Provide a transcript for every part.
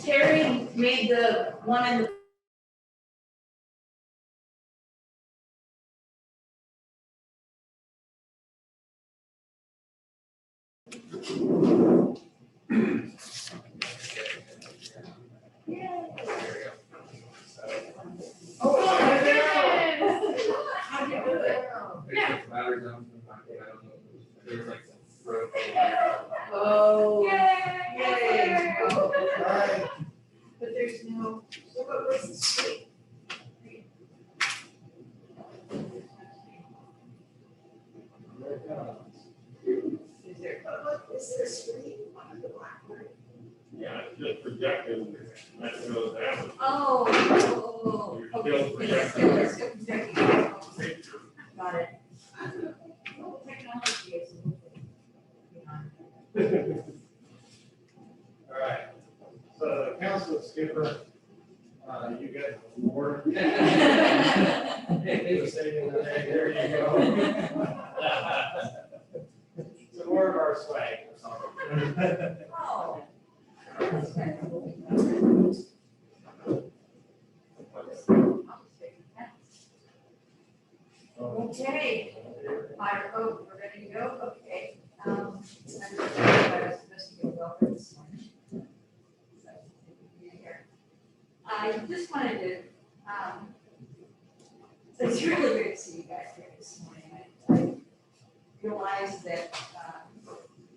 Terry made the one in the Oh, yay. Oh, right. But there's no, what was the street? Is there a street on the Blackbird? Yeah, it's just projected, and that goes down. Oh, okay. It's still projecting. Got it. Oh, technology is a little bit behind. All right, so Council Skipper, you got the floor. There you go. Some more of our swag or something. Oh. Okay. We're ready to go? Okay. I was supposed to go welcome this morning. So, here. I just wanted to, it's really great to see you guys here this morning. I realized that,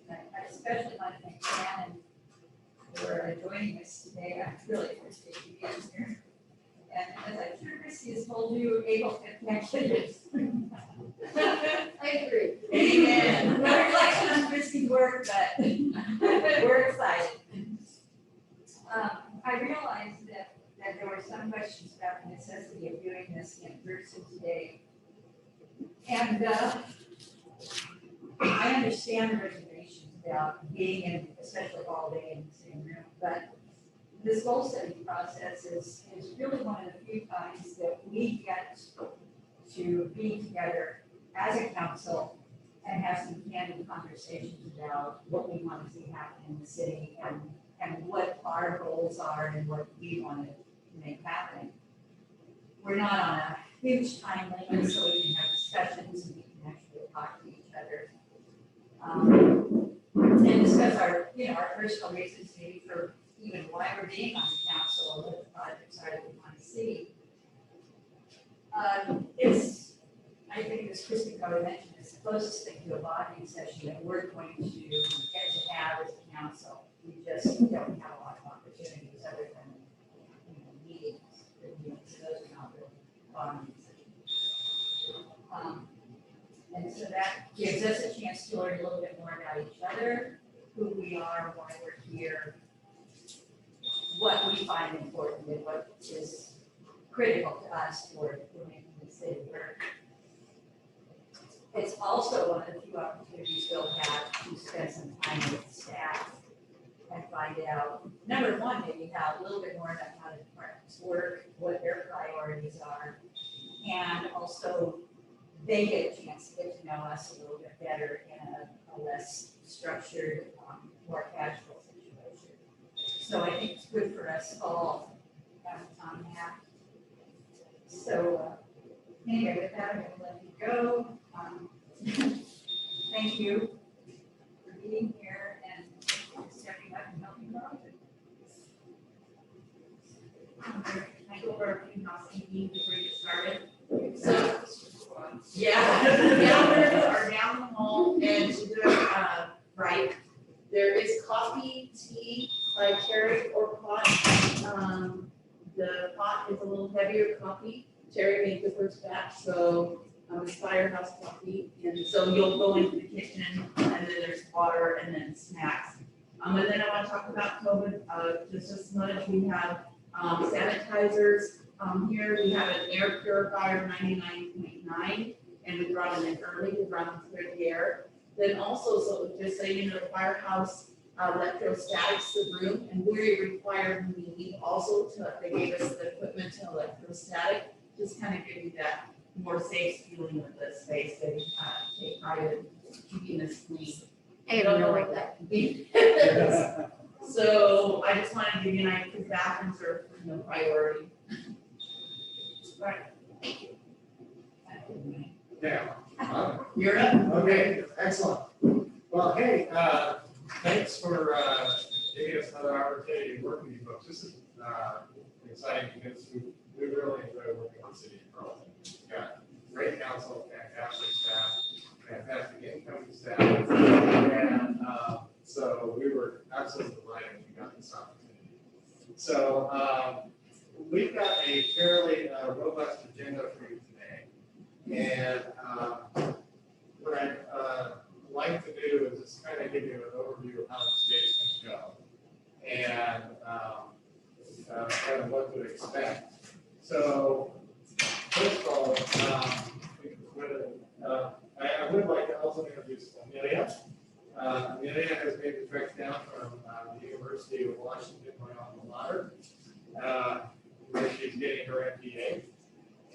I especially want to thank Shannon for joining us today. I really appreciate you being here. And as I'm sure Christy has told you, Abel can actually is. I agree. Amen. No reflection on Christy's work, but we're excited. I realized that there were some questions about the necessity of doing this in person today. And I understand the reservations about being in, especially all day in the same room, but this goal setting process is really one of the few times that we get to be together as a council and have some candid conversations about what we want to see happen in the city and what our goals are and what we want to make happen. We're not on a huge time limit, so we can have discussions and we can actually talk to each other. And discuss our personal reasons maybe for even why we're being on the council and what the projects are that we want to see. I think as Christy probably mentioned, it's the closest thing to a bonding session that we're going to get to have as a council. We just don't have a lot of opportunities other than meetings. So those are not really bonding sessions. And so that gives us a chance to learn a little bit more about each other, who we are, why we're here, what we find important and what is critical to us for making the city work. It's also one of the few opportunities we'll have to spend some time with staff and find out, number one, maybe how a little bit more about how the departments work, what their priorities are, and also they get a chance to get to know us a little bit better in a less structured, more casual situation. So I think it's good for us all to have time to have. So anyway, with that, I'm going to let you go. Thank you for being here and stepping up and helping out. Can I go over a few housekeeping before we get started? So, Calendars are down the hall and to the right. There is coffee, tea by Terry or pot. The pot is a little heavier coffee. Terry made the first batch, so it's Firehouse coffee. And so you'll go into the kitchen and then there's water and then snacks. And then I want to talk about COVID just as much. We have sanitizers. Here we have an air purifier 99.9 and we brought it in early to run through the air. Then also, so just so you know, the Firehouse electrostatics the room, and we required when we leave also they gave us the equipment to electrostatic, just kind of give you that more safe feeling with the space. They take pride in keeping this clean. I don't know like that. So I just wanted to give you an idea, because bathrooms are, priority. Now, You're up. okay, excellent. Well, hey, thanks for giving us another opportunity to work with you folks. This is exciting because we really enjoy working with the city of Carlton. We've got great council, fantastic staff, fantastic incoming staff, and so we were absolutely delighted when we got this opportunity. So we've got a fairly robust agenda for you today, and what I'd like to do is just kind of give you an overview of how this day is going to go, and kind of what to expect. So, first of all, I would like to also introduce Amelia. Amelia has made the trek down from the University of Washington, my alma mater, where she's getting her MBA.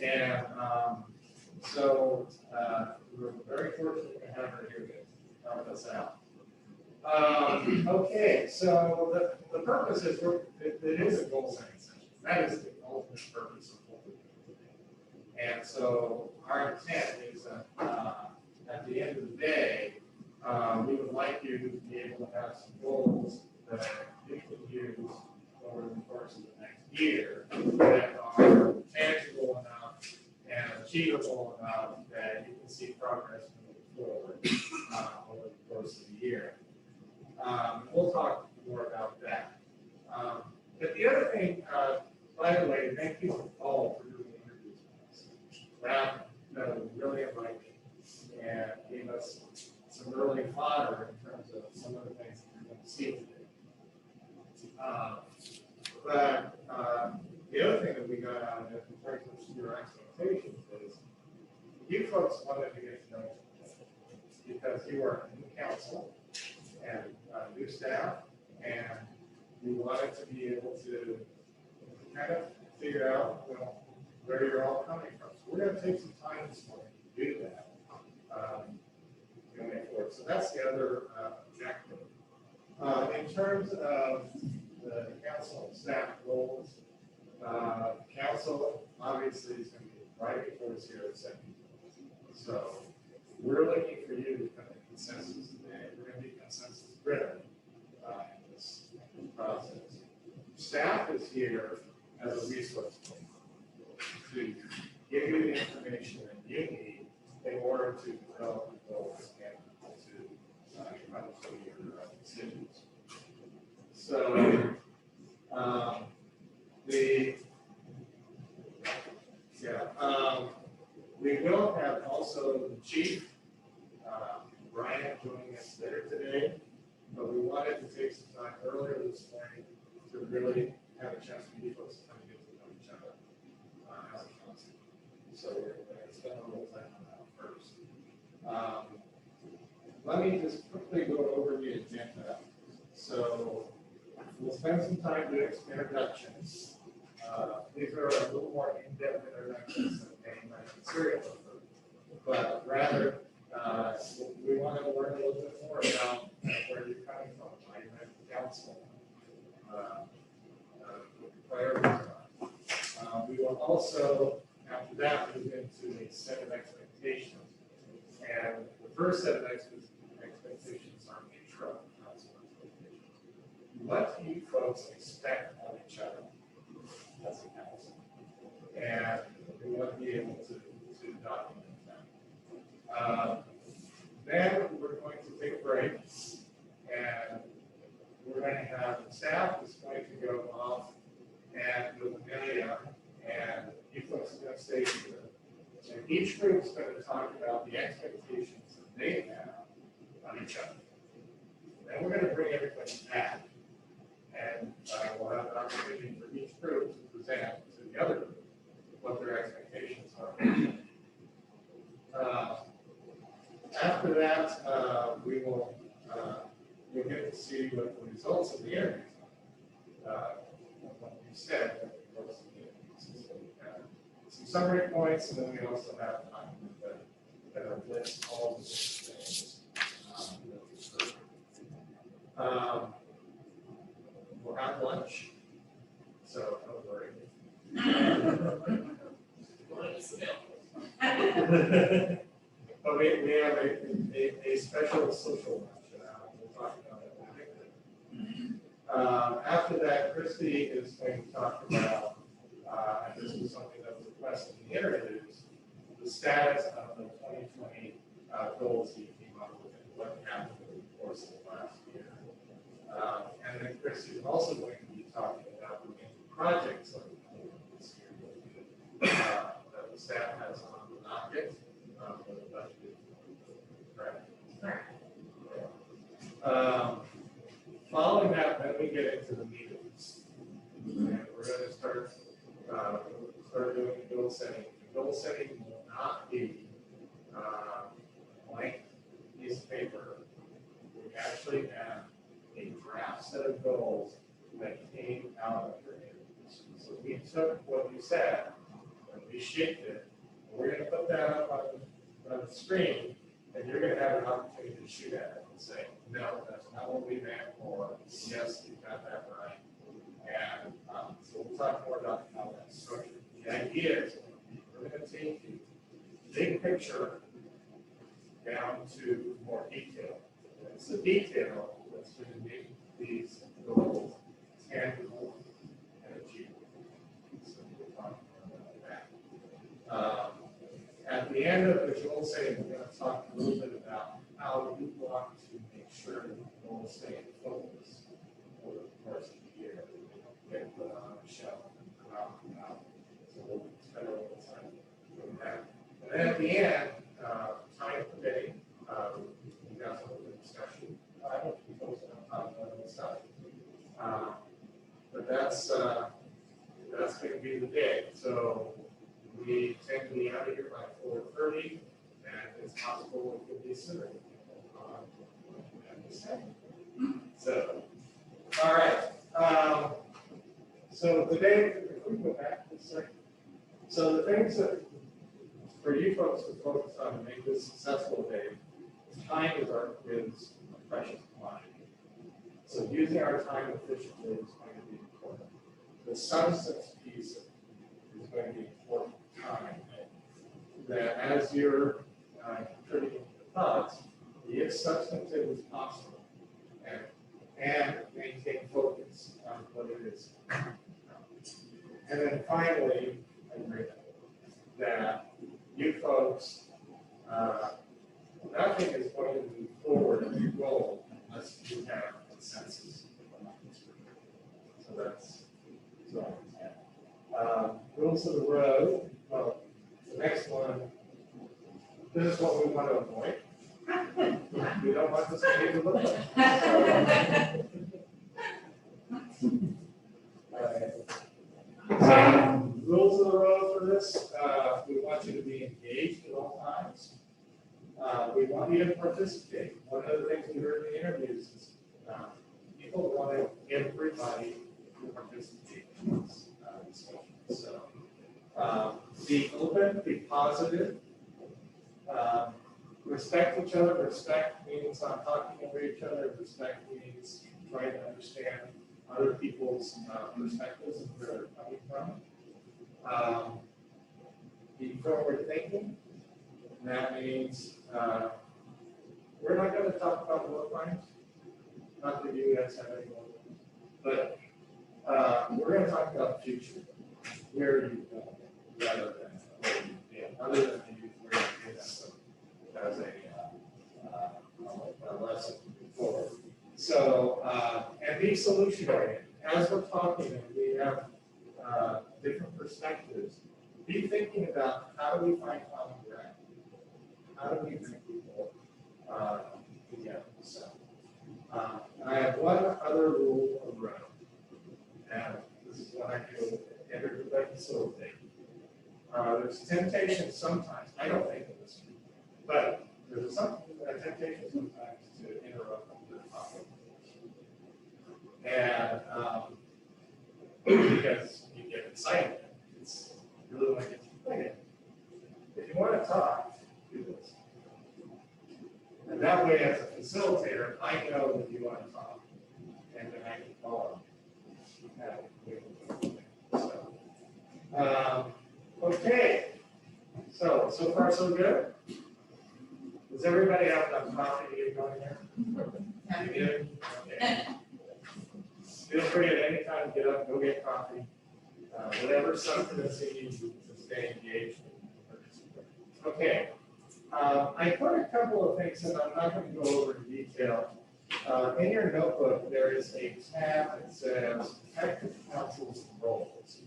And so we're very fortunate to have her here to help us out. Okay, so the purpose is it is a goal setting session. That is the ultimate purpose of what we're doing today. And so our intent is that at the end of the day, we would like you to be able to have some goals that you can use over the course of the next year that are tangible enough and achievable enough that you can see progress moving forward over the course of the year. We'll talk more about that. But the other thing, by the way, thank you all for doing the interviews with us. That was really enlightening and gave us some early fodder in terms of some of the things that we're going to see today. But the other thing that we got out of it in terms of your expectations is you folks wanted to get to know you because you are in the council and new staff, and you wanted to be able to kind of figure out where you're all coming from. So we're going to take some time this morning to do that going forward. So that's the other objective. In terms of the council and staff goals, council obviously is going to be right before us here at 7. So we're looking for you to come to consensus today. We're going to be consensus driven in this process. Staff is here as a resource to give you the information that you need in order to develop the goals and to come to your decisions. So we will have also the chief, Brian, joining us there today, but we wanted to take some time earlier this morning to really have a chance for you folks to kind of get to know each other as a council. So we're going to spend a little time on that first. Let me just quickly go over the agenda. So we'll spend some time doing some introductions. These are a little more in-depth introductions than any like serial number, but rather we want to learn a little bit more about where you're coming from, why you have the council, what your priorities are. We will also, after that, move into a set of expectations. And the first set of expectations are intro council expectations. What do you folks expect of each other as a council? And we want to be able to document that. Then we're going to take a break, and we're going to have the staff is going to go off and with Amelia, and you folks are going to stay here. And each group is going to talk about the expectations that they have on each other. Then we're going to bring everybody back, and we'll have an opportunity for each group to present to the other group what their expectations are. After that, we'll get to see what the results of the interviews are. What we said, some summary points, and then we also have time that list all the things. We'll have have lunch, so don't worry. But we have a special social lunch, we'll talk about that later. After that, Christy is going to talk about, and this was something that was requested in the interviews, the status of the 2020 goals you came up with and what happened over the course of the last year. And then Christy is also going to be talking about the main projects that we completed this year that the staff has on the docket for the budget. Right. Following that, then we get into the meetings. And we're going to start doing the goal setting. The goal setting will not be a blank piece of paper. We actually have a draft set of goals that came out of your interviews. So we took what you said and we shaped it. And we're going to put that up on the screen, and you're going to have an opportunity to shoot at it and say, no, that's not what we meant, or yes, you got that right. And so we'll talk more about how that's structured. The idea is we're going to take the big picture down to more detail. It's the detail that's going to make these goals tangible and achievable. So we'll talk more about that. At the end of the goal setting, we're going to talk a little bit about how you want to make sure that the goals stay in focus over the course of the year. Get put on a shelf and come out and out. So we'll spend a little time doing that. And then at the end, time permitting, we got some good discussion. I hope you folks don't talk about this stuff. But that's going to be the day. So we tend to be out of here by 4:30, and it's possible it could be sooner. So, all right. So today, if we go back to the second. So the things that for you folks to focus on to make this successful day, time is a precious commodity. So using our time efficiently is going to be important. The substance piece is going to be important time. That as you're contributing to the thoughts, be as substantive as possible and maintain focus on what it is. And then finally, I agree that you folks, nothing is going to move forward in your goal unless you have consensus. So that's rules of the road. Well, the next one, this is what we want to avoid. We don't want this to be the look. So, rules of the road for this, we want you to be engaged at all times. We want you to participate. One of the things we heard in the interviews is people want everybody to participate in this discussion. So, be open, be positive, respect each other. Respect means not talking over each other. Respect means trying to understand other people's perspectives and where they're coming from. Be forward thinking. And that means we're not going to talk about war crimes. Not that you guys have any war crimes, but we're going to talk about the future. Where are you going? Rather than where you've been, other than where you've been as a lesson before. So, and be solution oriented. As we're talking, and we have different perspectives, be thinking about how do we find common ground? How do we bring people together? So, and I have one other rule of road, and this is what I do in every facility. There's temptation sometimes, I don't think of this, but there's a temptation sometimes to interrupt the topic. And because you get excited, it's really like it's playing. If you want to talk, do this. And that way, as a facilitator, I know that you want to talk, and then I can follow. so far so good? Does everybody have enough coffee to get going here? You do? Okay. Feel free at any time to get up, go get coffee. Whatever sustenance you need to stay engaged. Okay. I put a couple of things, and I'm not going to go over in detail. In your notebook, there is a tab that says Effective Council's Roles.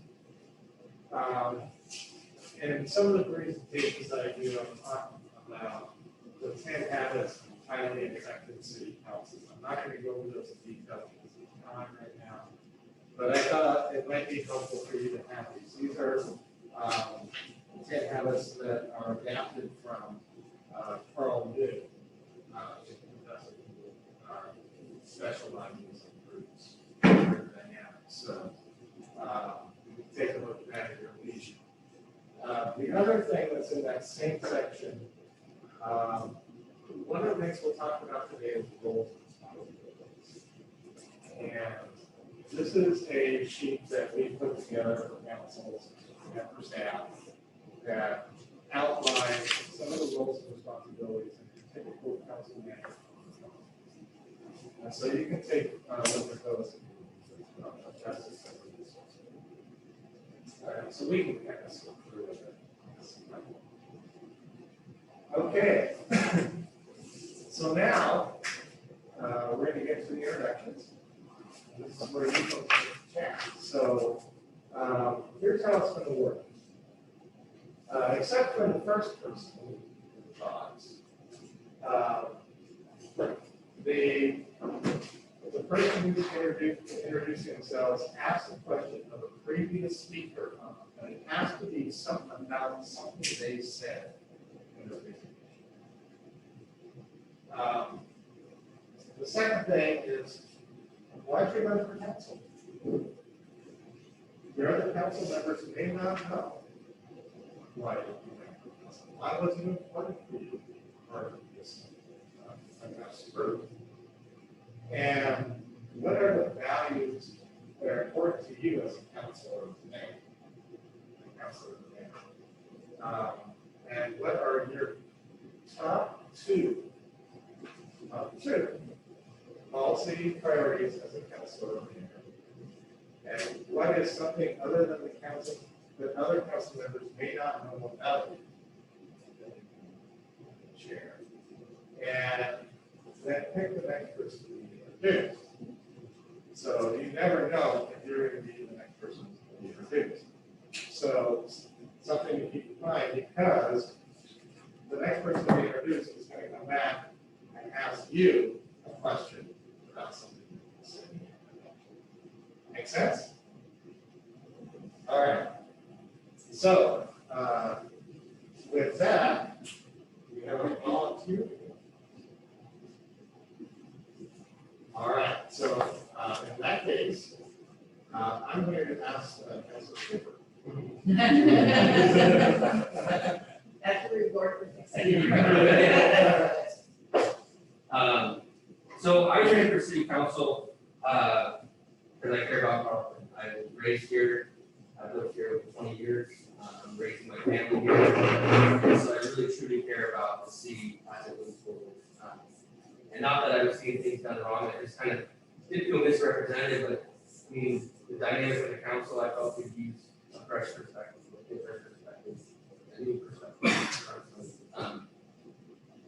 And some of the presentations that I do, I'm talking about the 10 habits of highly effective city councils. I'm not going to go over those in detail because of time right now. But I thought it might be helpful for you to have these. These are 10 habits that are adapted from Carl New, specializes in groups, group dynamics. So take a look at that at your leisure. The other thing that's in that same section, one of the things we'll talk about today is roles and responsibilities. And this is a sheet that we put together for councils and for staff that outlines some of the roles and responsibilities in a typical council manager. And so you can take a look at those and adjust it. So we can kind of slip through it. Okay. So now we're going to get to the introductions. This is where you folks chat. So here's how it's going to work. Except for the first person who talks, the person who's introducing themselves asks a question of a previous speaker, and it has to be something about something they said in their presentation. The second thing is, why'd you run for council? Your other council members may not know why you ran for council. Why wasn't it important for you to be part of this group? And what are the values that are important to you as a counselor today? And what are your top two policy priorities as a counselor? And what is something other than the council that other council members may not know about you? Share. And then pick the next person to be introduced. So you never know if you're going to be the next person to be introduced. So something to keep in mind, because the next person to be introduced is going to come back and ask you a question about something you said. Make sense? All right. So with that, we have a volunteer. All right. So in that case, I'm going to ask Councilor Cooper. That's the reward for success. So I ran for city council because I care about Carlton. I was raised here. I've lived here for 20 years. I'm raising my family here. And so I really truly care about the city as it moves forward. And not that I was seeing things done wrong, I just kind of did feel misrepresented, but I mean, the dynamic of the council, I felt could use a fresh perspective, a different perspective, a new perspective.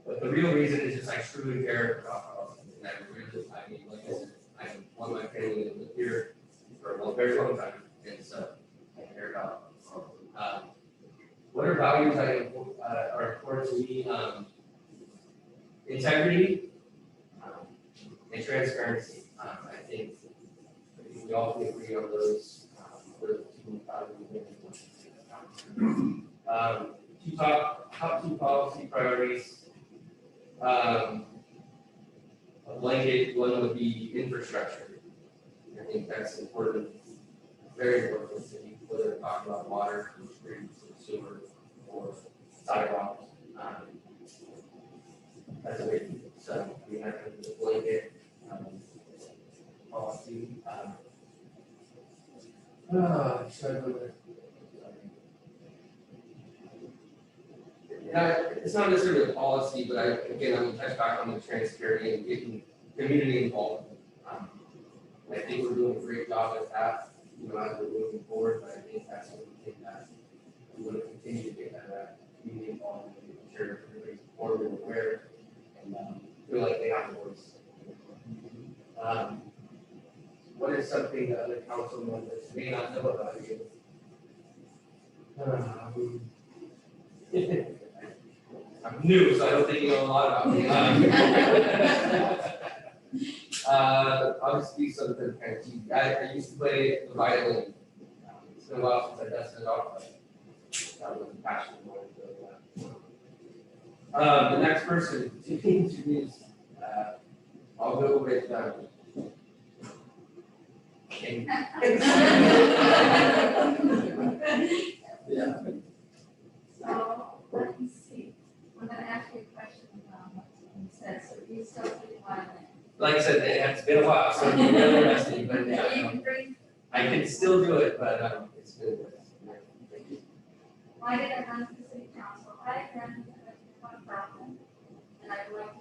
But the real reason is just I truly care about Carlton. And I really, I mean, like I said, I want my family to live here for a very long time. And so I care about what are values are important to me? Integrity and transparency. I think we all can agree on those. Top two policy priorities. A blanket one would be infrastructure. I think that's important, very important to the city, whether we're talking about water, streets, or sewer, or sidewalks. That's a big, so we have the blanket policy. It's not necessarily a policy, but again, I'm gonna touch back on the transparency and getting community involved. I think we're doing a great job at that, as we're moving forward, but I think that's something that we want to continue to get that community involved and making sure everybody's informed and aware and feel like they have a voice. What is something that the council members may not know about you? I'm new, so I don't think you know a lot about me. I'll just do something kind of cheesy. I used to play the violin. It's been a while since I dusted it off, but that was a passion of mine. So, the next person to introduce, I'll go with Amy. Yeah. So, let me see, I'm gonna ask you a question, you said, so you still play violin? Like I said, it's been a while, so I'm really rusty, but You yeah, can bring, I can still do it, but it's been. why did I run for city council? I ran one problem, and I'd like to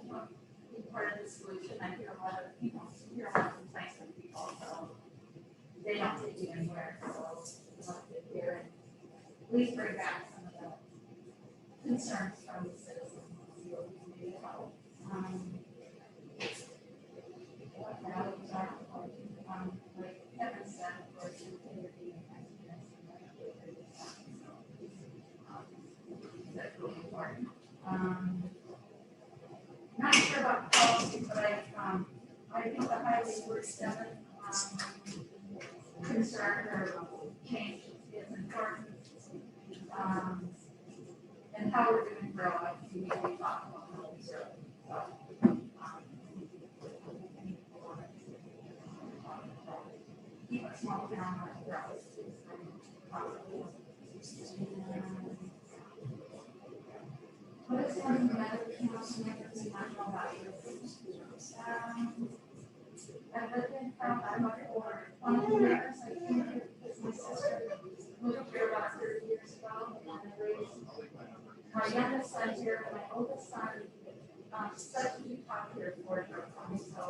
be part of the solution. I hear a lot of, hear a lot of complaints from people, so they don't take you anywhere, so I want to get there and at least bring back some of the concerns from the citizens, see what we can do to help. What values are important, like Kevin said, of course, integrity and that's really important. Not sure about policy, but I think the highway word 7 concern or change is important. And how we're doing grow up, we need to be talking about how we serve. Keep a small town like grows. What is one of the other council members in national values? I've lived in town, I'm up for 20 years, I think it was my sister moved here about 30 years ago, and I raised my youngest son here, and my oldest son, such a big top here for her, so.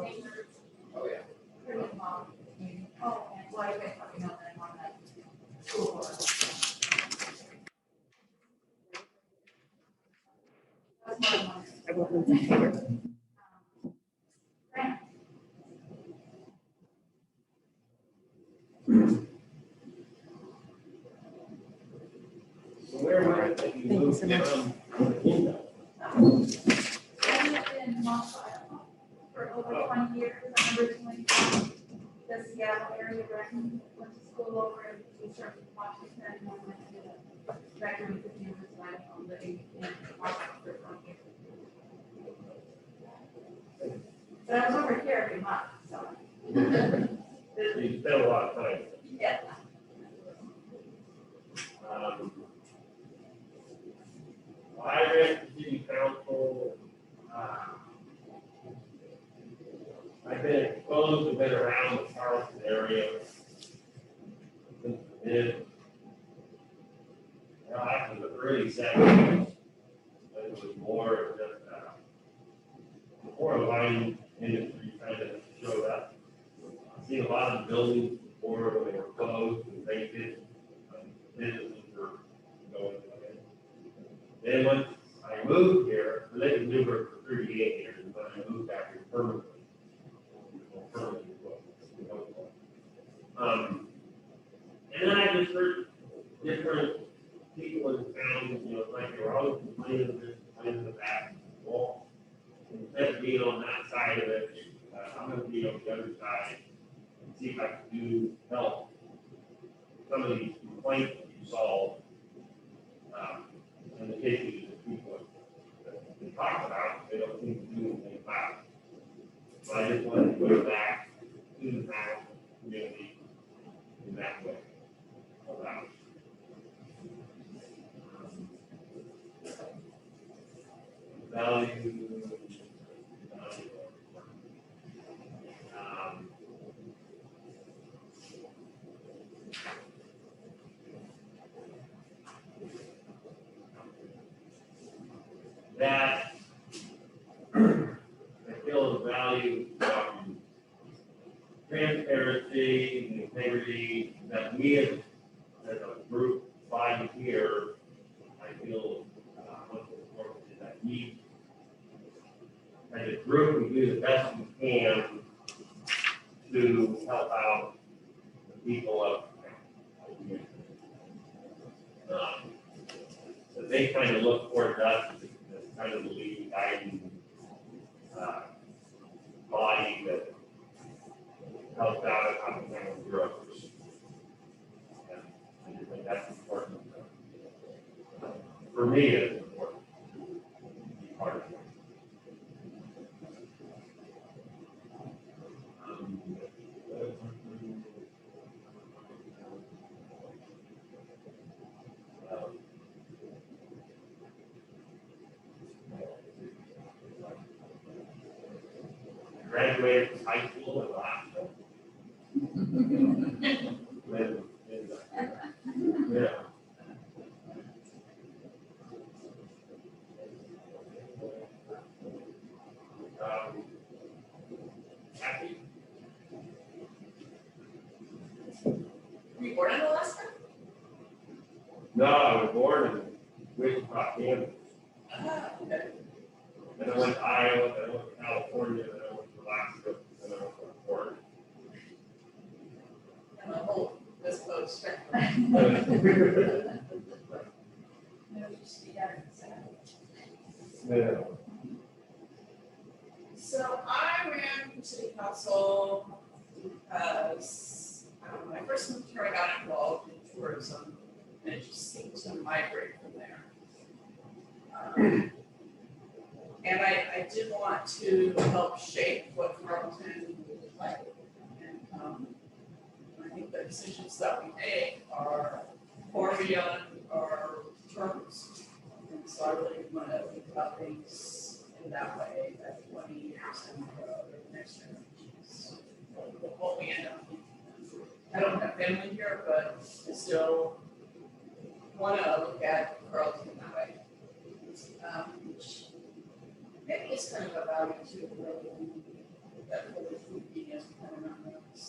Oh, yeah. Pretty involved in the community. Oh, and well, you guys probably know that I'm on that school board. That's what I wanted. I won't move that forward. Grant. So where am I thinking Thank you move so much. from? I lived in Montclair for over 20 years. I'm originally from the Seattle area, Renton, went to school over in Eastern Washington, and then went to the veteran community life on living in Washington for 20 years. But I was over here every month, so. You spent a lot of time. Yeah. I ran for city council, I've been exposed and been around the Charleston area. Since mid, after the early 70s, but it was more of just, before the wine industry kind of showed up. I've seen a lot of the buildings before when they were closed and vacant, businesses were going away. Then once I moved here, I lived in Newburgh for 38 years, but I moved back here permanently. And then I just heard different people in town, like they were always complaining of that wall. Instead of being on that side of it, I'm gonna be on the other side and see if I can help some of these complaints that you solve. And the issues that people they talk about, they don't seem to do anything about. So I just wanted to go back to the town community in that way. About. Value. that I feel the value of transparency and integrity that we as a group body here, I feel, what's important is that we, as a group, we do the best we can to help out the people of the community. So they kind of look towards us as kind of the lead guiding body that helps out on the growth. And I just think that's important. For me, it's important to be part of it. Graduated from high school in Alaska. Yeah. Happy? Were you born in Alaska? No, I was born in Wichita, Kansas. Okay. Then I went to Iowa, then I went to California, then I went to Alaska, then I went to Oregon. And the whole West Coast spectrum. No, just be out of the Yeah. So I ran for city council because when I first moved here, I got involved in tourism and it just seemed to migrate from there. And I did want to help shape what Carlton would look like. And I think the decisions that we make are far beyond our terms. And so I really want to think about things in that way, that 20 years and the next generations, what we end up. I don't have family here, but I still want to look at Carlton that way. Which maybe it's kind of a value too, that whole food being as kind of numbers.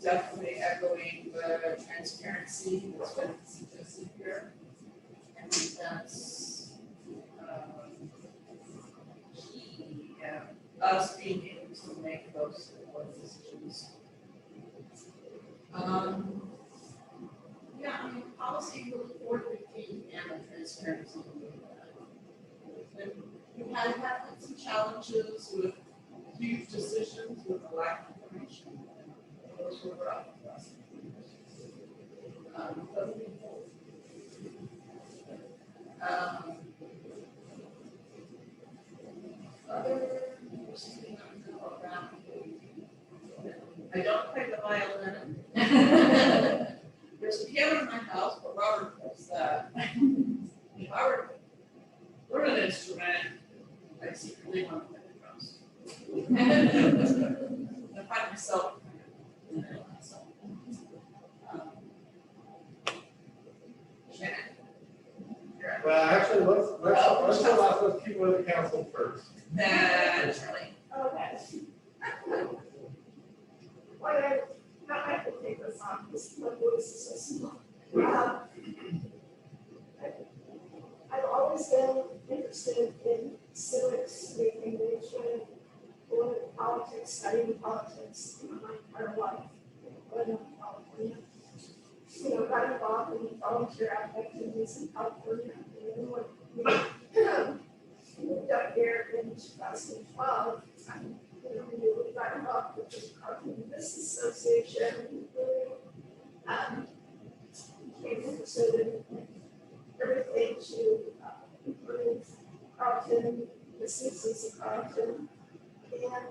Definitely echoing the transparency that's been suggested here. I think that's key, and us being able to make those decisions. Yeah, I mean, policy will forward the key and the transparency. We've had some challenges with huge decisions with the lack of information. And those were brought up to us. I don't play the violin. There's a piano in my house, but Robert plays that. If I were to learn an instrument, I secretly want to play the drums. I find myself. Shannon. Well, actually, let's allow those people in the council first. Then Charlie. Okay. Why I have to take this on, because my voice is so small. I've always been interested in civics, civic engagement, political politics, studying politics my entire life. Growing up in California, got involved in volunteer activities in California. And then when we moved up here in 2012, we really got involved with the Carlton Business Association. And really became interested in everything to improve Carlton, the citizens of Carlton, and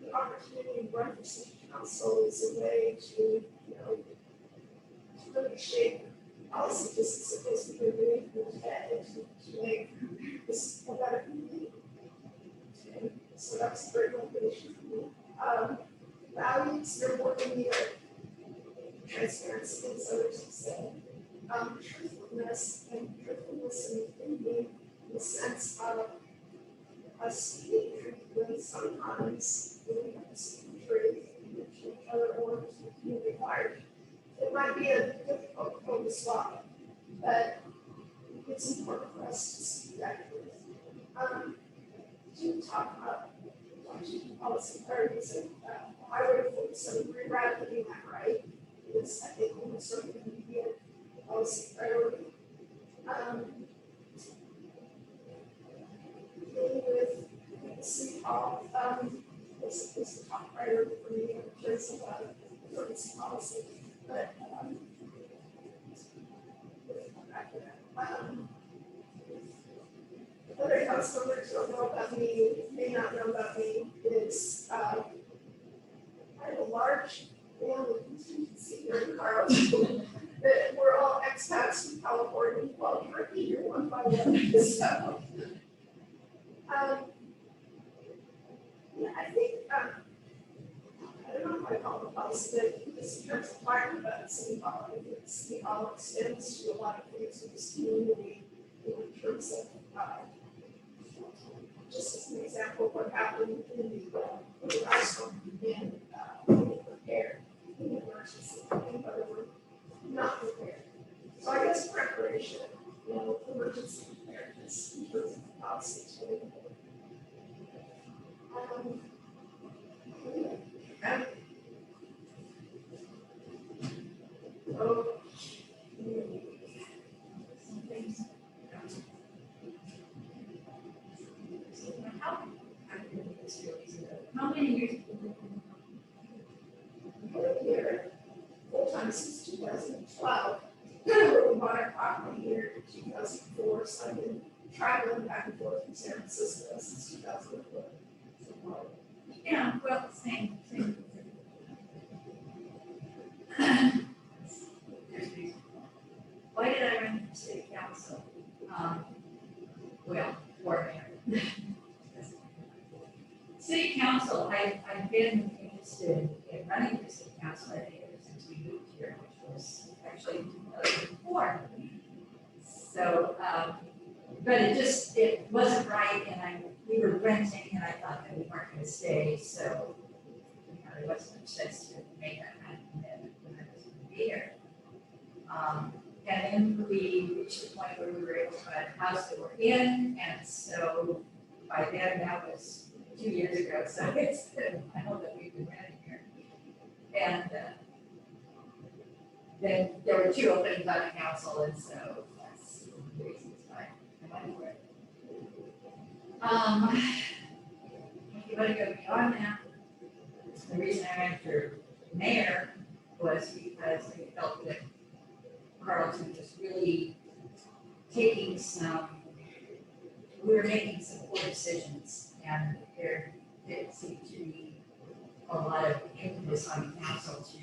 the opportunity to run for city council is a way to, to really shape policy just as we're doing today to make this a better community. And so that's a great motivation for me. Values, they're more than mere transparency, as others have said. Truthfulness and thinking in the sense times, we have to see the tree, each other or be required. It might be a difficult pill to swallow, but it's important for us to see that. To talk about policy priorities and highway 47, rerouting that right is, I think, almost certainly going to be a policy priority. Dealing with the city hall, is the top priority for me in terms of emergency policy, but other council members don't know about me, may not know about me, is I have a large family contingency here in Carlton. That we're all expats from California, well, Turkey, you're one by one, so. Yeah, I think, I don't know if I call it a policy, but this in terms of fire, but City Hall, I think City Hall extends to a lot of things in this community in terms of, just as an example of what happened in the restaurant and prepared in the emergency, and whether we're not prepared. So I guess preparation, emergency preparedness in terms of policy is really important. How many years? Here, full time since 2012. We bought our property here in 2004, so I've been traveling back and forth from San Francisco since 2004. Yeah, well, same. Why did I run for city council? Well, for mayor. City council, I've been interested in running for city council, I think, ever since we moved here, which was actually 2004. So, but it wasn't right, and we were renting, and I thought that we weren't gonna stay, so there wasn't much sense to make that kind of commitment when I was gonna be here. And then we reached the point where we were able to buy the house that we're in, and so by then, that was 2 years ago, so it's been a while that we've been renting here. And then there were 2 openings on the council, and so that's the reasons why I went for it. If you want to go beyond that, the reason I ran for mayor was because I felt that Carlton was really taking we were making some poor decisions, and there didn't seem to be a lot of impetus on the council to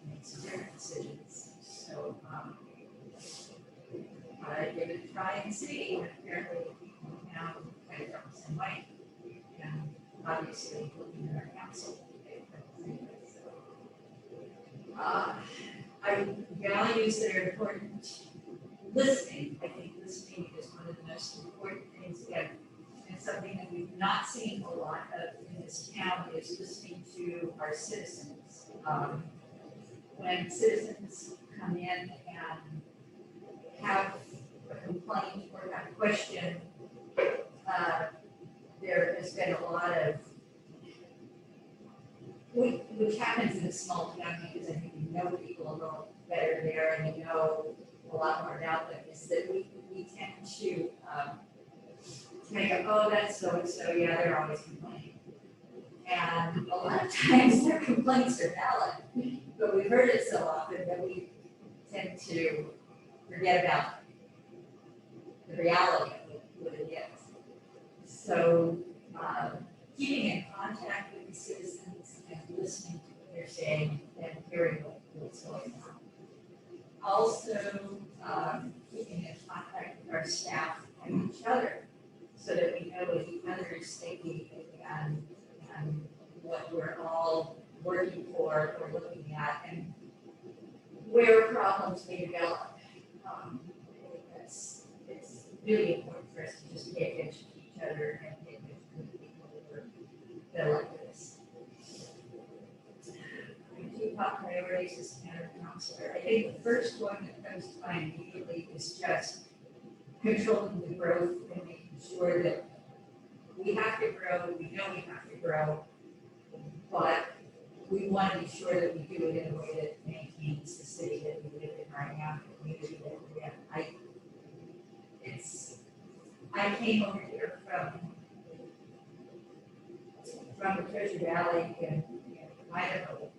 make some different decisions. So, I give it a try and see, and apparently, now, I felt the same way. And obviously, looking at our council, they felt the same way, so. I values that are important. Listening, I think listening is one of the most important things, again, and something that we've not seen a lot of in this town is listening to our citizens. When citizens come in and have a complaint or have a question, there has been a lot of, which happens in a small town because I think we know people a little better there and we know a lot more about them, is that we tend to kind of go, oh, that's so-and-so, yeah, they're always complaining. And a lot of times their complaints are valid, but we've heard it so often that we tend to forget about the reality of what it is. So keeping in contact with the citizens and listening to what they're saying and hearing what's going on. Also, keeping in contact with our staff and each other so that we know what each other is thinking and what we're all working for or looking at and where problems may develop. It's really important for us to just pay attention to each other and pay attention to the people that are elected top priorities as county councilor. I think the first one that comes to mind immediately is just controlling the growth and making sure that we have to grow, we know we have to grow, but we want to be sure that we do it in a way that maintains the city that we live in right now, the community that we're in. I came over here from the Treasure Valley in Idaho.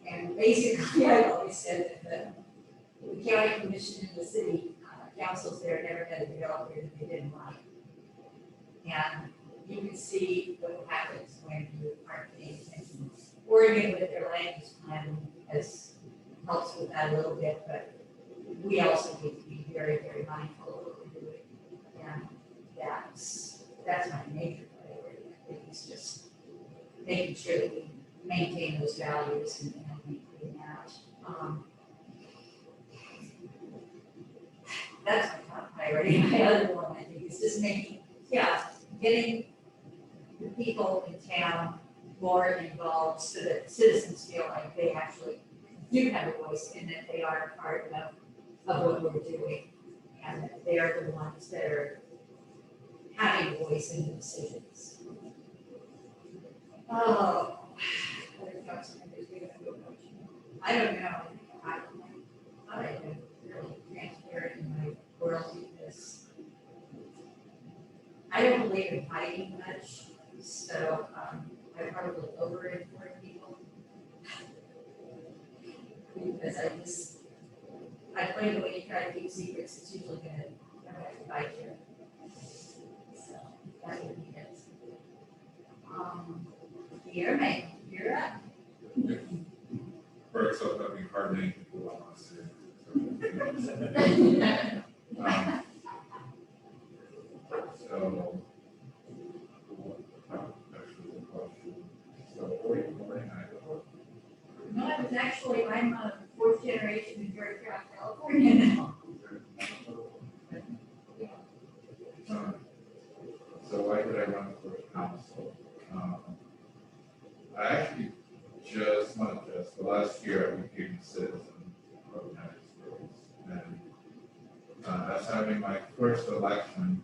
And basically, I always said that the county commission and the city councils there never had a developer that they didn't like. And you can see what happens when you aren't paying attention. Oregon with their land use plan has helps with that a little bit, but we also need to be very, very mindful of what we're doing. And that's my major priority. I think it's just making sure that we maintain those values and maintain that. That's my top priority. My other one, I think, is just getting the people in town more involved so that citizens feel like they actually do have a voice and that they are a part of what we're doing. And that they are the ones that are having a voice in the decisions. Oh, other council members, we have no motion. I don't know. I am really transparent in my world because I don't believe in fighting much, so I probably over-inform people. Because I play the way you try to keep secrets, it's usually gonna come back to bite you. So that would be it. You're up. First up, that'd be hard name people I want to say. So, actually, the question. So, what are you doing? No, I'm a fourth generation in Georgia, California now. So why did I run for council? I actually the last year I became a citizen of the United States. And as having my first election,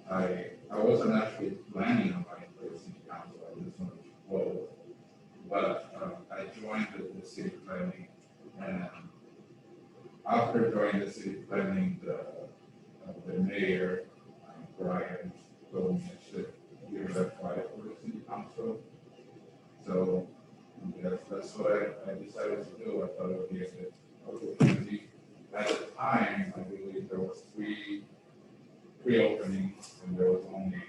I wasn't actually planning on running for the city council, I just wanted to vote. But I joined the city planning, and after joining the city planning, the mayor, Brian, told me I should give it a try for the city council. So that's what I decided to do. I thought it would be a good opportunity. At the time, I believe there was three openings, and there was only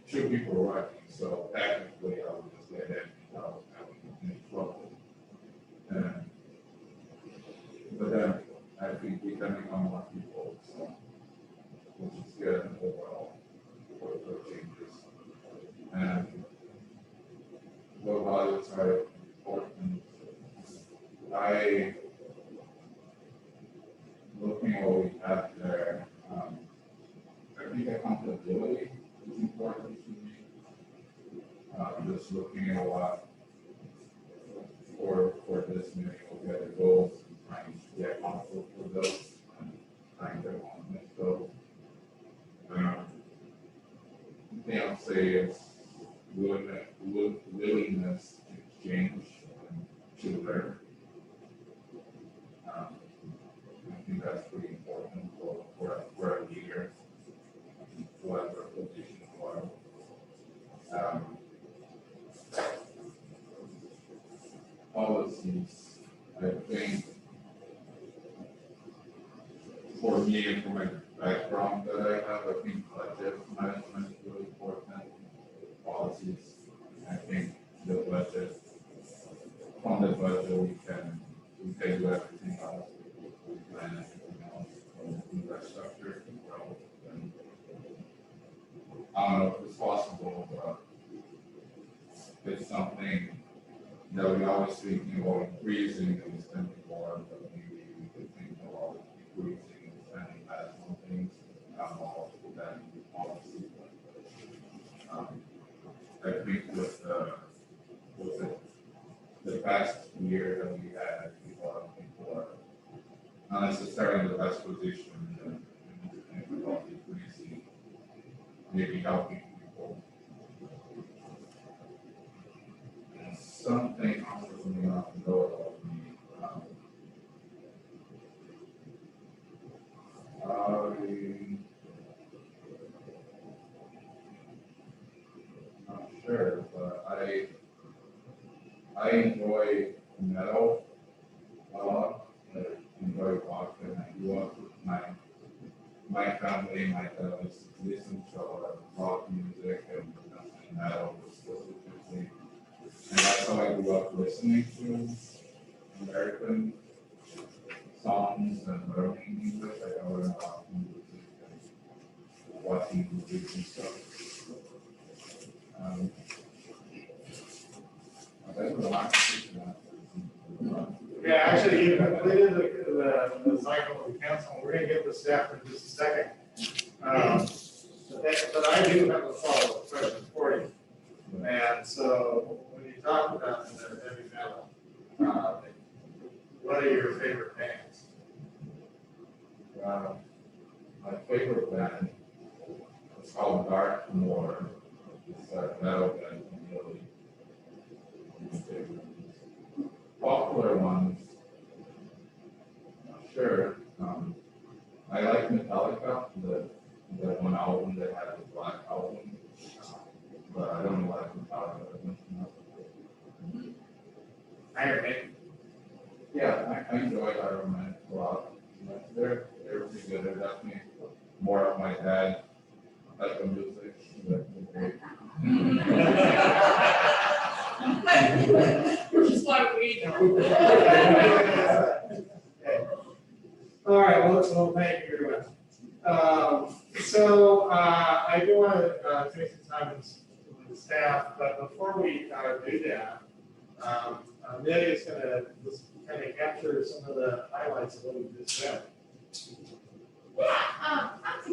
two people running. So technically, I would just get in without having any trouble. But then I think becoming on more people, so which is good overall for changes. And what values are important? Looking at what we have there, I think accountability is important to me. Just looking at what for this meeting, we'll get the goals and trying to get accountable for those and trying to implement those. The thing I'll say is willingness to change and to learn. I think that's pretty important for a leader, whatever position you are. Policies, I think, for me and for my background that I have, I think budget management is really important. Policies, I think the budget, from the budget we can do everything else. We plan everything else, infrastructure, growth, and I don't know if it's possible, but it's something that we always thinking about increasing and spending more, but maybe we could think about decreasing and spending less on things, not all of that policy. I think with past year that we had people not necessarily in the best position and probably crazy, maybe helping people. And something else is something off the door about me. I'm not sure, but I enjoy metal a lot. I enjoy walking. I grew up with my family, my dad was listening to a lot of rock music and metal specifically. And that's how I grew up listening to American songs and learning English. Like I learned a lot from music and watching movies and stuff. That's what I'm thinking. Yeah, actually, you completed the cycle of the council. We're gonna get the staff in just a second. But I do have a follow-up question for you. And so when you talk about the heavy metal, what are your favorite bands? My favorite band is called Dark Moor. It's a metal band from Italy. Popular ones, not sure. I like Metallica, the one album that had the Black Album, but I don't like Metallica. Iron Maiden. Yeah, I enjoy Iron Man a lot. They're pretty good. They're definitely more of my dad type of music. Which is why we know. All right, well, thank you very much. I do want to take some time with the staff, but before we do that, Amelia is going to just kind of capture some of the highlights of what we just said.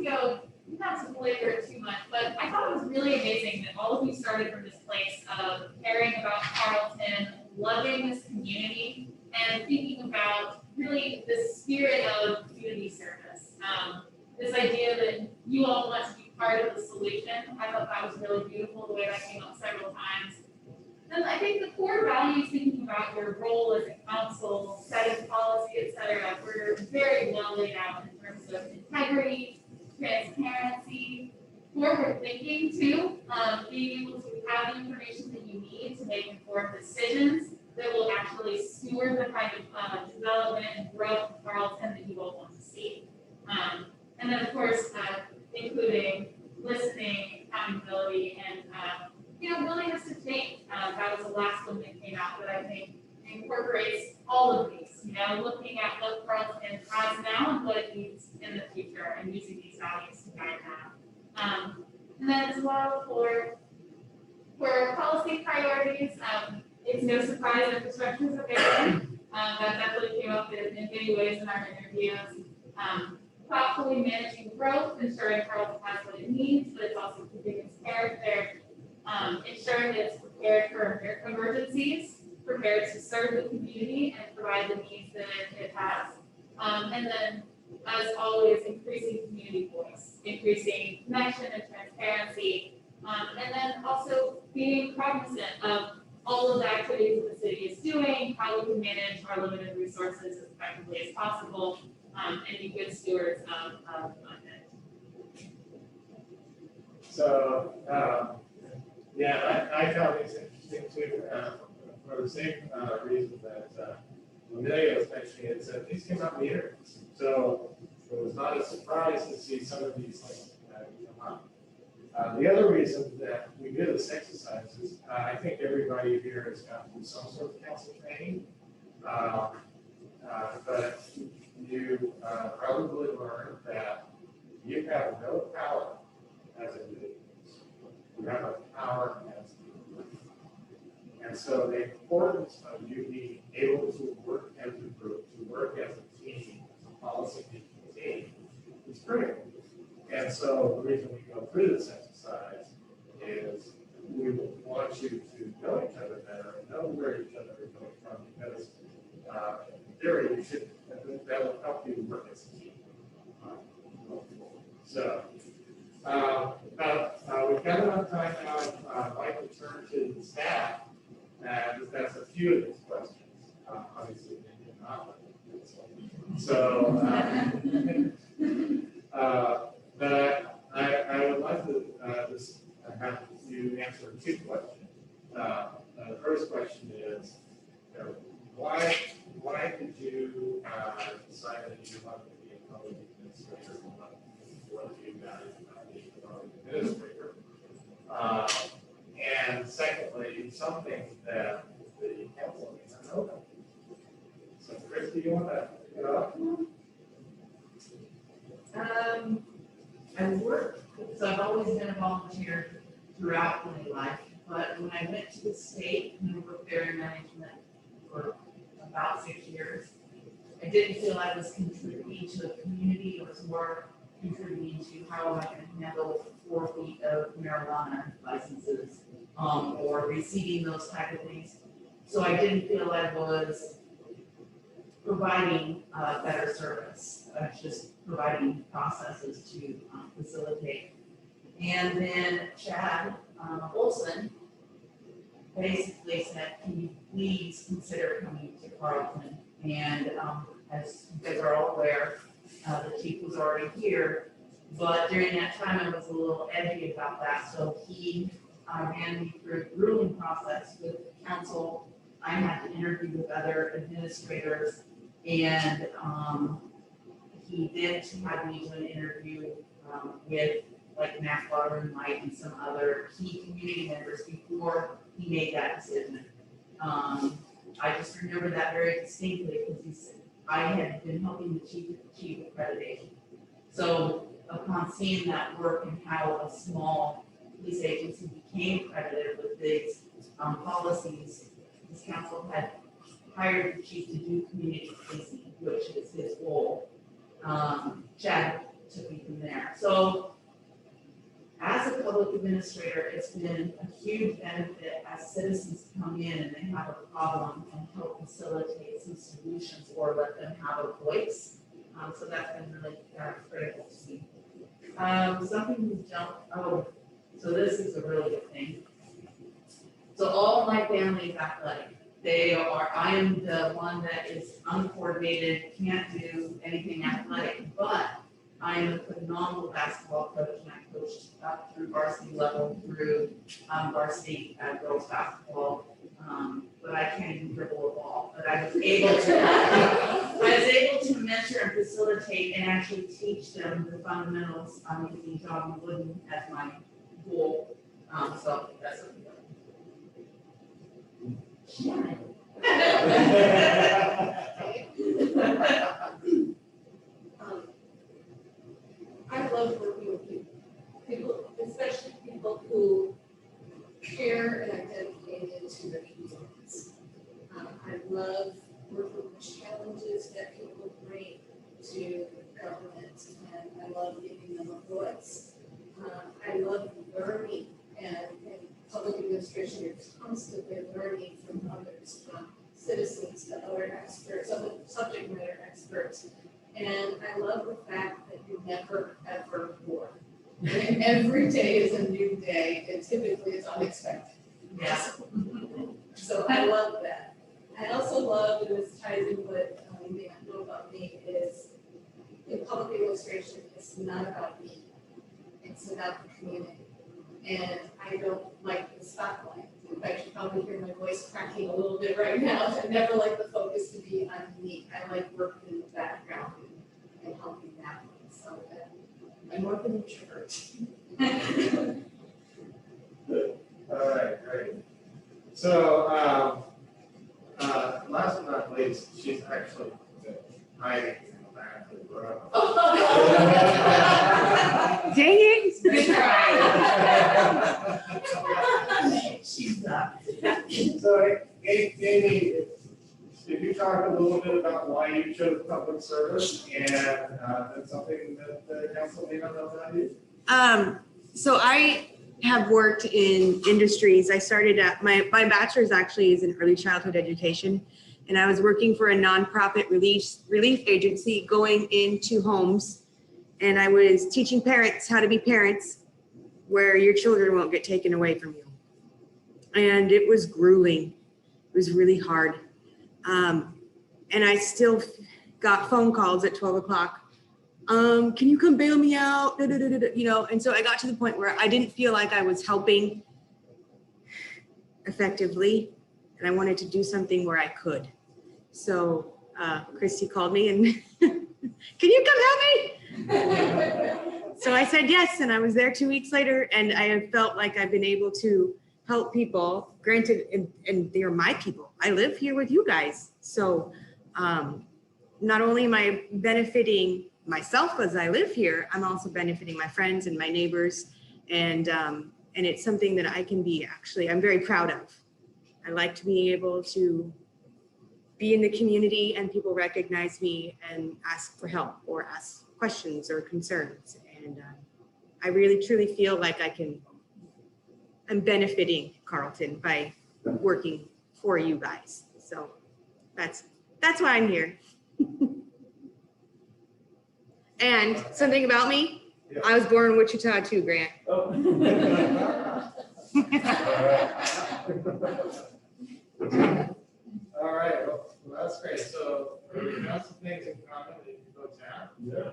Yeah, not to belabor it too much, but I thought it was really amazing that all of you started from this place of caring about Carlton, loving this community, and thinking about really the spirit of community service. This idea that you all want to be part of the solution, I thought that was really beautiful, the way that came up several times. And I think the core values, thinking about your role as a council, setting policy, et cetera, were very well laid out in terms of integrity, transparency, forward thinking too, being able to have the information that you need to make informed decisions that will actually steward the kind of development and growth of Carlton that you all want to see. And then of course, including listening, accountability, and willingness to change. That was the last one that came out that I think incorporates all of these, looking at what Carlton has now and what it needs in the future and using these values to guide that. And then as well for policy priorities, it's no surprise infrastructure is a big one. That definitely came up in many ways in our interviews. Thoughtfully managing growth, ensuring Carlton has what it needs, but it's also keeping its character, ensuring that it's prepared for emergencies, prepared to serve the community and provide the needs that it has. And then, as always, increasing community voice, increasing connection and transparency, and then also being cognizant of all of the activities that the city is doing, how we can manage our limited resources as effectively as possible, and be good stewards of it. So, I found these interesting too, for the same reason that Amelia was mentioning, is that these came out in the interviews. So it was not a surprise to see some of these things come up. The other reason that we did this exercise is I think everybody here has gone through some sort of council training. But you probably learned that you have no power as individuals. You have a power as a group. And so the importance of you being able to work as a group, to work as a team, as a policy making team, is critical. And so the reason we go through this exercise is we want you to know each other better and know where each other is coming from that will help you work as a team. So, we've got enough time now. I'd like to turn to the staff and just ask a few of these questions. Obviously, they did not. So, but I would like to just have you answer two questions. The first question is, why did you decide that you wanted to be a public administrator? What do you value about being a public administrator? And secondly, something that the council needs to know about. So, Chris, do you want to pick it up? I work, so I've always been a volunteer throughout my life, but when I went to the state and worked there in management for about 6 years, I didn't feel I was contributing to the community. It was more contributing to how I can handle 4 feet of marijuana licenses, or receiving those type of things. So I didn't feel I was providing better service. I was just providing processes to facilitate. And then Chad Olson basically said, can you please consider coming to Carlton? And as you guys are all aware, the chief was already here, but during that time I was a little edgy about that. So he ran me through a grueling process with the council. I had to interview with other administrators, and he then had me do an interview with like Matt Water and Mike and some other key community members before he made that decision. I just remember that very distinctly because he said, I had been helping the chief achieve accreditation. So upon seeing that work and how a small police agency became accredited with these policies, this council had hired the chief to do community policing, which is his role. Chad took me from there. So as a public administrator, it's been a huge benefit as citizens come in and they have a problem and help facilitate some solutions or let them have a voice. So that's been really critical to me. Something we jumped, so this is a really good thing. So all my family is athletic. I am the one that is uncoordinated, can't do anything athletic, but I am a phenomenal basketball coach, and I coached up through varsity level, through varsity girls basketball. But I can't even dribble a ball. But I was able to mentor and facilitate and actually teach them the fundamentals. I'm using John Wooden as my goal. So that's what I love working with people, especially people who care and are dedicated to their communities. I love working with challenges that people bring to government, and I love giving them a voice. I love learning, and public administration, you're constantly learning from others, from citizens to other experts, other subject matter experts. And I love the fact that you never ever bored. Every day is a new day, and typically it's unexpected. Yeah. So I love that. I also love, and this ties in what you may not know about me, is in public administration, it's not about me. It's about the community. And I don't like the spotlight. In fact, you probably hear my voice cracking a little bit right now. I never like the focus to be on me. I like working in the background and helping that one. So I'm more of an introvert. All right, great. So, last but not least, she's actually hiding in the back of the room. Dang it. Good try. She's not. So, Amy, if you talk a little bit about why you chose public service and that's something that the council may not know about you? So I have worked in industries. I started at my bachelor's actually is in early childhood education. and I was working for a nonprofit relief agency going into homes. And I was teaching parents how to be parents where your children won't get taken away from you. And it was grueling. It was really hard. And I still got phone calls at 12 o'clock. Can you come bail me out? You know, and so I got to the point where I didn't feel like I was helping effectively, and I wanted to do something where I could. So Christy called me and, can you come help me? So I said yes, and I was there 2 weeks later, and I have felt like I've been able to help people. Granted, and they're my people. I live here with you guys. So not only am I benefiting myself as I live here, I'm also benefiting my friends and my neighbors. And it's something that I can be I'm very proud of. I like to be able to be in the community and people recognize me and ask for help or ask questions or concerns. And I really truly feel like I'm benefiting Carlton by working for you guys. So that's why I'm here. And something about me, I was born in Wichita too, Grant. All right, well, that's great. So we have some things in common that you can go down. Yeah.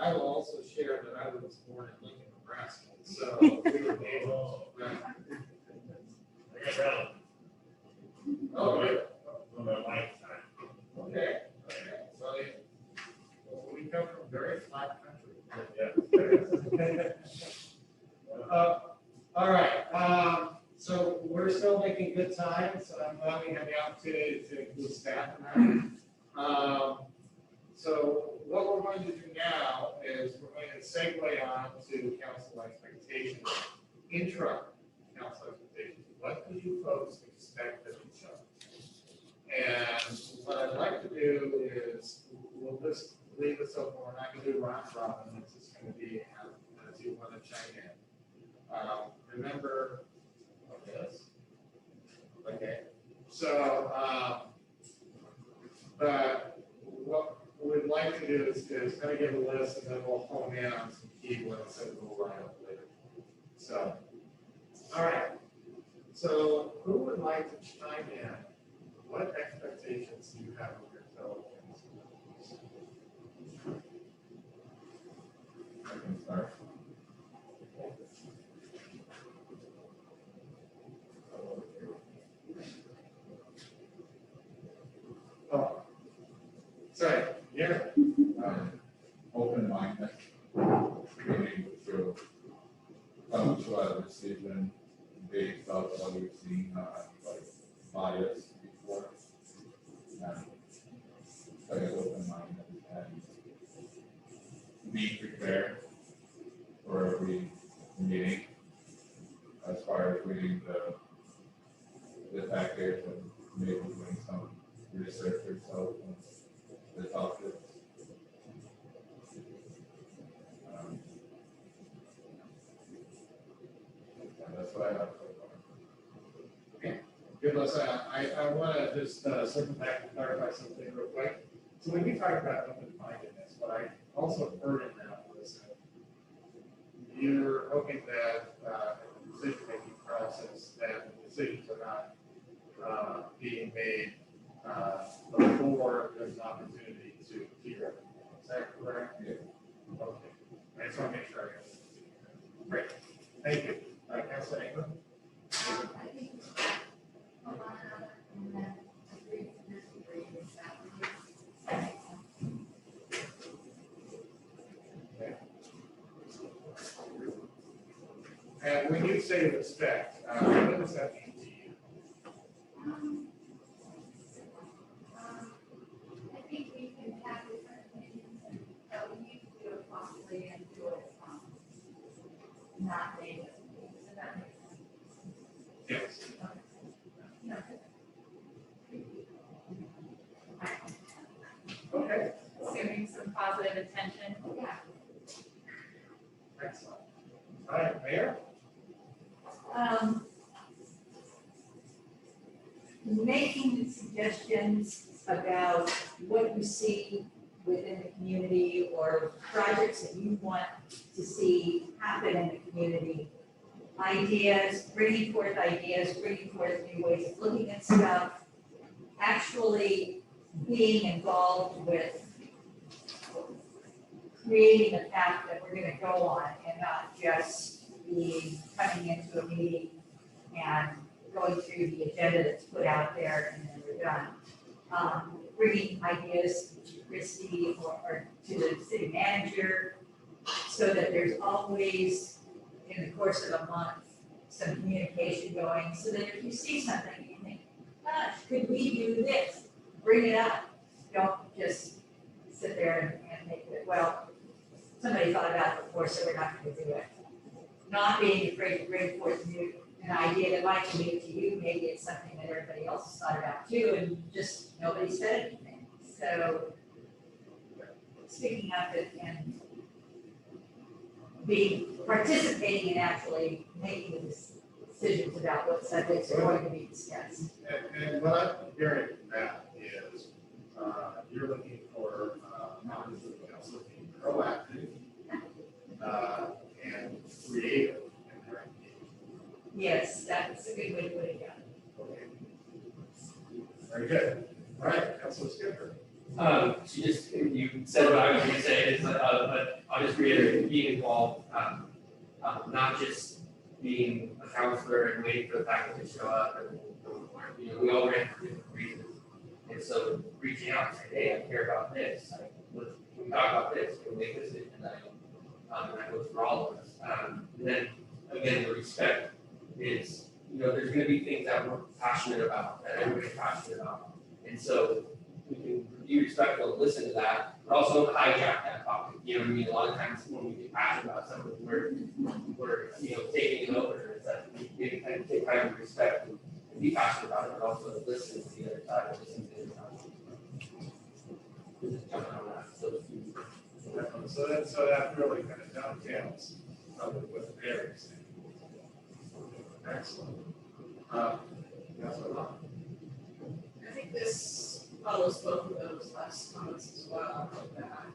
I will also share that I was born in Lincoln, Nebraska. So we were able. I got around. Oh, good. On my lifetime. Okay. So we come from very flat country. Yeah. All right. So we're still making good time. So I'm glad we had the opportunity to include staff in that. So what we're going to do now is we're going to segue on to council expectations, intro council expectations. What do you folks expect of each other? And what I'd like to do is we'll just leave this open. We're not going to do round robin. It's just going to be as you want to chime in. Remember this. Okay. So, but what we'd like to do is kind of give a list, and then we'll hone in on some key ones that we'll line up later. So, all right. So, who would like to chime in? What expectations do you have of your fellow council members? I can start. Oh, sorry, yeah. Open-minded, willing to come to a decision based off what we've seen, like bias before. And I guess open-minded and be prepared for every meeting as far as reading the package and maybe doing some research yourself on the topics. And that's what I have so far. Okay, good, Lisa. I want to just circle back and clarify something real quick. So when you talk about open-mindedness, what I also heard in that was that you're hoping that in the decision-making process, that the decisions are not being made before there's an opportunity to hear it. Is that correct? Yeah. Okay. I just want to make sure I got it. Great. Thank you. Councilor England? I think it's a lot of, and then agree to disagree with that. And when you say respect, what does that mean to you? I think we can have different opinions, but we need to do it properly and do it not negatively. Does that make sense? Yes. No. Okay. Assuming some positive intention. Yeah. Excellent. All right, Mayor? making suggestions about what you see within the community or projects that you want to see happen in the community. Ideas, bringing forth new ways of looking at stuff, actually being involved with creating a path that we're gonna go on and not just coming into a meeting and going through the agenda that's put out there and then we're done. Bringing ideas to Christie or to the city manager so that there's always, in the course of a month, some communication going, so that if you see something, you think, gosh, could we do this? Bring it up. Don't just sit there and make it, well, somebody thought about it before, so we're not gonna do it. Not being afraid to bring forth an idea that might be new to you, maybe it's something that everybody else has thought about too, and just nobody said anything. So speaking up and participating in actually making the decisions about what subjects are going to be discussed. And what I'm hearing from that is, you're looking for, members of the council being proactive, and creative in their engagement. Yes, that's a good way to put it down. Okay. Very good. All right, Councilor Skipper. You said what I was gonna say, is, but I'll just reiterate, being involved, not just being a counselor and waiting for the faculty to show up, and, we all ran for different reasons. And so reaching out and saying, hey, I care about this, like, can we talk about this, can we make this, and that goes for all of us. And then, again, the respect is, there's gonna be things that we're passionate about, that everybody's passionate about. And so we can be respectful and listen to that, but also don't hijack that topic. You know what I mean? A lot of times when we get passionate about something, we're taking it over. It's that we kind of take time to respect and be passionate about it, but also listen to the other side and listen to the other side. Just jumping on that. So that really kind of dovetails with what Barry's saying. Excellent. Councilor Locke. I think this follows both of those last comments as well. That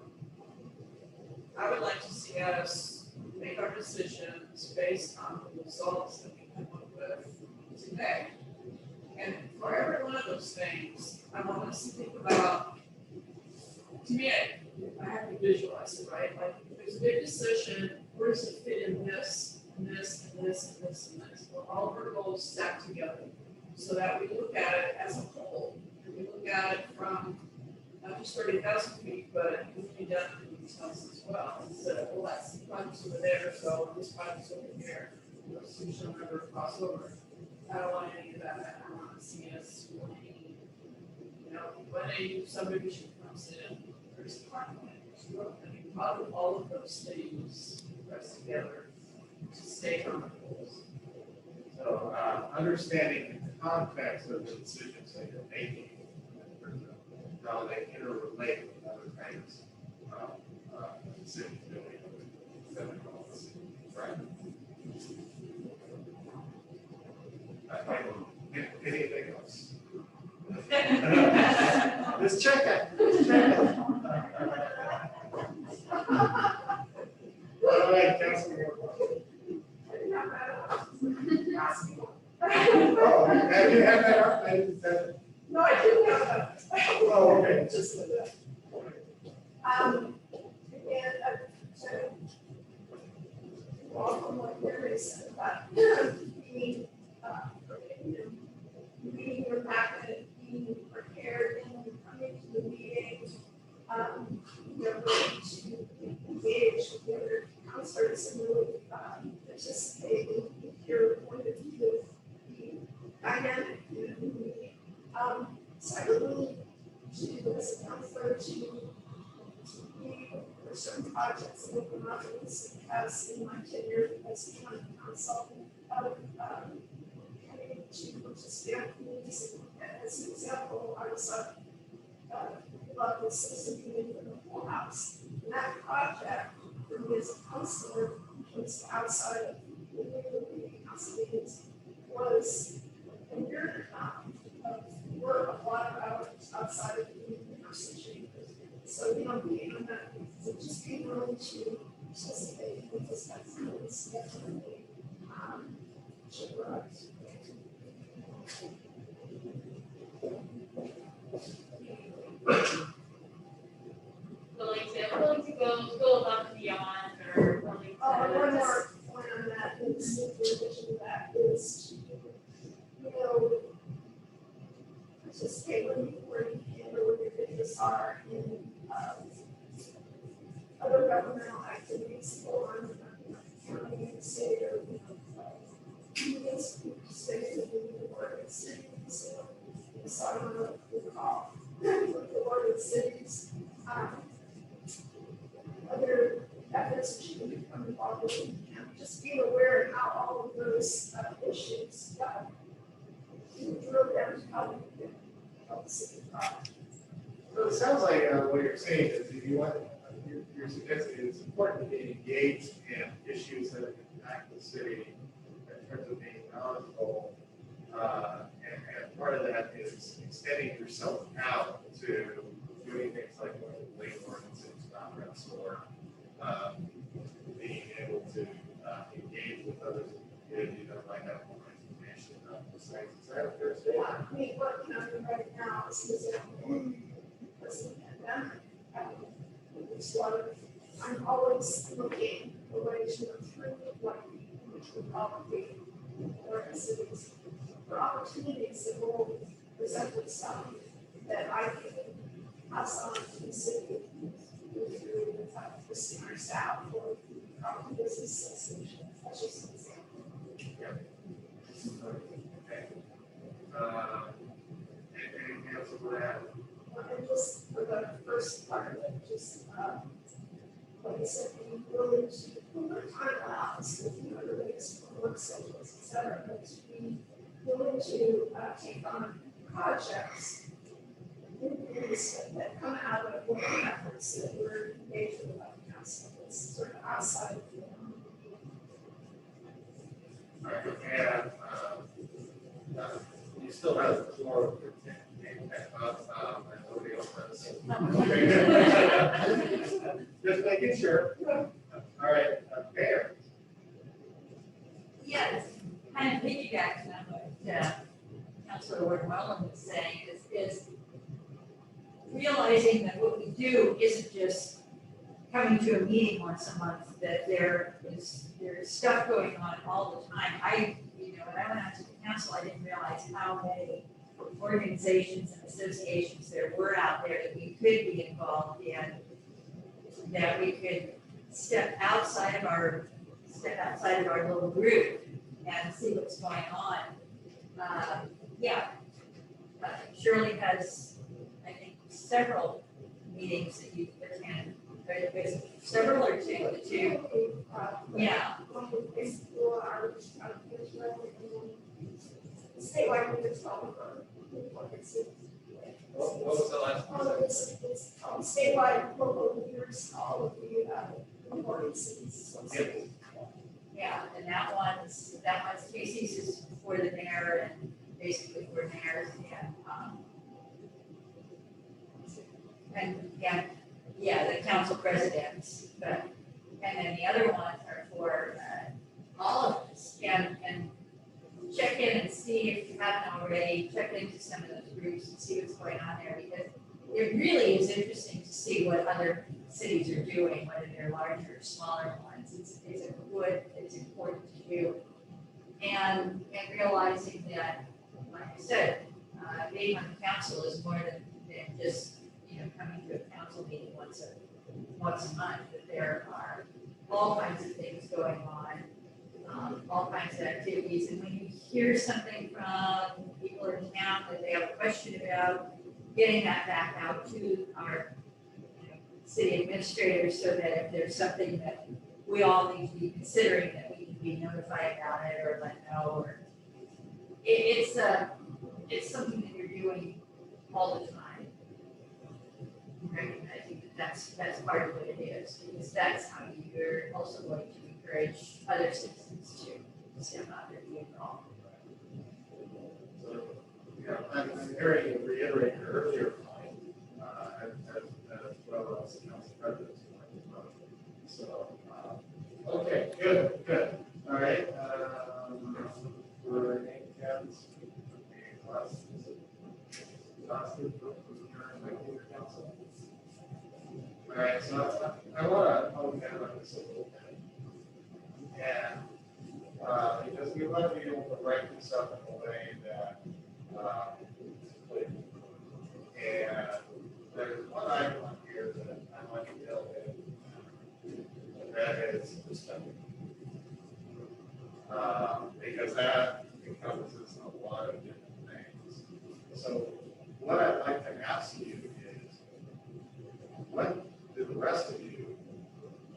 I would like to see us make our decisions based on the results that we come up with today. And for every one of those things, I want us to think about, to me, I have to visualize it, right? Like, if there's a big decision, where does it fit in this, and this, and this, and this, and this? Well, all of our goals stack together, so that we look at it as a whole. And we look at it from not just 30,000 feet, but we can down to details as well. Instead of, well, that's the project's over there, so this project's over here. Those two shall never cross over. I don't want any of that. I want to see us working, when a new subdivision comes in, there's a parkland. I mean, how do all of those things press together to stay on the goals? So, understanding the context of the decisions that you're making, how they interrelate with other kinds of decisions that we right? Anything else? Let's check it. All right, Councilor. Oh, have you had that up? No, I didn't have that. Oh, okay. Just for that. Again, to welcome what Gary said about being your packet, being prepared and coming to the meeting. You're ready to engage with the other counselors and really participate in your point of view, the dynamic in the meeting. Secondly, as a counselor, to be for certain projects and open office, as in my tenure as a county consultant, coming to participate in communities. As an example, I was about the citizen committee for the whole house. And that project, for me as a counselor, was outside of the community council meetings, was a year and a half of outside of the university. So, you know, being that, so just being willing to participate in discussing is definitely, should rise. willing to go above and beyond or willing to. Oh, one more point on that is, in addition to that, is, you know, participate where you can, or where your interests are in, other governmental activities or county and city or, you know, participate in the board of cities. So I don't know if you recall, the board of cities, other efforts that you can become involved with, and just being aware of how all of those issues drill down to how we can help the city thrive. So it sounds like what you're saying is if you want, you're suggesting it's important to be engaged in issues that impact the city in terms of being knowledgeable. And part of that is extending yourself out to doing things like going to labor ordinances, conference, or being able to engage with others in the community that might have more information on the sites. Is that a fair statement? Yeah, I mean, what can I do right now is because of the pandemic, there's a lot of, I'm always looking for ways to improve what which would probably or cities for opportunities that will present themselves that I can pass on to the city through the senior staff or the business association. That's just an example. Okay. Anything else over that? And just for the first part of it, just, like I said, being willing to put our time allows, you know, the latest work schedules, et cetera, but to be willing to take on projects that come out of what efforts that we're engaged with the council. It's sort of outside of the. All right, and you still have the floor of your and nobody else does. Okay. Just making sure. All right, Mayor. Yes, kind of piggybacking on what Councilor Ward-Welland was saying is realizing that what we do isn't just coming to a meeting once a month, that there's stuff going on all the time. When I went out to the council, I didn't realize how many organizations and associations there were out there that we could be involved in, that we could step outside of our little group and see what's going on. Shirley has, I think, several meetings that you attend. There's several or two. Yeah. Statewide movements called What was the last one? it's called statewide local leaders, all of the important cities. Yeah, and that one's Casey's is for the mayor and basically for mayors and the council presidents, but, and then the other ones are for all of us, and check in and see if you haven't already, check into some of those groups and see what's going on there, because it really is interesting to see what other cities are doing, whether they're larger or smaller ones. It's important to do. And realizing that, like I said, being on the council is more than just, coming to a council meeting once a month, that there are all kinds of things going on, all kinds of activities. And when you hear something from people in town that they have a question about, getting that back out to our city administrators, so that if there's something that we all need to be considering, that we can be notified about it or let know, or it's something that you're doing all the time. Recognizing that that's part of what it is, because that's how you're also going to encourage other citizens to step out and be involved. So, I'm hearing you reiterate your earlier point exhaustive of your regular council. All right, so I want to hone down on this a little bit. And because we want to be able to write this up in a way that is clear. And there's one item on here that I want to deal with, and that is perspective. Because that encompasses a lot of different things. So what I'd like to ask you is, what do the rest of you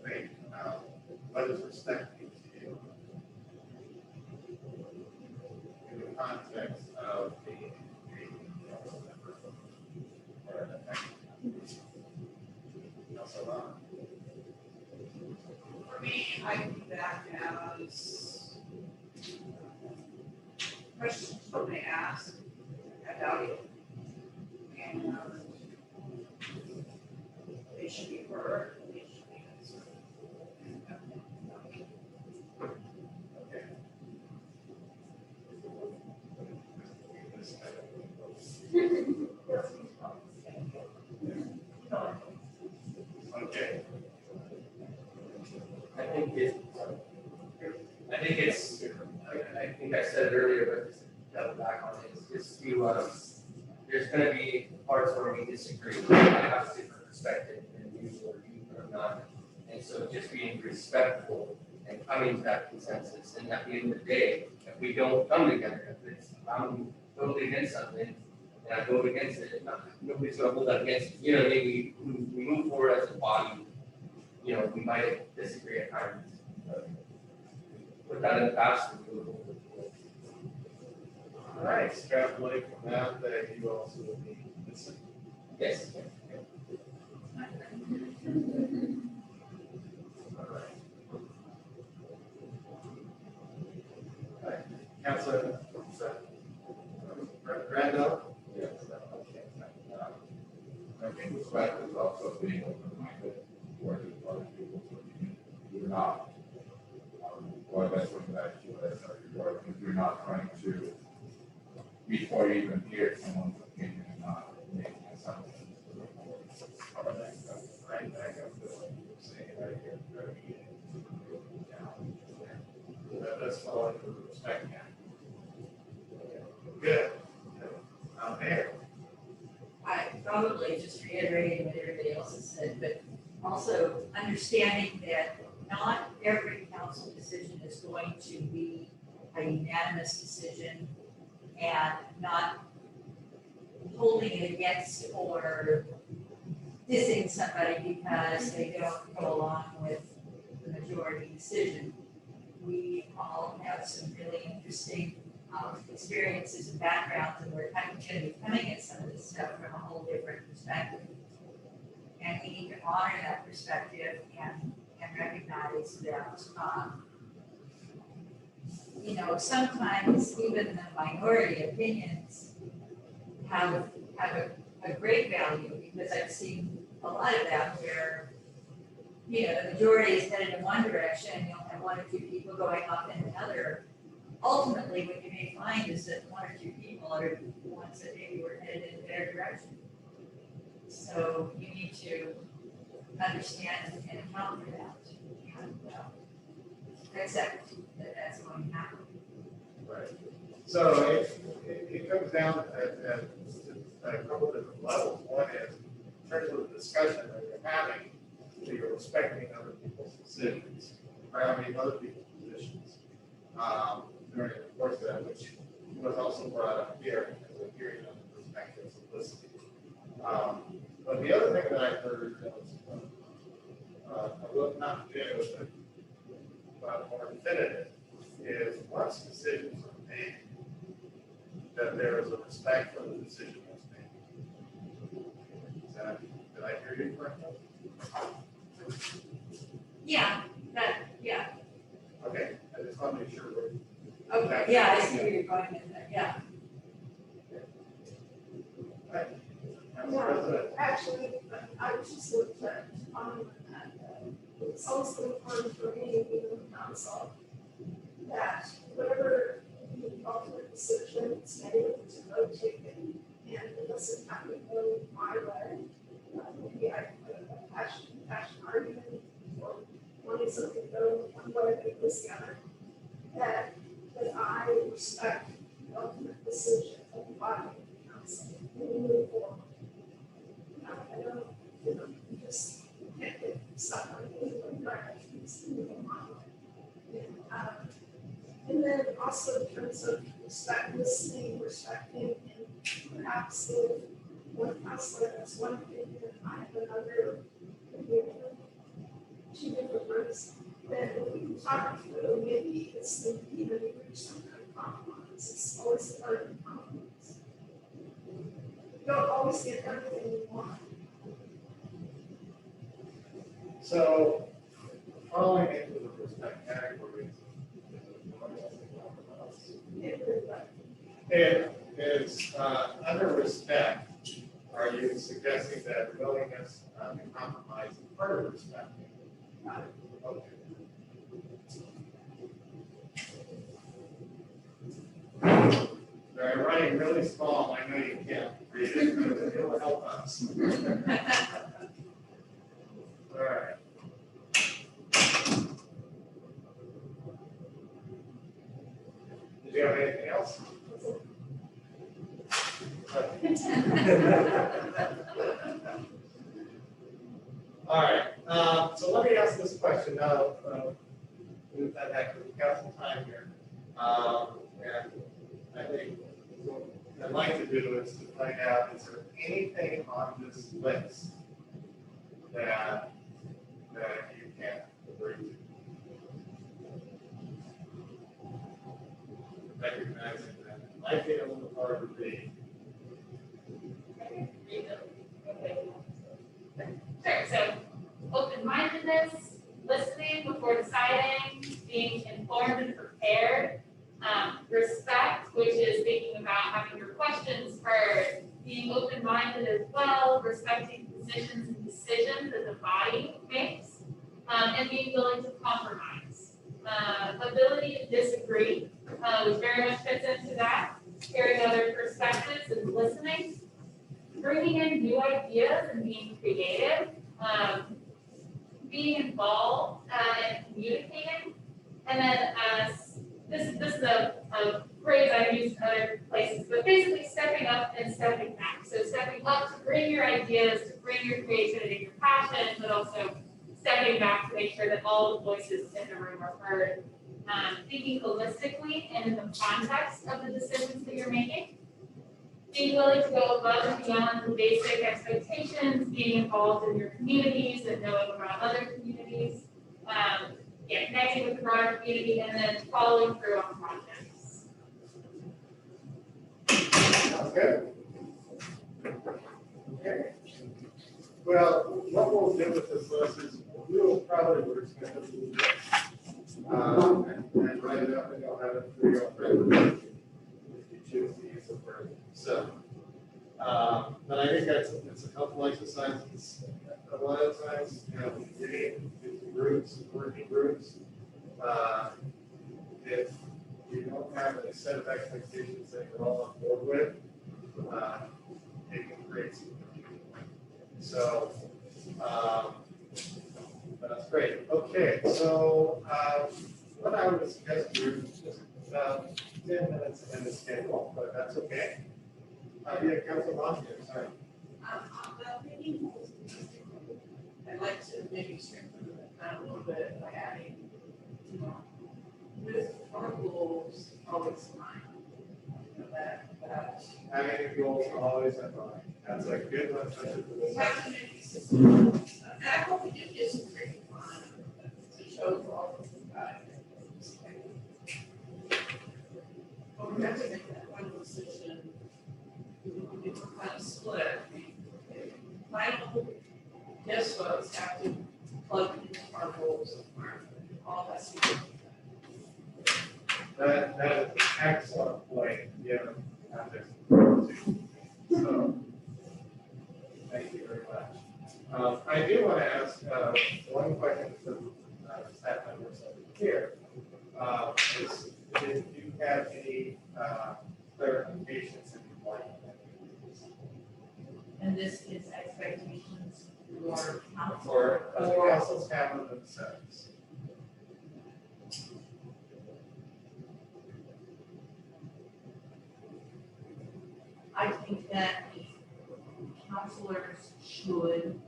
think about what is respect mean to you in the context of being a council member or an elected council? For me, I think that as questions you may ask about it. And they should be heard, they should be answered. Okay. Okay. I think I think I said it earlier, but just to double back on it, is just to, there's gonna be parts where we disagree. I have a different perspective than you or you or not. And so just being respectful and coming to that consensus, and at the end of the day, if we don't come together, if it's, I'm totally against something, and I vote against it, nobody's gonna hold that against, you know, maybe we move forward as a body, you know, we might disagree at times. But put that in the past and move forward. All right, extrapolate from that, that you also will be listening. Yes. All right. Councilor Randall? Yes. I think respect is also being open-minded towards other people's opinion. You're not, or that's something that you guys are, if you're not trying to, before you even hear someone's opinion and not making assumptions. Right back up to what you were saying right here. That's falling for the respect now. Good. Mayor. I probably just reiterating what everybody else has said, but also understanding that not every council decision is going to be a unanimous decision, and not holding it against or dissing somebody because they don't go along with the majority decision. We all have some really interesting experiences and backgrounds, and we're kind of going to be coming at some of this stuff from a whole different perspective. And we need to honor that perspective and recognize that, you know, sometimes even the minority opinions have a great value, because I've seen a lot of that where, you know, the majority is headed in one direction, and you'll have one or two people going off in another. Ultimately, what you may find is that one or two people are the ones that maybe were headed in their direction. So you need to understand and account for that. And accept that that's going to happen. Right. So it comes down at a couple of different levels. One is in terms of the discussion that you're having, that you're respecting other people's decisions, or I mean, other people's positions. During the course of that, which was also brought up here, as a hearing on the perspectives of listening. But the other thing that I heard that was a little not new, but more definitive, is once decisions are made, that there is a respect for the decision that's made. Did I hear you correctly? Yeah, yeah. Okay, I just want to make sure we're. Okay, yeah, I see where you're going with that, yeah. Right. Council Yeah. President. Actually, I was just looked at on that. It's also important for me, being on council, that whatever the ultimate decision is made, to go take it and listen passion argument or wanting something to go one way or this the other, that I respect the ultimate decision of the body of the council and we move forward. I don't, you just can't get stuck on anything right. It's moving on. And then also in terms of respect, listening, respecting, and perhaps if one counselor has one opinion, I have another opinion, two different groups, then we can talk through, maybe it's the, even reach some kind of compromise. It's always a part of the compromise. You don't always get everything you want. So, falling into the respect categories. And is, under respect, are you suggesting that willingness to compromise is part of respect? Okay. They're writing really small, I know you can't read it, but it will help us. All right. Did you have anything else? All right, so let me ask this question now. We've had actually got some time here. And I think what I'd like to do is to find out, is there anything on this list that you can't agree to? Recognizing that it might be a little hard to read. Sure, so open-mindedness, listening before deciding, being informed and prepared, respect, which is thinking about having your questions heard, being open-minded as well, respecting positions and decisions that the body makes, and being willing to compromise. Ability to disagree, which very much fits into that, hearing other perspectives and listening, bringing in new ideas and being creative, being involved and communicating, and then this is a phrase I use in other places, but basically stepping up and stepping back. So stepping up to bring your ideas, to bring your creativity, your passion, but also stepping back to make sure that all the voices in the room are heard. Thinking holistically and in the context of the decisions that you're making. Being willing to go above and beyond the basic expectations, being involved in your communities and knowing about other communities, connecting with the broader community, and then following through on projects. Sounds good. Okay. Well, what we'll do with this list is we will probably wordsmith it a little bit. And write it up, and you'll have it for your friend if you choose to use the word. So, but I think it's a couple exercises. A lot of times, getting into groups, working groups. If you don't have a set of expectations that you're all on board with, it can create some confusion. So, that's great. Okay, so what I would suggest you is just about 10 minutes in the schedule, but that's okay. Yeah, Councilor Long here, sorry. I'd like to maybe strengthen that a little bit by adding, with our goals always in mind. That Having goals always in mind. That's a good one. we have to make these systems. And I hope we do get some training on to show for all of the guys. But we have to make that one decision. We kind of split. Final yes votes have to plug into our goals of all that stuff. That is an excellent point. Yeah. So, thank you very much. I do want to ask one question to staff members here. Is if you have any clarifications that you'd like. And this is expectations for council. For councils handle themselves. I think that counselors should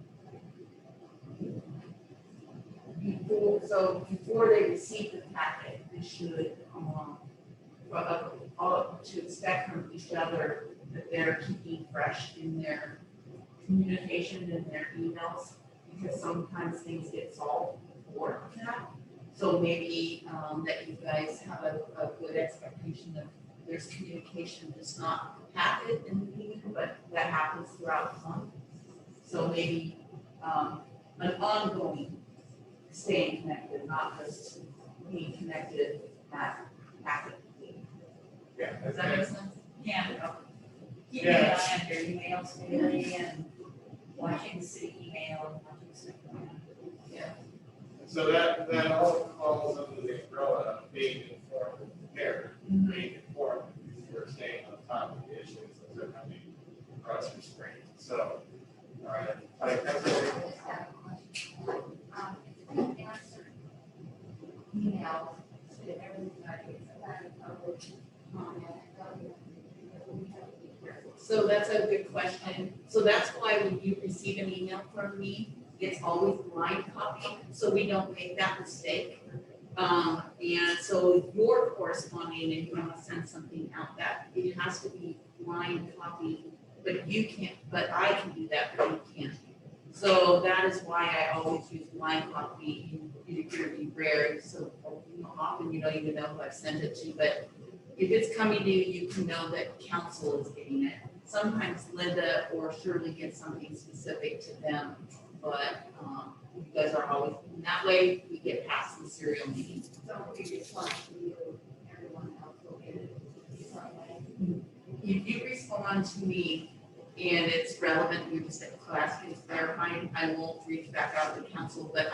before they receive the packet, they should, to expect from each other that they're keeping fresh in their communication and their emails, because sometimes things get solved before that. So maybe, that you guys have a good expectation that there's communication that's not happened in the meeting, but that happens throughout the month. So maybe, an ongoing staying connected, not just being connected at the Yeah. Does that make sense? Yeah. Keeping Yeah. an eye on your emails daily and watching the city email and watching stuff like that. So that all falls under the umbrella of being informed and prepared, being informed before staying on top of the issues that are coming across your screen. So, all right. Email to everybody, So that's a good question. So that's why when you receive an email from me, it's always blind copy, so we don't make that mistake. And so you're corresponding and you want to send something out, that it has to be blind copy, but you can't, but I can do that, but you can't. So that is why I always use blind copy. It's going to be rare, so often you don't even know who I've sent it to, but if it's coming to you, you can know that council is getting it. Sometimes Linda or Shirley get something specific to them, but you guys are always, in that way, we get past the serial meeting. So we respond to you, everyone else will get it. If you respond to me and it's relevant, you just said class is clarifying, I won't reach back out to council, but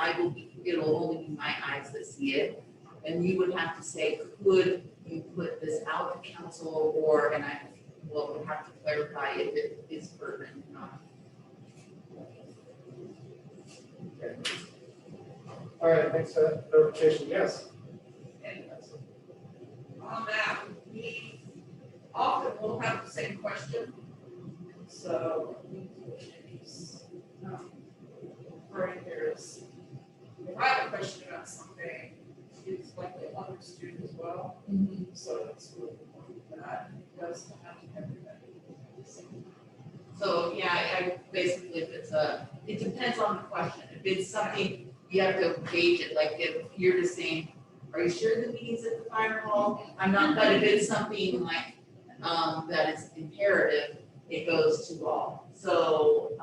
it'll only be my eyes that see it. And you would have to say, could you put this out to council, or, and I will have to clarify if it is pertinent or not. Okay. All right, thanks for that clarification. Yes. And on that, we often will have the same question. So, right here is, if I have a question about something, it's likely others do as well. So it's really important that it does have to have everybody. So, yeah, I basically, it depends on the question. If it's something, you have to gauge it, like if you're just saying, are you sure the meeting's at the fire hall? I'm not, but if it's something like, that is imperative, it goes to all. So,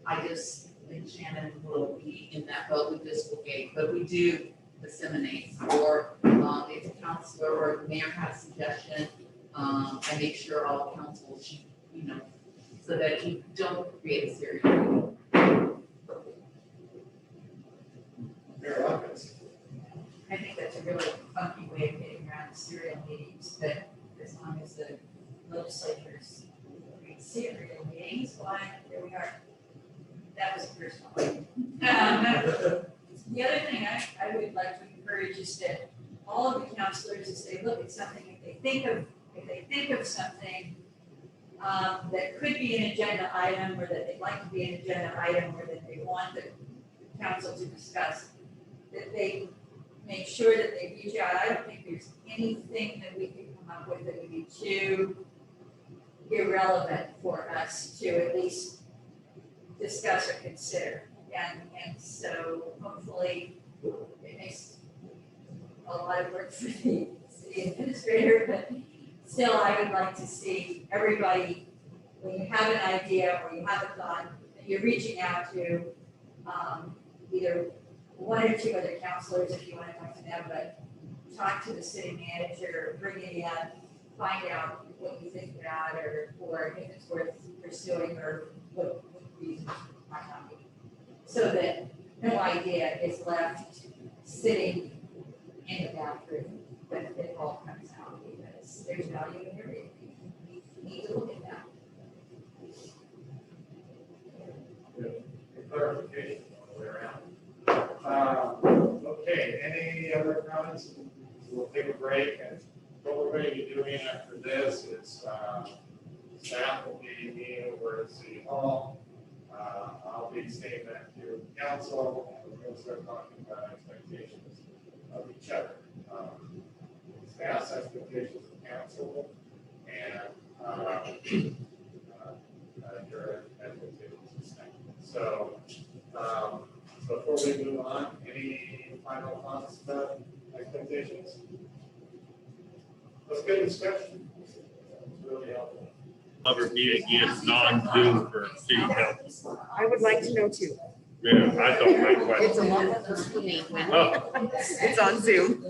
I just think Shannon will be in that boat with this will gauge, but we do disseminate, or, if a counselor or the mayor has a suggestion, I make sure all council, so that you don't create a serial. Mayor Watkins. I think that's a really funky way of getting around the serial meetings, but as long as the legislatures read serial meetings, why, here we are. That was personal. The other thing I would like to encourage is that all of the counselors, as they look at something, if they think of something that could be an agenda item, or that they'd like to be an agenda item, or that they want the council to discuss, that they make sure that they reach out. I don't think there's anything that we can come up with that would be too irrelevant for us to at least discuss or consider. And so hopefully it makes a lot of work for the city administrator, but still I would like to see everybody, when you have an idea or you have a thought, that you're reaching out to either one or two other counselors if you want to talk to them, but talk to the city manager, bring it in, find out what you think about, or if it's worth pursuing, or what reasons might not be. So that no idea is left sitting in the bathroom, but it all comes out, because there's value in everything. You need to look at that. Clarification all the way around. be meeting over at City Hall. I'll be saying that to council, and we're going to start talking about expectations of each other. Staff's expectations of council and your expectations of staff. So, before we move on, any final thoughts about expectations? Let's get discussion. It's really helpful. Ever meet again, non-Zoom for city council? I would like to know too. Yeah, I don't like It's a questions. lot more for me when Oh, it's on Zoom.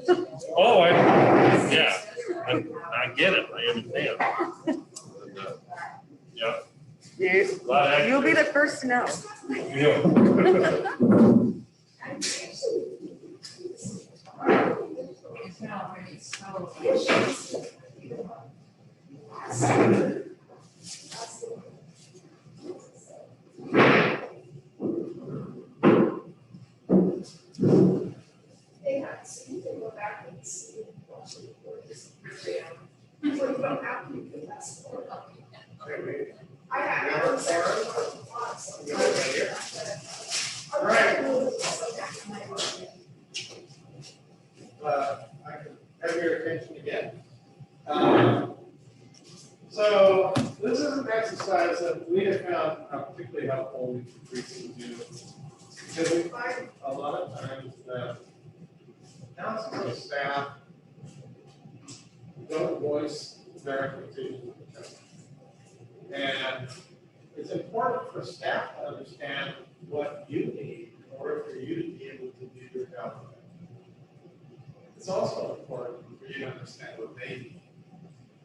oh, yeah, I get it, I understand. Yeah. A lot of You'll be extra- the first to know. Yeah. It's not already so. They had, so you can go back and see what she reports. So you don't have to do that support. I had one section of lots. All right. I can have your attention again. So this is an exercise that we have found particularly helpful we should recently do. Because we find a lot of times that council and staff don't voice their expectations of each other. And it's important for staff to understand what you need in order for you to be able to do your job. It's also important for you to understand what they need.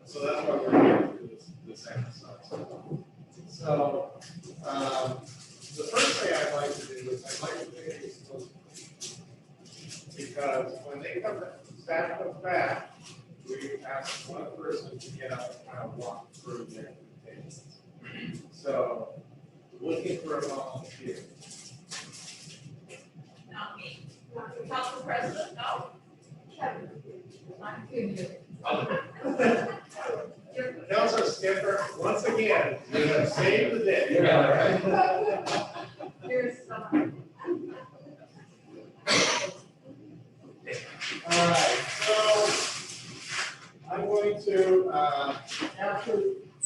So that's why we're going to do this exercise. So, the first thing I'd like to do is I'd like to take these close. Because when they come, staff comes back, we ask one person to get up and kind of walk through their expectations. So, looking for a volunteer. Not me. Council President, no? I'm good. Councilor Skipper, once again, you have saved the day. Here's some. All right, so I'm going to, after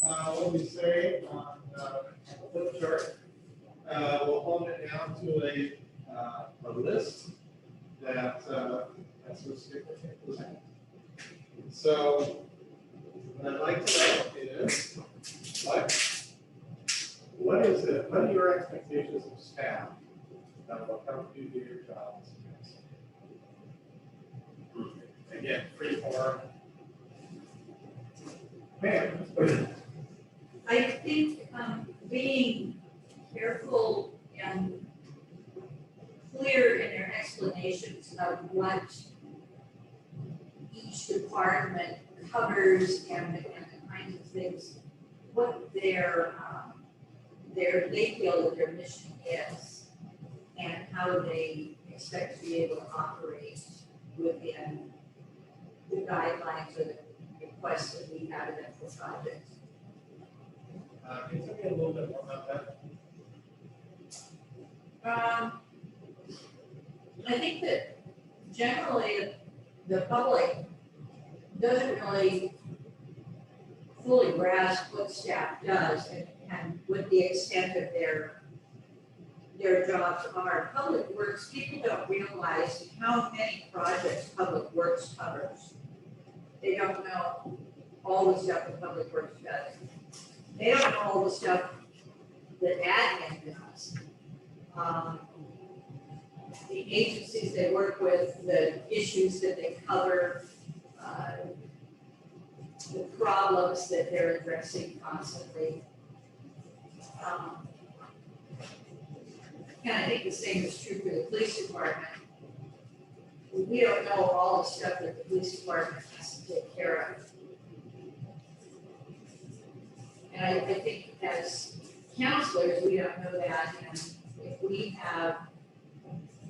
what we say on the flip chart, we'll hold it down to a list that, that's what Skipper was in. So what I'd like to know is, what is it, what are your expectations of staff that will help you do your job as a council? Again, free form. Ma'am. I think being careful and clear in their explanations of what each department covers and the kinds of things, what they feel that their mission is and how they expect to be able to operate within the guidelines or the requests that we have in the project. Can you tell me a little bit more about that? I think that generally the public doesn't really fully grasp what staff does and what the extent of their jobs are. Public Works, people don't realize how many projects Public Works covers. They don't know all the stuff that Public Works does. They don't know all the stuff that admin does. The agencies they work with, the issues that they cover, the problems that they're addressing constantly. And I think the same is true for the police department. We don't know all the stuff that the police department has to take care of. And I think as counselors, we don't know that, and if we have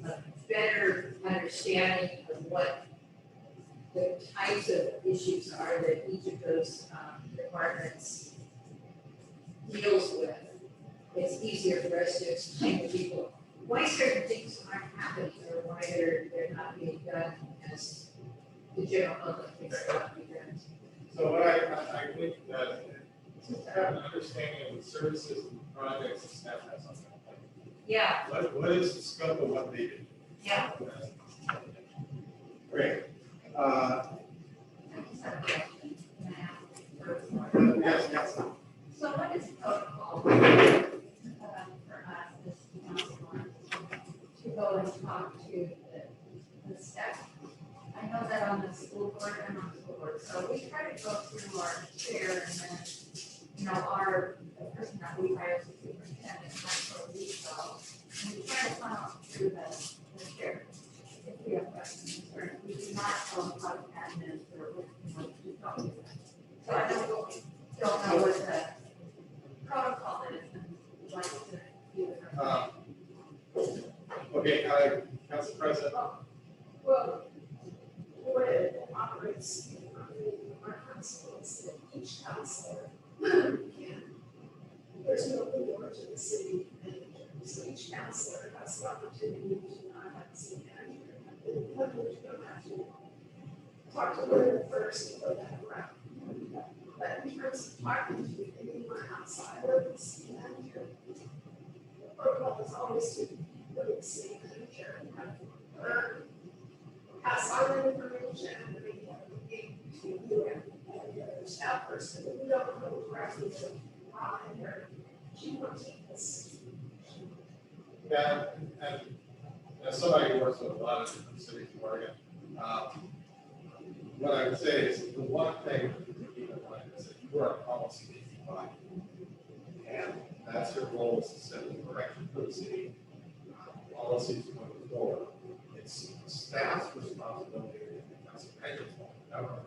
a better understanding of what the types of issues are that each of those departments deal easier for us to explain to people why certain things aren't happening or why they're not being done as the general public thinks they're not being done. So what I think that to have an understanding of the services and projects that staff has on that. Like, Yeah, what is the scope of what they do? yeah. Great. I just have a question. Can I ask? Yes, yes. So what is protocol for us as council to go and talk to the staff? I know that on the school board, I'm on the school board, so we try to go through our chair and then, you know, the person that we hire as the superintendent, like for a week, so, and we try to funnel through the chair. If we have questions, or we do not go talk to admin or, you know, we don't do that. So I don't know what the protocol is and like to do it. Okay, Council President. Well, the way it operates in our council is that each councilor can, there's no board to the city manager. So each councilor has the opportunity to not have the city manager. In other words, you don't have to talk to them first and go that route. But in terms of talking to anyone outside of the city manager, the protocol is always to go to the city manager and have pass on that information and then we have a meeting to you and the other staff person. We don't know directly to or she wants this. Yeah, and as somebody who works with a lot of different cities in Oregon, what I would say is the one thing to keep in mind is that you are a policy making body. And that's your role is to set the direction for the city, policies going forward. It's staff's responsibility and council manager's however,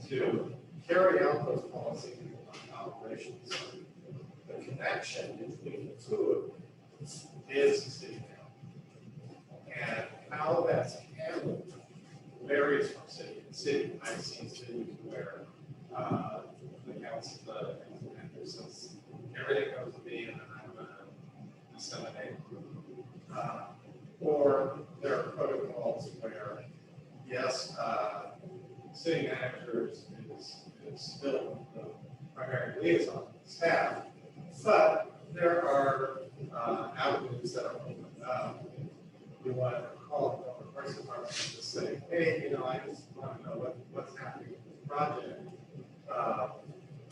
to carry out those policies and operations. The connection between the two of them is the city council. And how that's handled varies from city to city. I've seen cities where the council manager says everything goes to me and then I'm going to disseminate. Or there are protocols where, yes, city manager is still the primary liaison with the staff, but there are avenues that are open up. You want to call the parks department and just say, hey, you know, I just want to know what's happening with this project.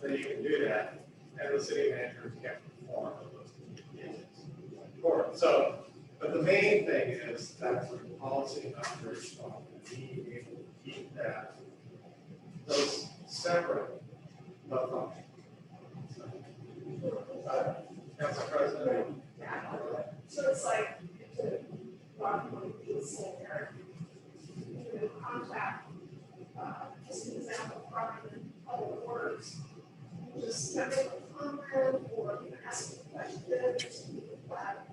Then you can do that, and the city manager can perform those communications. So, but the main thing is that sort of policy and operational, and being able to keep those separate but functional. Council President. So it's like, to Rob, what you said there, you contact, just an example, Department of Public Works, just kind of a comment or ask a question or something like that.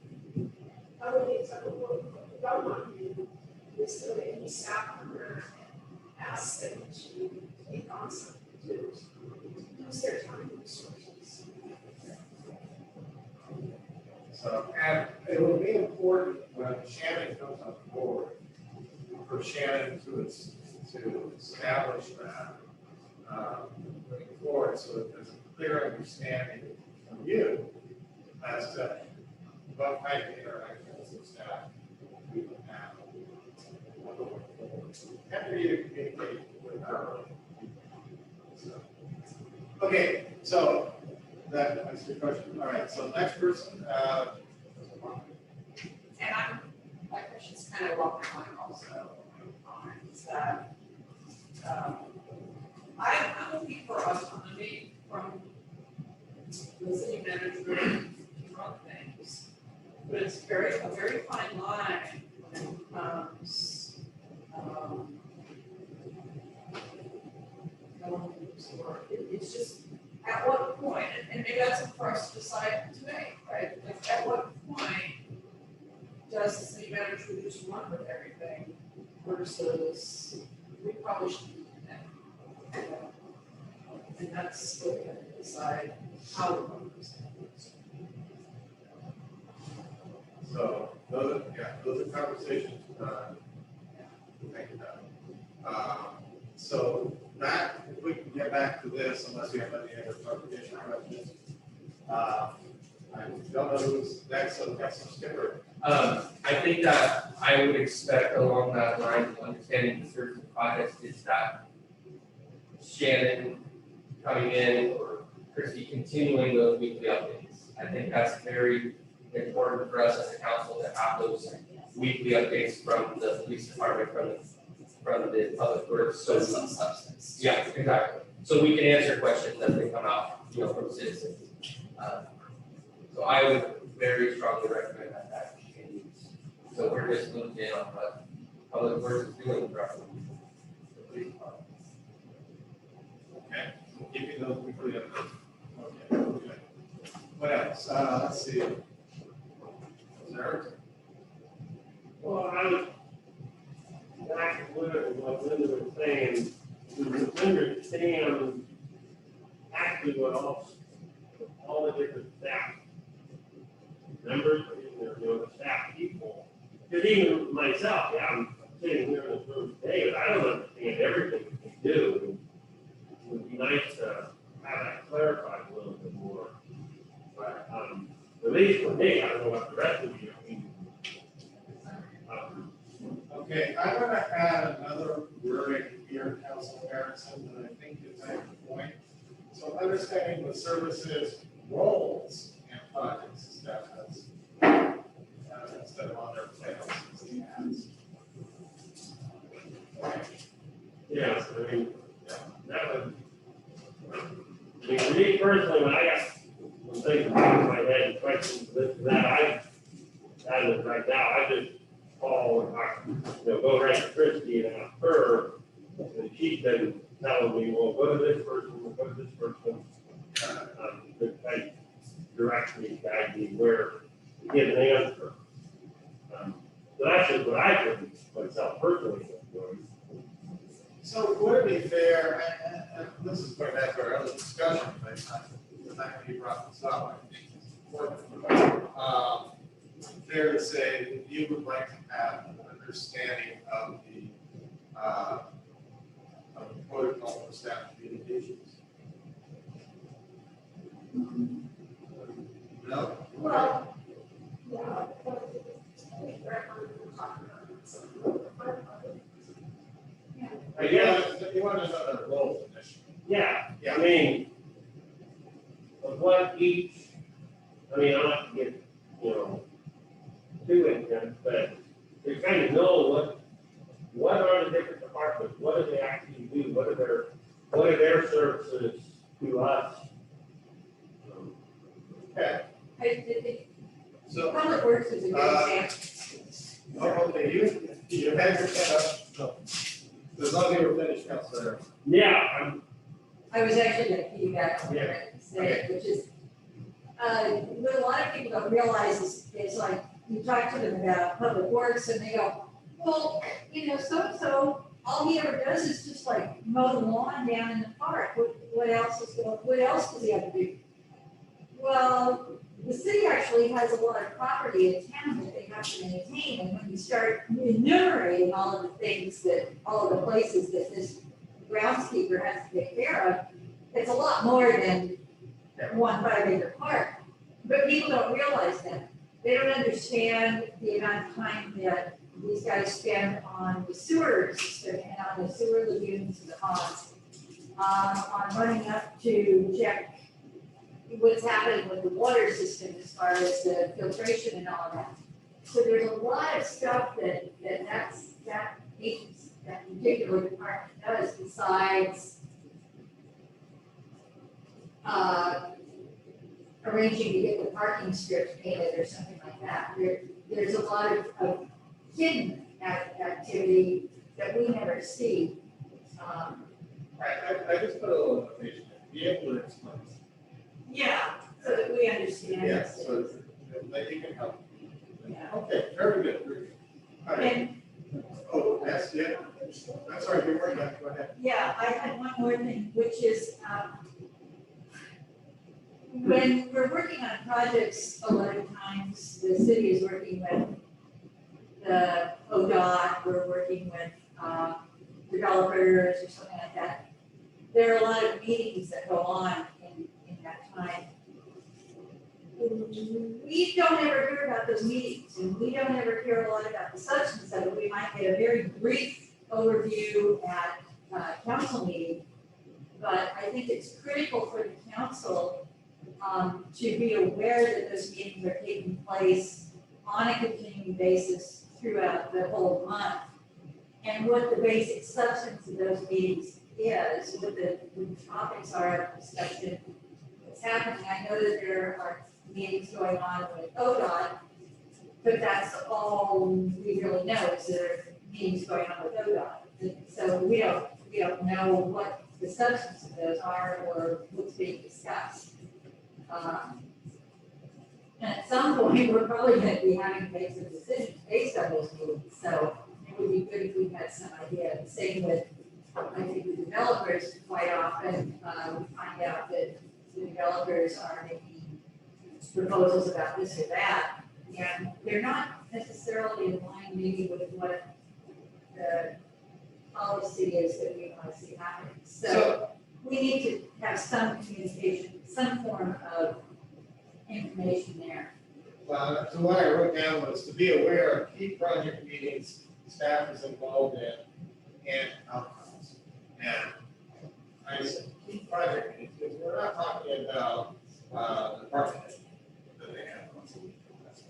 I would need to work with the government, is go to any staff member and ask them to take on something, to use their time and resources. So, and it will be important when Shannon comes on board, for Shannon to establish that moving forward, so that there's a clear understanding from you as to what kind of interactions with staff we would have. And for you to communicate with our people. Okay, so that answers your question. All right, so next person. And my question's kind of along the line also, is that, I'm looking for autonomy from the city manager to run things. But it's a very fine line when it comes, it's just, at what point, and maybe that's a for us to decide to make, right? Like, at what point does the city manager just run with everything versus we probably should do that? And that's what we have to decide how we run those things. So those are conversations, to think about. So that, if we can get back to this, unless you have any other clarification questions. I don't know who's next, so got some skipper. I think that I would expect along that line of understanding the certain projects is that Shannon coming in or Christie continuing those weekly updates. I think that's very important for us as a council to have those weekly updates from the police department, from the public works. So Some substance. yeah, exactly. So we can answer questions as they come out, from citizens. So I would very strongly recommend that continues. So we're just looking in on what public works is doing for us. Okay, we'll give you those weekly updates. Okay, good. What else? Let's see. Sarah? Well, I was back to what Linda was saying, to understand actually what all the different staff members, the staff people. Because even myself, yeah, I'm sitting here in this room today, but I don't understand everything that we do. It would be nice to have that clarified a little bit more. But, at least for me, I don't know about the rest of you. I mean, Okay, I'm gonna add another word here, Council Harrison, that I think is at the point. So understanding the services, roles, and projects, staff has, instead of on their plans, it's the ads. Okay. yeah, I mean, that would, I mean, for me personally, when I got some things in my head and questions, this, that, as of right now, I just call and I, go right to Christie and ask her, and she's been telling me, well, go to this person, go to this person. To kind of direct me, guide me where to get an answer. So that's just what I did myself personally. So would it be fair, and this is going back to our other discussion, but the fact that you brought this up, I think is important. Fair to say that you would like to have an understanding of the protocol for staff communications? No? Well, yeah. You want another role initially? Yeah, I mean, of what each, I mean, I'm not to get, too intense, but to kind of know what are the different departments, what do they actually do, what are their services to us? Okay, I think so, Public Works is a good example. okay, you had your hand up, so, as long as you were finished, Councilor. Yeah, I was actually gonna piggyback on what Yeah. you said, which is, what a lot of people don't realize is like, you talk to them about public works and they go, well, so-and-so, all he ever does is just like mow the lawn down in the park. What else does he have to do? Well, the city actually has a lot of property in town that they have to maintain, and when you start enumerating all of the things all of the places that this groundskeeper has to take care of, it's a lot more than 1 5-acre park. But people don't realize that. They don't understand the amount of time that these guys spend on the sewer system and on the sewer lagoons and the ponds, on running up to check what's happening with the water system as far as the filtration and all that. So there's a lot of stuff that particular department does besides arranging to get the parking strips painted or something like that. There's a lot of hidden activity that we never see. I just put a little notation, be able to explain. Yeah, so that we understand. Yeah, so that you can help. Yeah. Okay, very good, very good. All right, And oh, that's it. I'm sorry, you were done, go ahead. yeah, I had one more thing, which is, when we're working on projects, a lot of times the city is working with the ODOT, we're working with, developers or something like that. There are a lot of meetings that go on in that time. We don't ever hear about those meetings, and we don't ever hear a lot about the substance of it. We might get a very brief overview at council meeting, but I think it's critical for the council to be aware that those meetings are taking place on a continuing basis throughout the whole month, and what the basic substance of those meetings is, what the topics are of discussion, what's happening. I know that there are meetings going on with ODOT, but that's all we really know, is there are meetings going on with ODOT. So we don't know what the substance of those are or what's being discussed. And at some point, we're probably gonna be having to make some decisions based on those meetings, so it would be good if we had some idea. Same with, I think, the developers. Quite often, we find out that the developers are making proposals about this or that, and they're not necessarily in line maybe with what the policy is that we want to see happening. So we need to have some communication, some form of information there. Well, so what I wrote down was to be aware of key project meetings staff is involved in and outcomes. And I said key project meetings, because we're not talking about department head that they have once a week.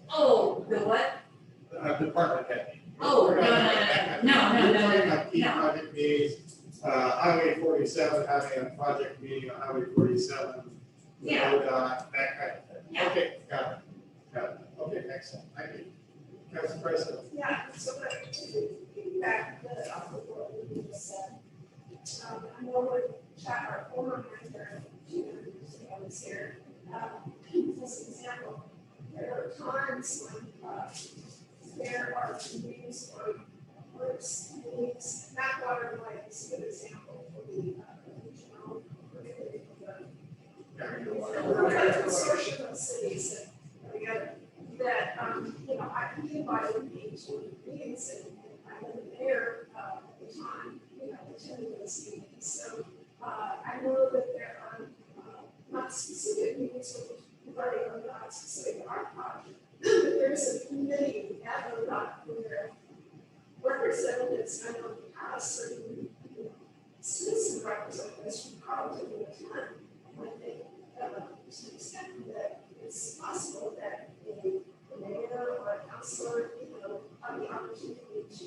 Oh, the what? Department head. Oh, We're no, not- no. We're talking about key No. project meetings, Highway 47, having a project meeting on Highway 47. with Yeah. ODOT, that kind of thing. Yeah. Okay, got it. Okay, excellent, thank you. Council President. Yeah, so that, back off of what we just said. I know when Chad, our former manager, 2 years ago was here, as an example, there are times when, there are meetings or groups, meetings, Backwater Light is a good example for the, regional, the consortium of cities that are together, that, I can be invited to meetings and I wasn't there, at the time, attending those meetings. So, I know that there are, not specific meetings regarding ODOT, specific art project, but there's a committee at ODOT where representatives, I know in the past, certain, citizen representatives from Carlton would attend when they, to the extent that it's possible that the mayor or a councilor, have the opportunity to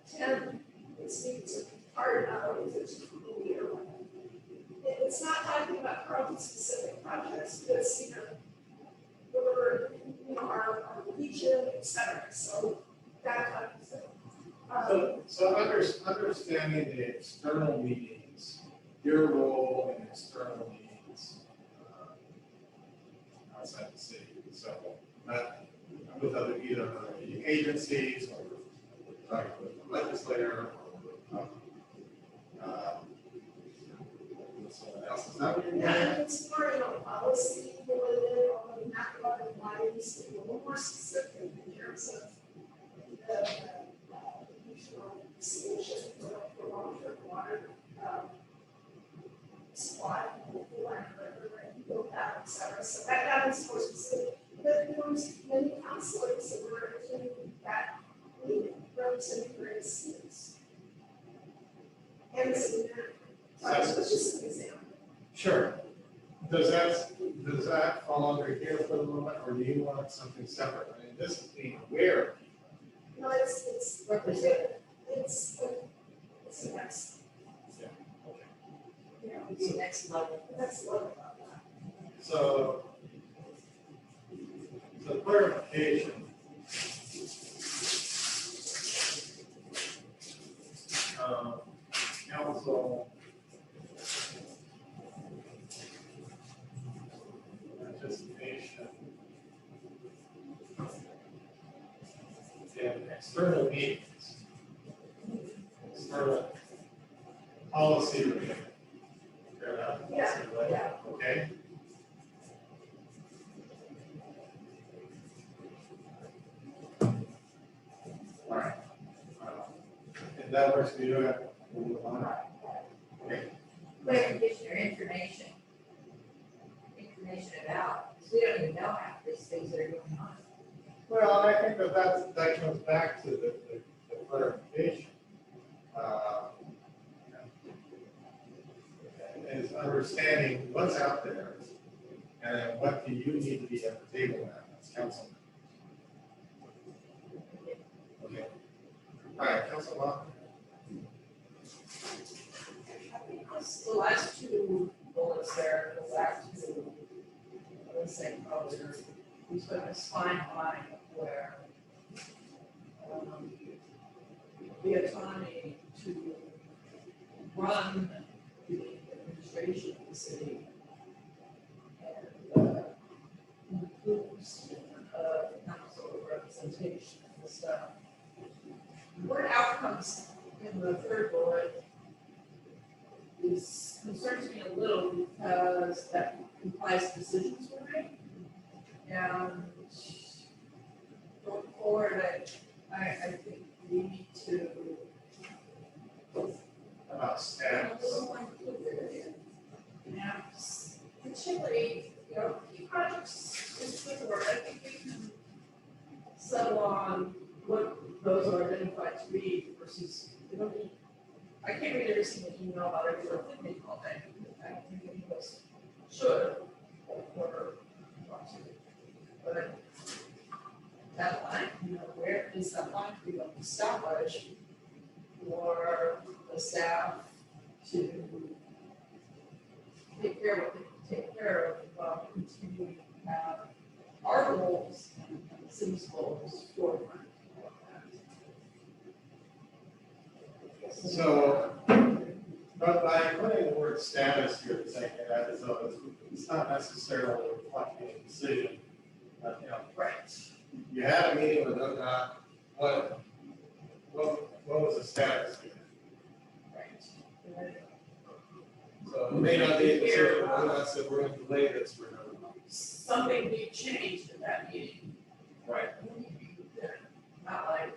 attend these meetings or be part of, if there's a committee or whatever. It's not talking about Carlton specific projects, but it's, whatever, our region, et cetera, so that type of thing. So understanding the external meetings, your role in external meetings outside the city, so not with either other agencies or talking with the legislator or someone else. Is that what you're doing? Yeah, it's more, policy related, or not about the lines, a little more specific in terms of the regional solution for long-term water supply, build that, et cetera. So that is more specific. But there was many councilors that were attending that meeting, representing various cities. And so that's just an example. Sure. Does that fall under here for the moment, or do you want something separate? I mean, this is being aware. No, it's represented. It's the next. Yeah, okay. The next level. That's what about that. So clarification. Council. Participation. In external meetings. External policy review. Fair enough. Yeah, yeah. Okay. If that works for you, we'll move on. Okay. Clarification or information about, because we don't even know half these things that are going on. Well, I think that comes back to the clarification. Is understanding what's out there and then what do you need to be at the table at as council. Okay. All right, Council Locke. I think the last two bullets there go back to, I would say, probably, we put a fine line where the autonomy to run the administration of the city and includes council representation and stuff. What outcomes in the third bullet is concerns me a little because that implies decisions were made. And going forward, I think we need to About status. a little more inclusive. And particularly, key projects is good work. I think we can settle on what those are identified to be versus, I can't read every single email about every little thing all day. I don't think any of us should or want to. But that line, where is that line to be established for the staff to take care of while continuing to have our goals and the city's goals forward. So, but by putting the word status here, saying that is, it's not necessarily reflecting a decision. Right. You had a meeting with ODOT, what was the status? Right. So it may not be a decision, but ODOT said we're going to delay this for another month. Something we changed in that meeting. Right. Not like,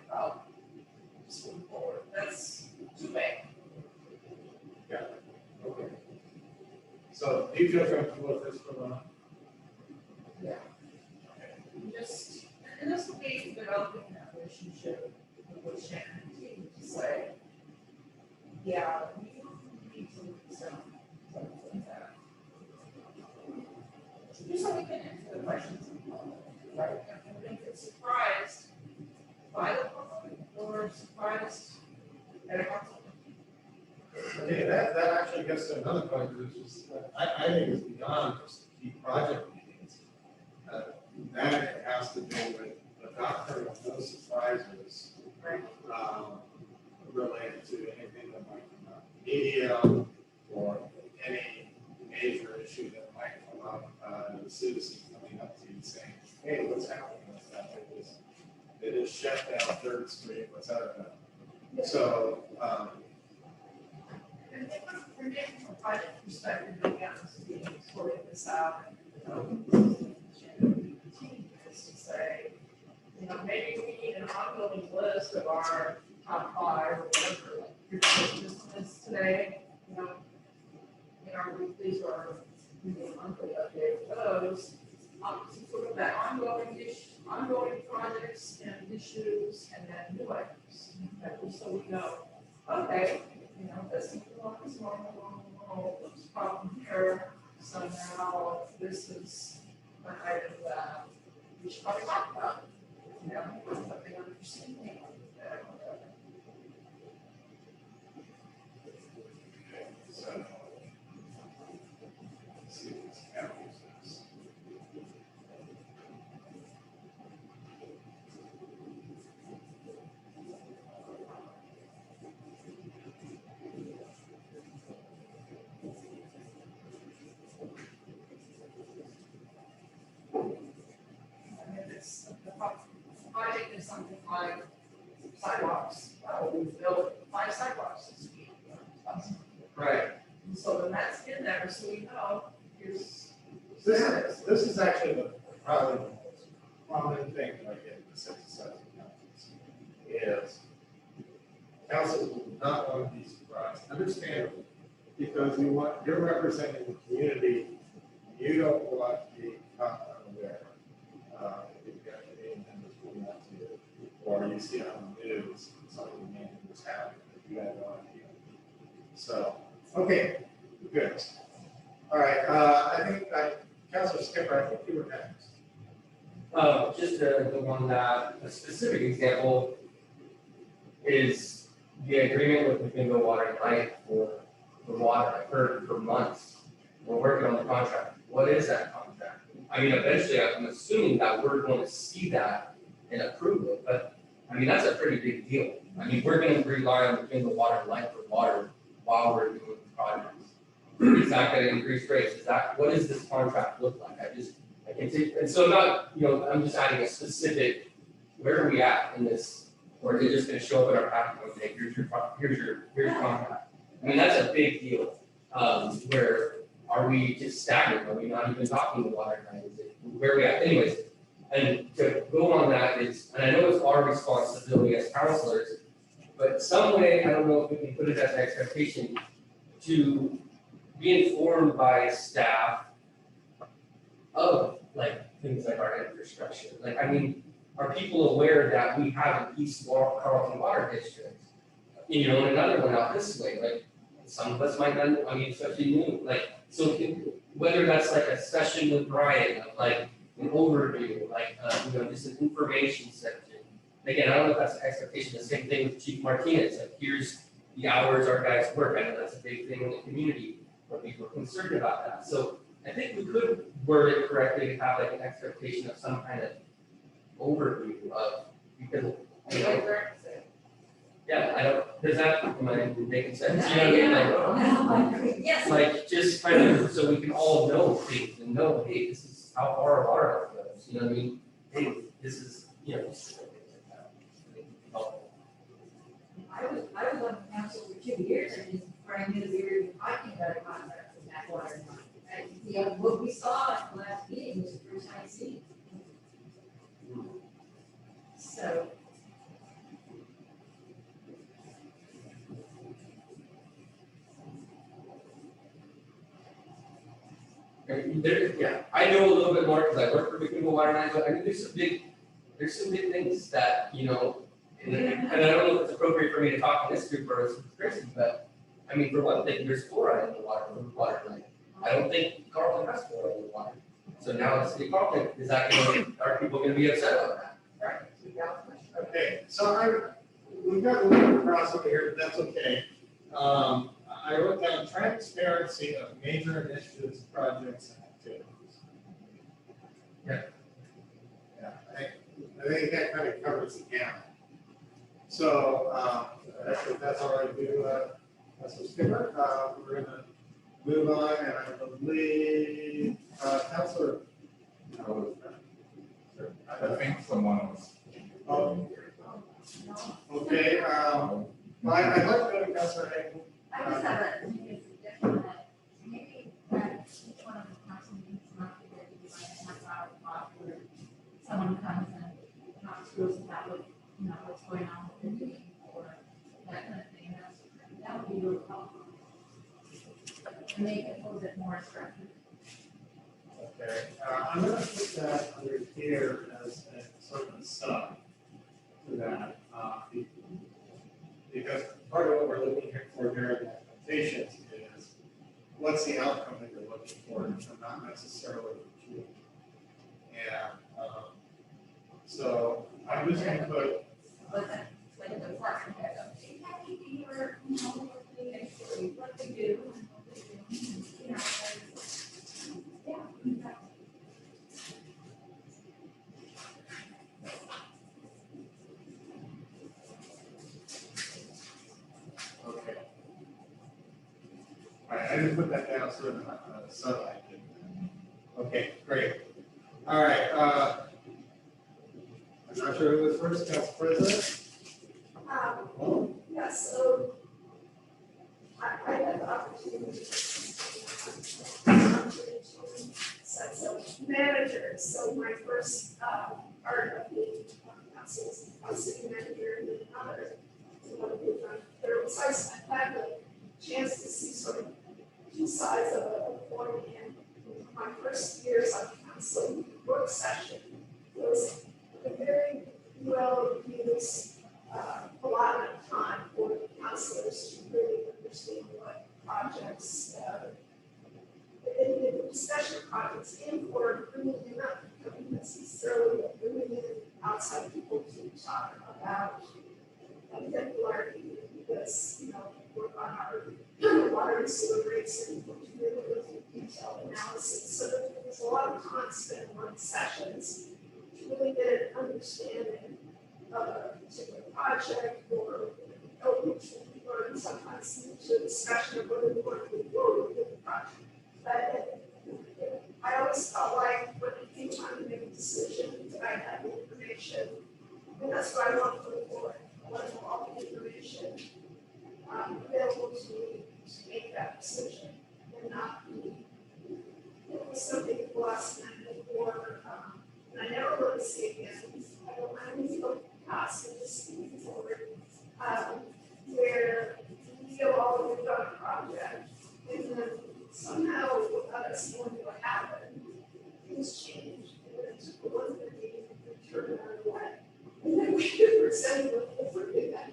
just move forward, that's too bad. Okay. So do you feel comfortable with this for the? Just, and this will be developing that relationship with Shannon, to say, yeah, we need to do something like that. Just so we can answer the questions, right? And then get surprised by the public or surprised at a council. Okay, that actually gets to another point, which is, I think is beyond just key project meetings. That has to do with the doctrine of no surprises, related to anything that might come up, media or any major issue that might come up, the citizen coming up to you saying, hey, what's happening with that? They just shut down Third Street, what's that about? So, And then from a project perspective, we got to sorting this out and is to say, maybe we need an ongoing list of our top five or whatever, like your business today, in our weeklies or monthly update of those. Sort of that ongoing projects and issues and then new items. So we know, okay, this is normal, this problem here, so now this is an item that we should probably talk about. Something understanding. so. Let's see what this calendar says. It's the project is something like sidewalks. We built 5 sidewalks this week. Right. And so then that's in there, so we know here's. This is actually probably the most common thing that I get in the city side is council will not want to be surprised, understandable, because you're representing the community, you don't want to be caught unaware. If you've got any members doing that to you, or you see on the news, something major was happening, you have no idea. So, okay, good. All right, I think, Councilor Skipper, I think you were next. Just the one that, a specific example is the agreement with McMinnville Water and Light for the water. I've heard for months. We're working on the contract. What is that contract? I mean, eventually, I'm assuming that we're going to see that and approve it, but I mean, that's a pretty big deal. I mean, we're going to rely on McMinnville Water and Light for water while we're doing the projects. Is that going to increase rates? Is that, what does this contract look like? I can take, and so not, I'm just adding a specific, where are we at in this? Or is it just gonna show up in our packet one day, here's your contract? I mean, that's a big deal. Where are we just stagnant? Are we not even talking to water tonight? Is it, where are we at? Anyways, and to go on that is, and I know it's our responsibility as counselors, but some way, I don't know if we can put it as an expectation, to be informed by staff of like things like our infrastructure. Like, I mean, are people aware that we have an East Carlton Water District? And another one out this way, like some of us might not, I mean, especially new, like, so whether that's like a session with Brian, of like an overview, like, just an information section. Again, I don't know if that's an expectation, the same thing with Chief Martinez, like here's the hours our guys work. I know that's a big thing in the community where people are concerned about that. So I think we could word it correctly to have like an expectation of some kind of overview of, because, yeah, I don't, does that, am I making sense? You know what I mean? Like, Yes. like, just kind of, so we can all know things and know, hey, this is how far our water goes, you know what I mean? Hey, this is, just things like that. I was on the council for 2 years, and just trying to be really talking about a contract with that water. And, what we saw at the last meeting was the first time seen. So. Yeah, I know a little bit more because I work for McMinnville Water and but I mean, there's some big things that, and I don't know if it's appropriate for me to talk in this group or with Chrissy, but I mean, for one thing, there's fluoride in the water line. I don't think Carlton has fluoride in the water. So now it's the Carlton, are people gonna be upset about that? Right. Okay, so we've got a little crossover here, but that's okay. I wrote down transparency of major initiatives, projects, and activities. Yeah. Yeah, I think that kind of covers the gamut. So, if that's all right with you, Mr. Skipper, we're gonna move on, and I believe, Councilor. I think someone was. Oh, okay, I'd like to go to Councilor Hayden. I just have a suggestion that maybe that each one of the council meetings not be there to be like a half-hour talk where someone comes and talks to us about what, what's going on with the meeting or that kind of thing. That would be really helpful. And make it a little bit more structured. Okay, I'm gonna put that under here as a sort of a sub to that, because part of what we're looking for here in the expectations is what's the outcome that you're looking for, and not necessarily the achievement. And so I'm just gonna put. But that's like the department head of, hey, happy to hear, what they do and what they do, yeah. Okay. All right, I didn't put that down sort of sub-item. Okay, great. All right, I'm not sure who was first, Council President? Yeah, so I had the opportunity to sets of managers. So my first part of the council is city manager, and then another, so one of the I had the chance to see sort of two sides of a coin, and my first years on council work session was a very well used allotment of time for councilors to really understand what projects, in discussion projects, and for bringing in, not necessarily bringing in outside people to talk about regularity, because, you know, work on our water and sewer rates and really go through detailed analysis. So there's a lot of time spent on sessions to really get an understanding of a particular project or outreach, or sometimes into a discussion of whether we want to move forward with the project. But I always felt like when it came time to make a decision, that I had the information, and that's what I want to put forward. I want to know all the information available to me to make that decision, and not be, it was something last minute or, and I never want to see again. I don't want to go past and just move forward, where we go all the way on a project, and then somehow without us knowing what happened, things changed, and it took one of the meetings to turn it away. And then we were sending them over to that.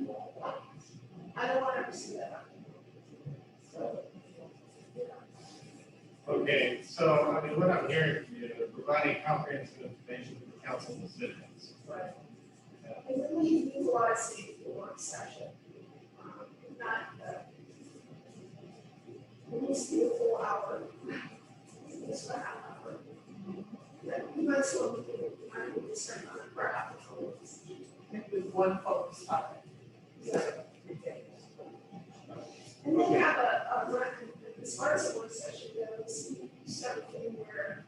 I don't want to ever see that happen. So, yeah. Okay, so, I mean, what I'm hearing from you is providing comprehensive information to the council decisions. Right. And then we use a lot of safety work session. Not, it needs to be a full hour. It's a half hour. Yeah, you might as well be doing, I need to start on it for half an hour. With one focus topic. Yeah. And then we have as far as the work session goes, something where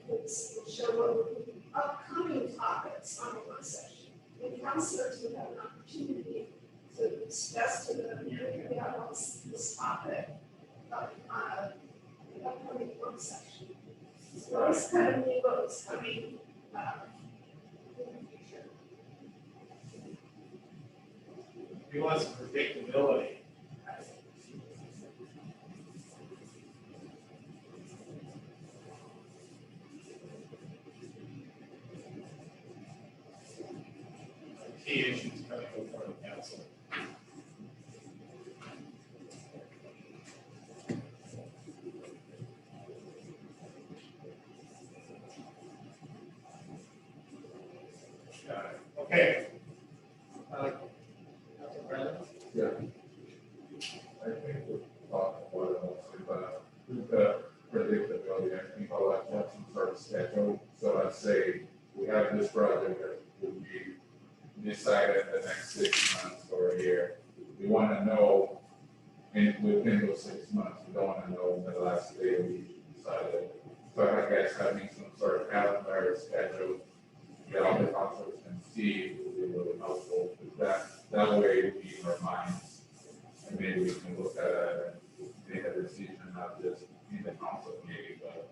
it's show what would be upcoming topics on the work session. And counselors would have an opportunity to discuss to them, you know, we have on this topic on the upcoming work session. So it's kind of new, what's coming in the future. We want some predictability. Key issues coming before the council. Got it. Okay. Council President? Yeah. I think we'll talk about it mostly, but with the predictability, I think I'll have to have some sort of schedule. So let's say we have this project that will be decided the next 6 months or a year. We want to know within those 6 months, we don't want to know the last day we decided. So I guess having some sort of calendar schedule that all the councils can see will be really helpful. That way it'll be in our minds, and maybe we can look at it and make a decision, not just in the council meeting, but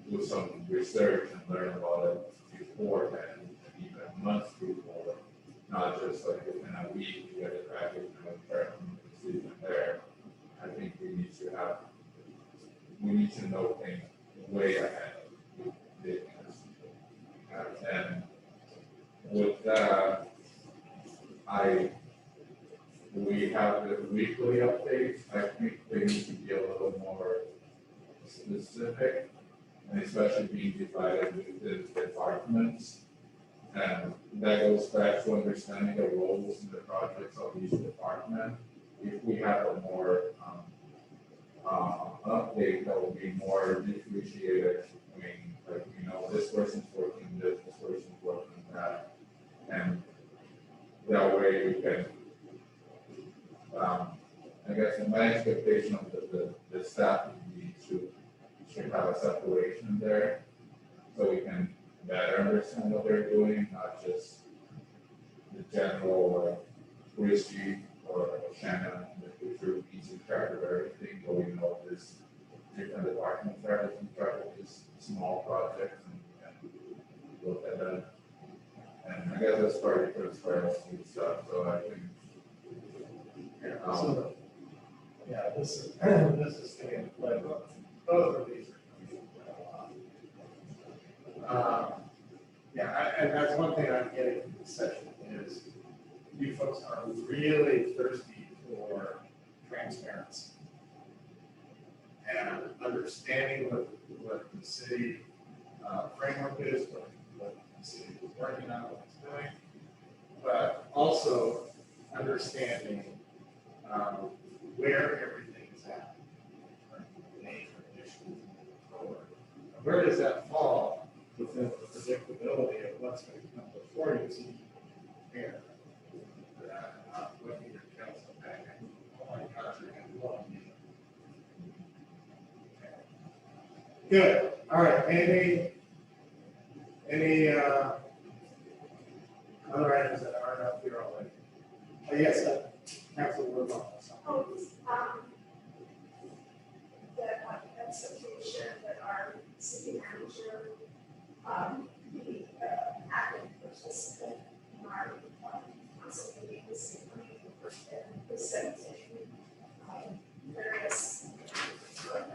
do some research and learn about it before then, even months before, not just like within a week, you get it back and a decision there. I think we need to know things way ahead of making this. And with that, we have the weekly updates. I think they need to be a little more specific, and especially being divided within departments. And that goes back to understanding the roles in the projects of each department. If we have a more update that will be more differentiated, I mean, like, you know, this person's working this person's working that. And that way we can, I guess in my expectation of the staff would be to have a separation there, so we can better understand what they're doing, not just the general Christie or Shannon, the future each in charge of everything, but we know this different departments are in charge of this small projects and look at that. And I guess that's part of transparency stuff, so I think So, yeah, this is getting into play, but both of these are coming into play a lot. And that's one thing I'm getting from this session is you folks are really thirsty for transparency. And understanding what the city framework is, what the city is working on, what it's doing, but also understanding where everything is at. Nature, issues, forward. And where does that fall within the predictability of what's going to come before you, so you can prepare for that, and not looking your council back and, oh my gosh, you're going to go on. Good, all right, any other items that aren't up here already? Yes, Councilwoman Wallace. That expectation that our city manager, be active participant in our council meetings, presenting various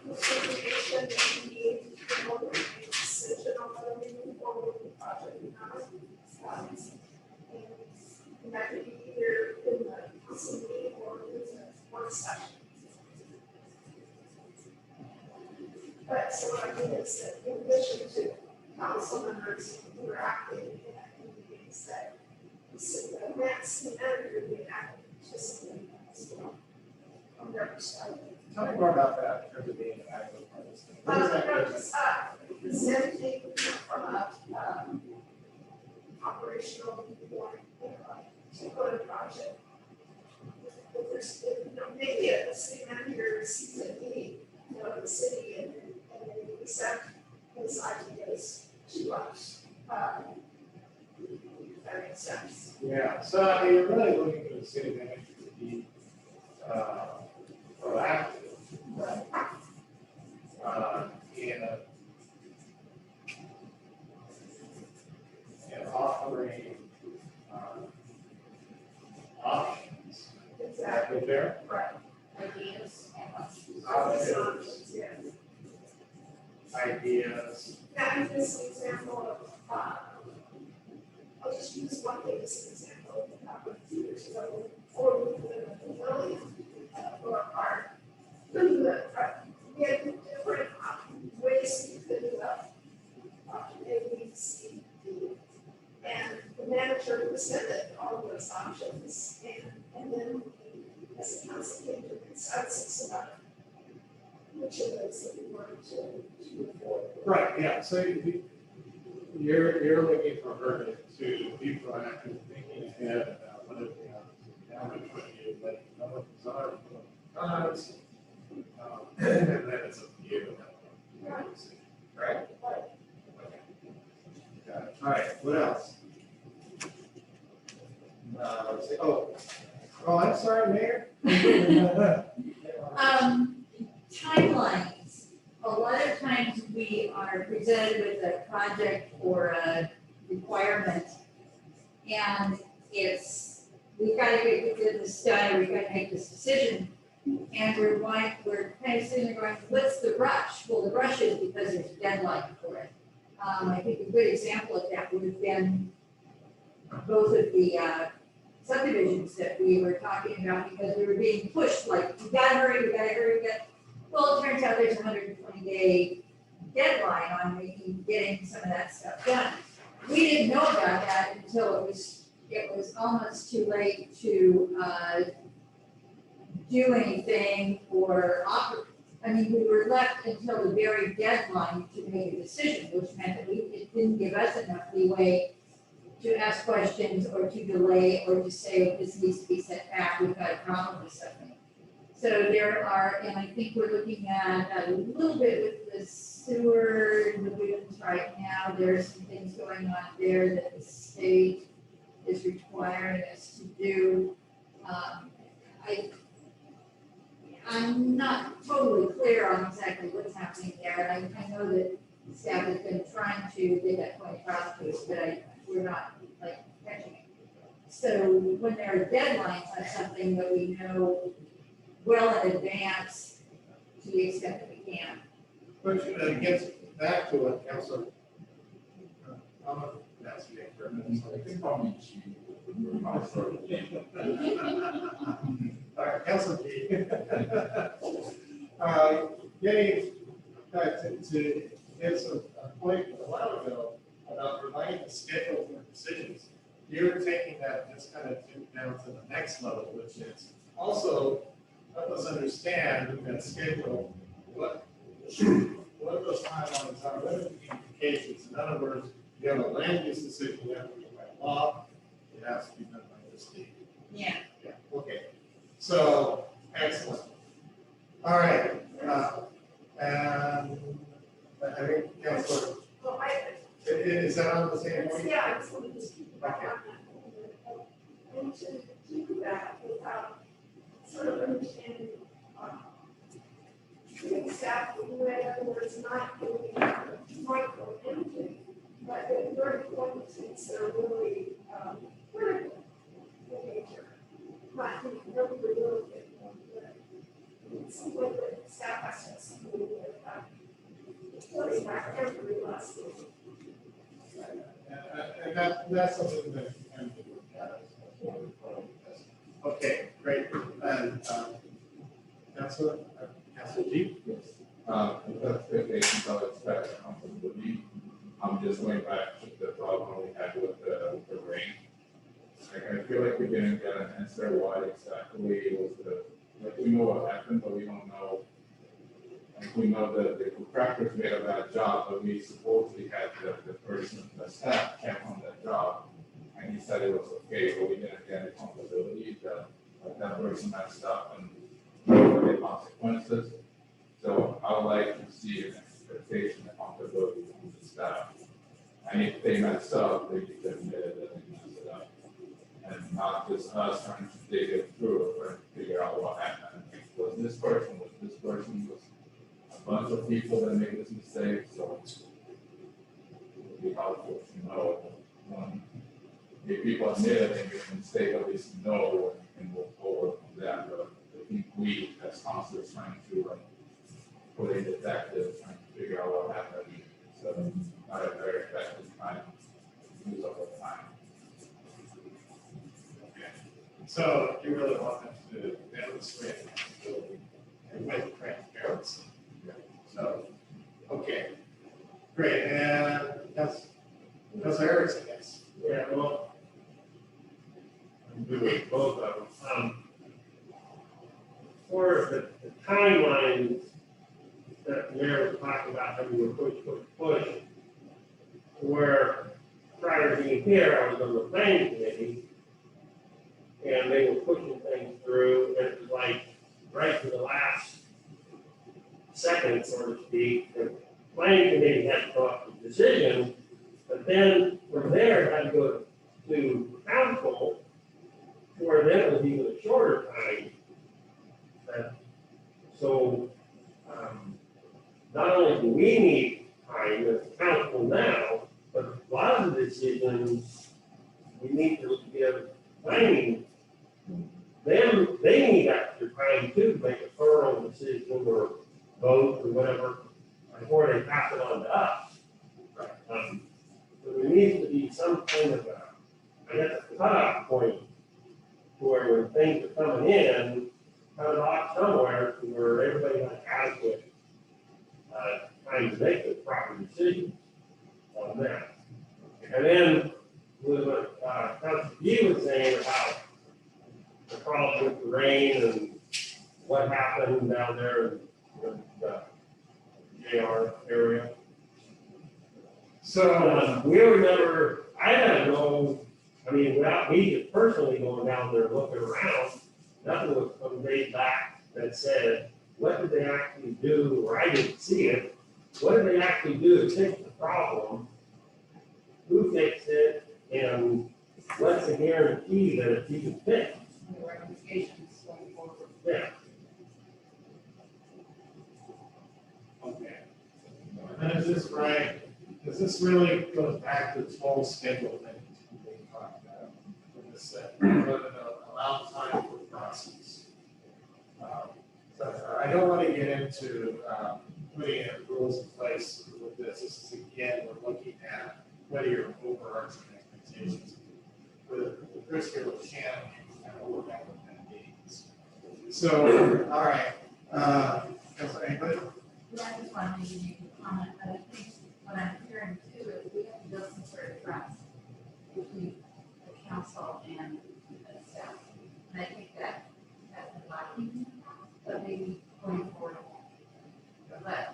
information that we need in order to make a decision on whether we move forward with the project or not. And that could be either in the council meeting or in the work session. But so what I mean is that in addition to council members interacting in meetings, that the next manager would be an active participant as well, from their perspective. Tell me more about that in terms of being an active participant. What does that mean? Just presenting from a operational point, to go to project. If there's, maybe a city manager sees a need, the city and they present his ideas to us. If that makes sense. Yeah, so I mean, you're really looking for the city manager to be proactive. In offering options. Exactly. There. Right. Ideas. Options, Yeah. ideas. Now, this example of, I'll just use one thing as an example, a few years ago, or we live in the pavilion, or our, we had different ways we could do A, B, C, D. And the manager presented all those options, and then we, as a council, came to a consensus about which of those that we wanted to move forward. Right, yeah, so you're looking for her to be proactive, thinking ahead about what it is down in front of you, let you know what the desires, cons, and then it's up to you. Right? Okay. Got it. All right, what else? Let's see, oh, I'm sorry, Mayor. Timelines. A lot of times we are presented with a project or a requirement. And we've got to get this done, or we've got to make this decision. And we're kind of sitting there going, what's the rush? Well, the rush is because there's a deadline for it. I think a good example of that would have been both of the subdivisions that we were talking about, because we were being pushed, like, we gotta hurry. Well, it turns out there's a 120-day deadline on getting some of that stuff done. We didn't know about that until it was almost too late to do anything or operate. I mean, we were left until the very deadline to make a decision, which meant that it didn't give us enough leeway to ask questions or to delay or to say, this needs to be set back, we've got a problem with something. So there are, and I think we're looking at a little bit with the sewer divisions right now. There's some things going on there that the state is requiring us to do. I'm not totally clear on exactly what's happening there, and I know that staff has been trying to get that point across to us, but we're not like catching it. So when there are deadlines on something that we know well in advance to the extent that we can. Which gets back to what Councilor, I'm gonna ask you for a minute. You can call me chief. I'm sorry, chief. All right, Councilor G. Getting back to get some point a while ago about reminding the schedule for decisions. You're taking that just kind of down to the next level, which is also help us understand that schedule, what those timelines are, what are the implications? In other words, you have a land use decision, you have to be by law, it has to be done by the state. Yeah. Yeah, okay. So, excellent. All right, and I think, Councilor, Well, is that on the same it's, point? yeah, it's going to speak about that. And to do that without sort of understanding, exactly where there's not really micro anything, but the very important things that are really, critical in nature. Not really little bit more, but it's what the staff has to see with, really back every last thing. And that's something that can be looked at. Okay, great. And, Councilor G? That's the case, so it's better accountability. I'm just going back to the problem we had with the rain. Like, I feel like we didn't get an answer why exactly was like, we know what happened, but we don't know. Like, we know that the contractors made a bad job, but we supposedly had the person, the staff camp on that job. And he said it was okay, but we didn't get accountability that, like, that person messed up and what were the consequences. So I would like to see an expectation of accountability from the staff. And if they messed up, they need to admit that they messed it up. And not just us trying to dig it through or figure out what happened. Was this person, was a bunch of people that made this mistake, so it would be helpful to know. If people admit that they made a mistake, at least know and move forward from that. But I think we, as counselors, trying to put a detective, trying to figure out what happened, so not a very effective time, use of the time. So you really want them to demonstrate accountability and with transparency. So, okay, great, and that's Erickson, yes. Yeah, well, I'm good with both of them. For the timelines that Mayor was talking about, how we were push, where prior to being here, I was on the planning committee, and they were pushing things through, and it was like, right to the last second, so to speak, the planning committee had to come up with a decision, but then from there, it had to go to council, where then it was even a shorter time. So, not only do we need time as council now, but a lot of the decisions, we need to give planning, them, they need extra time too, to make a thorough decision or vote or whatever, before they pass it on to us. So there needs to be some kind of a, I guess, a cutoff point where when things are coming in, cut it off somewhere to where everybody has adequate time to make the proper decision on that. And then with what Councilor G was saying about the problem with the rain and what happened down there in the JR area. So we were never, I don't know, I mean, without me just personally going down there looking around, nothing was conveyed back that said, what did they actually do, or I didn't see it, what did they actually do to fix the problem? Who fixed it, and what's the guarantee that it's even fixed? The ramifications going forward. Yeah. Okay. And is this right? Does this really goes back to this whole schedule thing we talked about? With this, allow time for process. I don't want to get into putting in rules in place with this. This is, again, we're looking at what are your overarching expectations. With Chris here with Shannon, kind of work out what that means. So, all right. Councilor Anglin? Yeah, I just wanted to make a comment, but I think what I'm hearing too is we have to build some sort of trust between the council and the staff. And I think that has been lacking in the past, but maybe going forward. But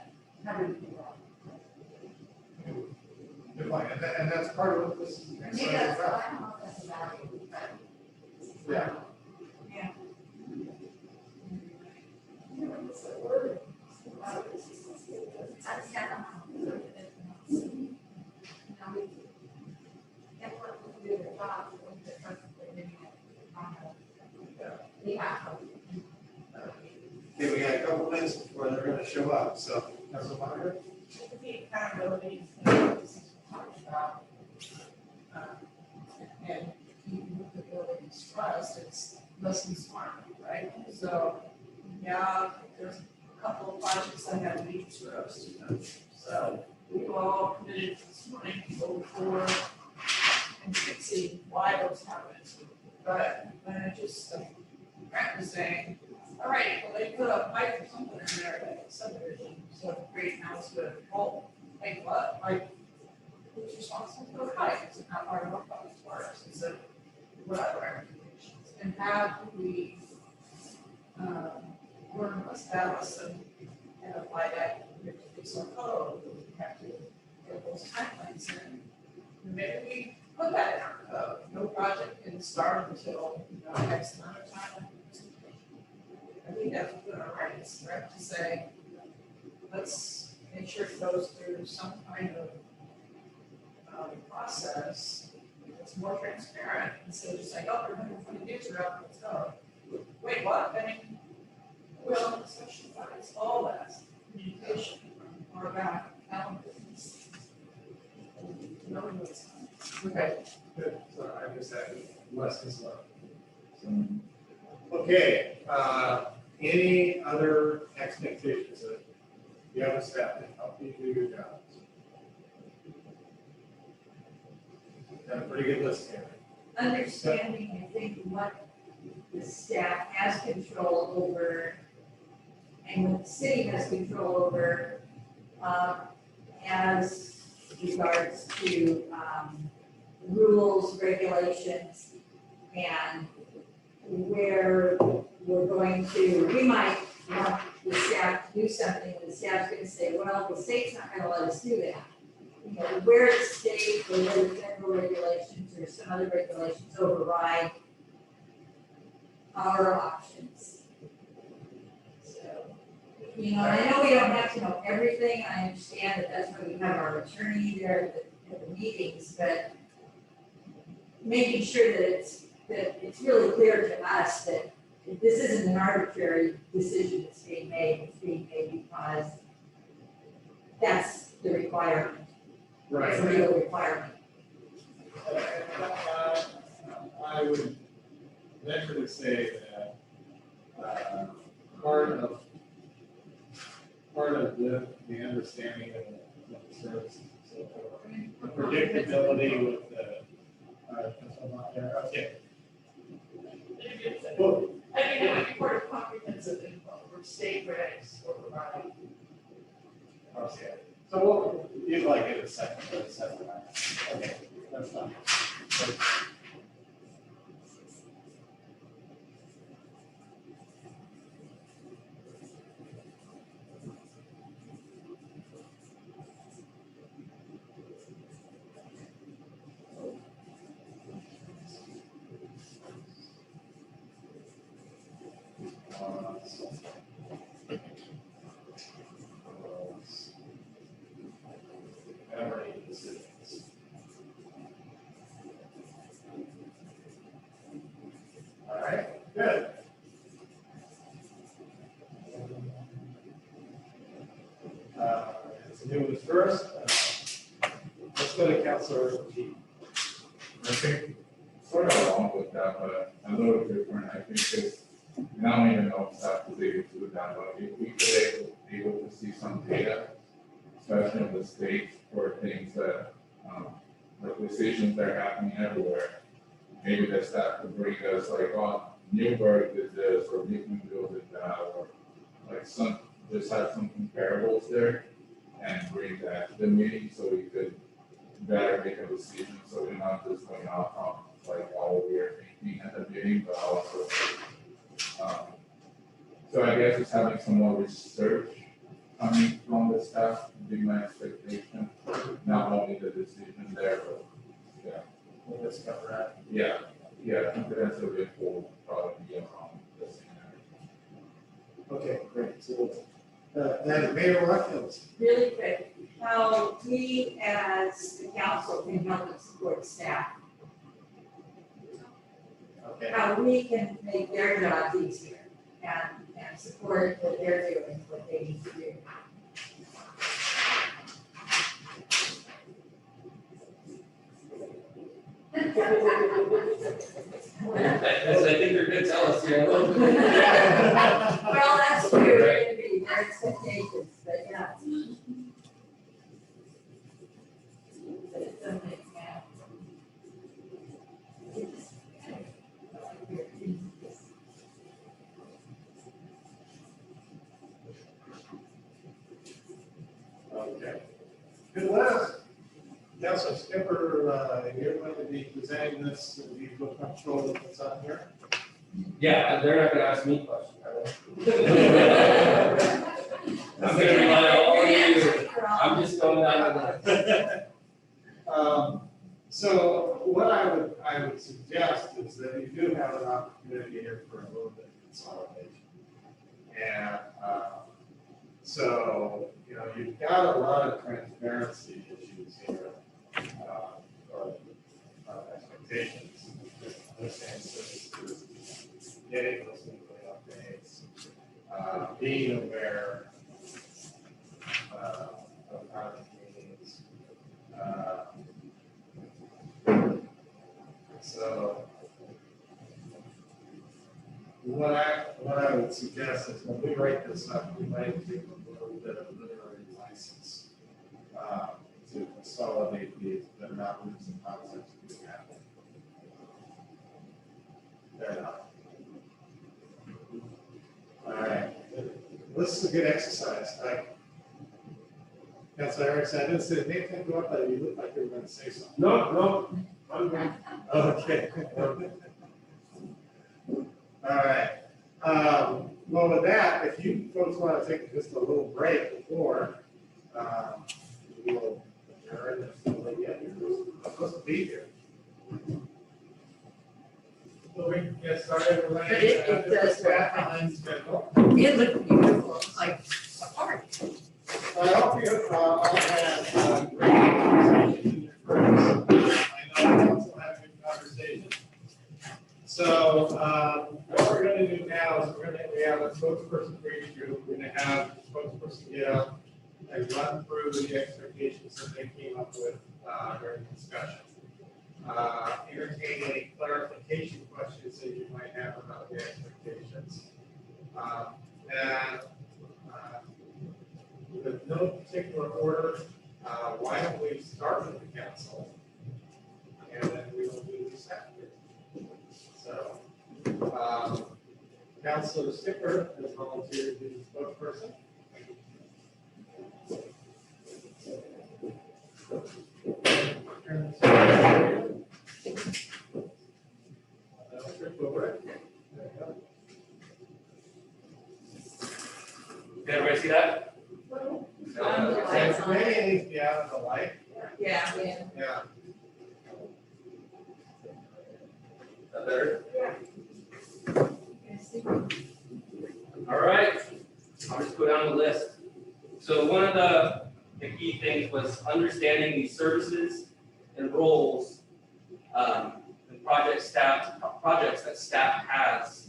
how do we do that? Good point. And that's part of what this is. Maybe that's, I don't know if that's a value, but. Yeah. Yeah. That's kind of. Do their job, the trust that they're doing it. Yeah. Okay, we got a couple minutes before they're gonna show up, so, Councilor Meyer? The accountability thing this is talked about. And keeping with the building's trust, it's listen smart, right? So, yeah, there's a couple of projects that have needs for us to know. So we all committed this morning to go forward and see why those happen. But when I just, Brent was saying, all right, well, they put a pipe or something in there, like subdivision, so great, now it's good. Well, like what? Like, who's responsible for the pipe? Is it not part of our public works? Is it whatever? And how do we, work with Dallas and apply that to some code? We have to get those timelines in. And maybe we put that in our code. No project can start until, X amount of time. I think that's what our rights, right, to say, let's make sure it goes through some kind of process that's more transparent, instead of just like, oh, we're 120 days are up, let's go. Wait, what? I mean, well, section 5, it's all that communication or about calendars. Knowing what's on. Okay, good. So I just had less as well. Okay, any other expectations that you have a staff to help you do your job? Got a pretty good list here. Understanding, I think, what the staff has control over and what the city has control over, as regards to, rules, regulations, and where we're going to, we might want the staff to do something, and the staff's gonna say, well, the state's not gonna let us do that. You know, where the state or where the federal regulations or some other regulations override our options. So, I know we don't have to know everything, I understand that that's why we have our attorney there at the meetings, but making sure that it's really clear to us that this isn't an arbitrary decision that's being made, it's being made because that's the requirement. It's a legal requirement. I would venture to say that part of the understanding of the services, so the predictability with the okay. Well, I mean, that would be part of comprehensive info, or state regs, or providing. okay. So you'd like it a second, okay, that's fine. All right, good. It's new ones first. Let's go to Councilor G. I think sort of along with that, but a little different. I think it's And I don't even know if staff was able to do that, but if we could able to see some data, especially in the state, for things that, like decisions that are happening everywhere. Maybe the staff could bring us like, oh, Newburgh did this, or Newtonville did that, or like just have some comparables there and bring that to the meeting so we could better make a decision, so we're not just going off on like all we are thinking at the meeting, but also, so I guess it's having some more research coming from the staff would be my expectation, not only the decision there, but, yeah. We'll discuss that. Yeah, I think that's a bit will probably be around the same area. Okay, great. So, then Mayor Watkins. Really quick, how we as the council can help and support staff, Okay. how we can make their jobs easier and support what they're doing, what they need to do. I think they're gonna tell us here. Well, that's true, it could be their expectations, but yeah. But it's something, yeah. Okay. Good last. Councilor Skipper, you're going to be presenting this, do you feel comfortable with what's on here? Yeah, they're not gonna ask me questions, are they? I'm gonna rely on all of you. I'm just going down the So what I would suggest is that you do have an opportunity here for a little bit of consolidation. And, so, you know, you've got a lot of transparency issues here, or expectations. Understand services, getting those weekly updates, being aware of project meetings. So what I would suggest is when we write this up, we might take a little bit of literary license to consolidate these, but not losing concepts we have. Fair enough. All right, this is a good exercise. Councilor Erickson, I didn't say anything go up, but you looked like you were going to say something. No, I'm good. Okay. All right. Well, with that, if you folks want to take just a little break before, we'll adjourn. Yeah, you're supposed to be here. So we can get started. But it does wrap up. Schedule. It looked beautiful, like a party. I hope you all had great conversation. I know we also had a good conversation. So what we're going to do now is we have a spokesperson for each group. We're going to have the spokesperson get up and run through the expectations that they came up with during the discussion. Entertain any clarification questions that you might have about the expectations. And with no particular order, why don't we start with the council? And then we will do this after. So, Councilor Skipper has volunteered to be the spokesperson. Can everybody see that? The lights on. Maybe it needs to be out of the light. Yeah. Yeah. Is that better? Yeah. All right, I'll just go down the list. So one of the key things was understanding these services and roles and projects that staff has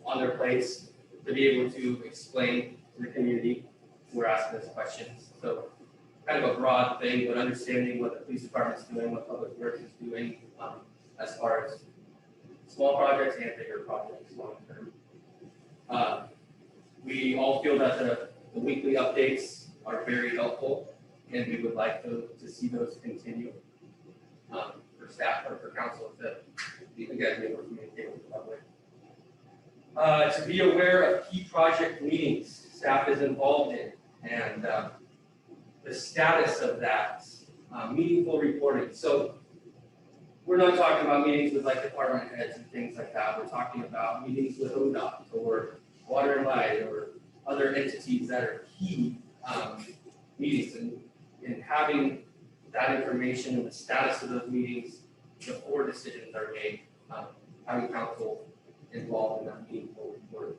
on their plates to be able to explain to the community who are asking us questions. So kind of a broad thing, but understanding what the police department's doing, what public works is doing as far as small projects and bigger projects long term. We all feel that the weekly updates are very helpful, and we would like to see those continue for staff or for council to be able to communicate with the public. To be aware of key project meetings staff is involved in, and the status of that, meaningful reporting. So we're not talking about meetings with like department heads and things like that. We're talking about meetings with ODOT or Water and Light or other entities that are key meetings, and having that information and the status of those meetings before decisions are made, having council involved in that meaningful report.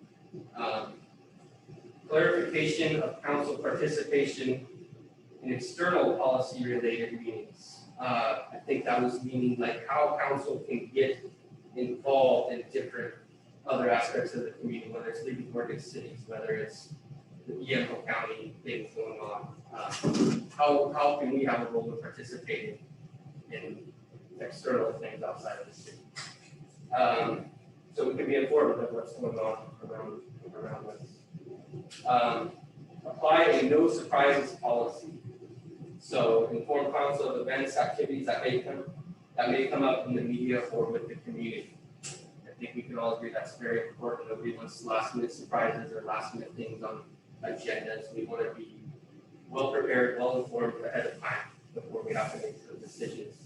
Clarification of council participation in external policy related meetings. I think that was meaning like how council can get involved in different other aspects of the community, whether it's League of Morgan Cities, whether it's the EMO County things going on. How can we have a role in participating in external things outside of the city? So we can be informed of what's going on around us. Apply a no surprises policy. So inform council of events, activities that may come up in the media or with the community. I think we can all agree that's very important. Nobody wants last minute surprises or last minute things on agendas. We want to be well prepared, well informed ahead of time before we have to make some decisions.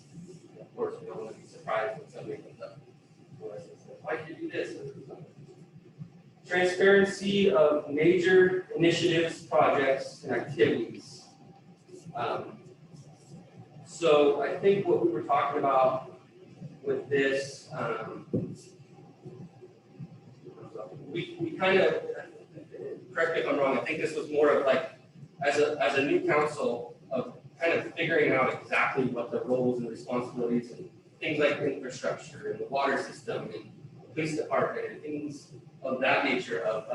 And of course, we don't want to be surprised when somebody comes up to us and says, why did you do this? Transparency of major initiatives, projects, and activities. So I think what we were talking about with this, we kind of, correct me if I'm wrong, I think this was more of like, as a new council, of kind of figuring out exactly what the roles and responsibilities and things like infrastructure and the water system and police department and things of that nature, of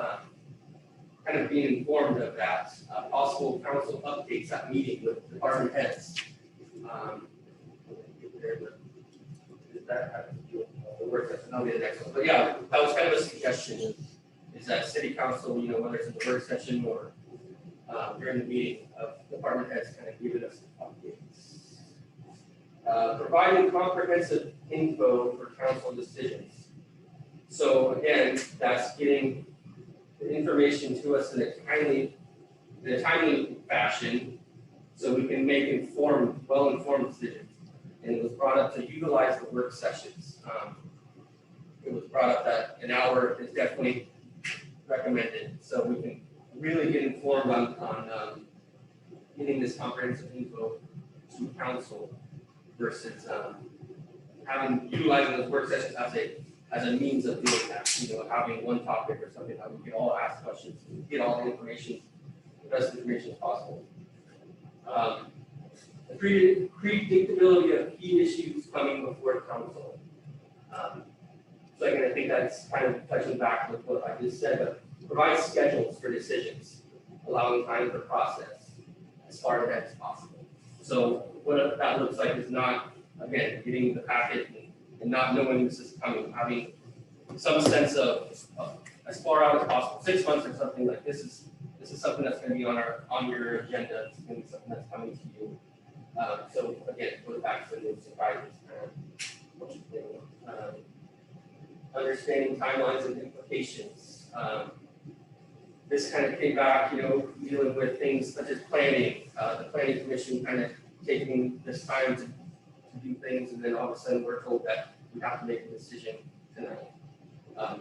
kind of being informed of that, possible council updates at meeting with department heads. That the work that's not the next one, but yeah, that was kind of a suggestion. Is that city council, whether it's in the work session or during the meeting, of department heads kind of giving us updates. Providing comprehensive info for council decisions. So again, that's getting the information to us in a timely fashion, so we can make informed, well-informed decisions. And it was brought up to utilize the work sessions. It was brought up that an hour is definitely recommended, so we can really get informed on getting this comprehensive info to council versus utilizing those work sessions as a means of doing that. Having one topic or something that we can all ask questions, and get all the information, the best information as possible. The predictability of key issues coming before council. So again, I think that's kind of touching back with what I just said, but provide schedules for decisions, allowing time for process as far ahead as possible. So what that looks like is not, again, getting the packet and not knowing this is coming, having some sense of as far out as possible, 6 months or something like this is something that's going to be on your agenda. It's going to be something that's coming to you. So again, it goes back to the surprises. Understanding timelines and implications. This kind of came back, dealing with things such as planning. The planning commission kind of taking this time to do things, and then all of a sudden we're told that we have to make a decision tonight.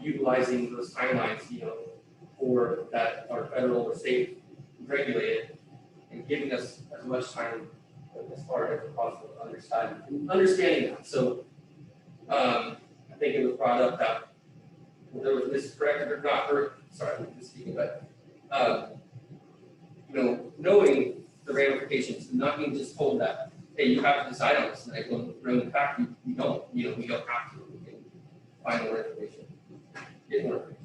Utilizing those timelines, for that are federal or state regulated, and giving us as much time as far as possible to understanding that. So I think it was brought up that there was miscorrected or not heard, sorry, I'm just speaking, but knowing the ramifications and not being just told that, hey, you have to decide on this tonight, when in fact we don't, we don't have to. We can find more information, get more information.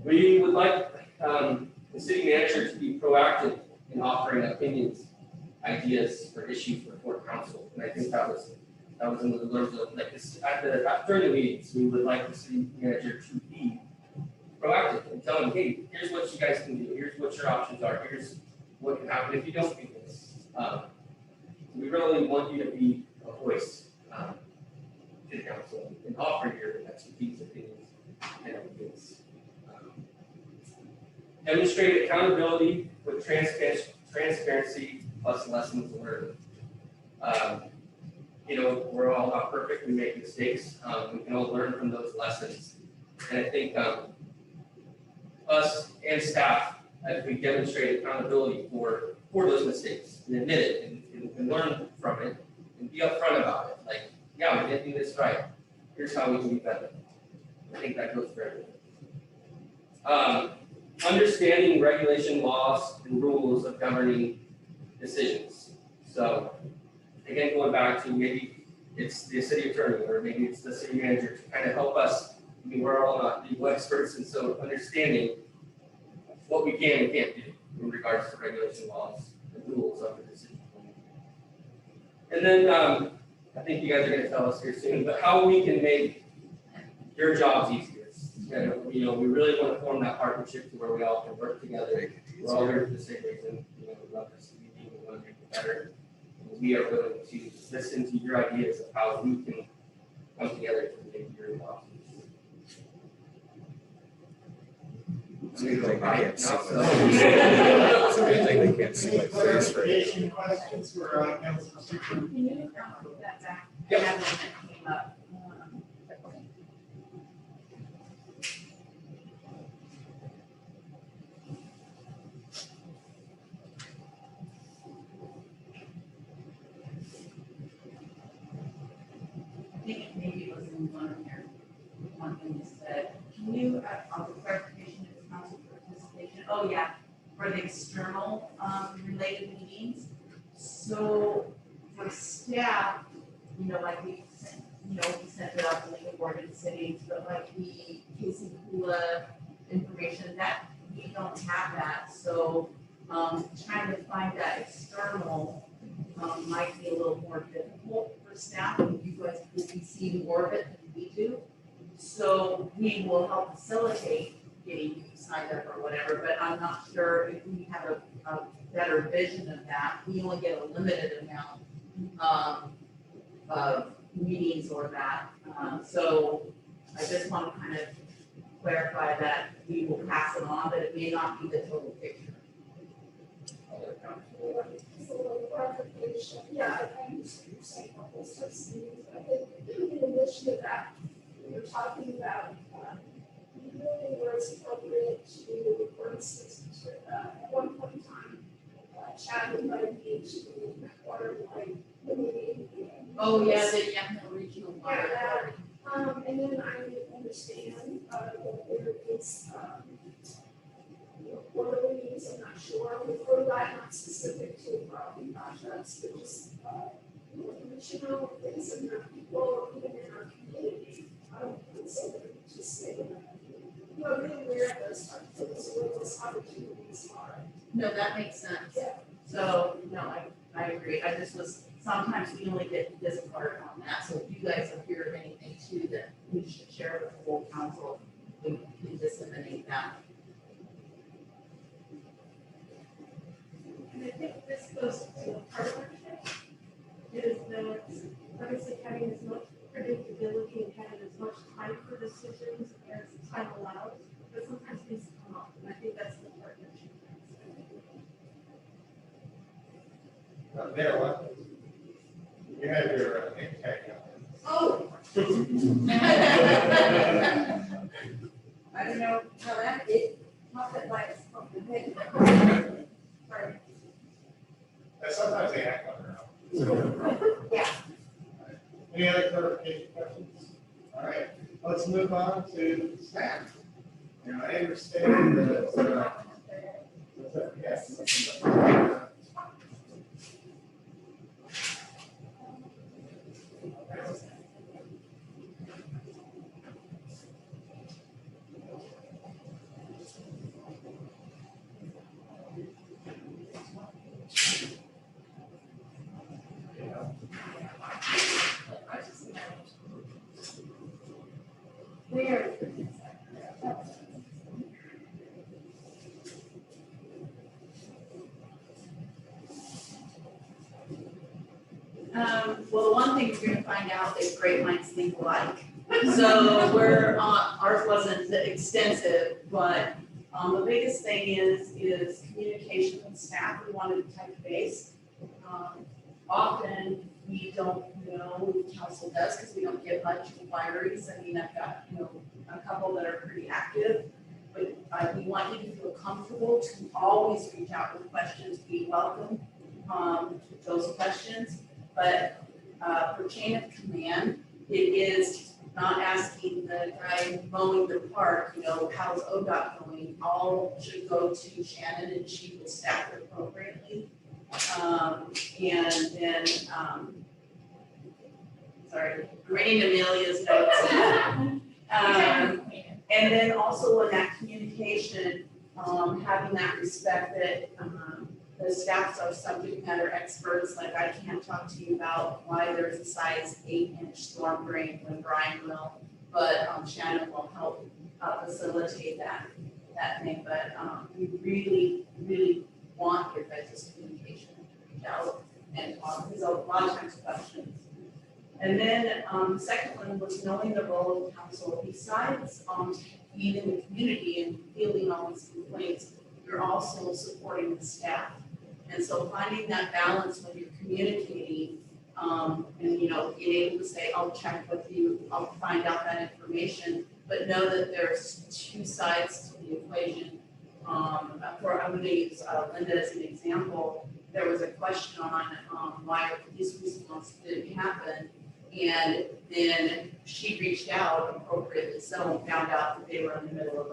We would like the city manager to be proactive in offering opinions ideas or issues before council. And I think that was in the terms of like this, during the meetings, we would like the city manager to be proactive and tell them, hey, here's what you guys can do, here's what your options are, here's what can happen if you don't do this. We really want you to be a voice to the council and offer your expertise, opinions, and ideas. Demonstrate accountability with transparency plus lessons learned. You know, we're all not perfect, we make mistakes, we can all learn from those lessons. And I think us and staff, as we demonstrate accountability for those mistakes and admit it and learn from it and be upfront about it. Like, yeah, we didn't do this right. Here's how we can be better. I think that goes for everyone. Understanding regulation laws and rules of governing decisions. So again, going back to maybe it's the city attorney or maybe it's the city manager to kind of help us. I mean, we're all not legal experts, and so understanding what we can and can't do in regards to regulation laws and rules of the decision. And then I think you guys are going to tell us here soon, but how we can make your jobs easier. And, you know, we really want to form that partnership to where we all can work together. We're all here for the same reason. You know, we love this community, we want to make it better. And we are willing to listen to your ideas of how we can come together to make your jobs easier. Any clarification questions for Councilor Seifert? Can you put that back? Yep. That one that came up. I think maybe it was in one of your, one thing you said, can you, on the clarification of council participation, oh yeah, for the external, related meetings. So for staff, you know, like we sent, we sent it out to the board and cities, but like the Casey Kula information, that we don't have that, so, trying to find that external, might be a little more difficult for staff, and you guys will be seeing more of it than we do. So we will help facilitate getting you signed up or whatever, but I'm not sure if we have a better vision of that. We only get a limited amount of meetings or that. So I just want to kind of clarify that we will pass it on, but it may not be the total picture. So like clarification, yeah, I understand you're saying all those types of things, but in addition to that, you're talking about, really where it's appropriate to, for instance, at one point in time, Chad invited me to water like the meeting. Oh, yeah, the Yamhill Regional Water Authority. And then I understand, that there is, quarterly meetings, I'm not sure, we've heard that, not specific to property contracts, but just, informational things and there are people, even in our community, I don't consider just saying, really aware of those types of things, what those opportunities are. No, that makes sense. Yeah. So, no, I agree. I just was, sometimes we only get this part on that. So if you guys have heard of anything too that we should share with the whole council, we can disseminate that. And I think this goes to partnership, is that obviously having as much predictability and having as much time for decisions as time allows, but sometimes things come up, and I think that's the partnership. There, what? You have your name tag on. Oh. I don't know how that is, not that like it's Sorry. Sometimes they act on their own. Yeah. Any other clarification questions? All right, let's move on to staff. Now, I understand that, yes. Well, the one thing you're gonna find out is great minds think alike. So ours wasn't extensive, but, the biggest thing is communication with staff. We wanted to touch base. Often we don't know who council does because we don't get much inquiries. I mean, I've got, a couple that are pretty active. But we want you to feel comfortable to always reach out with questions. We welcome those questions. But for chain of command, it is not asking the guy mowing the park, how's ODOT going? All should go to Shannon and she will staff it appropriately. And then, sorry, reading Amelia's notes. And then also in that communication, having that respect that the staffs are subject matter experts, like I can't talk to you about why there's a size 8-inch storm drain when Brian will, but Shannon will help facilitate that thing. But we really, really want your guys' communication to reach out and talk, because a lot of times questions. And then the second one was knowing the role of council. Besides being in the community and fielding all these complaints, you're also supporting the staff. And so finding that balance when you're communicating, and being able to say, I'll check with you, I'll find out that information, but know that there's two sides to the equation. I'm going to use Linda as an example. There was a question on why a police response didn't happen. And then she reached out appropriately, so and found out that they were in the middle of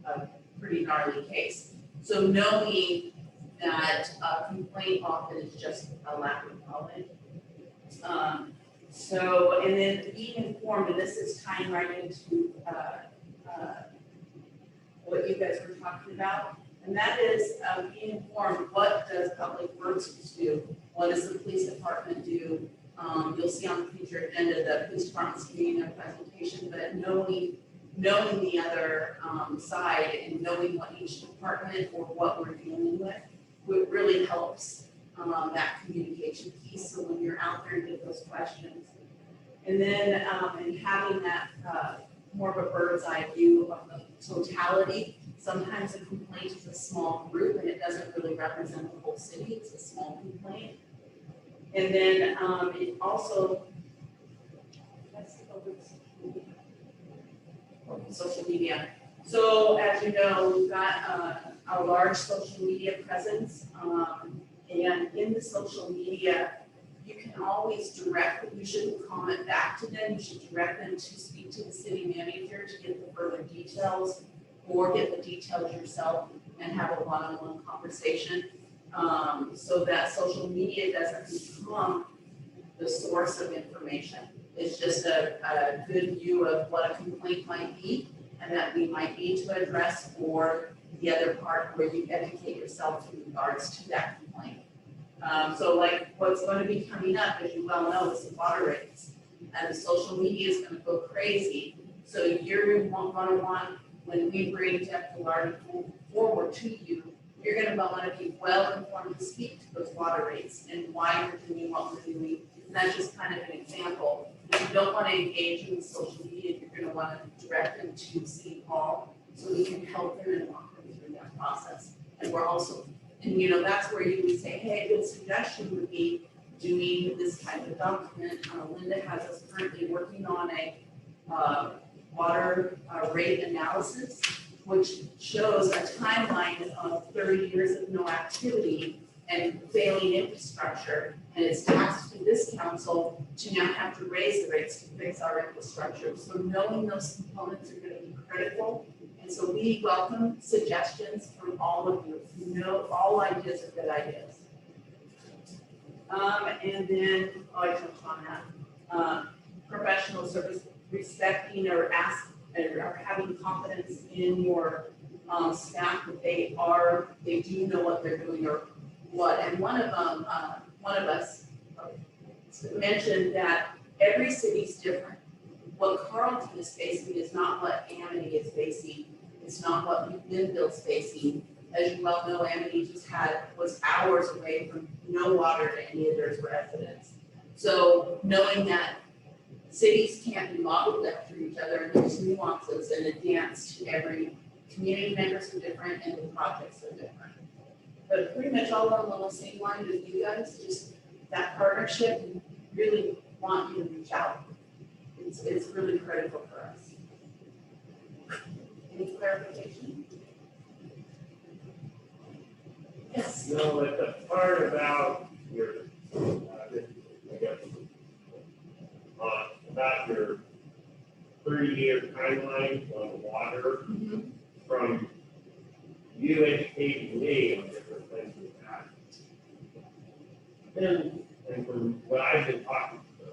a pretty gnarly case. So knowing that a complaint often is just a lack of knowledge. And then being informed, and this is tying right into what you guys were talking about, and that is being informed, what does Public Works do? What does the police department do? You'll see on the future agenda the police department's giving their presentation, but knowing the other side and knowing what each department or what we're dealing with, it really helps that communication piece. So when you're out there, you get those questions. And then and having that more of a bird's eye view of the totality. Sometimes a complaint is a small group and it doesn't really represent the whole city. It's a small complaint. And then it also, social media. So as you know, we've got a large social media presence. And in the social media, you can always direct them. You shouldn't comment back to them. You should direct them to speak to the city manager to get the further details, or get the details yourself and have a one-on-one conversation. So that social media doesn't become the source of information. It's just a good view of what a complaint might be and that we might need to address, or the other part where you educate yourself in regards to that complaint. So like what's going to be coming up, as you well know, is the water rates, and the social media is going to go crazy. So you're going to want, when we bring Jeff Gilardi forward to you, you're going to want to be well informed to speak to those water rates and why we're doing what we're doing. And that's just kind of an example. If you don't want to engage in social media, you're going to want to direct them to City Hall so we can help them and walk them through that process. And we're also, and that's where you would say, hey, a good suggestion would be doing this type of document. Linda has us currently working on a water rate analysis, which shows a timeline of 30 years of no activity and failing infrastructure. And it's tasked to this council to now have to raise the rates to fix our infrastructure. So knowing those components are going to be critical. And so we welcome suggestions from all of you. All ideas are good ideas. And then, I touched on that. Professional service, respecting or having confidence in your staff that they do know what they're doing or what. And one of us mentioned that every city's different. What Carlton is facing is not what Amity is facing. It's not what Linville's facing. As you well know, Amity was hours away from no water to any of their residents. So knowing that cities can't be modeled after each other, and there's nuances and a dance to every community members are different and the projects are different. But pretty much all on the same line with you guys, just that partnership, and really want you to reach out. It's really critical for us. Any clarification? Yes. No, but the part about your, I guess, about your 30-year timeline on water, Mhm. from you educating me on different things with that. And from what I've been talking to the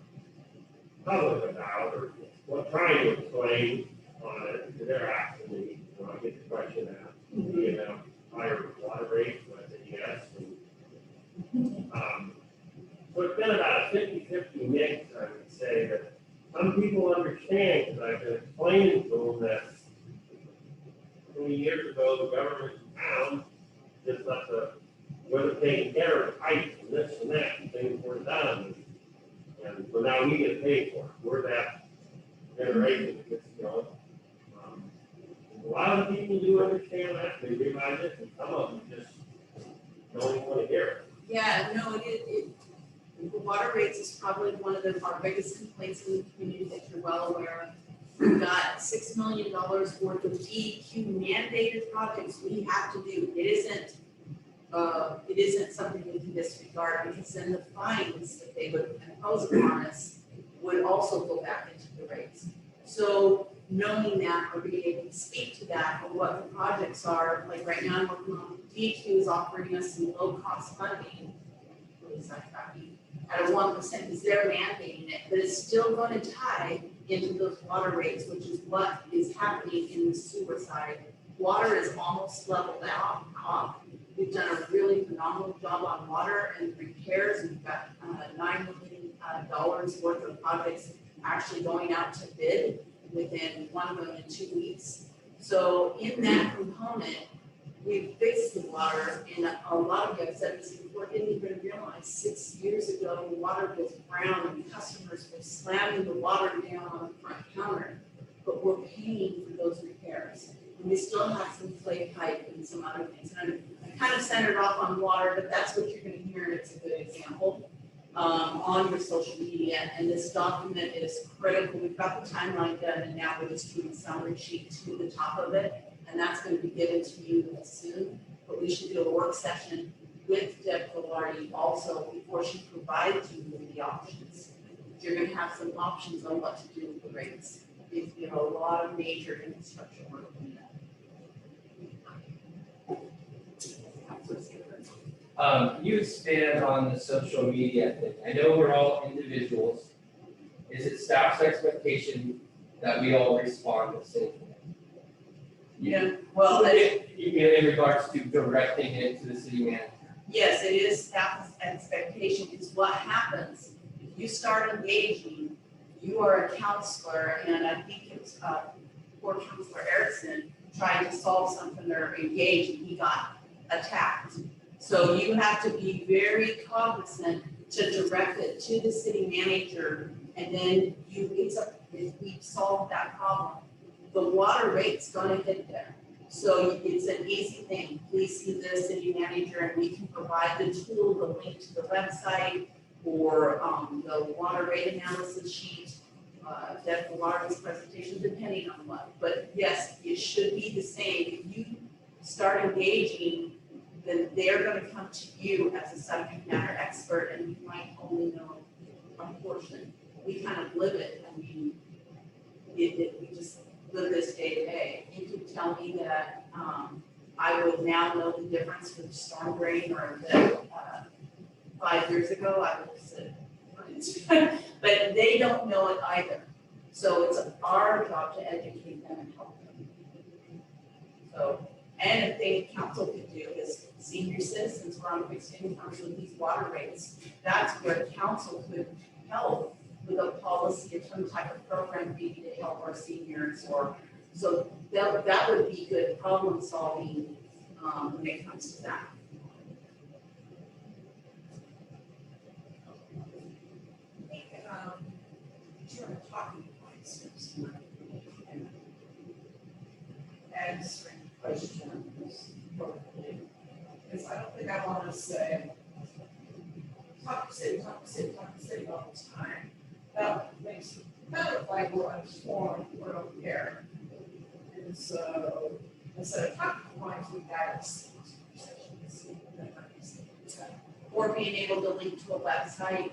public about, or what trying to explain on it, they're asking me, when I get the question asked, do you have higher water rates? And I said, yes. So it's been about a 50-50 mix, I would say, that some people understand, because I've been explaining to them that 20 years ago, the government in town just let wasn't taking care of pipes and this and that, and things were done. And so now we get paid for it. We're that generation that gets, a lot of people do understand that, they realize it, and some of them just don't even want to hear it. Yeah, no, the water rates is probably one of our biggest complaints in the community that you're well aware of. We've got $6 million worth of DEQ mandated projects we have to do. It isn't something we can disregard, because then the fines that they would impose upon us would also go back into the rates. So knowing that, or being able to speak to that, or what the projects are, like right now I'm working on, DEQ is offering us some low cost funding. What is that tracking? At a 1%, because they're mandating it, but it's still going to tie into those water rates, which is what is happening in the sewer side. Water is almost leveled out off. We've done a really phenomenal job on water and repairs. We've got $9 million worth of projects actually going out to bid within 1 of them in 2 weeks. So in that component, we fixed the water, and a lot of you have said this before, didn't even realize 6 years ago, the water was brown and customers were slamming the water down on the front counter, but we're paying for those repairs. And we still have some clay pipe and some other things. And I'm kind of centered off on water, but that's what you're going to hear, and it's a good example on your social media. And this document is critical. We've got the timeline done, and now we're just doing a summary sheet to the top of it. And that's going to be given to you soon, but we should do a work session with Deb Velarde also before she provides you with the options. You're going to have some options on what to do with the rates. It's, a lot of major infrastructure work in that. You expand on the social media thing. I know we're all individuals. Is it staff's expectation that we all respond the same way? Yeah, well, In regards to directing it to the city manager. yes, it is staff's expectation, is what happens. If you start engaging, you are a counselor, and I think it's poor Counselor Erickson tried to solve something or engage, and he got attacked. So you have to be very cognizant to direct it to the city manager, and then if we solve that problem, the water rate's gonna hit there. So it's an easy thing. Please see the city manager, and we can provide the tool, the link to the website, or the water rate analysis sheet, Deb Velarde's presentation, depending on what. But yes, it should be the same. If you start engaging, then they're gonna come to you as a subject matter expert, and you might only know a portion. We kind of live it. I mean, we just live this day to day. You could tell me that I would now know the difference for the storm drain, or that 5 years ago I would have said, but they don't know it either. So it's our job to educate them and help them. So, and a thing council could do is senior citizens who are on fixed incomes with these water rates. That's where council could help with a policy or some type of program maybe to help our seniors, or so that would be good problem solving when it comes to that. talking points. And question is, because I don't think I want to say, talk to city, talk to city, talk to city all the time. That makes it kind of like we're uninformed, we don't care. And so, instead of talking points, we got Or being able to link to a website,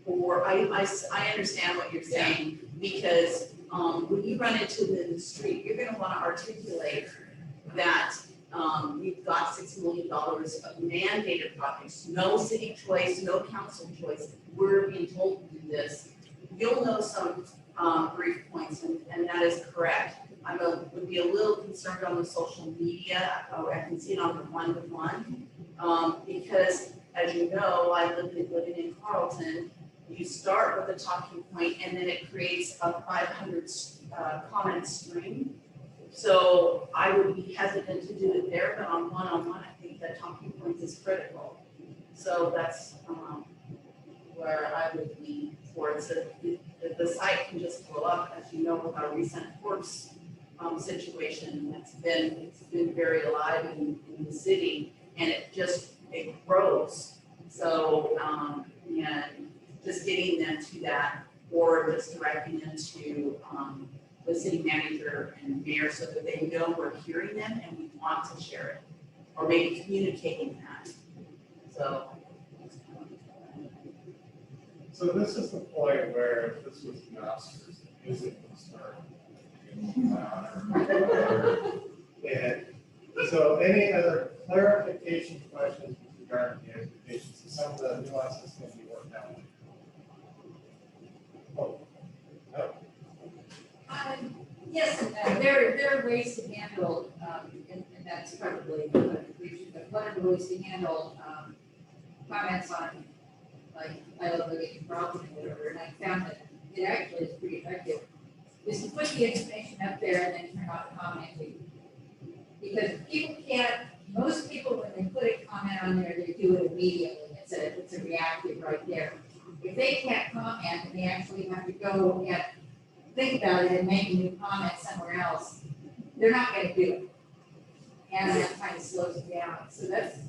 or I understand what you're saying, because, when you run into them in the street, you're gonna wanna articulate that, we've got $6 million of mandated projects, no city choice, no council choice, we're being told to do this. You'll know some, brief points, and that is correct. Would be a little concerned on the social media, I can see it on the one-to-one, because as you know, living in Carlton, you start with a talking point and then it creates a 500 comment stream. So I would be hesitant to do it there, but on one-on-one, I think that talking points is critical. So that's where I would lean towards it. The site can just blow up, as you know, with our recent courts situation. It's been very alive in the city, and it grows. So, and just getting them to that, or just directing them to the city manager and mayor so that they know we're hearing them and we want to share it, or maybe communicating that. So this is the point where this was the Oscars, the music would start. And so any other clarification questions regarding the invitations? Some of the nuances can be worked out. Oh, no. Yes, there are ways to handle, and that's probably a conclusion, but one of the ways to handle comments on, like, I love living in Carlton or whatever, and I found that it actually is pretty effective, is to put the information up there and then turn off commenting. Because most people, when they put a comment on there, they do it immediately. It's a reactive right there. If they can't comment and they actually have to go and think about it and make a new comment somewhere else, they're not gonna do it. And that kind of slows it down. So that's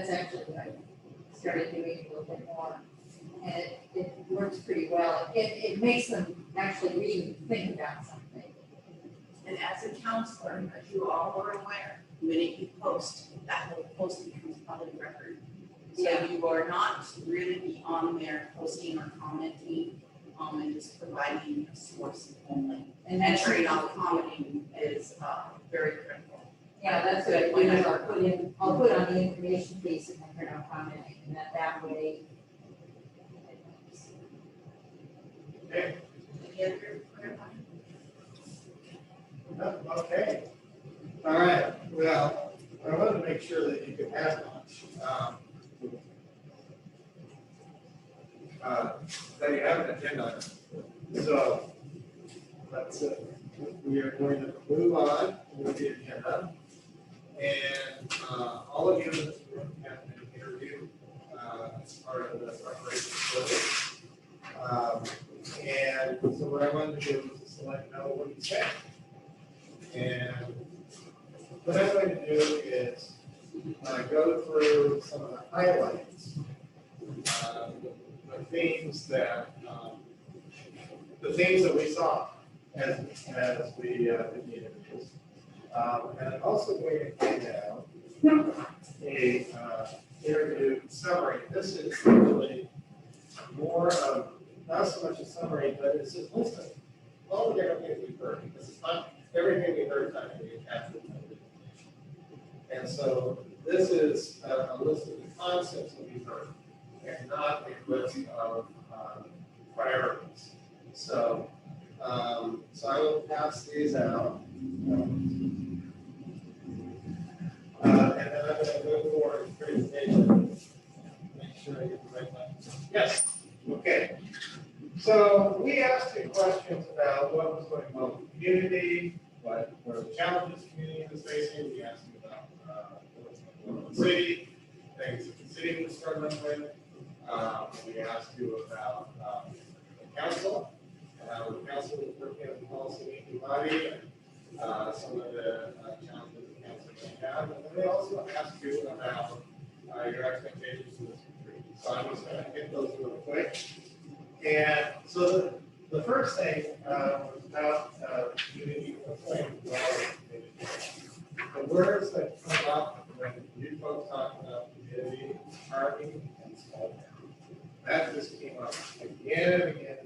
actually what I started doing a little bit more. And it works pretty well. It makes them actually really think about something. And as a counselor, as you all are aware, the minute you post, that whole post becomes public record. So you are not to really be on there posting or commenting, and just providing a source only. And turning off commenting is very critical. Yeah, that's what I do, is I'll put on the information piece and then turn on commenting, and that way. Okay. Any other clarifying? No, okay. All right, well, I wanted to make sure that you could have lunch. That you have an agenda. So that's it. We are going to move on with the agenda. And all of you in this room have been interviewed as part of the preparation for this. And so what I wanted to do is just let you know what you said. And what I'm going to do is go through some of the highlights, the themes that we saw as we did the interviews. And I'm also going to hand out a interview summary. This is really more of, not so much a summary, but it's just list of all the different things we've heard. This is not everything we heard tonight we captured. And so this is a list of the concepts that we've heard, and not a list of priorities. So, so I will pass these out. And then I'm going to go forward with presentation. Make sure I get the right one. Yes. Okay. So we asked you questions about what was going on with the community, what were the challenges the community was facing. We asked you about what's going on with the city, things that the city was struggling with. We asked you about the council, how the council is working as a policy making body, and some of the challenges the council may have. And then they also ask you about your expectations for this retreat. So I'm just going to hit those real quick. And so the first thing was about community complaint. The words that come up when you folks talk about community, harmony, and small town. That just came up again and again.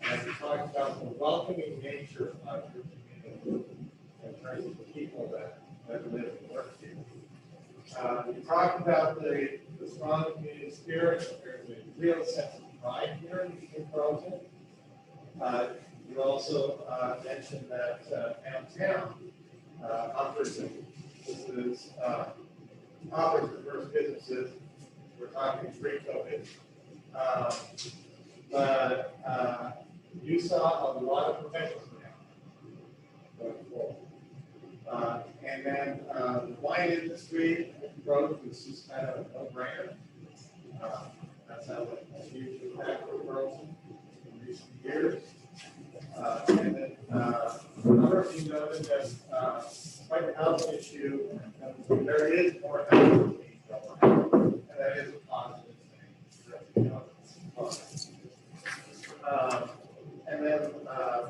And we talked about the welcoming nature of your community in terms of the people that live and work here. We talked about the strong community spirit. There's a real sense of pride here in Carlton. You also mentioned that downtown offers diverse businesses. We're talking pre-COVID. But you saw a lot of potential now going forward. And then the wine industry growth is just kind of a no-brainer. That's how a huge impact for Carlton in recent years. And then a number of you noted that quite a housing issue, and there is more housing being built, and that is a positive thing. And then,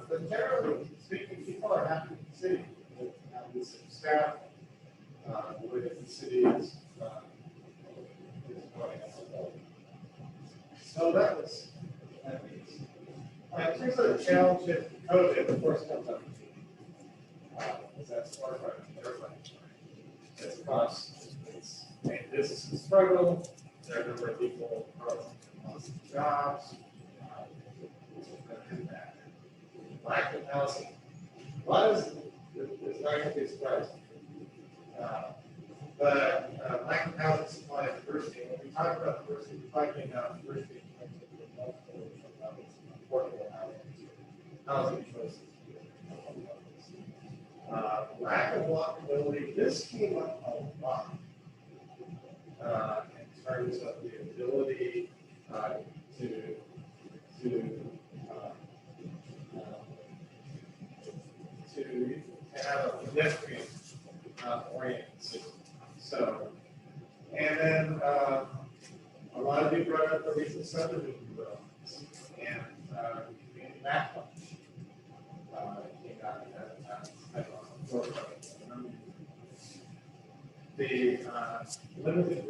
but generally speaking, people are happy with the city, with the city staff, the way that the city is going as a whole. So that was that piece. In terms of the challenges, COVID, of course, comes up. Because that's part of everybody. It's cost, it's made businesses struggle, there are a number of people who lost jobs. Lack of housing. A lot is not going to be surprising. But lack of housing supply and diversity. When we talk about diversity, we're talking about diversity in terms of multiple affordable housing choices. Lack of walkability. This came up a lot in terms of the ability to have a pedestrian oriented system. So, and then a lot of you brought up the recent subdivision developments and community backlash. Came out the limited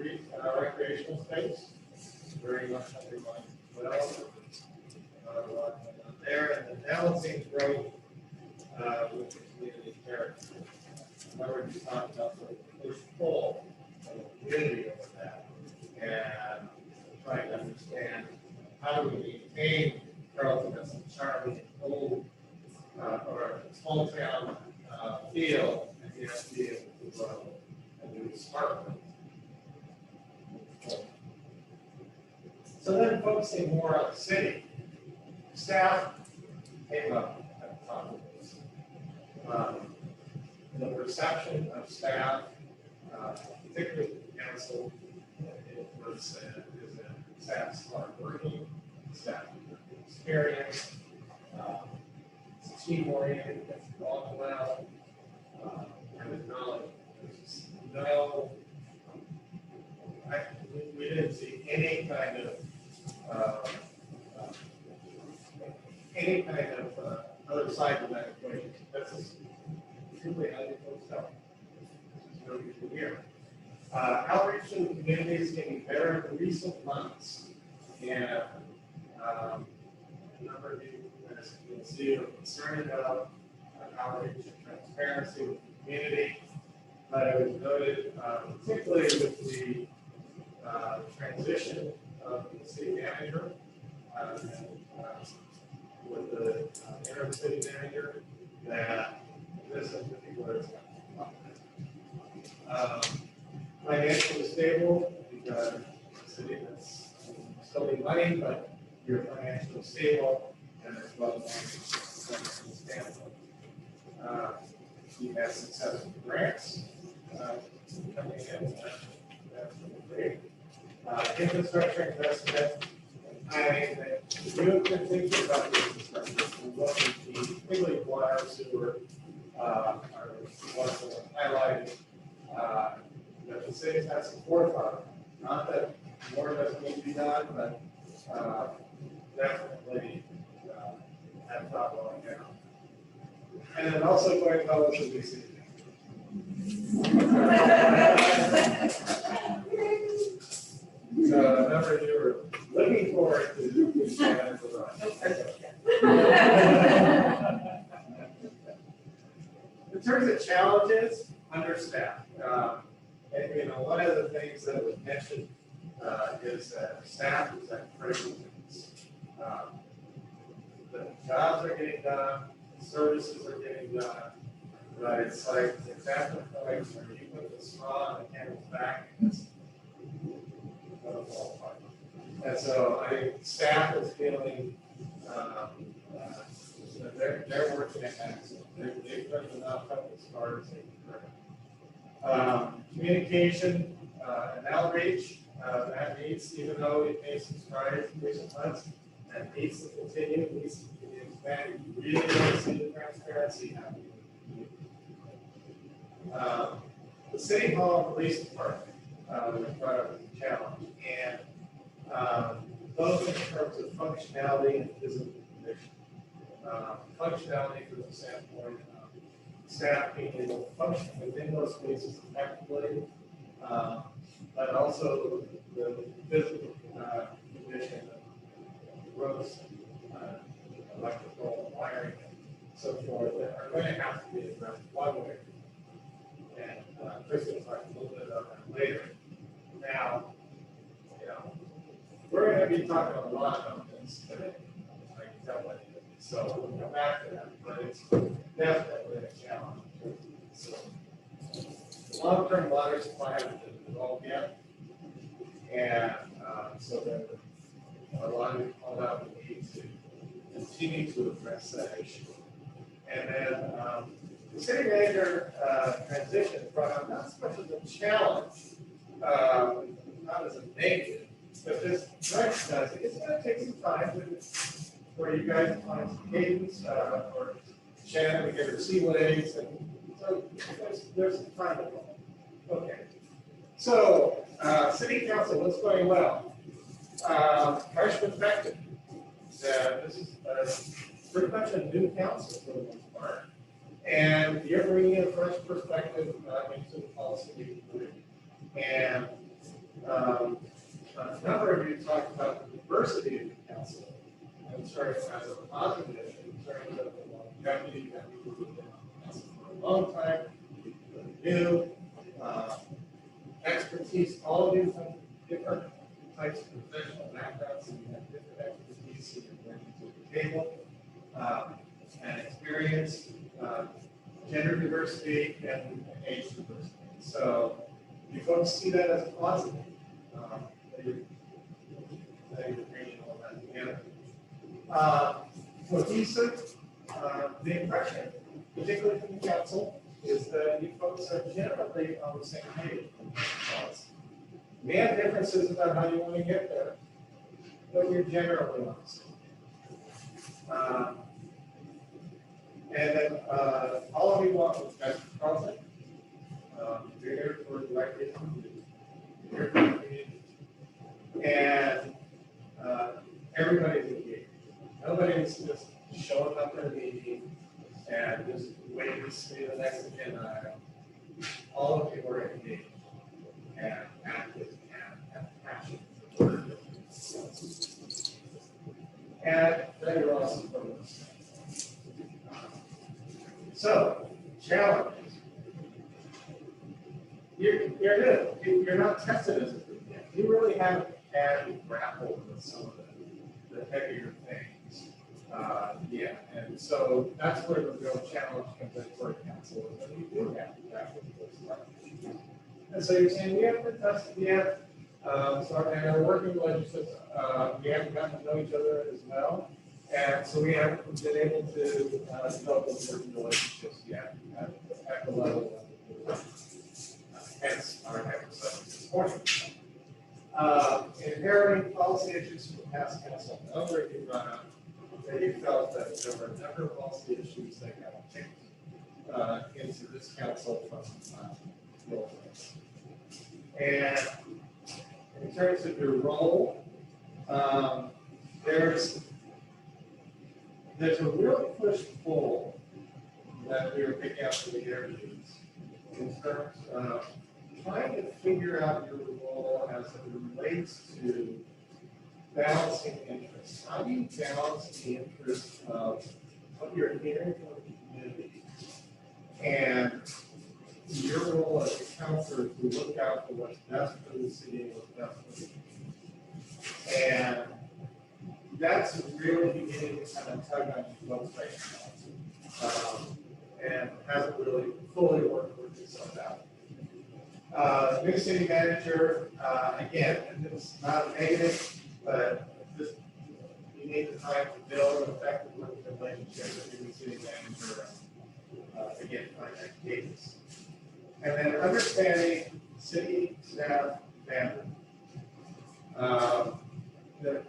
recreational space, very much underlined well. There and the balancing growth with the community character. Remember, you talked about the push-pull of the community over that, and trying to understand how do we maintain Carlton as a charming, old, or small town feel, and yet be able to grow and do smart things. So then focusing more on the city, staff came up at the top of this. The perception of staff, particularly the council, it was is that staff's hardworking, staff experience, team oriented, gets involved well, and knowledge. No, we didn't see any kind of other side of that equation. That's simply how you folks tell. It's really good to hear. Outreach to the community is getting better in recent months, and a number of you, as you can see, are concerned about outreach and transparency with the community. But it was noted, particularly with the transition of the city manager and with the interim city manager, that this in particular is financially stable. You've got a city that's still in money, but you're financially stable and as well as standpoint. You have successful grants coming in. That's really great. Infrastructure investment, planning that you have been thinking about this discussion, what we need, particularly water, sewer, are ones that are highlighted, that the city has support on. Not that more doesn't need to be done, but, definitely, have thought going down. And then also going well with the BC. So a number of you are looking forward to this challenge with us. In terms of challenges, understaffed. And you know, one of the things that was mentioned is that staff is at critical things. The jobs are getting done, services are getting done, but it's like, it's at the point where you put the straw on the camel's back, and it's gonna fall apart. And so I think staff is feeling, they're working at max. They've done enough up as far as they can. Communication and outreach, that needs, even though it made some strides in recent months, that needs to continue, needs to be expanded. You really want to see the transparency happening. The City Hall and Police Department was part of the challenge, and both in terms of functionality and physical condition. Functionality from the standpoint of staff being able to function within those spaces effectively, but also the physical condition of roads, electrical wiring, and so forth, that are going to have to be addressed one way. And Chris will talk a little bit about that later. Now, you know, we're going to be talking a lot about this today. I can tell by the so we'll come back to that, but it's definitely a challenge. So, long-term water supply hasn't been developed yet, and so that a lot of it called out the need to continue to address that issue. And then the city manager transition brought up not so much as a challenge, not as a negative, but just recognizing it's going to take some time for you guys to find some cadence, or Shannon to get her CYAs, and so there's some time involved. Okay. So, city council, what's going well? Fresh perspective. This is pretty much a new council for the most part. And you're bringing a fresh perspective into the policy. And a number of you talked about the diversity of the council. And starting as a positive issue in terms of the longevity that we've been in council for a long time, new expertise, all of you from different types of professional backgrounds, and you have different expertise that you're bringing to the table, and experience, gender diversity, and age diversity. So you folks see that as a positive. That you're bringing all that together. Cohesive, the impression, particularly from the council, is that you folks are generally on the same page. We have differences about how you want to get there, but you're generally on the same page. And then all of you want was Mr. Carlson. You're here for the right reason. You're here for the community. And everybody's engaged. Nobody's just showing up at a meeting and just waiting to see the next agenda item. All of you are engaged and active and have passion for what you're doing. And then you're also focused. So, challenges. You're new. You're not tested as a group yet. You really haven't had to grapple with some of the heavier things. Yeah, and so that's where the real challenge comes in for a council, is that you do have to grapple with those things. And so you're saying, we haven't been tested yet, so and our working relationships, we haven't gotten to know each other as well. And so we haven't been able to develop those working relationships yet at the level of hence our hypothetical support. Inheriting policy issues from past council, another you brought up, that you felt that there were a number of policy issues that got kicked into this council from the old ones. And in terms of your role, there's a real push-pull that we were picking up from the interviews in terms of trying to figure out your role as it relates to balancing interests. How do you balance the interests of what you're hearing from the community and your role as a counselor to look out for what's best for the city and what's best for the community? And that's really beginning to kind of tug on you folks right now. And hasn't really fully worked itself out. New city manager, again, and it's not a negative, but just you need the time to build an effective working relationship with your new city manager. Again, finite cadence. And then understanding city staff bandwidth.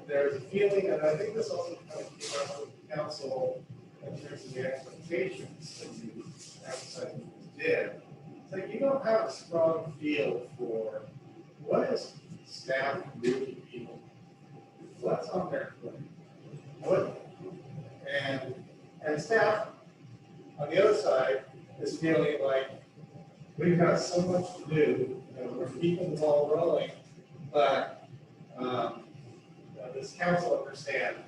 There's a feeling, and I think this also kind of came up with the council in terms of the expectations that you emphasized you did. It's like you don't have a strong feel for what is staff really feeling, what's on their plate, what, and staff on the other side is feeling like we've got so much to do, we're keeping the ball rolling, but this council understands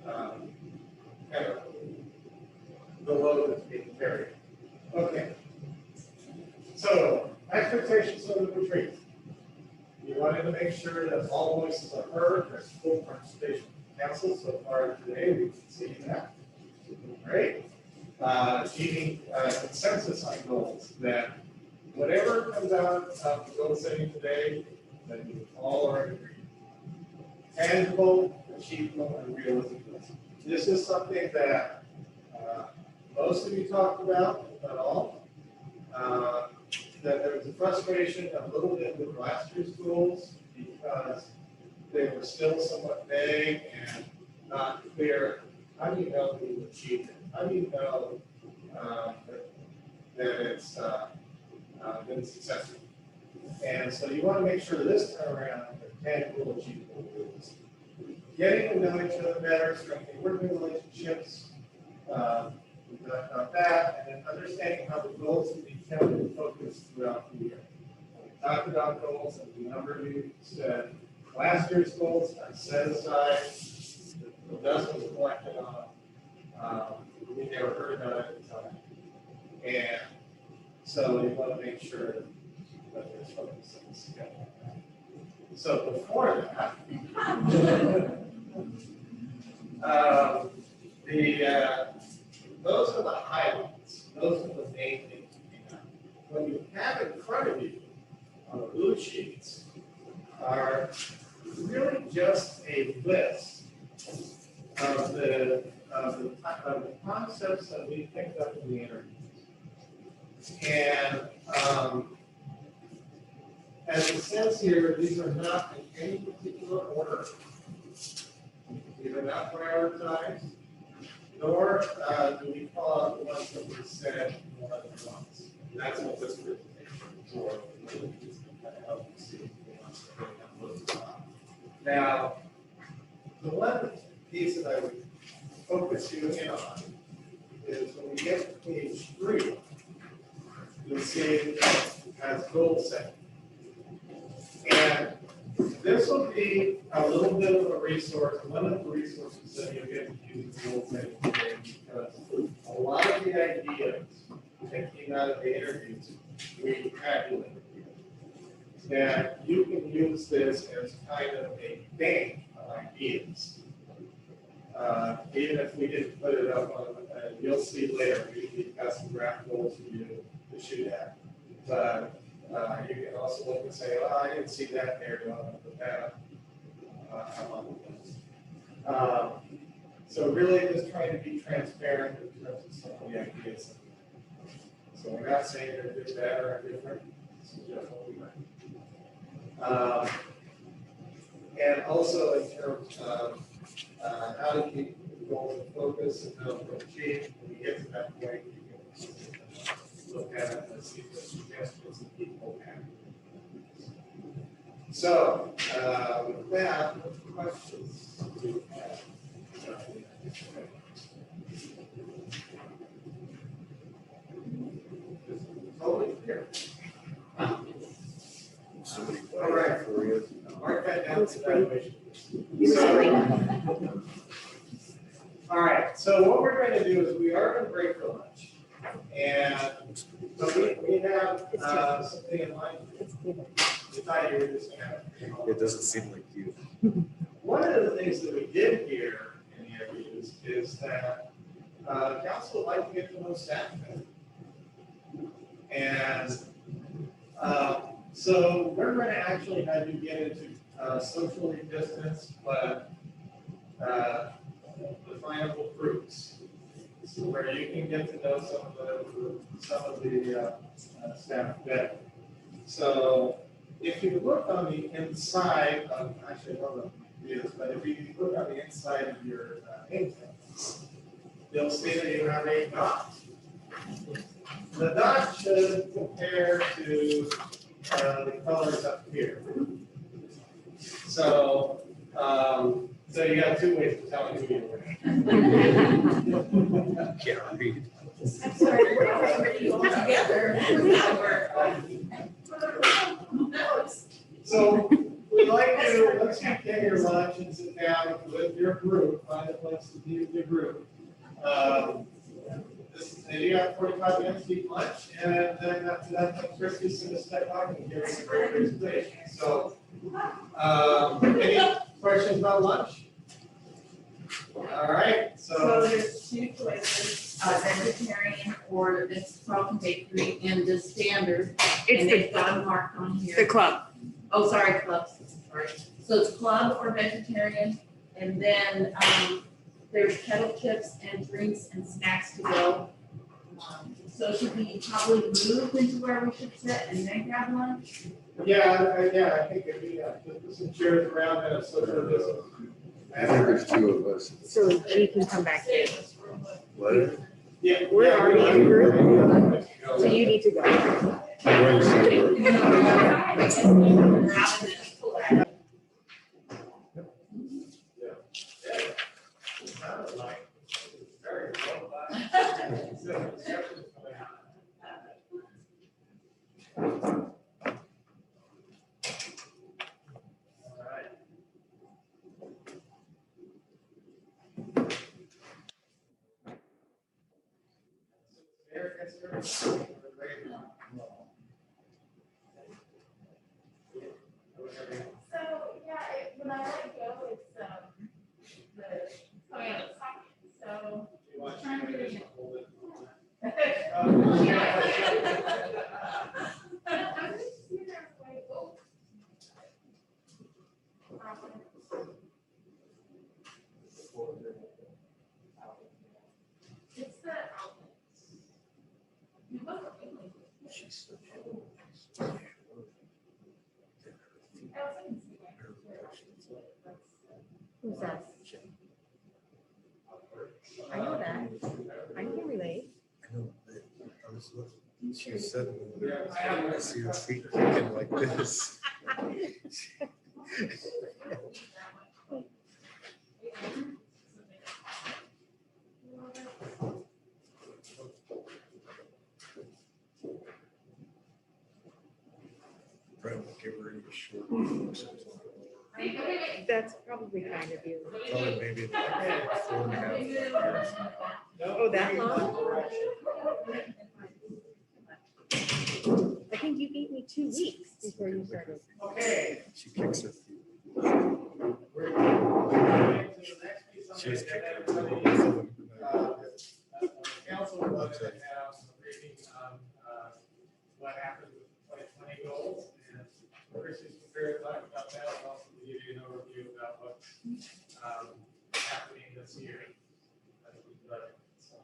kind of the load that's being carried. Okay. So, expectations of the retreat. You wanted to make sure that all voices are heard, there's full participation from council. So far today, we can see that. Great. Achieving consensus on goals, that whatever comes out of the goal setting today, that you all are in agreement. Tangible, achievable, and realistic. This is something that most of you talked about, if not all. That there was a frustration a little bit with last year's goals because they were still somewhat vague and not clear. How do you know that you achieved it? How do you know that it's been successful? And so you want to make sure this time around that tangible, achievable goals. Getting to know each other better, strengthening working relationships. We've talked about that, and then understanding how the goals can be kept in focus throughout the year. We talked about goals, and the number of you said last year's goals are set aside. The dust was collected on. We never heard about it at the time. And so you want to make sure that there's focus on this together. So before that, those are the highlights. Those are the main things. What you have in front of you on the blue sheets are really just a list of the concepts that we picked up in the interviews. And as it says here, these are not in any particular order. These are not prioritized, nor do we call out the ones that were said more than once. And that's what this presentation is for. Kind of help you see now, the one piece that I would focus you in on is when we get to page 3, you'll see it as goal setting. And this will be a little bit of a resource, one of the resources that you'll get to use in goal setting today, because a lot of the ideas that came out of the interviews, we tabulated. That you can use this as kind of a bank of ideas. Even if we didn't put it up on, you'll see later, we've got some graph goals for you to shoot at. But you can also look and say, oh, I didn't see that there, do I want to put that on the list? So really just trying to be transparent in terms of some of the ideas. So we're not saying they're good, bad, or different. This is just what we learned. And also in terms of how to keep goals in focus and how to achieve, when you get to that point, you can look at it and see what suggestions that people have. So, with that, what questions do you have? Totally clear. All right. Mark that down to evaluation. All right, so what we're going to do is we are going to break for lunch. And so we have something in mind. We thought you were just going to. It doesn't seem like you. One of the things that we did here in the interviews is that council would like to get to know staff better. And so we're going to actually have you get into socially distanced, but definable groups. So where you can get to know some of the staff better. So if you look on the inside of, actually, I don't know if it is, but if you look on the inside of your name tag, you'll see that you have a dot. The dot should compare to the colors up here. So, so you got two ways of telling who you are. Can't read. I'm sorry, we're already all together. So we'd like to, let's you get your lunch and sit down with your group, find a place to be with your group. You got 45 minutes to eat lunch, and then after that, Christy's going to step up and give us a great presentation. So, any questions about lunch? All right, So there's two choices, vegetarian or this Carlton Bakery and the standard. It's And the, they've got them marked on the here. club. Oh, sorry, club, sorry. So it's club or vegetarian, and then, there's kettle chips and drinks and snacks to go. So should we probably move into where we should sit and then grab lunch? yeah, I think if we put some chairs around and a social distance. I think there's two of us. So G can come back in. What? Yeah. We're yeah, already in group. So you need to go. We're separate. Sounded like very well. All right. Eric, that's very good. So, yeah, when I let go, it's, coming out of the socket, so. Trying to do it. I'm just sitting there like, oh. It's the outlet. It wasn't really. Who's that? I know that. I can relate. I know, but I was looking, she was sitting there, I see her feet kicking like this. Brent will give her a short. That's probably kind of you. Probably maybe like 4.5 years. Oh, that long? I think you gave me 2 weeks before you started. Okay. She kicks her feet. We're going to the next piece on She was the kicking agenda. her Everybody, feet. council would love to have some briefing on what happened with 2020 goals. And Chrissy's prepared to talk about that. I'll also give you an overview about what's happening this year. So,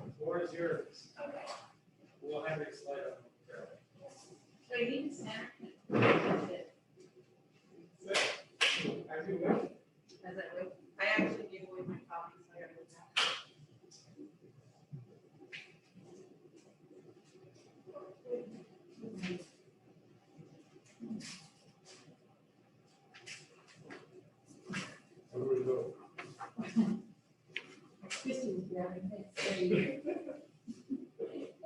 the floor is yours. Okay. We'll have it slide up. So you need to snap. Sit. As I wrote, I actually gave away my copy, so I gotta go back. Where do we go? Christie was grabbing it, saying,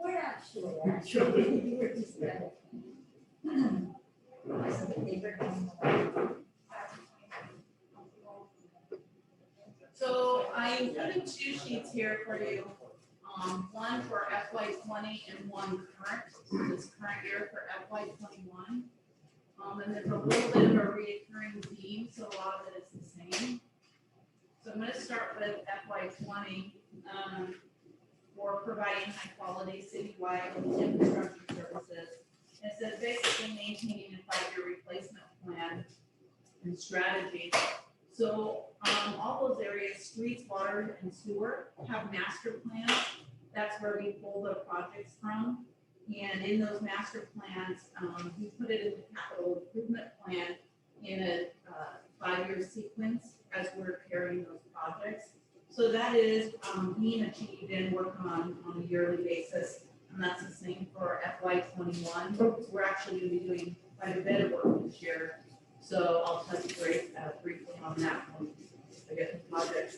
we're not sure, actually, we're just there. So I included 2 sheets here for you. One for FY '20 and one current, so this current year for FY '21. And there's a little bit of a recurring theme, so a lot of it is the same. So I'm gonna start with FY '20, for providing high quality citywide infrastructure services. It says basically maintaining a 5-year replacement plan and strategy. So, all those areas, streets, water, and sewer have master plans. That's where we pull the projects from. And in those master plans, we put it in the capital improvement plan in a 5-year sequence as we're carrying those projects. So that is being achieved and worked on a yearly basis. And that's the same for FY '21. We're actually gonna be doing quite a bit of work this year. So I'll touch briefly on that one, I get the projects.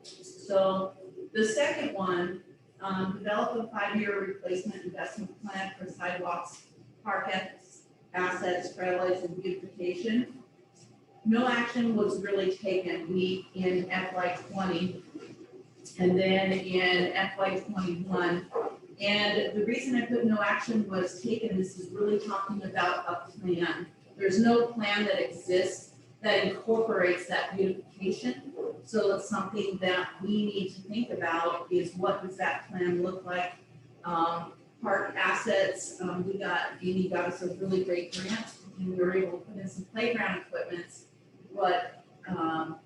So the second one, develop a 5-year replacement investment plan for sidewalks, park assets, trailways, and beautification. No action was really taken. In FY '20 and then in FY '21. And the reason I put no action was taken, this is really talking about a plan. There's no plan that exists that incorporates that beautification. So it's something that we need to think about is what does that plan look like? Park assets, Amy got us a really great grant and we were able to put in some playground equipment. But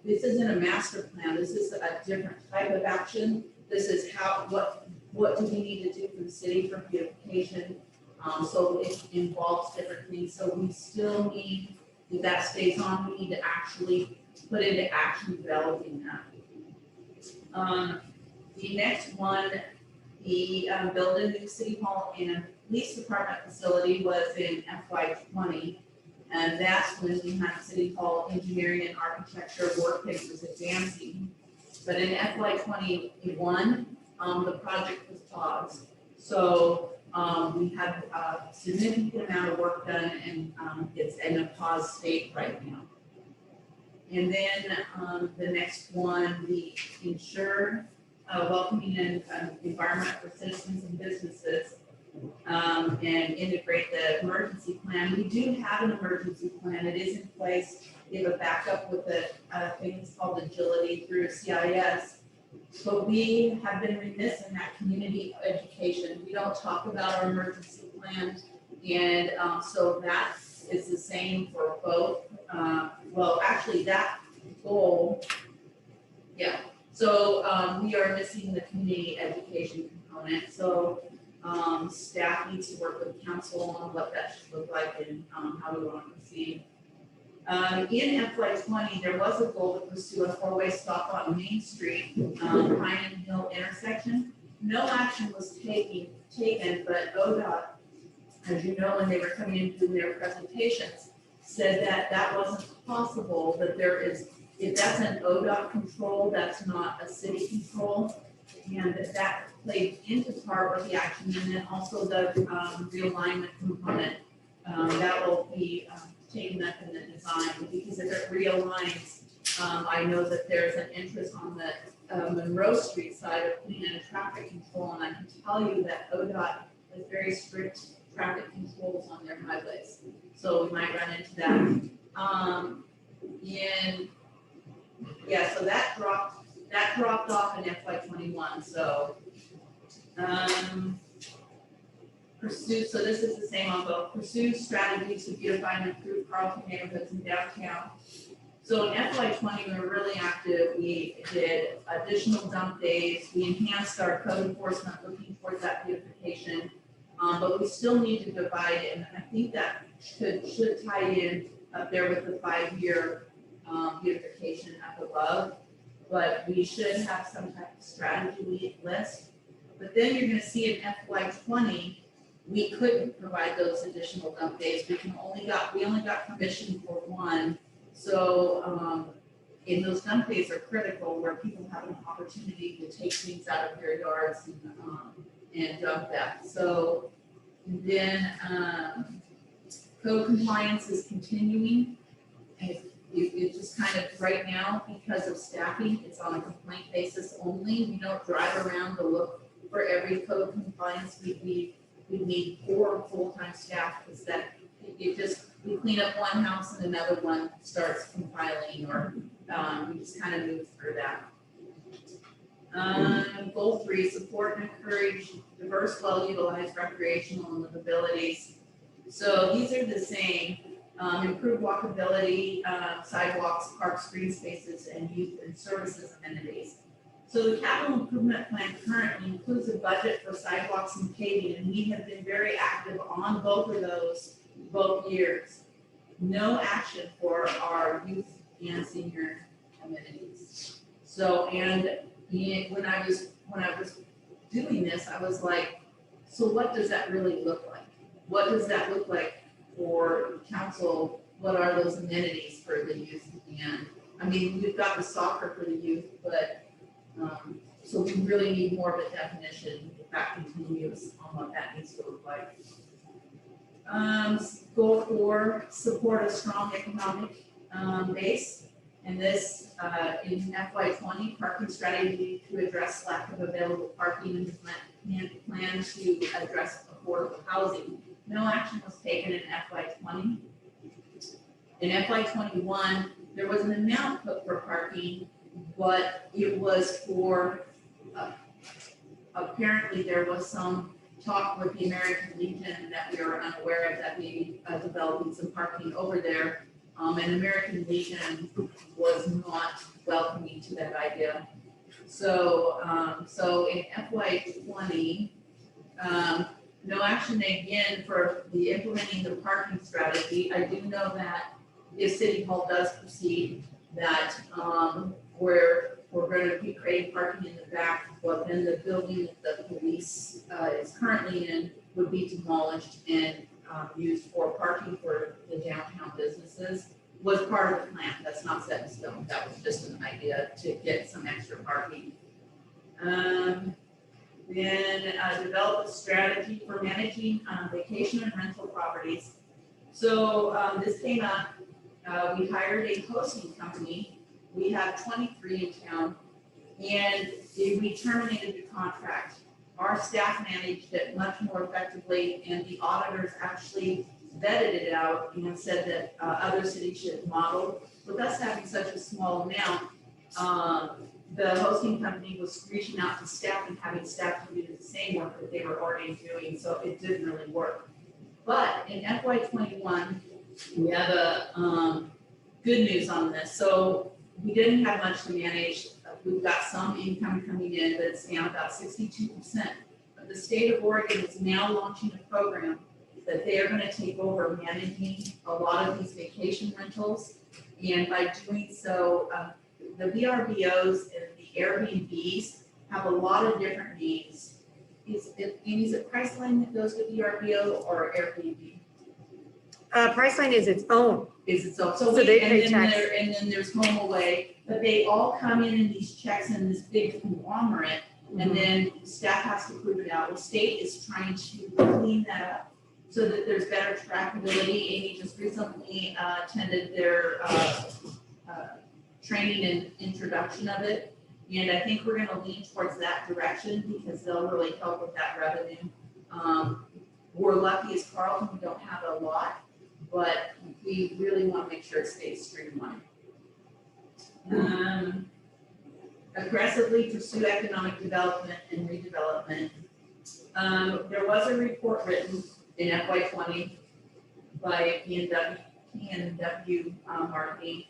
this isn't a master plan, this is a different type of action. This is what do we need to do for the city for beautification? So it involves different things, so we still need, if that stays on, we need to actually put into action developing that. The next one, the build a new city hall and police department facility was in FY '20. And that's when we had city hall engineering and architecture work that was advancing. But in FY '21, the project was paused. So we had a significant amount of work done and it's in a pause state right now. And then the next one, the ensure welcoming and environment for citizens and businesses and integrate the emergency plan. We do have an emergency plan. It is in place. We have a backup with the things called agility through CIS. But we have been remiss in that community education. We don't talk about our emergency plan. And so that is the same for both. Well, actually that goal, yeah. So we are missing the community education component. So staff needs to work with council on what that should look like and how we want to proceed. In FY '20, there was a goal to pursue a 4-way stop on Main Street, Pine and Hill intersection. No action was taken, but ODOT, as you know, when they were coming in doing their presentations, said that that wasn't possible, that there is, if that's an ODOT control, that's not a city control. And that played into part with the action, and then also the realignment component, that will be taken up in the design, because if it realigns, I know that there's an interest on the Monroe Street side of putting in a traffic control, and I can tell you that ODOT has very strict traffic controls on their highways, so we might run into that. So that dropped off in FY '21, so pursue, so this is the same on both, pursue strategies to beautify and improve Carlton neighborhoods in downtown. So in FY '20, we were really active. We did additional dump days. We enhanced our code enforcement looking towards that beautification. But we still need to divide it, and I think that should tie in up there with the 5-year beautification up above. But we should have some type of strategy list. But then you're gonna see in FY 20, we couldn't provide those additional dump days. We only got permission for one. So, and those dump days are critical where people have an opportunity to take things out of their yards and dump that. So then, code compliance is continuing. And it just kind of, right now, because of staffing, it's on a complaint basis only. We don't drive around to look for every code compliance. We need 4 full-time staff, because that, we clean up one house and another one starts compiling, or we just kind of move through that. Goal 3, support and encourage diverse, well-utilized recreational and livabilities. So these are the same. Improve walkability, sidewalks, parks, green spaces, and youth and services amenities. So the capital improvement plan currently includes a budget for sidewalks and paving, and we have been very active on both of those, both years. No action for our youth and senior amenities. So, and when I was doing this, I was like, so what does that really look like? What does that look like for council? What are those amenities for the youth? And I mean, we've got the soccer for the youth, but so we really need more of a definition if that continues on what that needs to look like. Goal 4, support a strong economic base. And this in FY 20, parking strategy to address lack of available parking and plan to address affordable housing. No action was taken in FY 20. In FY 21, there was an amount put for parking, but it was for, apparently there was some talk with the American Legion that we were unaware of, that we developing some parking over there. And American Legion was not welcoming to that idea. So, so in FY 20, no action again for the implementing the parking strategy. I do know that if City Hall does proceed, that we're going to be creating parking in the back, but then the building that the police is currently in would be demolished and used for parking for the downtown businesses. Was part of the plan. That's not set in stone. That was just an idea to get some extra parking. Then develop a strategy for managing vacation and rental properties. So this came up. We hired a hosting company. We have 23 in town, and we terminated the contract. Our staff managed it much more effectively, and the auditors actually vetted it out and said that other cities should model. With us having such a small amount, the hosting company was reaching out to staff and having staff to do the same work that they were already doing, so it didn't really work. But in FY 21, we have a good news on this. So we didn't have much to manage. We've got some income coming in, but it's down about 62%. But the state of Oregon is now launching a program that they are going to take over managing a lot of these vacation rentals. And by doing so, the VRBOs and the Airbnbs have a lot of different needs. Is it Priceline that goes with VRBO or Airbnb? Priceline is its own. Is its own. So So they and pay then tax. and then there's HomeAway, but they all come in these checks in this big conglomerate, and then staff has to prove it out. The state is trying to clean that up so that there's better trackability. Amy just recently attended their training and introduction of it. And I think we're gonna lean towards that direction because they'll really help with that revenue. We're lucky as Carlton, we don't have a lot, but we really wanna make sure it stays streamlined. Aggressively pursue economic development and redevelopment. There was a report written in FY 20 by PNW Marketing.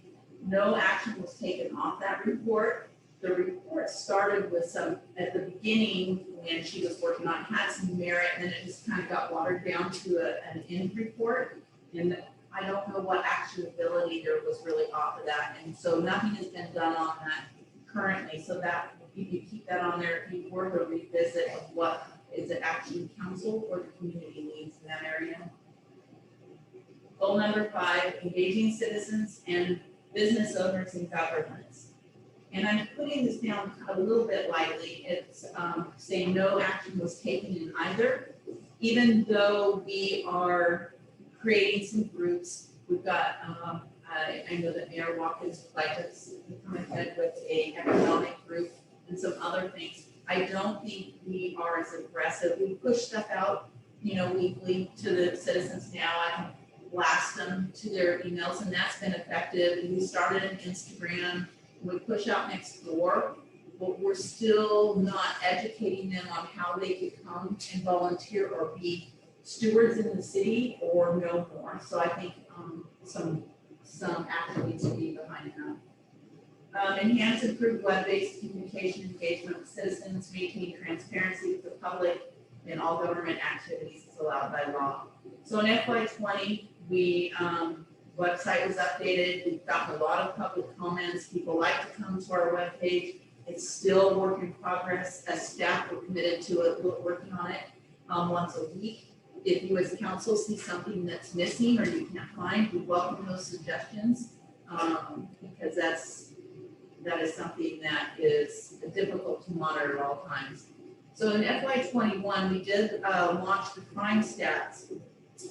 No action was taken off that report. The report started with some, at the beginning, when she was working on it, had some merit, and it just kind of got watered down to an end report. And I don't know what actionability there was really off of that, and so nothing has been done on that currently, so that, if you keep that on there, if you were to revisit of what is it actually council or the community needs in that area. Goal number 5, engaging citizens and business owners in governance. And I'm putting this down a little bit lightly. It's saying no action was taken in either, even though we are creating some groups. We've got, I know that Mayor Watkins would like us to come ahead with a economic group and some other things. I don't think we are as aggressive. We push stuff out, weekly to the citizens now. I blast them to their emails, and that's been effective. And we started an Instagram. We push out next door, but we're still not educating them on how they could come and volunteer or be stewards in the city or no more. So I think some action needs to be behind that. Enhance improved web-based communication engagement with citizens, maintain transparency with the public in all government activities as allowed by law. So in FY20, we website was updated. We've gotten a lot of public comments. People like to come to our webpage. It's still work in progress. As staff, we're committed to it, working on it once a week. If you as council see something that's missing or you can't find, we welcome those suggestions because that is something that is difficult to monitor at all times. So in FY21, we did launch the crime stats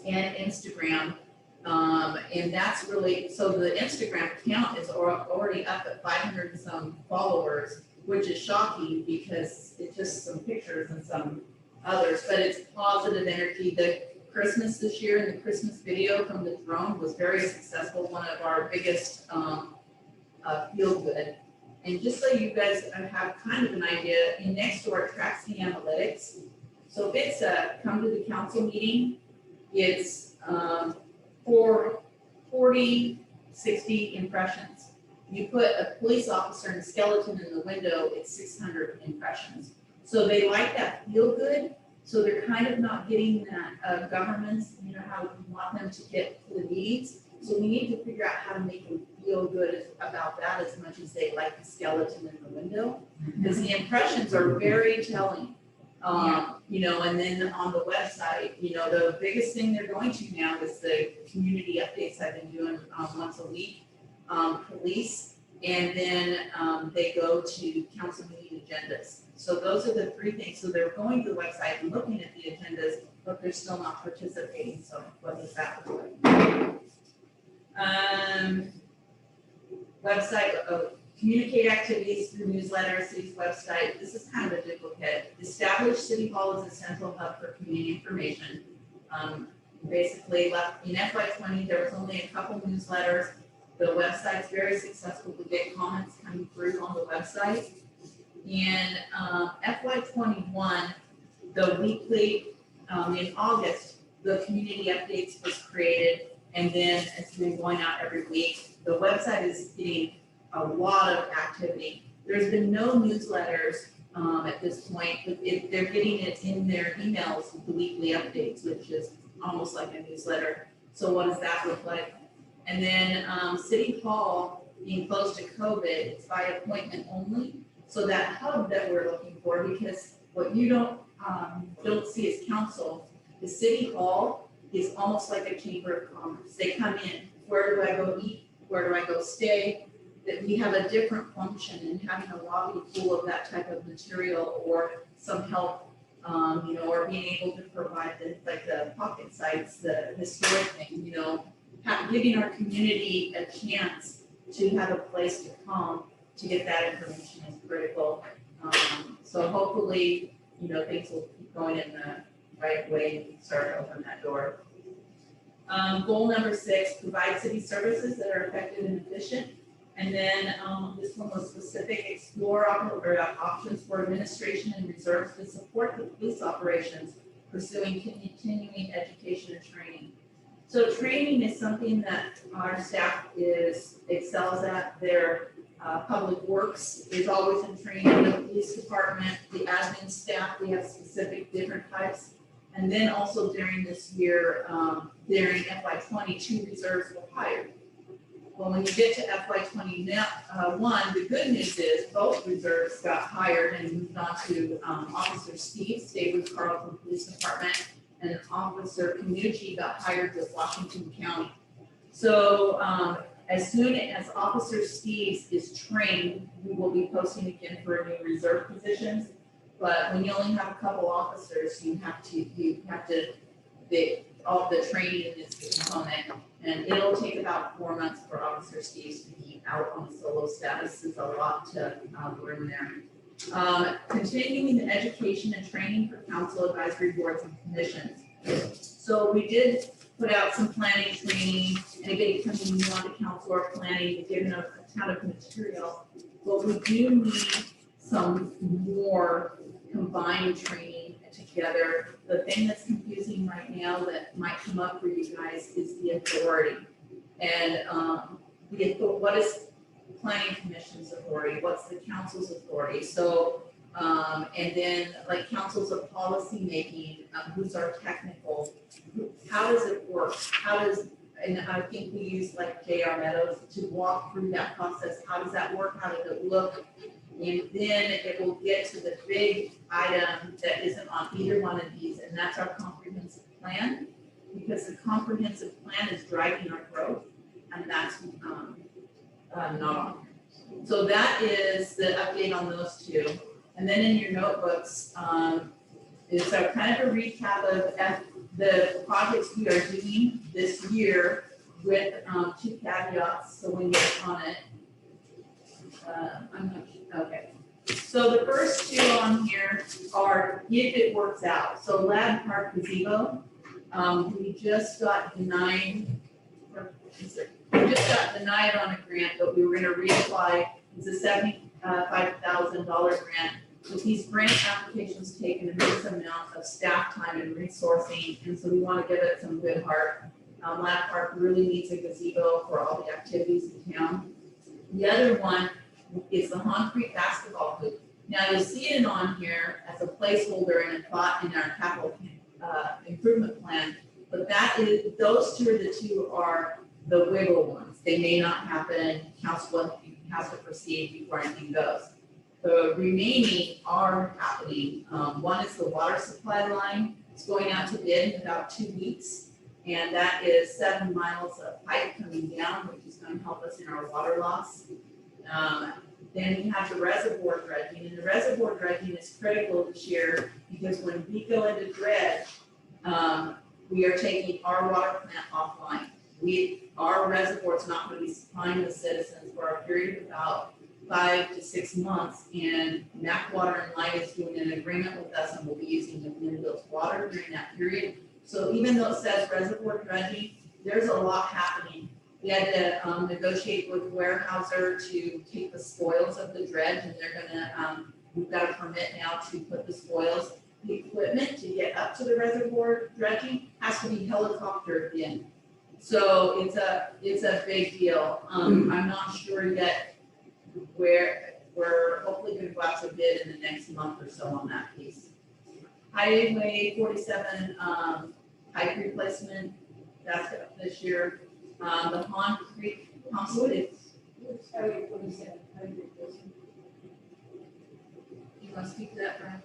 and Instagram. And that's really, so the Instagram account is already up at 500 and some followers, which is shocking because it's just some pictures and some others, but it's positive energy. The Christmas this year and the Christmas video from the drone was very successful, one of our biggest feel good. And just so you guys have kind of an idea, in Nextdoor it tracks the analytics. So if it's come to the council meeting, it's for 40, 60 impressions. You put a police officer and a skeleton in the window, it's 600 impressions. So they like that feel good. So they're kind of not getting that governments, how we want them to get to the needs. So we need to figure out how to make them feel good about that as much as they like the skeleton in the window. Because the impressions are very telling. And then on the website, the biggest thing they're going to now is the community updates I've been doing once a week, police, and then they go to council meeting agendas. So those are the 3 things. So they're going to the website and looking at the agendas, but they're still not participating. So what does that look like? Website, communicate activities through newsletter, city's website. This is kind of a duplicate. Establish City Hall as a central hub for community information. Basically, in FY20, there was only a couple newsletters. The website's very successful. We get comments coming through on the website. In FY21, the weekly, in August, the community updates was created, and then it's been going out every week. The website is getting a lot of activity. There's been no newsletters at this point, but they're getting it in their emails with the weekly updates, which is almost like a newsletter. So what does that look like? And then City Hall being close to COVID, it's by appointment only. So that hub that we're looking for, because what you don't see as council, the City Hall is almost like a chamber of commerce. They come in, where do I go eat? Where do I go stay? That we have a different function in having a lobby full of that type of material or some help, or being able to provide the pocket sites, the historic thing, giving our community a chance to have a place to come to get that information is critical. So hopefully, things will keep going in the right way and we can start to open that door. Goal number 6, provide city services that are effective and efficient. And then this one was specific, explore options for administration and reserves to support the police operations, pursuing continuing education and training. So training is something that our staff excels at. Their public works is always in training. The police department, the admin staff, we have specific different types And then also during this year, during FY '22, reserves were hired. Well, when you get to FY '21, the good news is both reserves got hired and moved on to Officer Steve stayed with Carlton Police Department, and Officer Canucci got hired with Washington County. So as soon as Officer Steve is trained, we will be posting again for new reserve positions. But when you only have a couple officers, you have to, all the training is the component. And it'll take about 4 months for Officer Steve to be out on solo status. Is a lot to learn there. Continuing the education and training for council advisory boards and commissions. So we did put out some planning training, and again, coming new on the council or planning, we've given a ton of material. But we do need some more combined training together. The thing that's confusing right now that might come up for you guys is the authority. And what is planning commission's authority? What's the council's authority? So, and then like councils of policy making, who's our technical, how does it work? And I think we use like J.R. Meadows to walk through that process. How does that work? How does it look? And then it will get to the big item that isn't on either one of these, and that's our comprehensive plan. Because the comprehensive plan is driving our growth, and that's not on here. So that is the update on those two. And then in your notebooks is a kind of a recap of the projects we are doing this year with 2 caveats, so when you're on it. I'm not sure, okay. So the first 2 on here are if it works out. So Lab Park Gazebo, we just got denied on a grant, but we were gonna reapply. It's a $75,000 grant. With these grant applications taken a immense amount of staff time and resourcing, and so we want to give it some good heart. Lab Park really needs a gazebo for all the activities in town. The other one is the concrete basketball hoop. Now you'll see it on here as a placeholder and a thought in our capital improvement plan, but those 2 are the 2 are the wiggle ones. They may not happen. Council has to proceed before anything goes. The remaining are happening. One is the water supply line. It's going out to bid in about 2 weeks. And that is 7 miles of pipe coming down, which is going to help us in our water loss. Then we have the reservoir dredging. And the reservoir dredging is critical this year because when we go into dredge, we are taking our water plant offline. Our reservoir is not going to be supplying the citizens for a period of about 5 to 6 months, and MAC Water and Light is doing an agreement with us, and we'll be using the Greenville's water during that period. So even though it says reservoir dredging, there's a lot happening. We had to negotiate with Weyerhaeuser to take the spoils of the dredge, and they're gonna, we've got a permit now to put the spoils. The equipment to get up to the reservoir dredging has to be helicoptered in. So it's a big deal. I'm not sure yet we're hopefully going to go out to bid in the next month or so on that piece. Highway 47 pipe replacement, that's this year. The Pond Creek pump is. Highway 47, highway 47. You want to speak to that, Brian?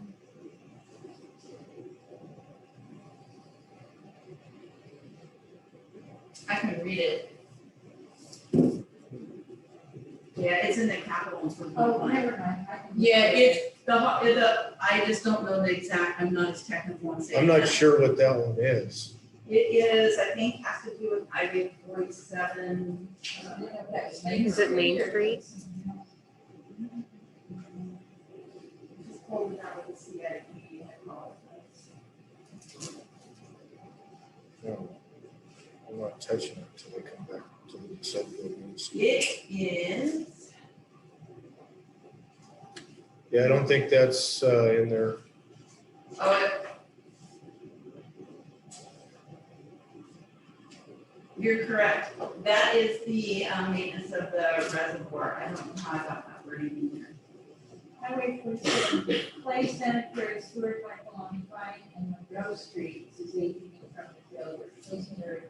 I can read it. Yeah, it's in the capital improvement Oh, plan. never mind. Yeah, it's I just don't know the exact, I'm not as technical on saying I'm not that. sure what that one is. It is, I think, has to do with Highway 47. Is it Main Street? Just pulled it out with the CIP, I apologize. No, I'm not touching it until we come back to the subdivision. It is, Yeah, I don't think that's in there. You're correct. That is the maintenance of the reservoir. I don't know how I got that wording in there. Highway 47, place sanitary sewer pipe along Pine and Monroe Streets is 18 feet from the failure. Those are,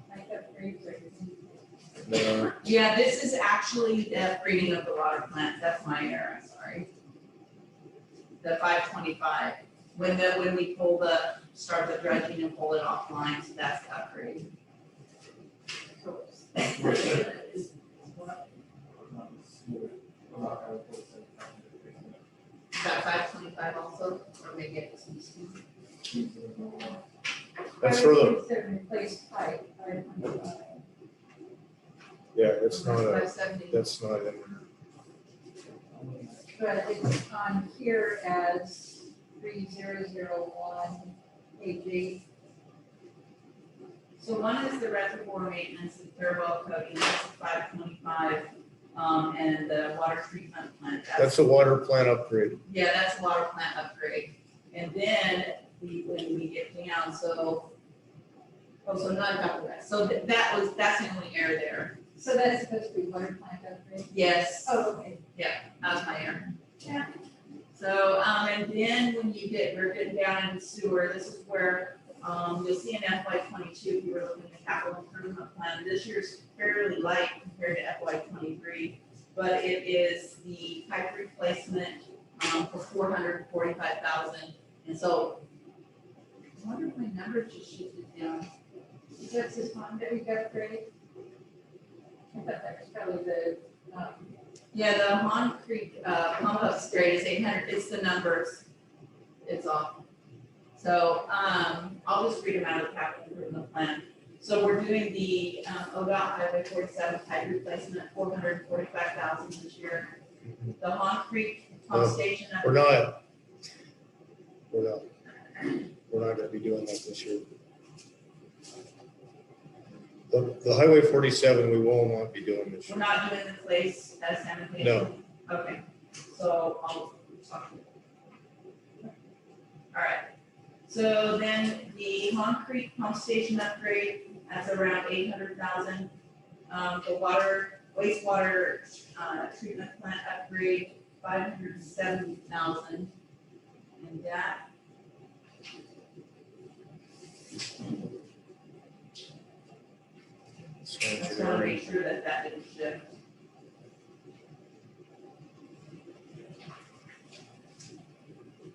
like upgrades or. No, Yeah, this is actually the upgrading of the water plant, that's my error, I'm sorry. The 525, when we start the dredging and pull it offline, so that's the upgrade. Is that 525 also, or maybe it was missing? that's for the, Highway 47, replace pipe, 525. yeah, it's not a, 570. that's not in there. But it's on here as 3001, page 8. So one is the reservoir maintenance and thorough coating, that's a 525, and the water treatment plant, That's a water plant upgrade. yeah, that's a water plant upgrade. And then when we get down, so not about the rest, so that's the only error there. So that's supposed to be water plant upgrade? Yes, Oh, okay. that was my error. Yeah. So, and then when we're getting down into sewer, this is where, you'll see in FY 22, if you were looking at the capital improvement plan, this year's fairly light compared to FY 23. But it is the pipe replacement, for 445,000. And so, I wonder if my number just shifted down. Is that this one that we got upgraded? I thought that was probably the, Yeah, the Mon Creek, pump upgrade is 800, it's the numbers, it's off. So, I'll just read them out of the capital improvement plan. So we're doing the, ODOT Highway 47 pipe replacement, 445,000 this year. The Mon Creek pump station. We're not gonna be doing that this year. The Highway 47, we will not be doing this We're year. not doing the place as sanitation? No. Okay, so I'll talk to you. All right, so then the Mon Creek pump station upgrade, that's around 800,000. The wastewater, treatment plant upgrade, 570,000. And that. I just want to make sure that didn't shift.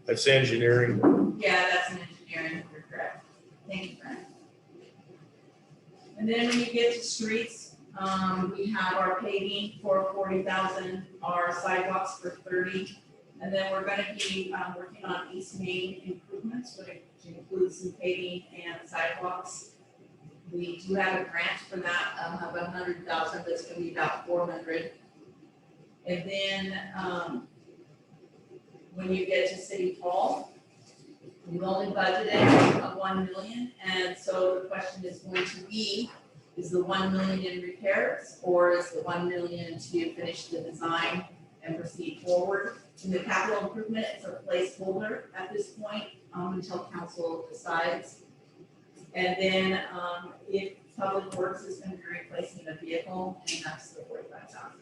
That's engineering. Yeah, that's an engineering, you're correct. Thank you, Brent. And then when you get to streets, we have our paving for 40,000, our sidewalks for 30. And then we're gonna be, working on East Main improvements, which includes some paving and sidewalks. We do have a grant for that, of 100,000, that's gonna be about 400. And then, when you get to City Hall, we've only budgeted 1 million, and so the question is going to be, is the 1 million in repairs, or is the 1 million to finish the design and proceed forward? In the capital improvement, it's a placeholder at this point, until council decides. And then, if Public Works is gonna be replacing a vehicle, and that's the 45,000.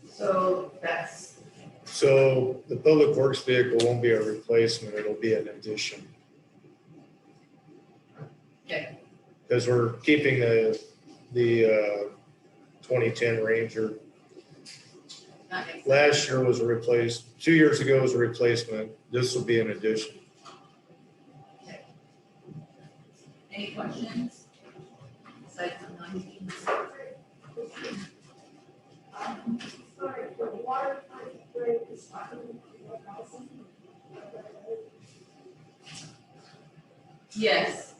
So that's, So the public works vehicle won't be a replacement, it'll be an addition. okay, Because we're keeping the 2010 Ranger. that makes sense. Last year was a replace, 2 years ago was a replacement. This will be an addition. Any questions? Aside from 19. Sorry, the water plant rate is 500,000. Yes.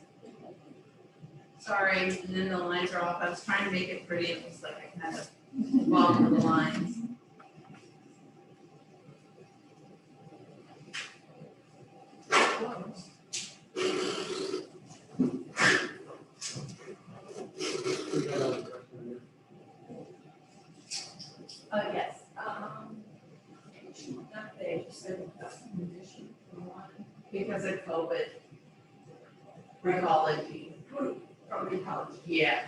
Sorry, and then the lines are off. I was trying to make it pretty, it looks like I kind of wobbled the lines. Yes. Not they just said we've got some addition for one, because of COVID. Recology. property college. Yeah,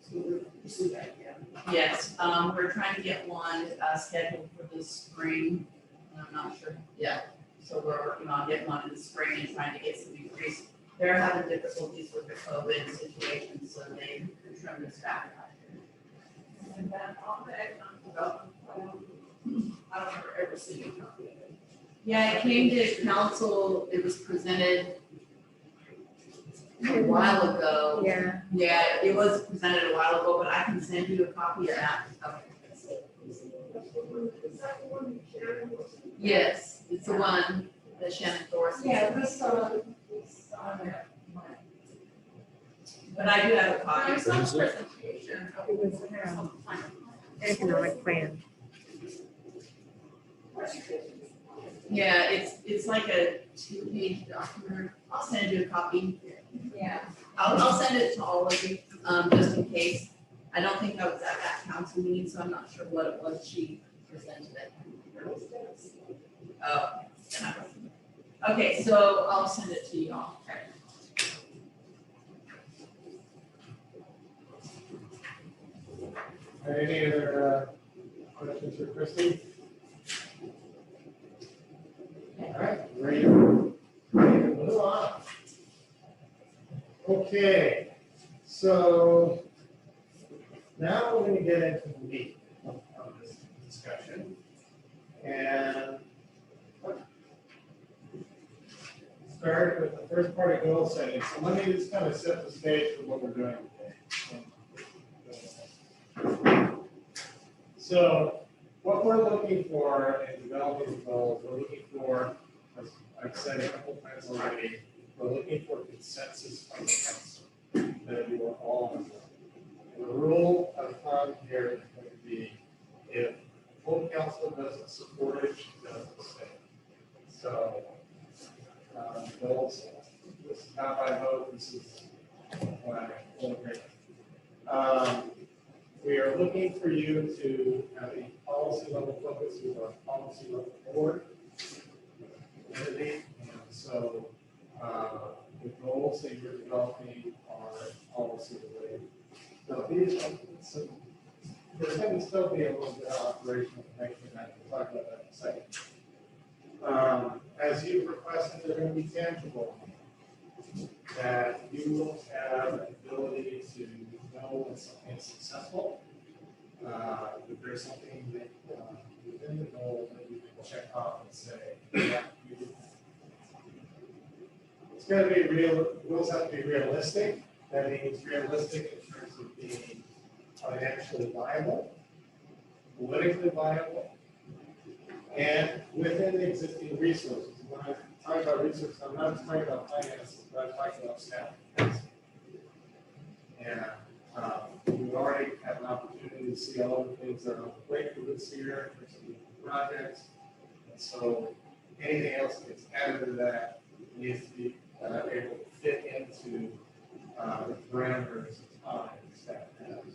So we're pursuing that, yeah. yes, we're trying to get one, scheduled for this spring, and I'm not sure, yeah. So we're working on getting one in the spring and trying to get some increase. They're having difficulties with the COVID situation, so they trimmed this back. And then on the economic development plan, I don't remember ever seeing a copy of it. Yeah, it came to council, it was presented a while ago. Yeah. Yeah, it was presented a while ago, but I can send you a copy of that. Is that the one you carry? Yes, it's the one that Shannon Thorson. Yeah, this, on there. But I do have a copy. There's some presentation of It was, some plan. economic plan. Yeah, it's like a 2-page document. I'll send you a copy. Yeah. I'll send it to all of you, just in case. I don't think I was at that council meeting, so I'm not sure what it was she presented it. Oh, then I wasn't. Okay, so I'll send it to you all. Any other questions for Christie? All right, ready to move on. Okay, so now we're going to get into the meat of this discussion. And start with the first part of goal setting. So let me just kind of set the stage for what we're doing today. So what we're looking for in developing the goals, we're looking for, as I've said a couple times already, we're looking for consensus from the council that you are all on board. And the rule of thumb here is going to be if full council doesn't support it, it doesn't stay. So goals, this is not by vote, this is by full agreement. We are looking for you to have a policy level focus with our policy level board entity. And so the goals that you're developing are policy related. So these, so there's going to still be a little bit of operational connection, and we'll talk about that in a second. As you requested, they're going to be tangible, that you will have an ability to know when something is successful. If there's something that within the goal that you can check off and say, yeah, you did that. It's going to be real, goals have to be realistic. That means realistic in terms of being financially viable, politically viable, and within the existing resources. When I talk about resources, I'm not talking about finances, but I'm talking about staff. And we already have an opportunity to see all of the things that are on the plate for this year in terms of projects. And so anything else that gets added to that needs to be able to fit into the parameters of time staff has.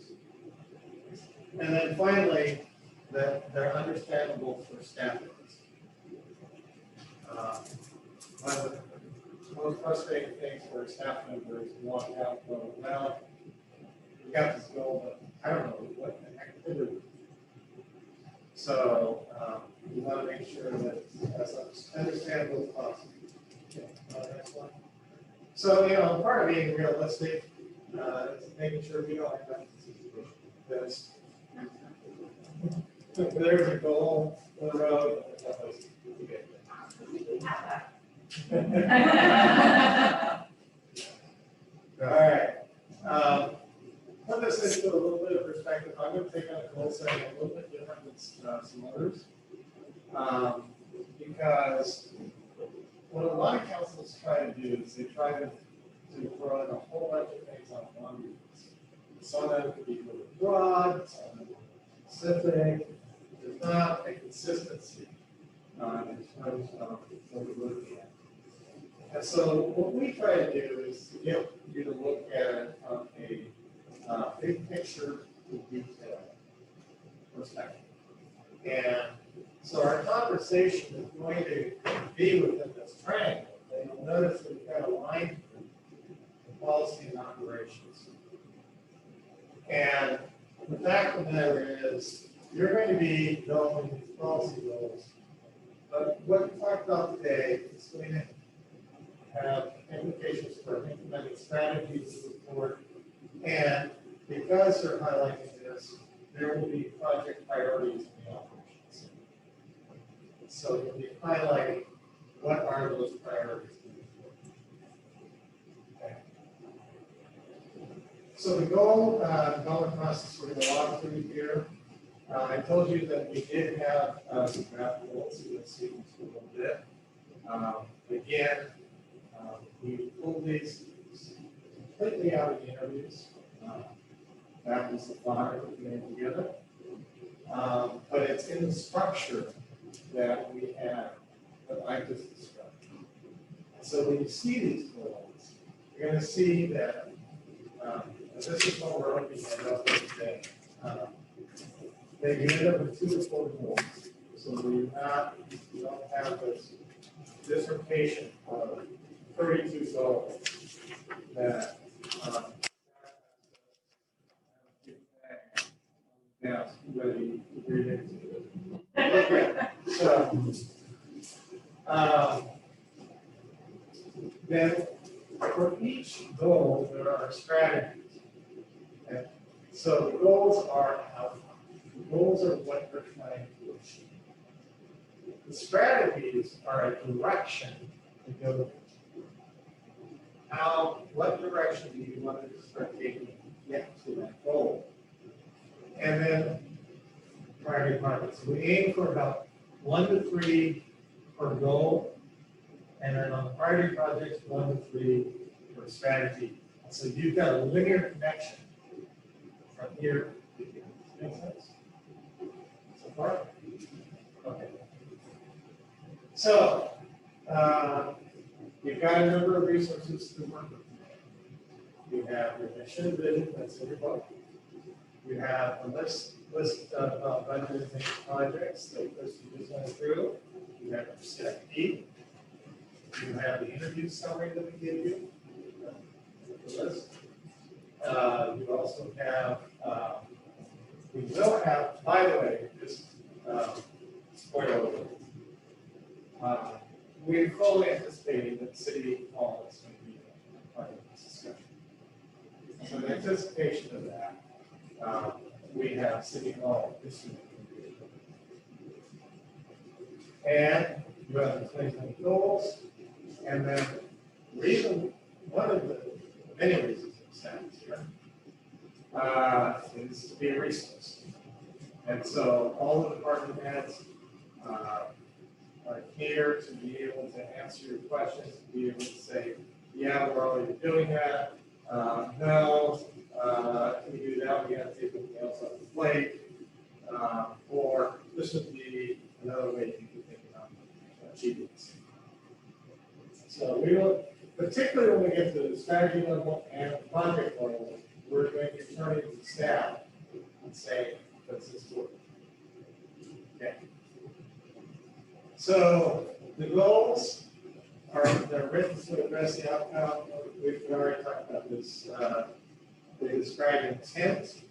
And then finally, that they're understandable for staff members. One of the most frustrating things for staff members who walk out going, well, we got this goal, but I don't know what the heck to do. So we want to make sure that it's as understandable as possible. Okay, next one. So, you know, part of being realistic is making sure we don't end up in this situation. Because if there's a goal on the road, we get there. All right. Put this into a little bit of perspective. I'm going to take on a goal setting a little bit different than some others. Because what a lot of councils try to do is they try to throw in a whole bunch of things on one reason. Some of them could be really broad, some of them specific. There's not a consistency in terms of what we're looking at. And so what we try to do is to get you to look at it from a big picture with detail perspective. And so our conversation is going to be within this triangle. And you'll notice that we've got a line through the policy and operations. And the fact of the matter is, you're going to be developing these policy goals. But what we talked about today is going to have implications for implementing strategies to report. And because they're highlighting this, there will be project priorities in the operations. So you'll be highlighting what are those priorities. Okay. So the goal, development process we're going to walk through here. I told you that we did have some draft goals, so you'll see this a little bit. Again, we pulled these completely out of the interviews. That was the thought that we made together. But it's in the structure that we have, that I just described. So when you see these goals, you're going to see that this is what we're looking at today. They end up with 2 to 4 goals. So you don't have this dissertation of 32 goals that yeah, ready to read into it. Okay, so then for each goal, there are strategies. Okay? So the goals are outcomes. The goals are what you're trying to achieve. The strategies are a direction to go. What direction do you want to start taking to get to that goal? And then priority markets. So we aim for about 1 to 3 per goal. And then on the priority projects, 1 to 3 per strategy. So you've got a linear connection from here to here. Make sense? So far? Okay. So you've got a number of resources to work with. You have your mission, vision, that's in your book. You have a list of budget and projects that Christy just went through. You have your CIP. You have the interview summary that we give you. The list. You also have, we will have, by the way, just spoiler alert. We're fully anticipating that City Hall is going to be part of this discussion. So in anticipation of that, we have City Hall this week. And you have the 2020 goals. And then one of the many reasons it stands here is to be a resource. And so all the department heads are here to be able to answer your questions, to be able to say, yeah, we're already doing that. No, can we do that? We have to take something else off the plate. Or this would be another way you can think about achieving this. So we will, particularly when we get to the strategy level and project level, we're going to turn it to staff and say, does this work? Okay. So the goals are, they're written to address the outcome. We've already talked about this. They describe intent.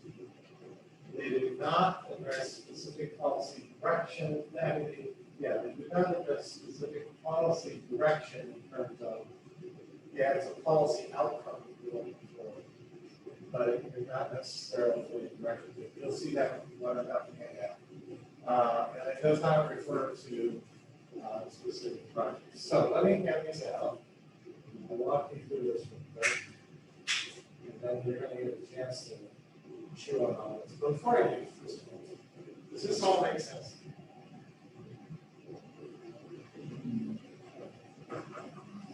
They do not address specific policy direction. They do not address specific policy direction in terms of, it's a policy outcome you're looking for, but it is not necessarily directed. You'll see that when I'm about to hand out. And it does not refer to specific projects. So let me hand these out. I'll walk you through this one, right? And then you're going to get a chance to chew on all this. But before I do, does this all make sense?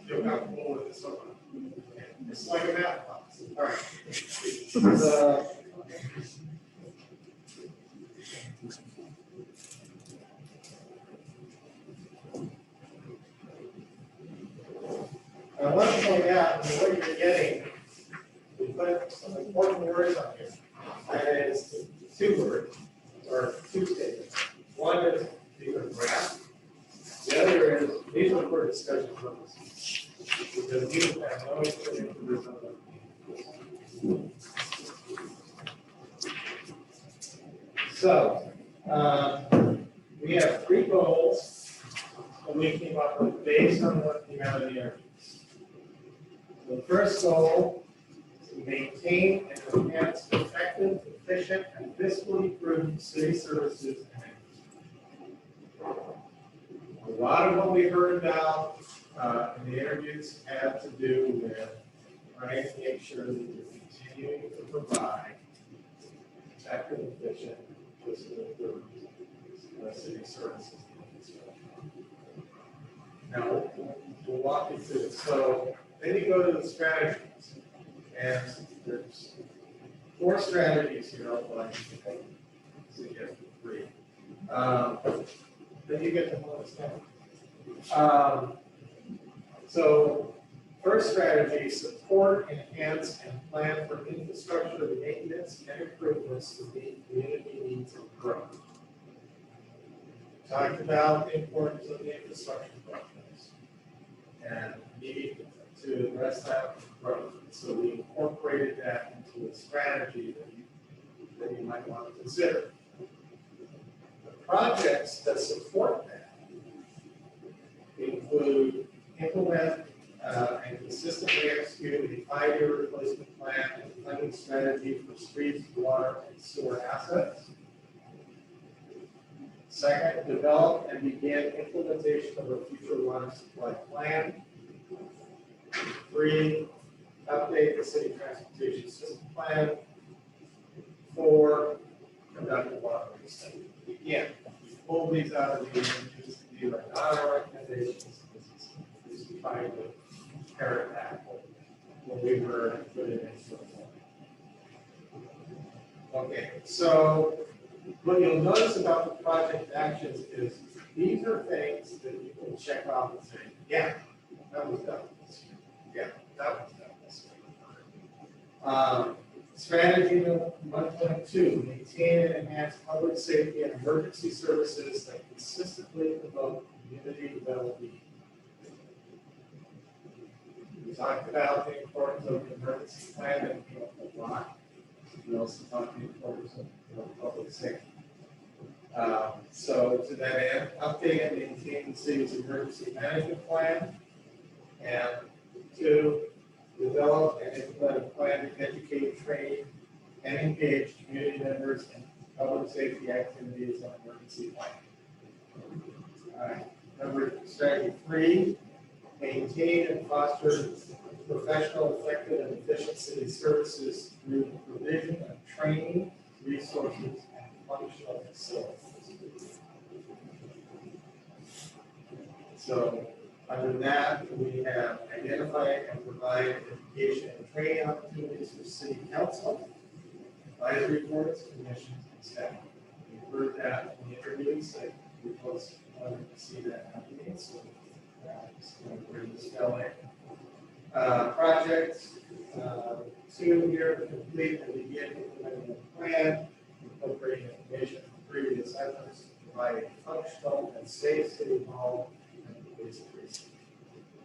Feel comfortable with this one? Okay. It's like a math class. All right. I want to point out that what you're getting, we put some important words on here. That is 2 words, or 2 statements. One is the graph. The other is, these are for discussion purposes. Because you have no information for this other. So, we have 3 goals that we came up with based on what came out of the interviews. The first goal is to maintain and enhance effective, efficient, and fiscally prudent city services and a lot of what we heard about in the interviews had to do with trying to make sure that you're continuing to provide effective, efficient, fiscally prudent city services. Now, we'll walk you through it. So then you go to the strategies, and there's 4 strategies here. I'll like to suggest 3. Then you get the bonus down. So first strategy, support, enhance, and plan for infrastructure maintenance and improvements to meet community needs and growth. Talked about the importance of the infrastructure projects and need to address that growth. So we incorporated that into a strategy that you might want to consider. The projects that support that include implement and consistently execute a 5-year replacement plan and funding strategy for streets, water, and sewer assets. Second, develop and begin implementation of a future water supply plan. 3, update the city transportation system plan. 4, conduct a water study. Again, we pull these out of the interviews. These are not our recommendations. This is trying to parrot back what we were putting in. Okay, so what you'll notice about the project actions is these are things that you can check off and say, yeah, that was done this year. Yeah, that was done this year. Strategy 1.2, maintain and enhance public safety and emergency services that consistently promote community development. We talked about the importance of the emergency plan and a lot. We also talked about the importance of public safety. So to that end, update and maintain the city's emergency management plan. And 2, develop and implement a plan to educate, train, and engage community members in public safety activities on emergency planning. All right. Strategy 3, maintain and foster professional, effective, and efficient city services through the provision of training, resources, and functional facilities. So under that, we have identified and provide education and training opportunities for city council, advisory boards, commissions, and staff. We heard that in the interviews that we both wanted to see that happening. So that's where this fell in. Projects 2 here to complete and begin implementing a plan, incorporating information from previous efforts, providing functional and safe city hall and police precinct.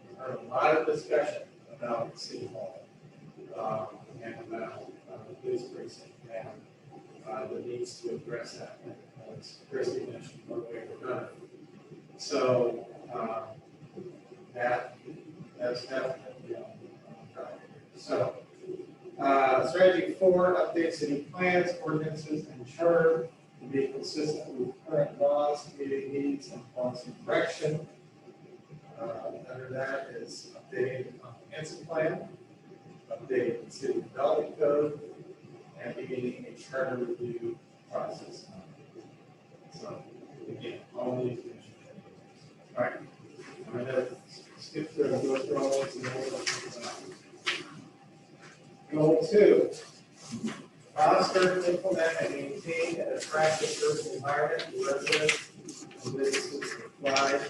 We heard a lot of discussion about the city hall and about the police precinct and the needs to address that. As Christy mentioned, one way or another. So that's definitely on track. So strategy 4, update city plans, ordinances, and charter to be consistent with current laws, community needs, and policy direction. Under that is updating the comprehensive plan, updating the city development code, and beginning a charter review process. So again, all these things. All right, I'm going to skip through and go through all these and Goal 2, foster, implement, and maintain an attractive urban environment for residents and businesses to thrive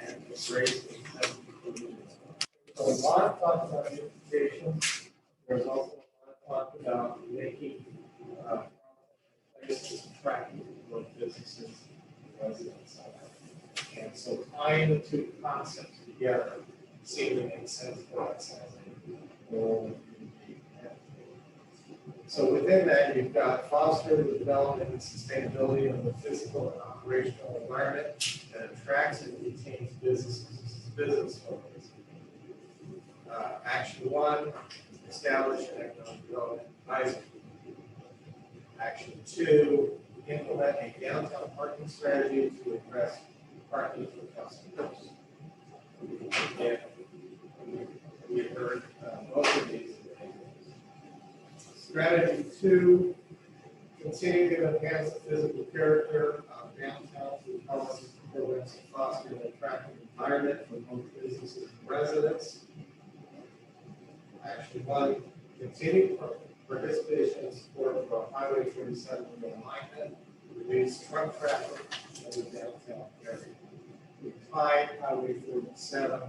and embrace inclusion. So a lot of talk about beautification. There's also a lot of talk about making places attractive for businesses and residents. And so tying the 2 concepts together seemed to make sense for us as a goal. So within that, you've got foster the development and sustainability of the physical and operational environment that attracts and retains business owners. Action 1, establish an economic development advisory. Action 2, implement a downtown parking strategy to address parking for customers. Again, we heard both of these. Strategy 2, continue to enhance the physical character of downtown through policies and programs to foster an attractive environment for both businesses and residents. Action 1, continue participation and support of Highway 47 realignment, reduce truck traffic in the downtown area. We tied Highway 47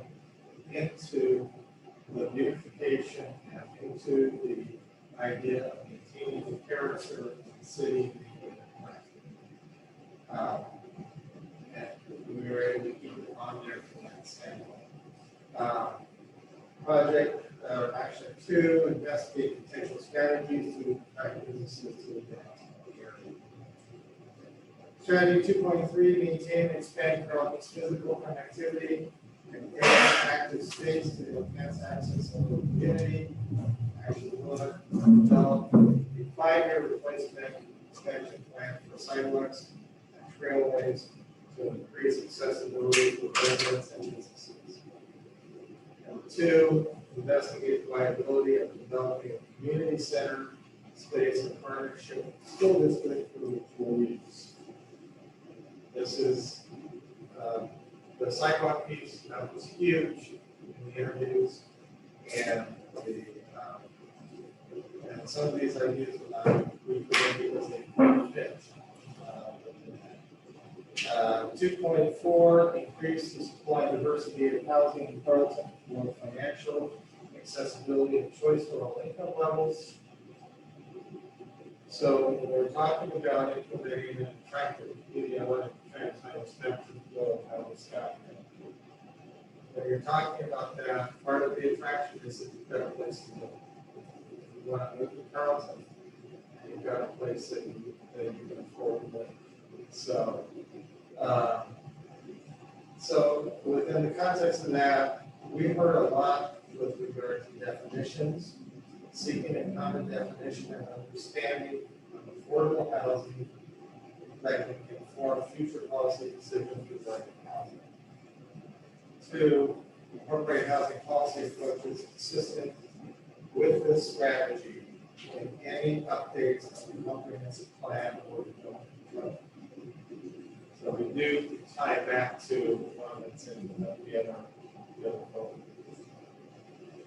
into the beautification and into the idea of maintaining the character of the city. And we were able to keep it on there from that standpoint. Project action 2, investigate potential strategies to attract businesses to the downtown area. Strategy 2.3, maintain and expand Carleton's physical connectivity and active space to enhance access to the community. Action 1, develop a 5-year replacement expansion plan for sidewalks and trailways to increase accessibility for residents and businesses. Number 2, investigate the viability of developing a community center space in partnership with the school district for mutual use. This is the sidewalk piece that was huge in the interviews, and and some of these ideas were not represented because they couldn't fit. 2.4, increase the supply and diversity of housing in Carleton, more financial accessibility and choice for all income levels. So when we're talking about implementing an attractive community, I want to try to tie us back to the flow of how this got here. When you're talking about that, part of the attraction is that you've got a place to live. You want to move to Carleton, and you've got a place that you can afford to live. So, so within the context of that, we heard a lot with regard to definitions, seeking a common definition and understanding of affordable housing that can inform future policy decisions regarding housing. 2, incorporate housing policy approaches consistent with this strategy in any updates to the comprehensive plan or development program. So we do tie it back to one that's in the other program.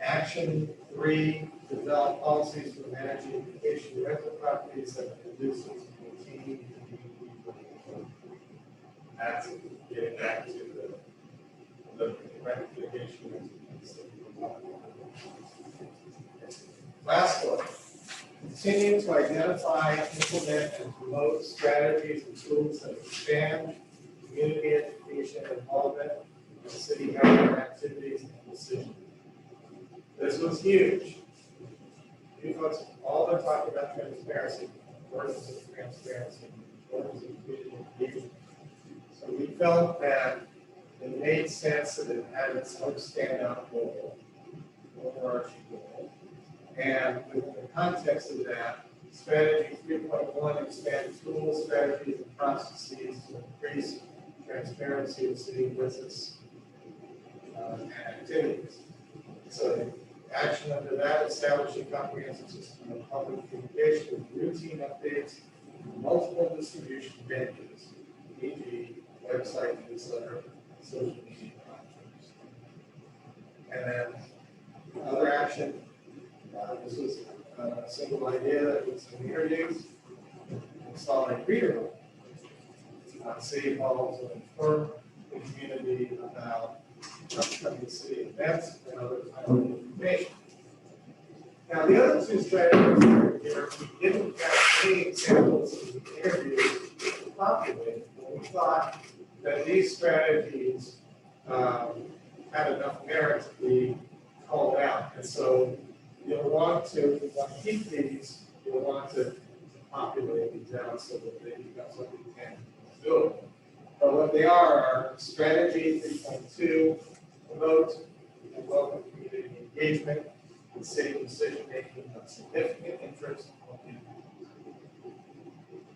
Action 3, develop policies for managing vacation rental properties that are conducive to maintaining community. That's getting back to the vacation rental. Last one, continue to identify, implement, and promote strategies and tools that expand community education involvement in city government activities and decisions. This was huge. You folks all been talking about transparency, importance of transparency, importance of community engagement. So we felt that it made sense that it had its own standout goal, overarching goal. And within the context of that, strategy 3.1, expand tools, strategies, and processes to increase transparency of city business and activities. So action under that, establish a comprehensive system of public communication with routine updates, multiple distribution venues, e.g. website, newsletter, social media platforms. And then other action, this was a single idea that was in interviews, installing reader room. City halls will inform the community about upcoming city events and other types of information. Now, the other two strategies here, we didn't have any examples of the interviews populated, but we thought that these strategies had enough merit to be called out. And so you'll want to keep these, you'll we'll want to populate these out so that they become something doable. But what they are strategy 3.2, promote and welcome community engagement and city decision-making of significant interest.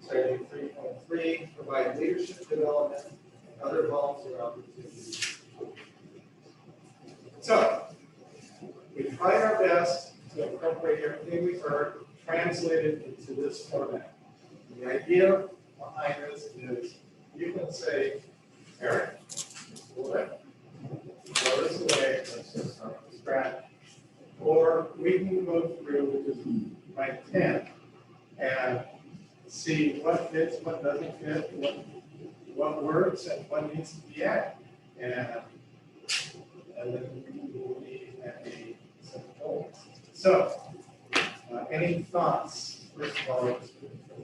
Strategy 3.3, provide leadership development and other volunteer opportunities. So, we tried our best to incorporate everything we've heard, translate it into this format. The idea behind this is you can say, Eric, throw this away, let's just start from scratch. Or we can go through, which is my 10, and see what fits, what doesn't fit, what works, and what needs to be added. And then we will be at a set goal. So, any thoughts, first of all, with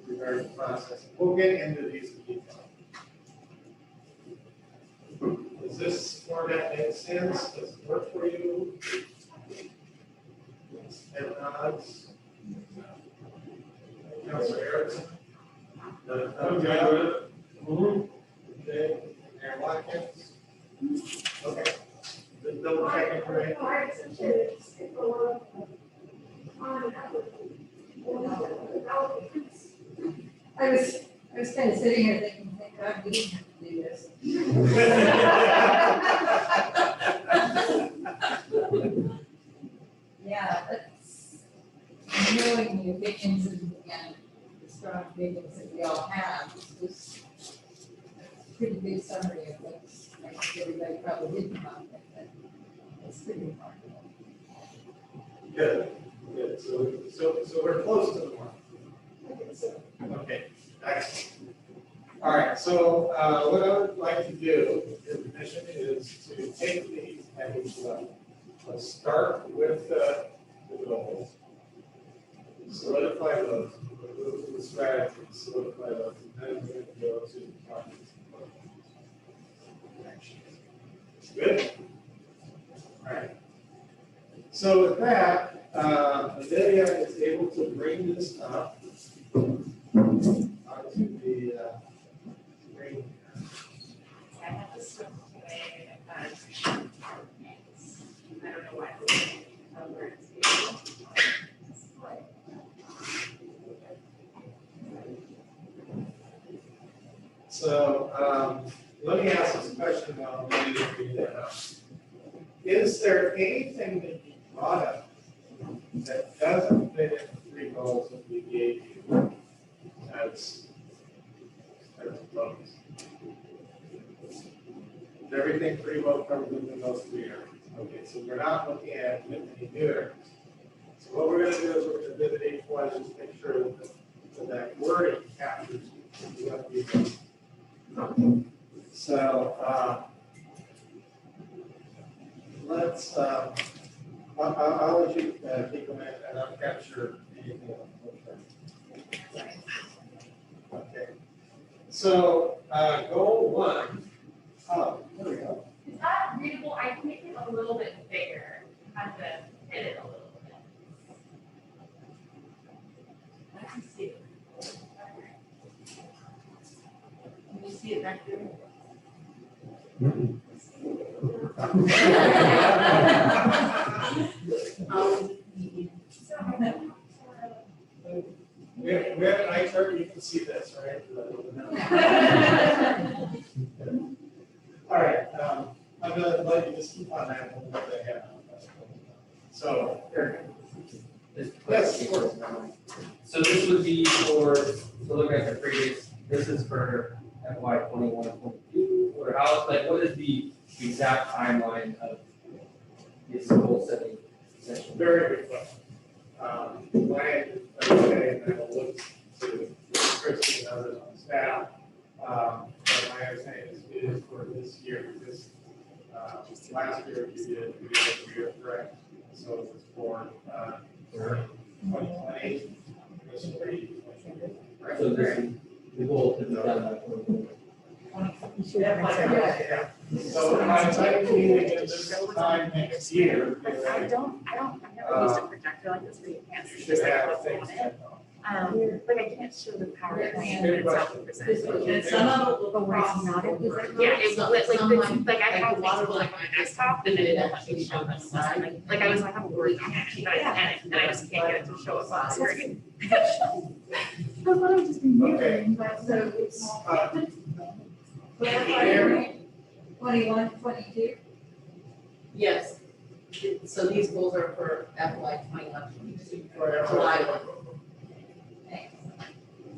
regard to the process? We'll get into these in detail. Does this format make sense? Does it work for you? And nods. Councilor Erickson? I'm good with it. Okay, Mayor Watkins? Okay. Just double checking for me. I appreciate it. It's a lot of time and effort. I was kind of sitting here thinking, thank God we didn't have to do this. Yeah, that's knowing the opinions and the strong opinions that we all have. This was a pretty big summary of what I think everybody probably did come up with, but it's pretty remarkable. Good, good. So we're close to the one. Okay, excellent. All right, so what I would like to do, your permission, is to take these at each level. Let's start with the goals. Solidify those, go to the strategies, solidify those, and then we're going to go to the projects. Good? All right. So with that, Amelia is able to bring this up onto the screen. I have this stuff away because I don't know why. Where it's So let me ask this question now. Is there anything that you brought up that doesn't fit in the three goals that we gave you as goals? Is everything pretty well covered in those three areas? Okay, so we're not looking at any new areas. So what we're going to do is we're going to visit each one and just make sure that wording captures what we do. So let's, I'll let you take a minute and I'll capture anything. Okay. So goal 1. Oh, there we go. Is that readable? I make it a little bit bigger. Have to hit it a little bit. I can see it. Can you see it back there? We have an eye chart, you can see this, right? All right, I'm gonna let you just keep on that one what they have. So, Eric. Yes, of course. So this would be for, so look at the previous, this is for FY 21-22, or how, like, what is the exact timeline of this goal setting session? Very good question. My understanding, and I will look to Christie and others on staff, but my understanding is it is for this year, because last year we did every year, correct? So it's for 2020, this will be 2020. So this is the goal to be done by 2020. Yeah. So by the time we meet again this time next year, I don't, I've never used a projector like this where you can't you see. should just like have what's things. going in. Like I can't show the PowerPoint, but it's how we present it. And some of it will But where it's cross not, over. is it? Yeah, it will, like I have a lot things of like on my desktop and then it won't let me show them. Like I was like, I have a Word document, but I panicked and I just can't get it to show up on the screen. I thought I was just being Okay. So it's Uh, 21, 22. Yes. So these goals are for FY 21-22, for July everyone. 1.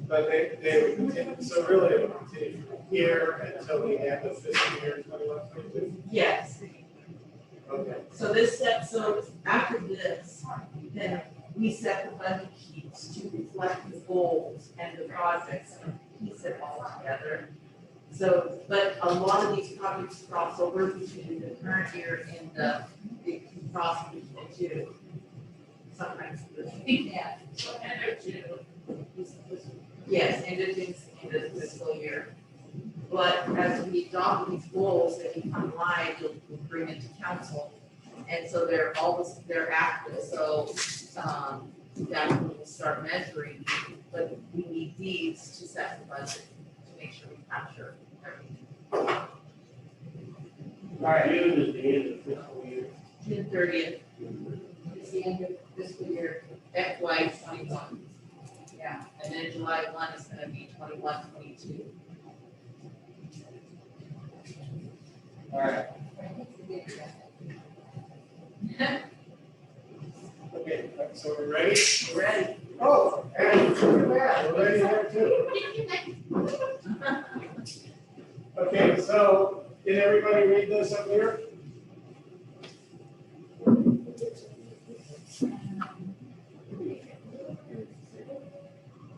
But they would continue, so really it would continue from here until the end of fiscal year 21-22. Yes. Okay. So so after this, then we set the budget sheets to reflect the goals and the projects and piece it all together. So, but a lot of these projects cross over between the current year and the cross between the two. Sometimes. Yeah. Yes, end of the fiscal year. But as we adopt these goals that become live, we'll bring it to council. And so they're active, so, that's when we'll start measuring. But we need these to set the budget, to make sure we capture everything. All right, June is the end of the fiscal year. June 30th is the end of fiscal year FY 21. Yeah, and then July 1 is gonna be 21-22. All right. Okay, so we're ready? Ready? Oh, and we're ready there too. Okay, so did everybody read this up here?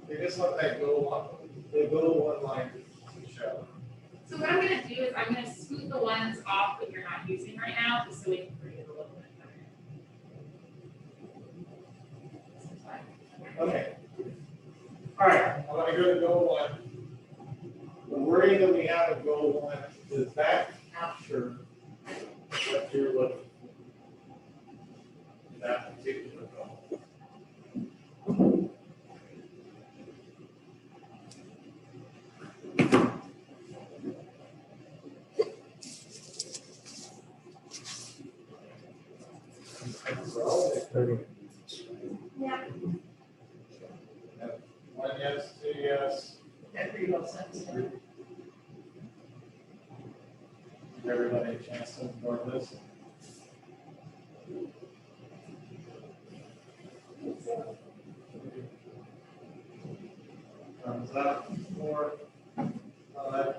They just let that go on, they go one line to show. So what I'm gonna do is I'm gonna scoot the ones off that you're not using right now, just so we can read it a little bit better. Okay. All right, I want to go to goal one. The wording that we have in goal one, does that capture what you're looking for? in that particular goal? Yeah. One yes, two yes. Every sense. Give everybody a chance to ignore this. Thumbs up, 4, 5,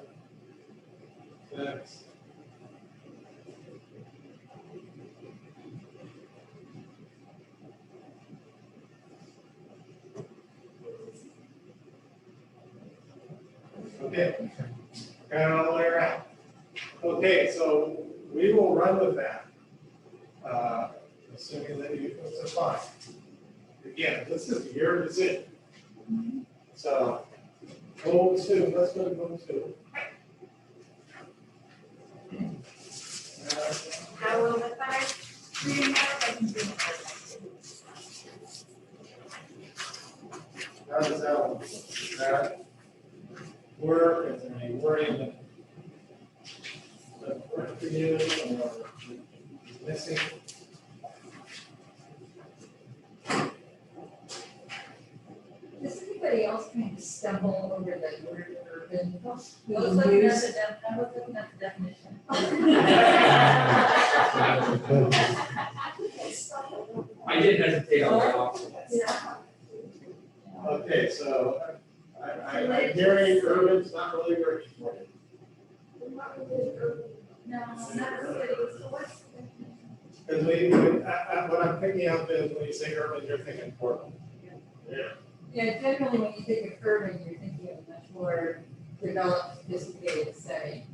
6. Okay, got it all the way around. Okay, so we will run with that. Assuming that you, it's fine. Again, this is your decision. So, goal 2, let's go to goal 2. How will the five reading that? I can do it. How does that work? Is there any wording that works for you or missing? Does anybody else kind of stumble over the word urban? I was looking at the definition. I did hesitate on that option. Yeah. Okay, so I'm hearing urban's not really working for you. No, not really. So what's the Because what I'm picking up is when you say urban, you're thinking Portland. Yeah. Yeah, generally, when you think of urban, you're thinking of much more developed, sophisticated setting.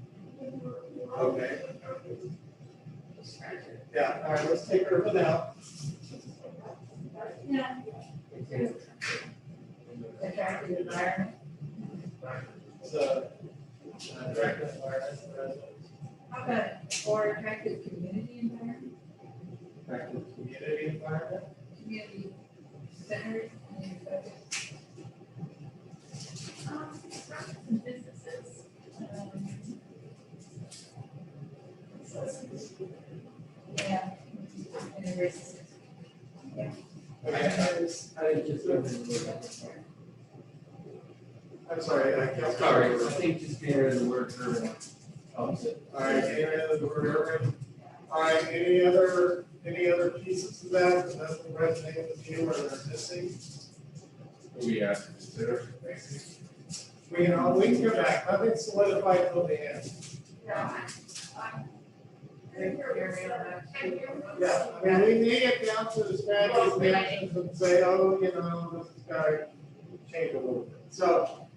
Okay. Yeah, all right, let's take urban out. Yeah. Attractive environment. So, attractive environment for residents, How about or attractive community environment, attractive community environment. community centered, community focused? I think just open the I'm sorry, I can't. Sorry, I think just getting rid of the word urban. All right, any other, all right, any other pieces of that doesn't resonate with you or are missing? We have to consider. We can go back, nothing's solidified till the end. Yeah. Yeah, I mean, we may get down to the strategies, the actions and say, oh, you know, this has got to change a little bit. So,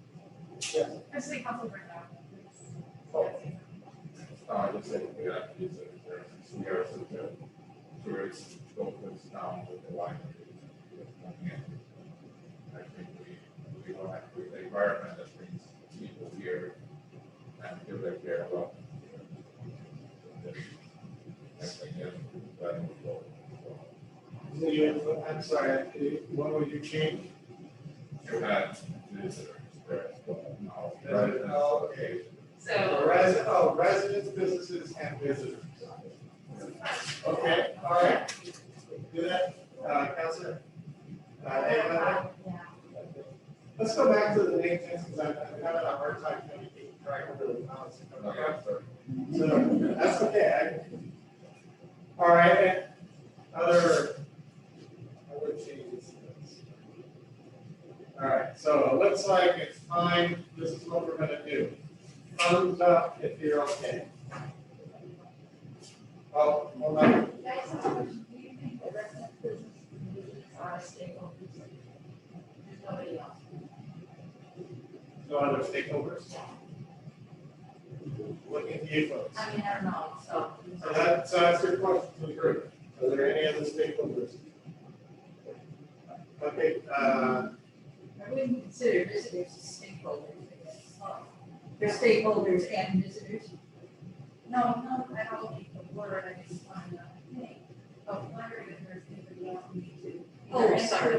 yeah. I think Council bring that I just think we have to use it. We are such a tourist focus town with the wine. I think we want to create an environment that brings people here and feel like they're welcome. I'm sorry, what would you change? You had visitors there, but now Oh, okay. So. Residents, businesses, and visitors. Okay, all right. Do that, Counselor. Anyone? Let's go back to the name change, because I'm having a hard time keeping track of the amounts. So, that's okay. All right, other changes. All right, so it looks like it's fine. This is what we're gonna do. Thumbs up if you're okay. Oh, hold on. Guys, how much do you think the resident business communities are stakeholders? There's nobody else. No other stakeholders? Looking to you folks. I mean, I don't know, so. So that's your question to the group. Are there any other stakeholders? Okay, I wouldn't consider visitors as stakeholders, I guess. They're stakeholders and visitors. No, I don't think the word, I just want to think of wondering if there's anybody else we need to. Oh, sorry.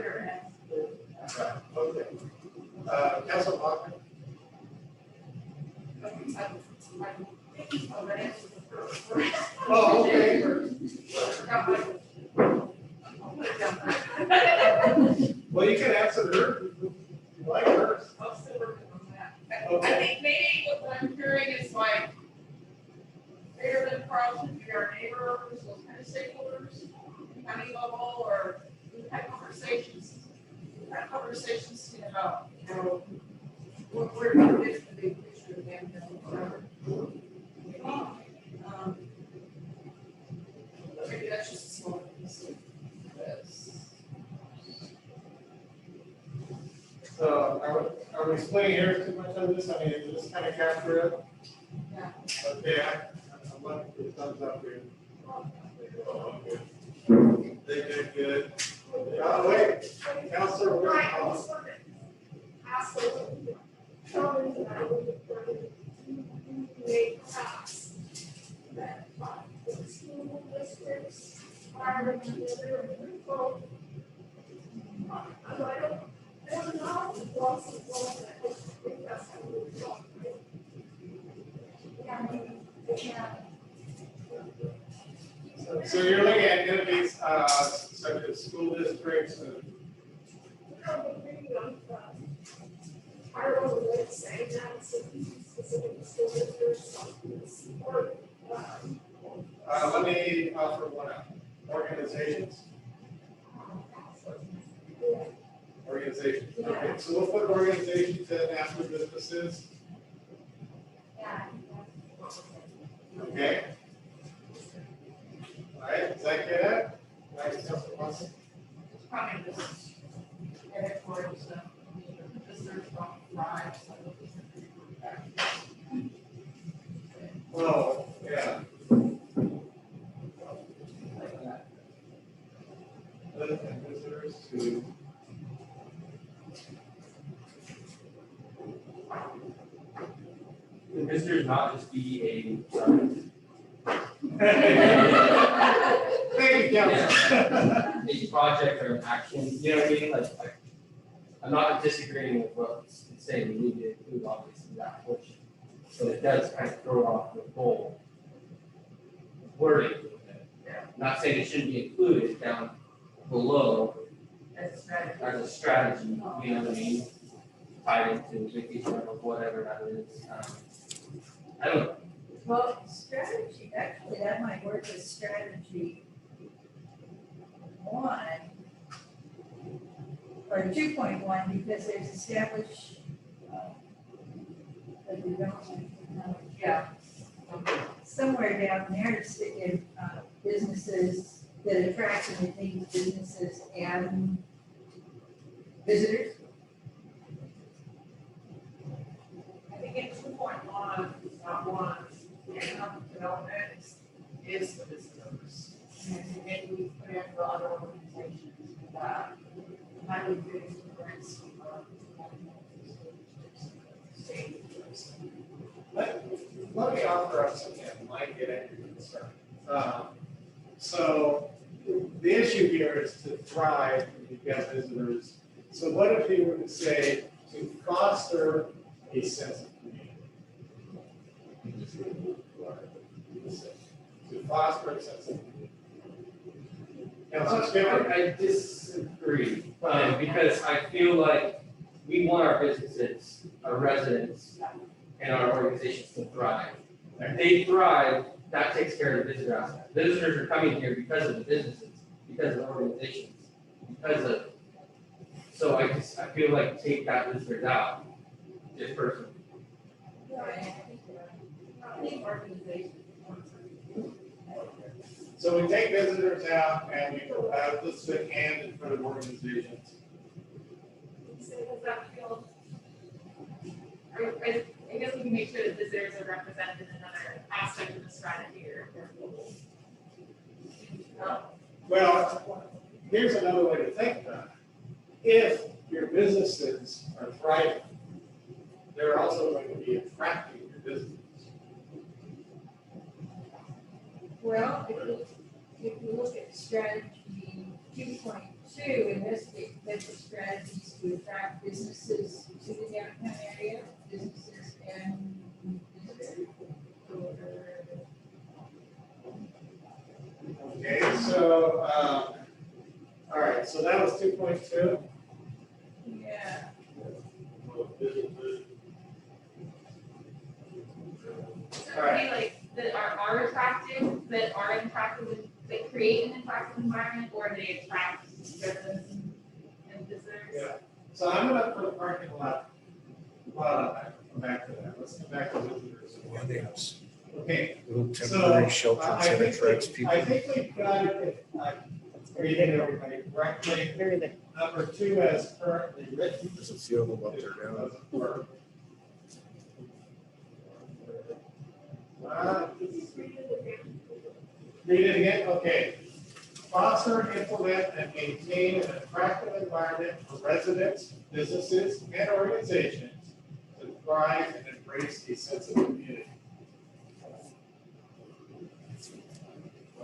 okay. Council Bachman? Oh, okay. Well, you can answer her. You like hers. I think maybe what I'm hearing is like, greater than Carlton, be our neighbors, those kind of stakeholders, county level, or we've had conversations. We've had conversations, about, what we're going to do for the big picture of the maybe that's just a small piece of this. So are we splitting hairs too much on this? I mean, is this kind of capture it? Yeah. Okay, I'm looking for thumbs up here. Oh, good. They did good. Oh, wait, Counselor, we're Right, I just want to ask a little bit. Tell me that we make tasks that the school districts are the people. I don't know, lots of ones that I think that's how we talk. Yeah. So you're looking at entities, such as school districts and. I don't know what it's saying now, so specific school districts or, Let me offer one out. Organizations. Organizations. Okay, so we'll put organizations in after businesses. Okay. All right, is that good? Right, Councilor Watson? It's probably just editorial stuff, visitors don't thrive, so. Oh, yeah. And visitors to. The visitors not just be a. Thank you, Councilor. A project or an action, you know what I mean? Like, I'm not disagreeing with what it's saying, we need to include obviously that portion. But it does kind of throw off the whole wording a little bit. Not saying it shouldn't be included down below, as a strategy. as a strategy, you know what I mean? Tied into vacation rentals, whatever that is. I don't know. Well, strategy, actually, that might work as strategy 1 or 2.1, because there's established, the development, yeah. Somewhere down there, stick in, businesses that attract and retain businesses and visitors. I think in 2.1, economic development is the visitors. And maybe we put in the other organizations that might be doing grants for state. Let me offer up something that might get at your concern. So the issue here is to thrive when you've got visitors. So what if you were to say to foster a sense of community? To foster a sense of community. Councilor Skipper? I disagree, because I feel like we want our businesses, our residents, and our organizations to thrive. If they thrive, that takes care of the visitor aspect. Visitors are coming here because of the businesses, because of the organizations, because of, so I feel like take that visitors out, just personally. So we take visitors out and we go out, let's put and in front of organizations. Does that feel? I guess we can make sure that visitors are represented in another aspect of the strategy or goal. Well, here's another way to think about it. If your businesses are thriving, they're also going to be attracting your business. Well, if you look at strategy 2.2, investigate potential strategies to attract businesses to the downtown area, businesses and visitors. Okay, so, all right, so that was 2.2. Yeah. All right. Maybe like that are attractive, that are attractive, that create an attractive environment, or they attract residents and visitors. Yeah. So I'm gonna put a parking lot on that, come back to that. Let's come back to visitors. Yeah, they have Okay, little so temporary shelters I that think, attracts people. I think we've got it, are you getting everybody correctly? Very good. Number 2 as currently written. Does it feel them up there down? Doesn't work. Read it again, okay. Foster, implement, and maintain an attractive environment for residents, businesses, and organizations to thrive and embrace a sense of community.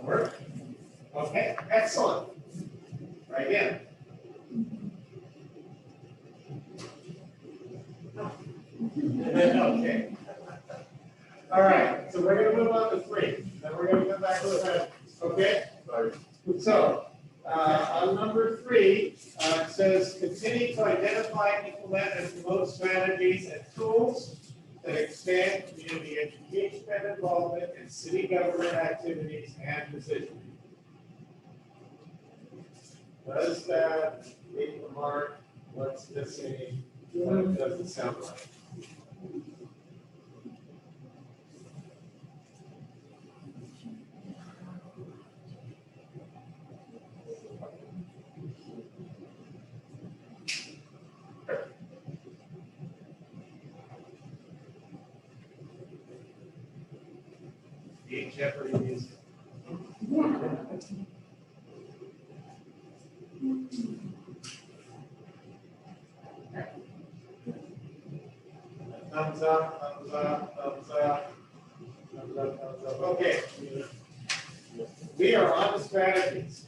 Work? Okay, excellent. Right again. Okay. All right, so we're gonna move on to 3, then we're gonna come back to the, okay? So, on number 3, it says, continue to identify, implement, and promote strategies and tools that expand community education and involvement in city government activities and decision. Does that meet the mark? What's missing? What does it sound like? Eight Jeopardy music. Thumbs up, thumbs up, thumbs up. Thumbs up, thumbs up. Okay. We are on the strategies.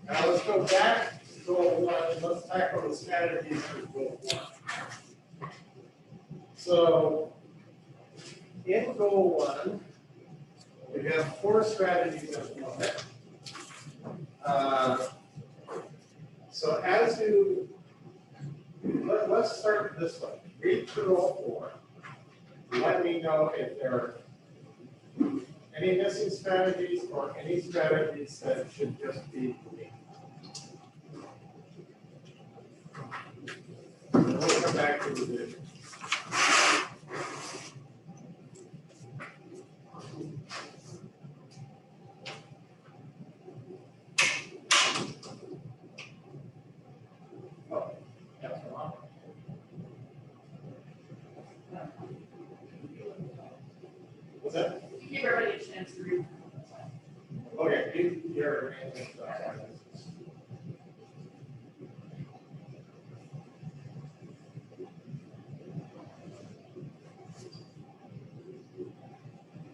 Now let's go back to goal 1 and let's tackle the strategies for goal 1. So in goal 1, we have 4 strategies at the moment. So as you, let's start this way. Read through all four. Let me know if there are any missing strategies or any strategies that should just be. We'll come back to the vision. Oh, that's wrong. What's that? Give everybody a chance to read. Okay, you're.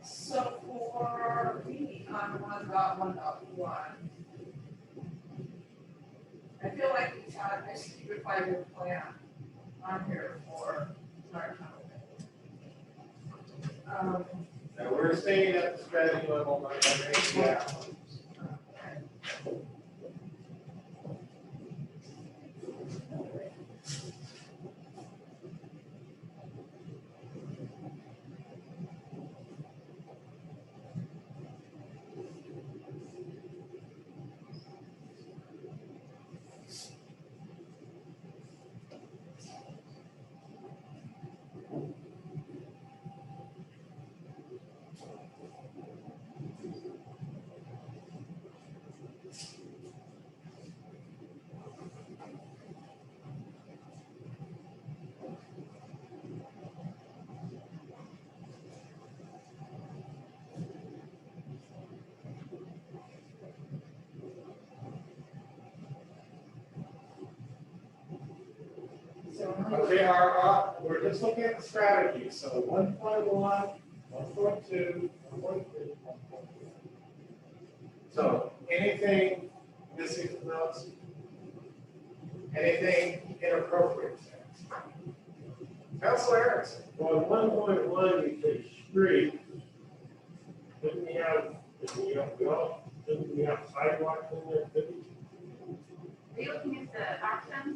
So for me, on 1.1.1, I feel like we had a secret 5-year plan on here for our town. Now, we're staying at the strategy level, but yeah. Okay, we're just looking at the strategy, so 1.1, 1.2, 1.3. So anything missing from notes? Anything inappropriate? Councilor Erickson. Well, 1.1, you say street. Didn't we have sidewalks in there, didn't we? Are you looking at the action?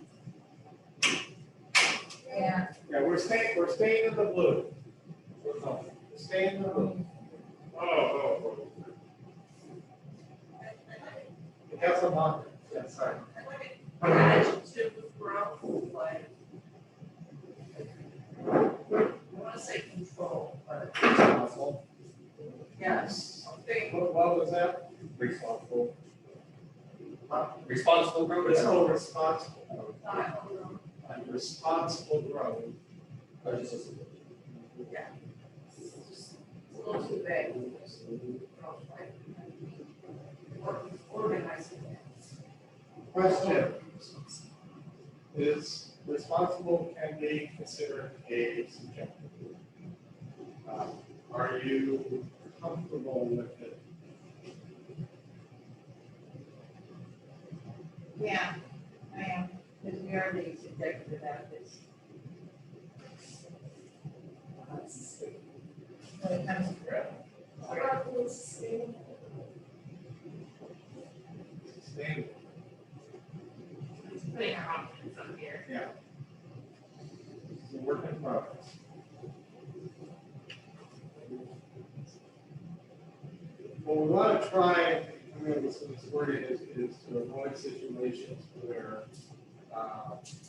Yeah. Yeah, we're staying in the blue. We're staying in the blue. Oh. Councilor Monk. Yeah, sorry. Adjective with growth, like, I want to say control, but Responsible. yes, something. What was that? Responsible. Huh? Responsible growth. Responsible. And responsible growth. Yeah. It's a little too vague. Organizing it. Question. Is responsible can be considered a subjective? Are you comfortable with it? Yeah, I am, because we are being subjected about this. When it comes to growth. How about being sustainable? Sustainable. It's putting our options up here. Yeah. It's a work in progress. What we want to try, I mean, this wording is to avoid situations where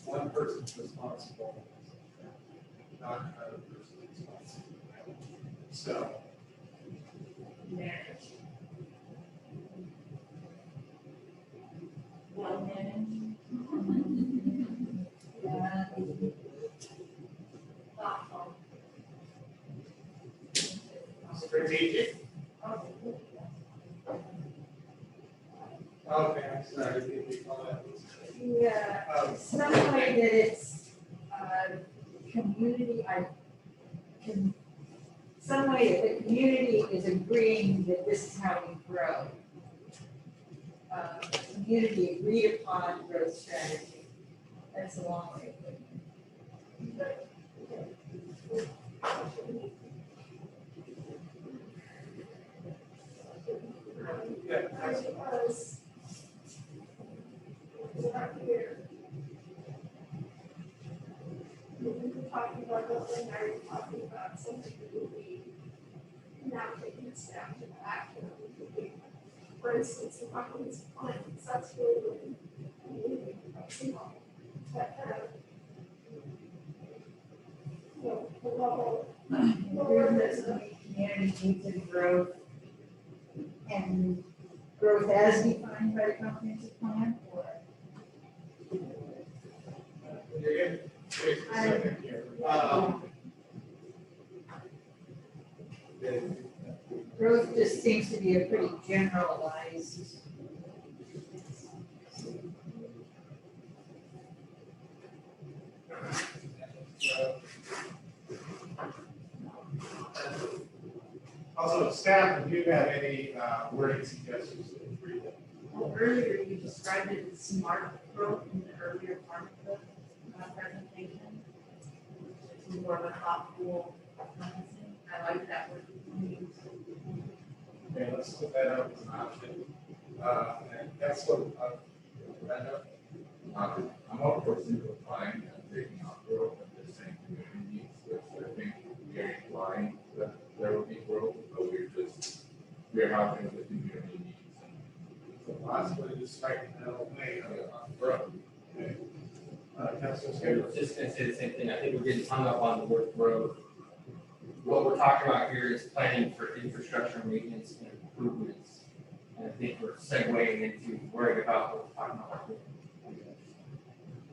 one person's responsible, not another person's responsible. So, Manage. Well managed. Yeah. Thoughtful. strategic. Okay, I'm sorry, did we call that? Yeah, some way that it's, community, some way that the community is agreeing that this is how we grow. Community agreed upon growth strategy. That's a long way of putting it. Because we're not here talking about building, are you talking about something that would be now taking a step to the action? For instance, the company's plan successfully with that kind of, you know, the level, lower There's than a community needs and growth, and growth as defined by the comprehensive plan, or? You're getting very specific here. Growth just seems to be a pretty generalized. Also, staff, if you have any wording suggestions, read them. Well, earlier you described it as smart growth in the earlier part of the presentation. It's more of a thoughtful, I like that word. Okay, let's put that up as an option. And that's what, Brenda, I'm all for simplifying and taking out growth and just saying community needs, which I think we are implying that there will be growth, but we're helping with the community needs. so possibly just striking that whole thing on growth. Okay. Councilor I Scarecrow. was just gonna say the same thing, I think we're getting hung up on the word growth. What we're talking about here is planning for infrastructure maintenance and improvements. And I think we're segueing into worrying about what we're talking about.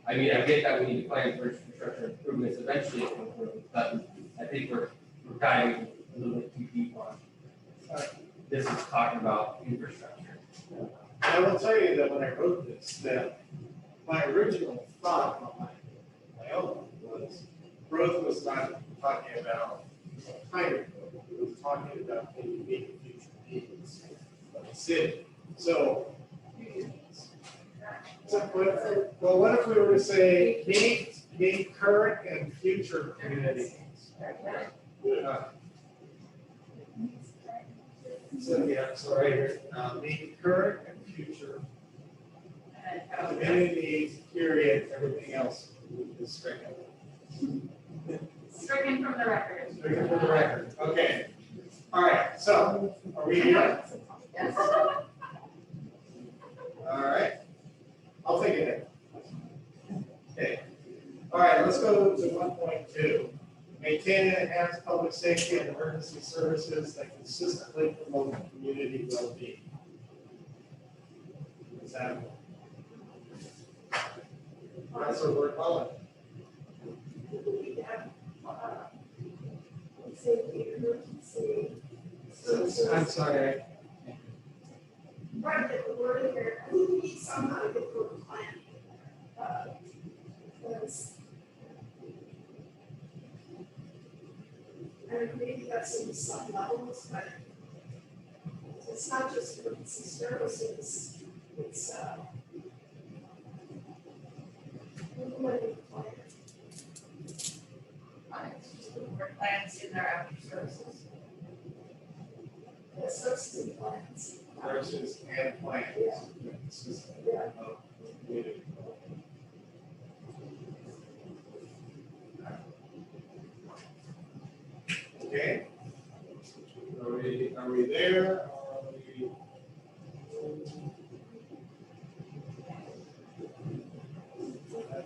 I mean, I get that we need to plan for infrastructure improvements eventually, but I think we're diving a little bit too deep on. This is talking about infrastructure. I will tell you that when I wrote this, that my original thought behind my own was growth was not talking about kind of growth, it was talking about the unique future needs of the city. So, well, what if we were to say meet current and future community needs? So, yeah, so right here, meet current and future community needs, period, everything else is stricken. Stricken from the record. Stricken for the record, okay. All right, so, are we here? Yes. All right. I'll take it. Okay. All right, let's go to 1.2. Maintain and enhance public safety and emergency services that consistently promote community well-being. What's that? That's what we're calling it. we have, safety, emergency. services. I'm sorry. Right, the word in here, I think we need some kind of a good plan. Because. And maybe that's in some levels, but it's not just emergency services, it's, implementing the plan. Plans in their after services. The substance plans. Versus and plans. Yeah. Consistent. Yeah. Community. Okay. Are we there? Or are we?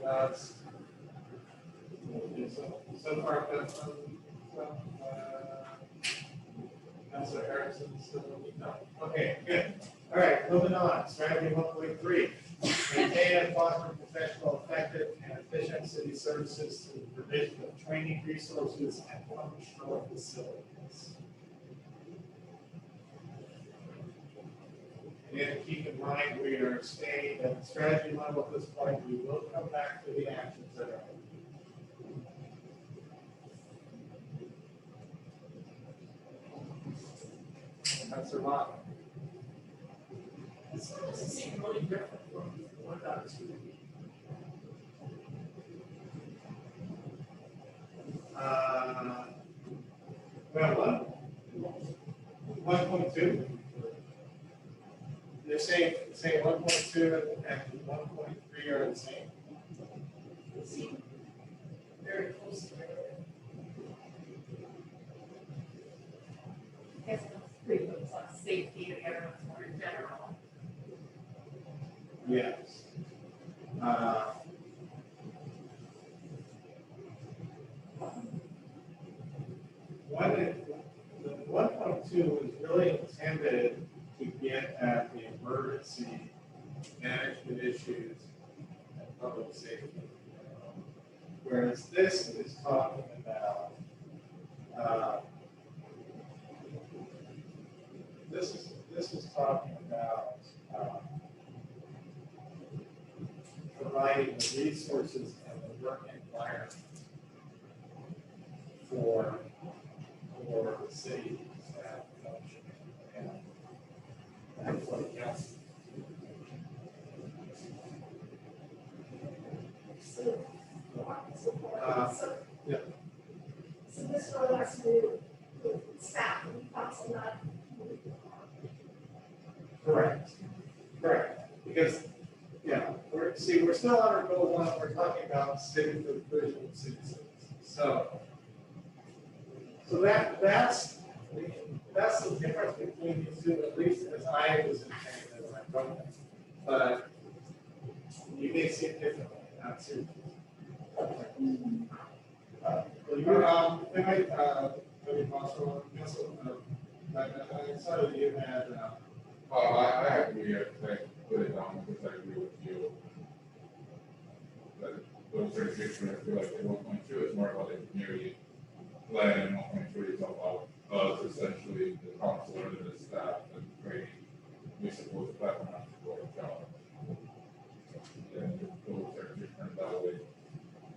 That's, so far, Councilor Harrison, no. Okay, good. All right, moving on. Strategy 1.3. Maintain and foster professional, effective, and efficient city services through the provision of training resources and functional facilities. Again, keep in mind, we are staying at the strategy level at this point. We will come back to the actions that are. That's a lot. This doesn't seem really different from what that is. Well, 1.2. They're saying 1.2 and 1.3 are the same. Very close to it. Yes. The 1.2 is really intended to get at the emergency management issues and public safety. Whereas this is talking about, this is talking about providing the resources and the work environment for the city staff function. And that's what counts. Yeah. So this really has to do with staff and council, not. Correct. Because, yeah, we're still under goal one, we're talking about city for the vision of city services. So that's the difference between these two, at least as I was intending when I wrote them. But you may see it differently, not too. Maybe Council, I saw that you had, Well, I agree, I put it down because I agree with you. But those certifications, I feel like the 1.2 is more about the community plan, and 1.3 is about us, essentially, the council and the staff and training. We suppose the platform has to go a job. And those are different that way.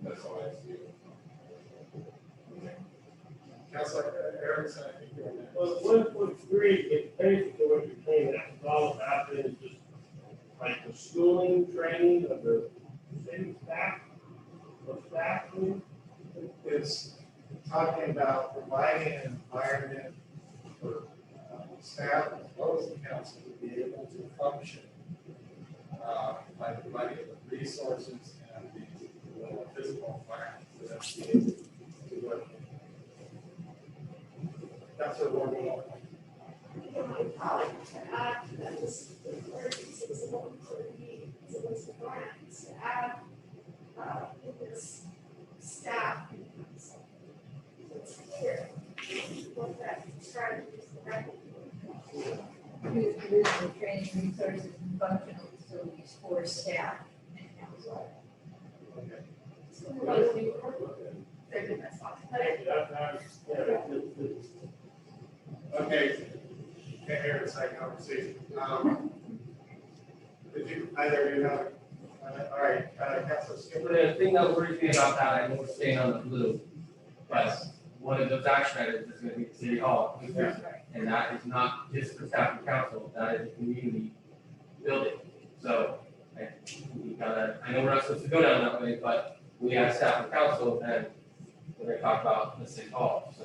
That's how I see it. Councilor Erickson, I think you're next. Well, 1.3, if basically what you're saying, that's all about is just like the schooling, training of the city staff, or staffing. Is talking about providing an environment for staff as well as the council to be able to function by providing the resources and the physical environment for them to be able to work. That's what we're going. My colleague to add that this emergency is going to be, so what's the grants to add in this staff. So it's clear what that strategy is. Traditional training resources and functional facilities for staff and council. Okay. So we want to do they're doing this off. Okay. Can't hear the side conversation. Did you, either of you have, all right, Councilor But Skipper. the thing that worries me about that, I know we're staying on the blue, but one of those action items is gonna be the city hall. And that is not just for staff and council, that is a community building. So, we gotta, I know we're not supposed to go down that way, but we have staff and council, and we're gonna talk about the city hall, so.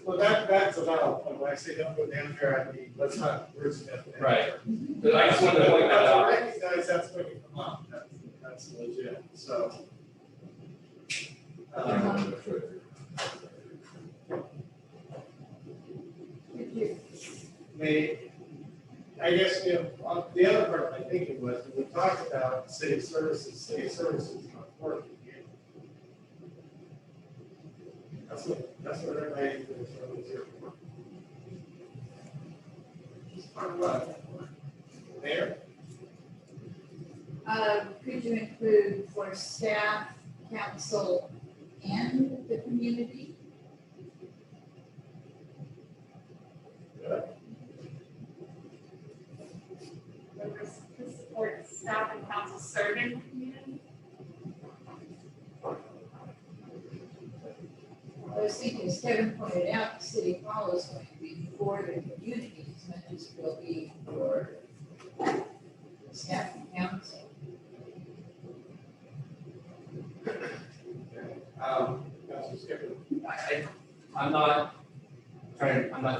Well, that's about, when I say don't go down there, I mean, let's not risk it. Right. But I just wanted to point that out. I recognize that's going to come up, that's legit, so. I guess, you know, the other part of my thinking was, when we talked about city services is not working here. That's what everybody is really here for. Part of what? Mayor? Could you include for staff, council, and the community? To support staff and council serving the community. I was thinking, as Kevin pointed out, the city hall is going to be for the community as much as it will be for staff and council. Councilor Skipper. I'm not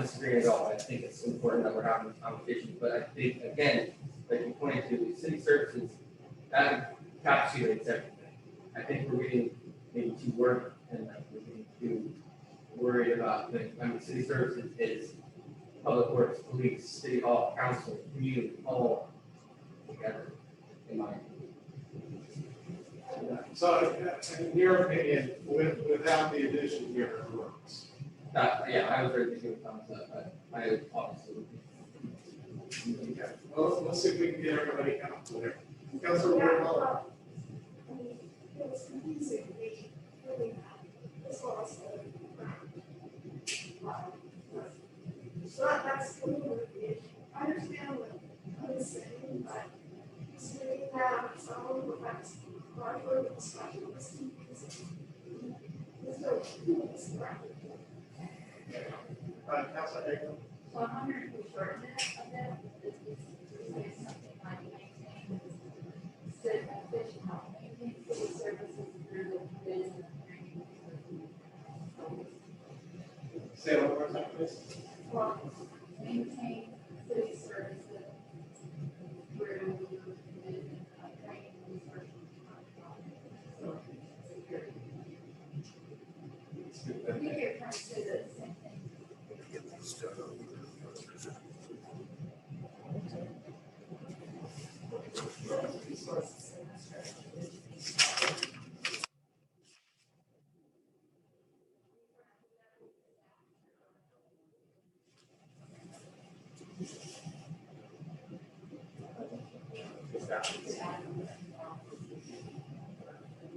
disagreeing at all. I think it's important that we're having this conversation, but I think, again, like you pointed to, city services, that encapsulates everything. I think we're getting maybe too worried and we're getting too worried about things. I mean, city services is public works, police, city hall, council, community, all together. in my. So, in your opinion, without the addition here, it works. Yeah, I was very thinking about that, but I obviously. Okay. Well, let's see if we can get everybody comfortable here. Councilor Ward, I mean, it was confusing, really, as well as so that's the issue. I understand what I'm saying, but saying that on its own, that's largely the specialist. There's no tools, right? Councilor Hagan. So I'm wondering if we shorten it a bit, say something like maintain city efficient, maintain city services through the provision of training. Say it one more time, please. Well, maintain city services through the provision of training resources. I think you're trying to say the same thing. Resources.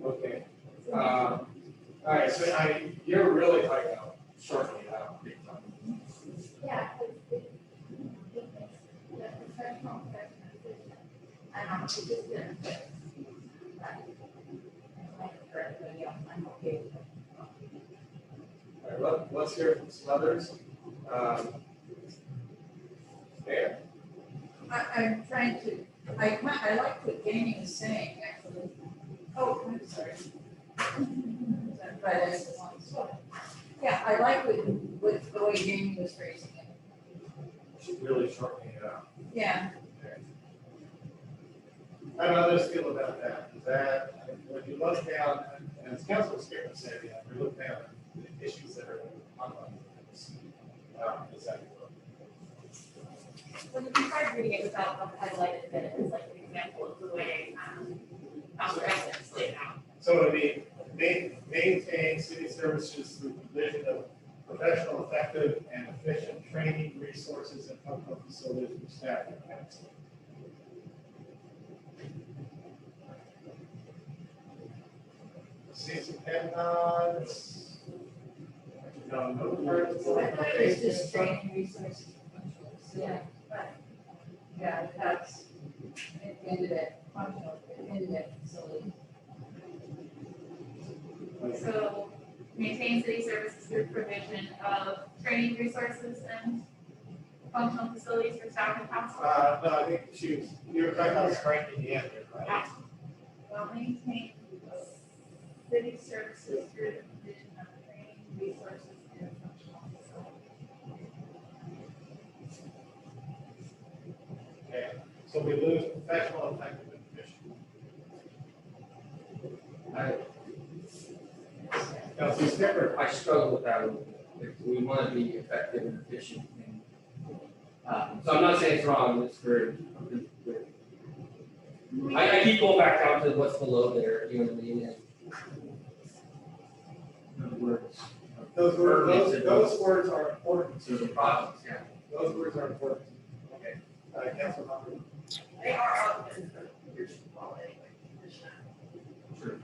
Okay. All right, so you're really like shortening it out big time. Yeah. The professional effectiveness. I don't know, it just didn't fit. I'm okay with it. All right, let's hear from some others. Mayor? I'm trying to, I like what Jamie is saying, actually. Oh, I'm sorry. But it's a long story. Yeah, I like what the way Jamie was phrasing it. She's really shortening it out. Yeah. How do others feel about that? Is that, when you look down, and as Councilor Scarecrow said, we look down at the issues that are on this. Is that? When you tried reading it without the highlighted bit, it's like an example of the way, how residents laid out. So it would be maintain city services through provision of professional, effective, and efficient training resources and functional facilities for staff and council. See some head nods. No words. I thought it was just training resources. Yeah, but, yeah, that's, it ended at functional, it ended at facility. So maintain city services through provision of training resources and functional facilities for staff and council. No, I think you were talking about striking the end, right? Well, maintain city services through the provision of training resources and functional facilities. Okay, so we lose professional, effective, and efficient. Councilor Skipper. I struggle with that a little bit. If we want to be effective and efficient. So I'm not saying it's wrong, it's very. I keep going back down to what's below there, you know what I mean? In other words. Those words are important. So the process, yeah. Those words are important. Okay. Councilor Humphrey. They are out in the original law anyway. Sure.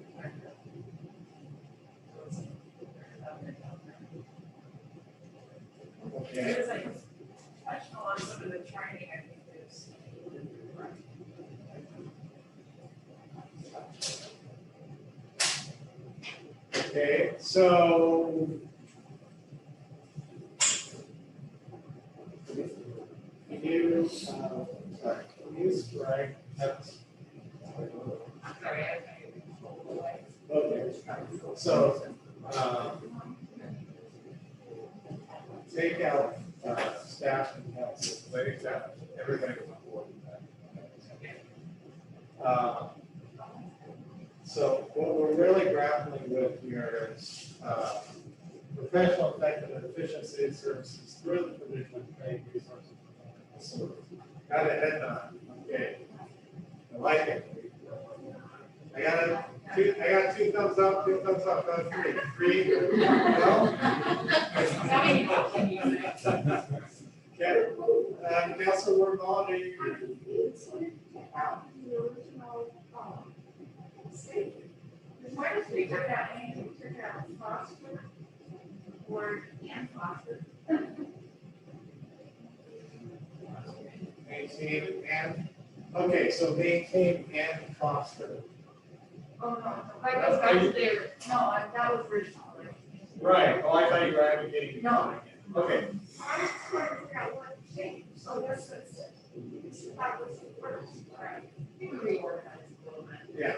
Okay. It was like professional on some of the training, I think is. Okay, so. Can you, sorry, can you strike that? Sorry, Okay, so, take out, staff and council, I think that everybody was on board with that. So what we're really grappling with here is, professional, effective, and efficient city services through the provision of training resources. Got a head nod, okay. I like it. I got two thumbs up, three. No? Okay, Councilor Vaughn, are you? It's like, out the original, statement. Why does we took out, we took out phosphorus? Or and phosphorus? Maintain and, okay, so maintain and foster. Oh, no, that goes back to their, no, that was original. Right, oh, I thought you were advocating. No. Okay, I was trying to figure out what changed, so that's what it said. That was the first, right? We can reorganize a little bit. yeah.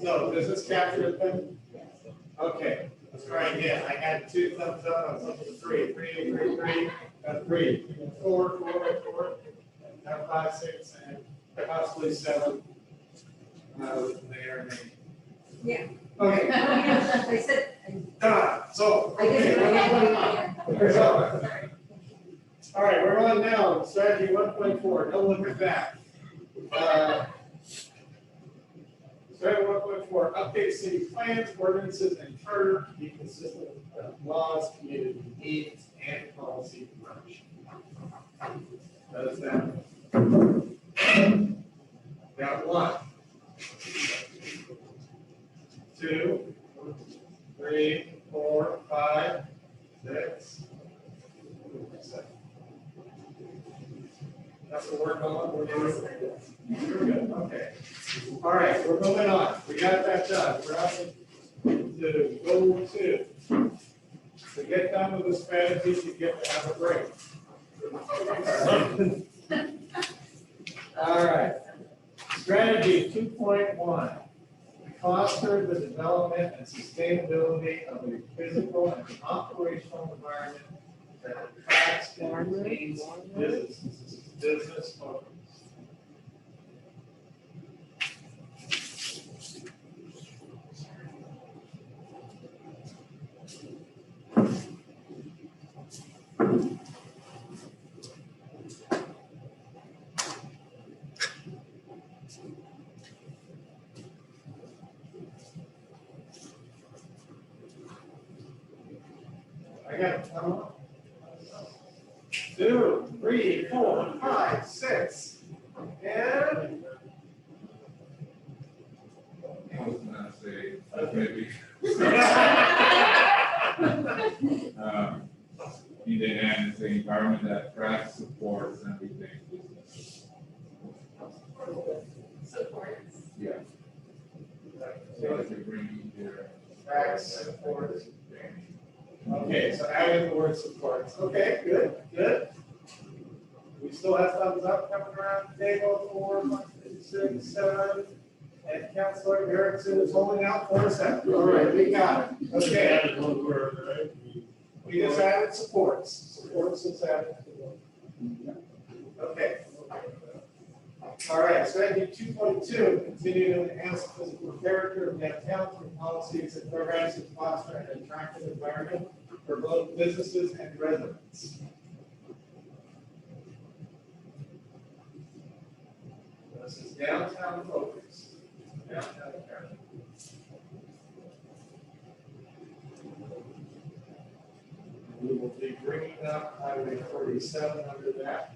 So does this capture it then? Okay, let's try again. I had two thumbs up, I was looking at three, four, now 5, 6, and possibly 7. There, maybe. Yeah. Okay, I said, done. So, I guess. okay. All right, we're on now, strategy 1.4, don't look at that. Strategy 1.4, update city plans, ordinances, and charter to be consistent with laws, community needs, and policy direction. Does that? Got 1, 2, 3, 4, 5, 6. That's the word on. We're good. Okay. All right, we're moving on. We got that done. We're up to goal 2. To get done with the strategies, you get to have a break. All right. Strategy 2.1. Foster the development and sustainability of a physical and operational environment that attracts and retains business focus. I got 2, 3, 4, 5, 6, and I was gonna say, maybe. In the end, it's the environment that attracts, supports, and retains business. Supports. Yeah. So if you bring here. tracks, supports. Okay, so adding the word supports. Okay, good, good. We still have thumbs up coming around the table, 4, 5, 6, 7. And Councilor Erickson is holding out for a second. All right, we got it. Okay. Added one word, right? We just added supports. Supports is added. Okay. All right, strategy 2.2, continue to enhance the physical character of downtown through policies and programs that foster an attractive environment for both businesses and residents. This is downtown focus. Downtown character. We will be bringing up Highway 47 under that.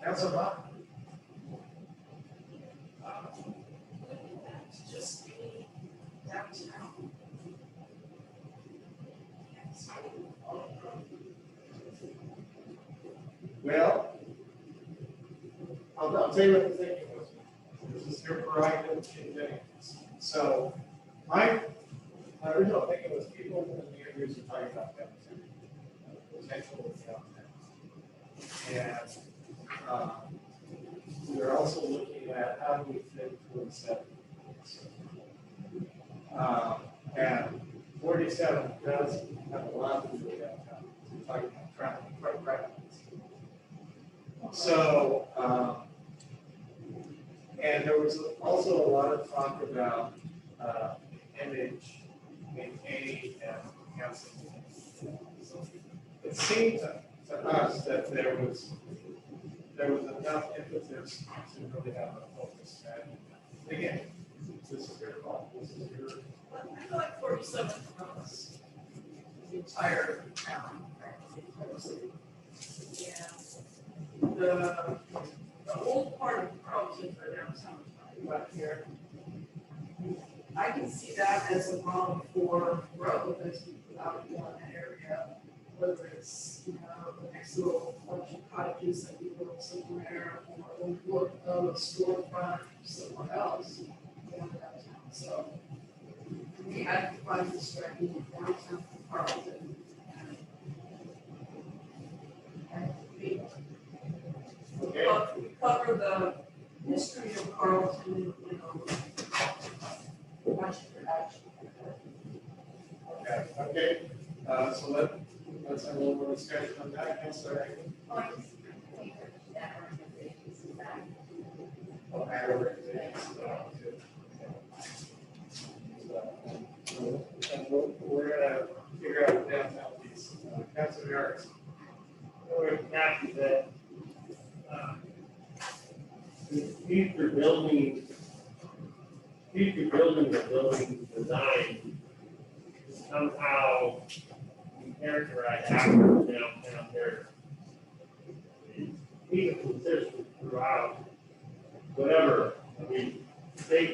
Councilor Bach? Just the downtown. Well, I'll tell you what the thinking was. This is your prerogative in doing this. So, my original thinking was people in the interviews are talking about downtown. Potential of downtown. And we're also looking at how do we fit towards that. And 47 does have a lot to do with downtown. We're talking about traffic, right? So, And there was also a lot of talk about image, maintaining and council. So it seemed to us that there was enough impetus to really have a focus. And again, this is your call, this is your. I thought 47 was the entire town. Yeah. The old part of Carlton for downtown, right here. I can see that as a model for growth as we go out in that area. Whether it's, you know, the next little bunch of cottages that we build somewhere, or a storefront somewhere else downtown. So we had to find this strategy downtown Carlton. And we cover the history of Carlton, you know, bunch of production. Okay, so let's have a little more discussion on that, Councilor Hagan. Oh, add organizations, and we're gonna figure out the downtown piece. Councilor Yards. We're happy that, future building or building design somehow be characterized after downtown area. Be consistent throughout, whatever, I mean, they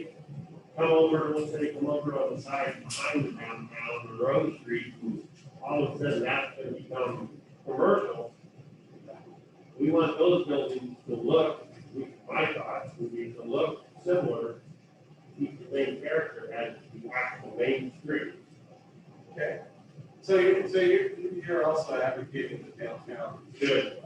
come over, let's say, come over on the side behind the downtown, or Rose Street, and all of a sudden that's gonna become commercial. We want those buildings to look, my thoughts would be to look similar, keep the same character as the actual main street. Okay. So you're also advocating the downtown. Good.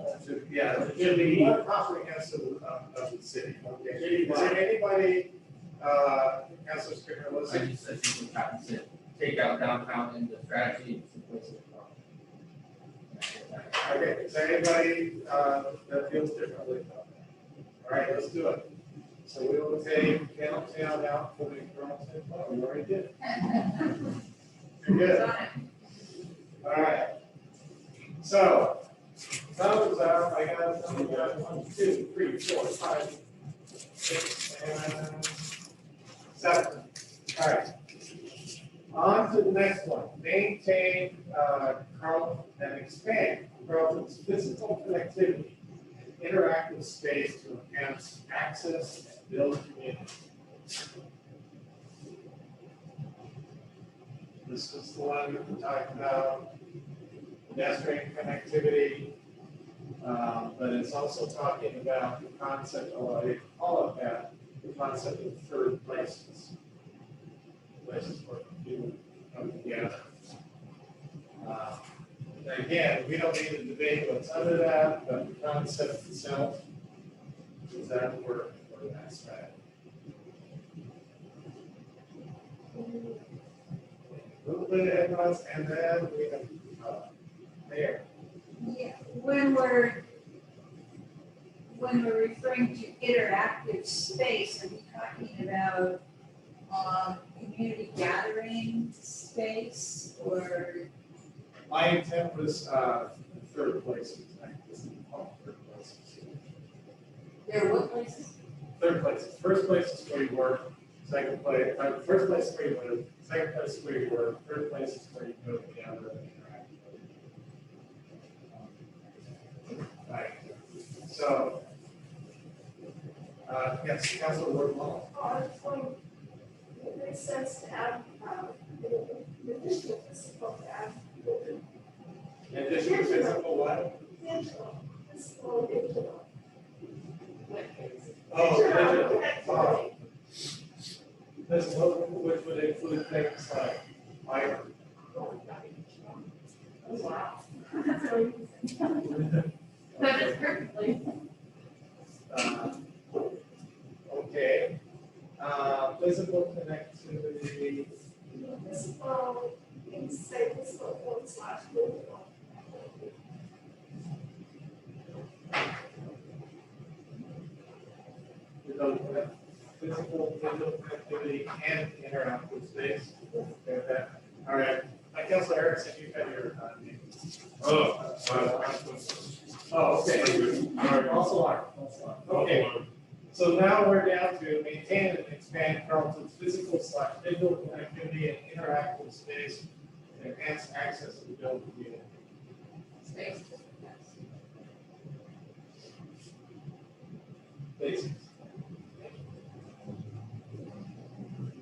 Yeah, It should be- more comprehensive of the city. Okay. City Is there anybody, Councilor Scrivener, I listen? just said you would have to take out downtown in the strategy. Okay, is there anybody, that feels differently about that? All right, let's do it. So we will take downtown out for the Carlton, oh, we already did. You're good. All right. So, thumbs up, I got 1, 2, 3, 4, 5, 6, and 7. All right. On to the next one. Maintain, Carlton and expand Carlton's physical connectivity and interactive space to enhance access and build community. This is the one that we talked about, pedestrian connectivity, but it's also talking about the concept of, all of that, the concept of third places. Places where people come together. Again, we don't need to debate what's under that, but the concept itself, does that work for that strategy? A little bit of advice, and then we have, there. Yeah, when we're referring to interactive space, are we talking about, community gathering space, or? My intent was, third places, I guess, third places. There are what places? Third places, first place is where you work, second place, first place is where you live, second place is where you work, third place is where you go together and interact. Right, so, yes, Councilor Ward Law. It makes sense to have, the district is supposed to have In addition to physical what? digital, physical, digital. Oh, digital. Connectivity. This, which would include things like fiber. Wow. That is perfectly. Okay. Physical connectivity. Physical, you can say physical / digital. You're done with that? physical, digital connectivity, and interactive space. Okay with that? All right. Councilor Erickson, you had your name. Oh, okay. All right. Also on. Okay. So now we're down to maintain and expand Carlton's physical/digital connectivity and interactive space and enhance access to the building community. Space. Basics.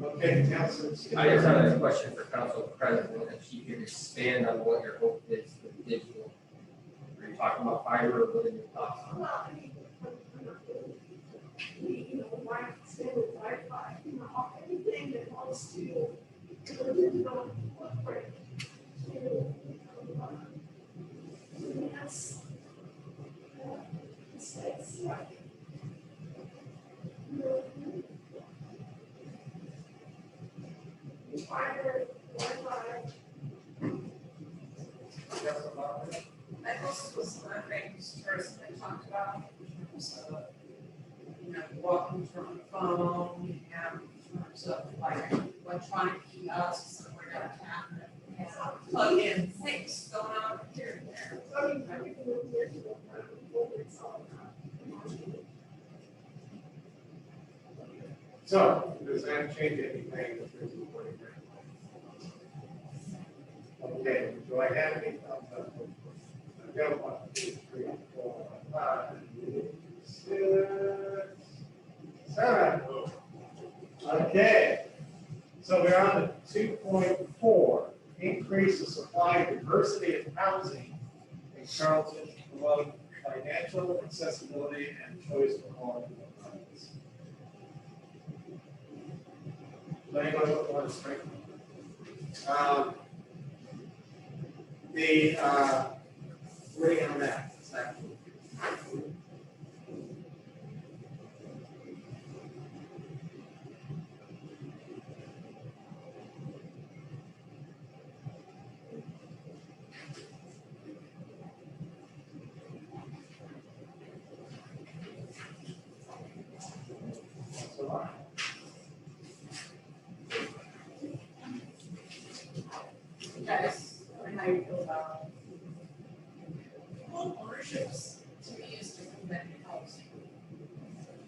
Okay, Councilor. I just have a question for Council President, if you could expand on what your hope is for digital. Are you talking about fiber or what are your thoughts on that? Well, I mean, you know, standard Wi-Fi, you know, anything that wants to digital footprint to enhance space, like. Fiber, Wi-Fi. That also was one of the things first I talked about, so, you know, walking from a phone, you have in terms of like electronic kiosks somewhere downtown that has plug-in things going on here and there. I mean, everything with digital, it's all about. So, does that change anything with your reporting? Okay, do I have any thumbs up? I've got 1, 2, 3, 4, 5, 6, 7. Okay, so we're on to 2.4, increase the supply of diversity of housing in Charlton to promote financial accessibility and choice for all Americans. Does anybody want to strengthen? The wording on that, exactly. Guys, how you feel about home ownerships to me is different than housing.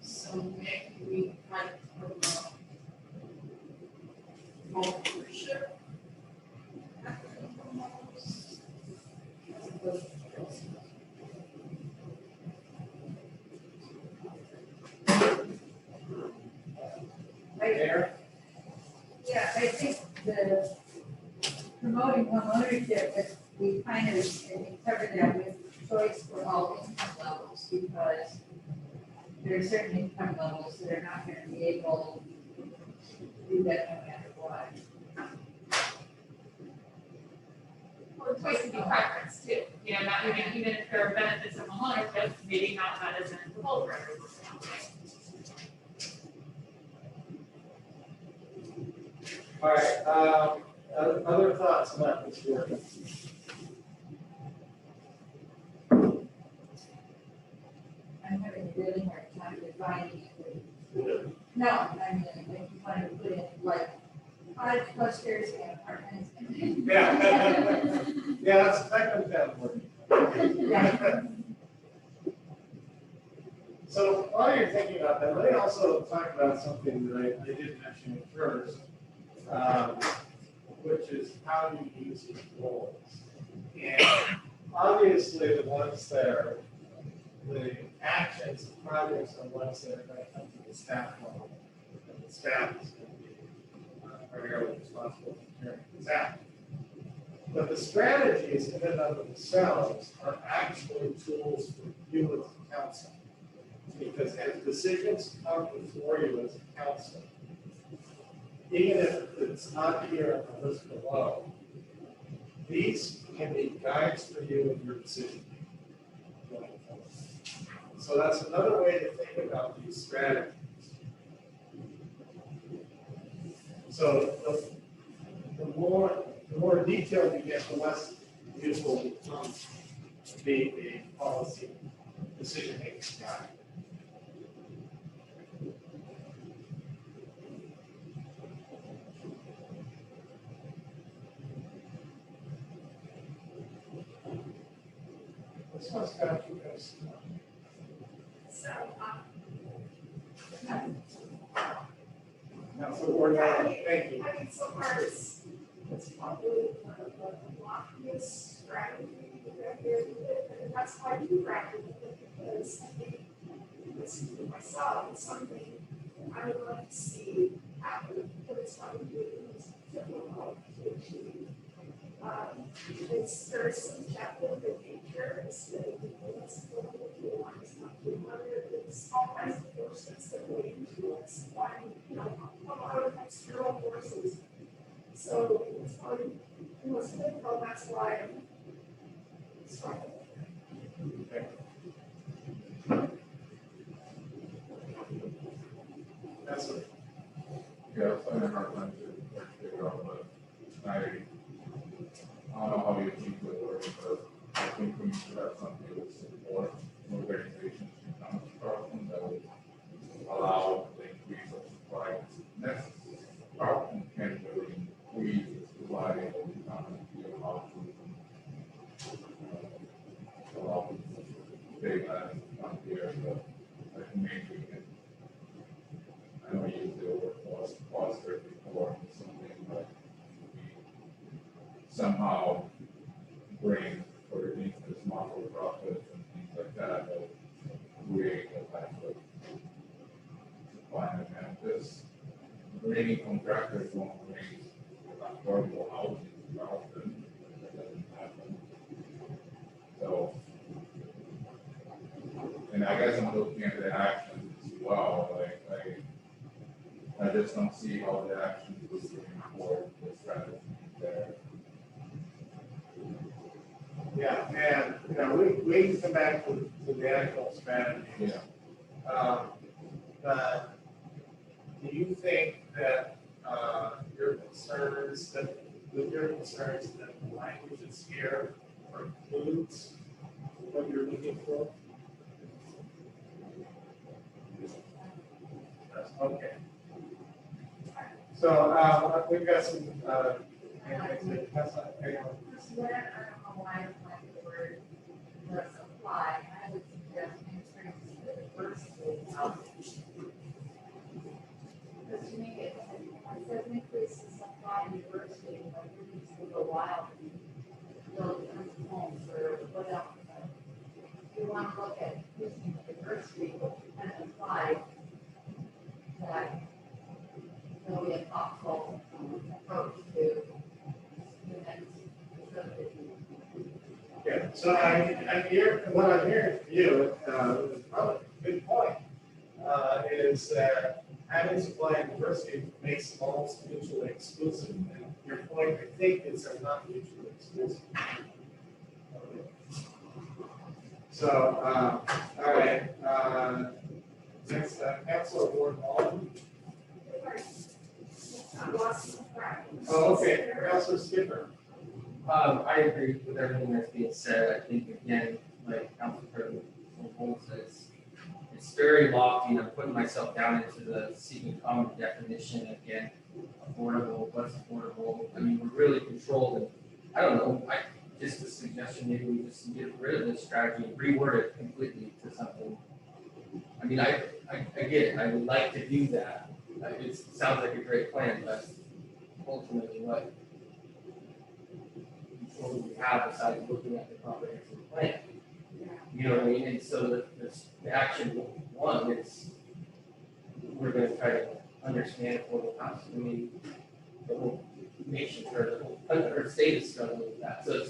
So maybe we might promote home ownership. Yeah, I think the promoting homeownership, if we kind of covered that with choice for all income levels, because there are certain income levels that are not gonna be able to do that no matter what. Well, the choice can be preference too, you know, not even if there are benefits of homeownership, maybe not that isn't the whole for everyone. All right, other thoughts about this work? I'm having a really hard time defining it. No, I mean, if you want to put in like cottage clusters and apartments. Yeah. Yeah, that comes down to work. Yeah. So while you're thinking about that, let me also talk about something that I did mention at first, which is how you use your goals. And obviously the ones that are, the actions, the projects are ones that are going to come to the staff level. And the staff is going to be primarily responsible for carrying this out. But the strategies in and of themselves are actually tools for you as a council. Because as decisions come before you as a council, even if it's not here on the list below, these can be guides for you in your decision making. So that's another way to think about these strategies. So the more detailed you get, the less useful it becomes to be a policy decision making guide. what Scott, you guys. So, Council Ward, thank you. I mean, so far it's probably one of the loftiest strategy that there is, and that's why I do practice it, because I think this for myself is something I would love to see happen, but it's probably difficult to achieve. It's very subjective in nature, it's that it's not 200, it's all kinds of forces that go into it, why, you know, a lot of external forces. So it's probably the most difficult, that's why I'm struggling. That's what. Yeah, it's been a hard time to figure out, but I don't know how you achieve it, but I think we should have something that would support organizations in town of Charlton that would allow the increase of supply that's necessary. Charlton can really increase the supply of the common field houses and allow big land on here, but I think maybe we can. I know you used the word foster before, something like we somehow bring for instance model profits and things like that that create a type of supply and demand. This many contractors won't bring affordable housing often, that doesn't happen. So, and I guess I'm looking at the actions as well, I just don't see how the actions will support the strategy there. Yeah, and, you know, we can come back to the actual strategy. Yeah. But do you think that, your concerns that the language is here includes what you're looking for? Okay. So, we've got some, that's not, hang on. First, where, I don't know why I don't like the word, the supply, I would suggest entering the diversity of outreach. Because to me, it says increase the supply and diversity, like we're just gonna go wild and build tons of homes or whatever. You want to look at increasing the diversity and apply that will be a thoughtful approach to the next subdivision. Yeah, so I'm here, what I'm hearing from you, is probably a good point, is that having supply and diversity makes them almost mutually exclusive. And your point, I think, is they're not mutually exclusive. So, all right, next, Councilor Ward Hall. Oh, okay, Councilor Skipper. I agree with everything that's being said. I think again, like Council President Holmes says, it's very lofty, and I'm putting myself down into the seeking common definition again. Affordable, what's affordable? I mean, we're really controlled, and I don't know. Just a suggestion, maybe we just get rid of this strategy and reword it completely to something. I mean, I get it. I would like to do that. It sounds like a great plan, but ultimately, what do we have besides looking at the comprehensive plan? You know what I mean? And so the action one is we're going to try to understand affordable housing. I mean, the whole nation or the whole or state is struggling with that. So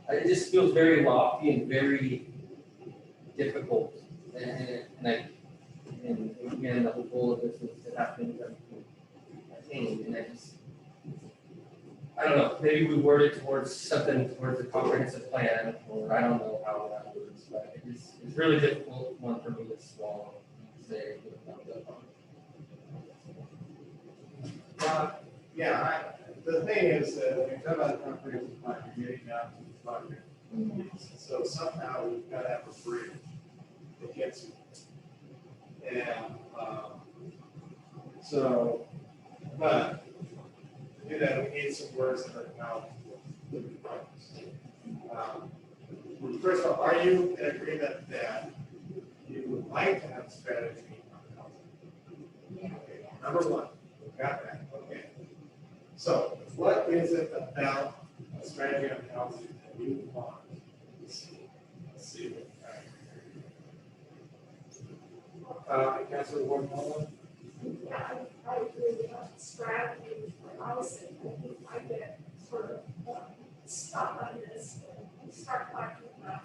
it just feels very lofty and very difficult. And again, the whole goal of this is to have things that we can attain. And I don't know, maybe we word it towards something towards a comprehensive plan, or I don't know how that works, but it's really difficult one for me to swallow and say. Yeah, the thing is that when you talk about a comprehensive plan, you're getting down to the budget. So somehow we've got to have a bridge that gets you. And, so, but, you know, we need some words that are now. First of all, are you in agreement that you would like to have a strategy on housing? Yeah. Okay, number one, we've got that, okay. So what is it about a strategy on housing that you want? Let's see. Councilor Ward Mullen? Yeah, I agree with that strategy for housing. I think I get sort of stuck on this and start talking about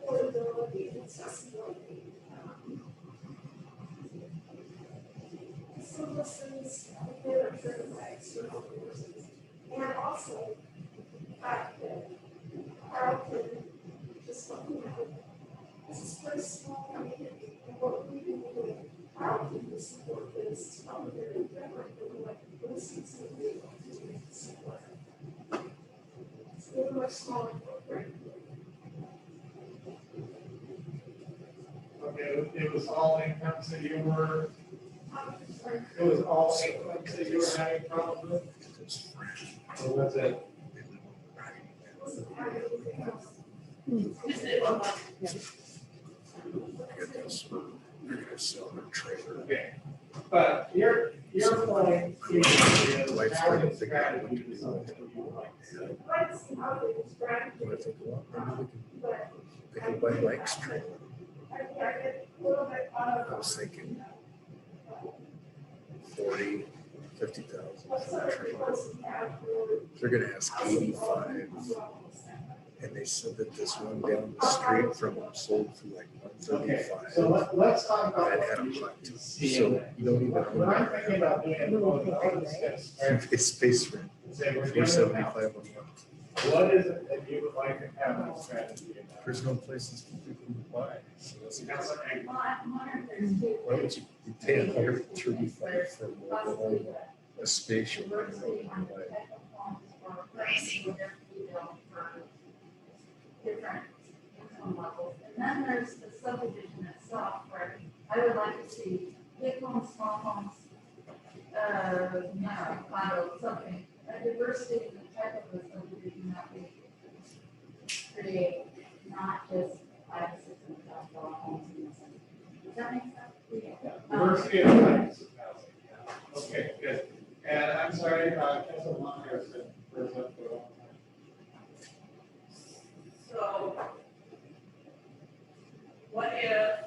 affordability and accessibility. Some of those things that are driven by external forces. And also the fact that Carlton, just looking at it, this is a very small community, and what we do with Carlton to support this is probably very different than what Wilson's going to be able to do to support. It's a much smaller footprint. Okay, it was all incomes that you were, Sorry. it was all incomes that you were having problems with? Or was it? Wasn't having anything else. They're gonna sell their trailer. Okay, but your point is Life's housing gonna figure out strategy what to is do. something that you would like to do. I'd like to see how they strategy, But if they go up, maybe but they can buy Mike's trailer. I get a little bit out of. I was thinking 40, 50,000 for a trailer. They're gonna ask 85. And they said that this one down the street from them sold for like Okay, 135. so let's talk about That what had a you hut too. see So in there. you don't even What I'm own thinking about doing is going to this, it's space rent, say we're gonna have, 475 a month. what is it that you would like to have a strategy about? There's no places for people to buy. So that's That's what I- why would you pay 135 for a mobile home, a space you'll rent out and buy? Different income levels. And then there's the subdivision itself where I would like to see big homes, small homes, condos, something, a diversity in the type of a subdivision that we create, not just 5, 6, and 7 homes in the city. Does that make sense? Yeah, diversity of types of housing, yeah. Okay, good. And I'm sorry, Councilor Montero said, first up, go on. So what if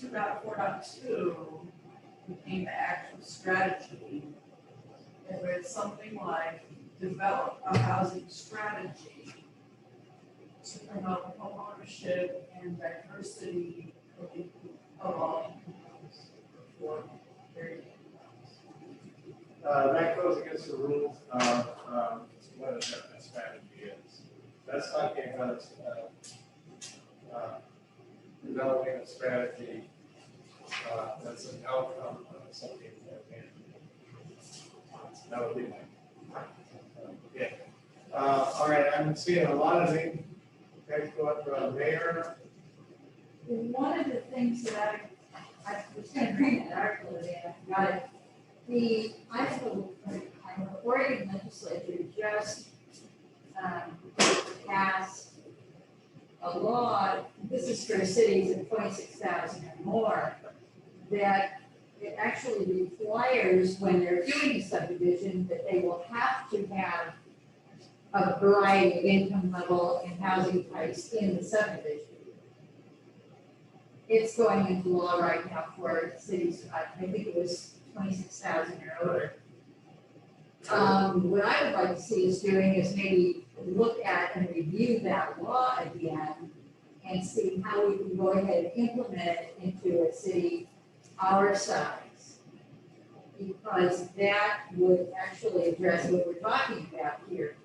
2.4.2 became the actual strategy? And it's something like develop a housing strategy to promote homeownership and diversity of all incomes for various incomes. That goes against the rules of what a strategy is. That's talking about developing a strategy that's an outcome of something that would be my. Okay. All right, I'm seeing a lot of things. Next one, Mayor. One of the things that I was going to read an article today, I forgot it. The Idaho Oregon legislature just passed a law, this is for cities of 26,000 or more, that it actually requires when they're doing a subdivision that they will have to have a variety of income level and housing types in the subdivision. It's going into law right now for cities, I think it was 26,000 or over. What I would like to see us doing is maybe look at and review that law again and see how we can go ahead and implement it into a city our size. Because that would actually address what we're talking about here.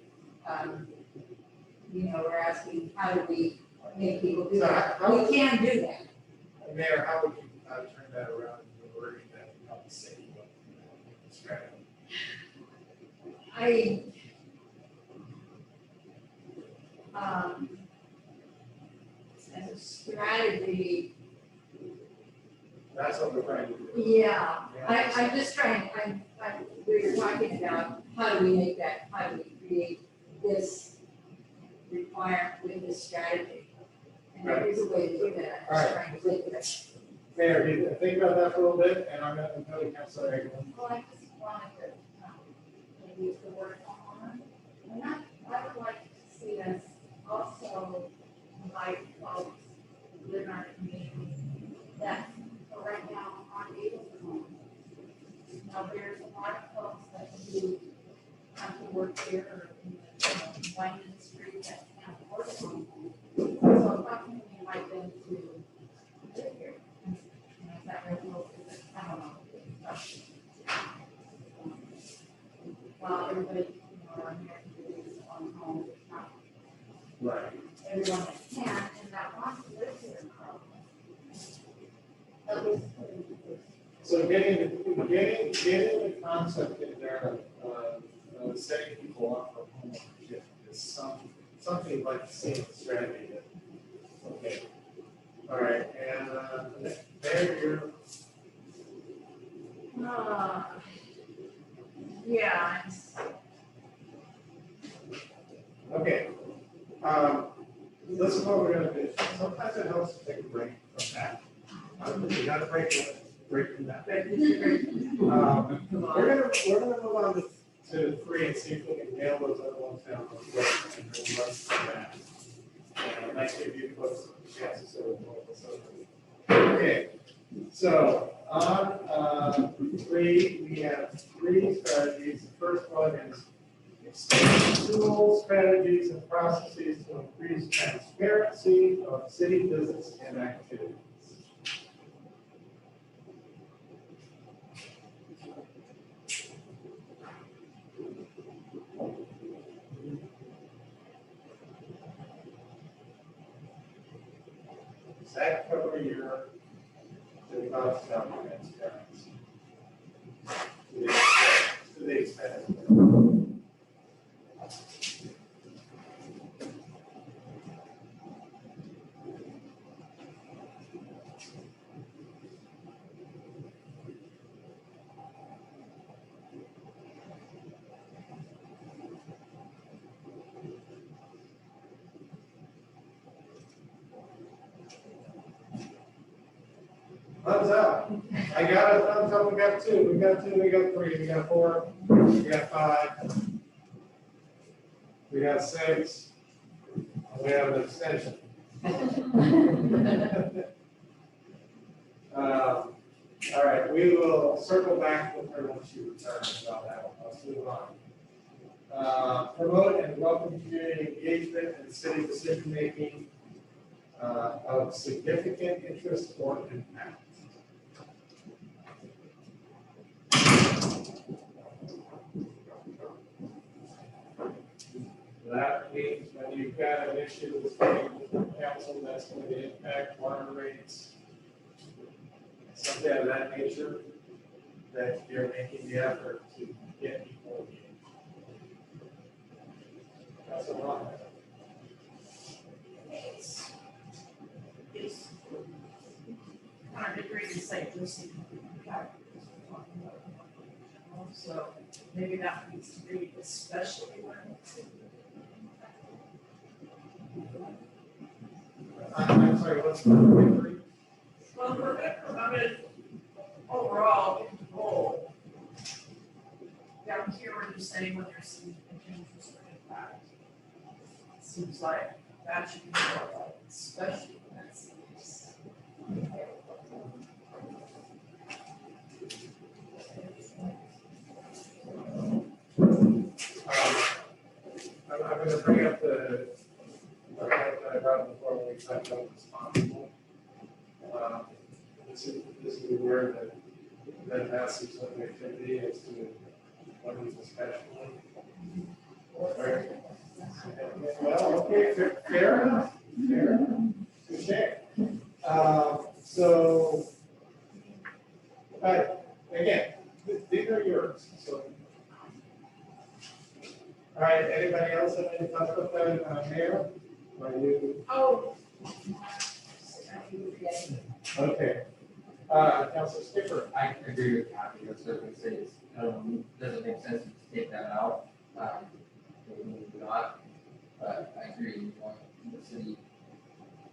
We're asking, how do we make people do that? We can do that. Mayor, how would you turn that around and wording that help the city with the strategy? As a strategy, That's what we're trying to do. yeah, I'm just trying, we were talking about how do we make that, how do we create this require with this strategy. And there is a way to do that, I'm just trying to think of it. Mayor, do you think about that for a little bit, and I'm gonna go to Councilor Again. Well, I just wanted to, maybe use the word on, and I would like to see us also invite folks who live in our community that for right now aren't able to home. Now, there's a lot of folks that do come to work here or in the Wayne Street that can't afford a home. So how can we invite them to live here? And, is that real? I don't know. While everybody, around here can do their own home, not Right. everyone that can and that wants to live here in Carlton. At least put it into this. So getting the concept in there of setting people up for homeownership is something like seeing the strategy that, okay. All right, and Mayor, you're, Yeah, okay. This is what we're gonna do. Sometimes it helps to take a break from that. You gotta break from that. We're gonna move on to 3 and see if we can nail those other ones down real quick and then run through that. And I give you folks chances to roll this over. Okay, so on 3, we have 3 strategies. The first one is expand tools, strategies, and processes to increase transparency of city business and activities. Does that cover your thoughts on transparency? To the extent. Thumbs up. I got a thumbs up. We got 2. We got 2. We got 3. We got 4. We got 5. We got 6. And we have an extension. All right. We will circle back with her when she returns about that one. Let's move on. Promote and welcome community engagement and city decision making of significant interest or impact. That means when you've got an issue with the council that's going to impact water rates, something of that nature, that you're making the effort to get people engaged. That's a lot. it's contradictory to say just. So maybe that needs to be especially when it's. I'm sorry, what's the degree? Well, we're gonna promote it overall, in the whole. Down here, we're just saying when there's some interest or impact. Seems like that should be more like especially when it's. I'm going to bring up the point that I brought up before when we talked about responsible. This is where that passes of activity as to what is especially. Well, okay, fair enough. Fair enough. Touché. So, again, these are yours. So, all right. Anybody else have any thoughts about that, Mayor? Are you Oh. okay? Councilor Skipper. I agree with Kathy, that's what I say, doesn't make sense to take that out. Maybe not. but I agree, we want the city,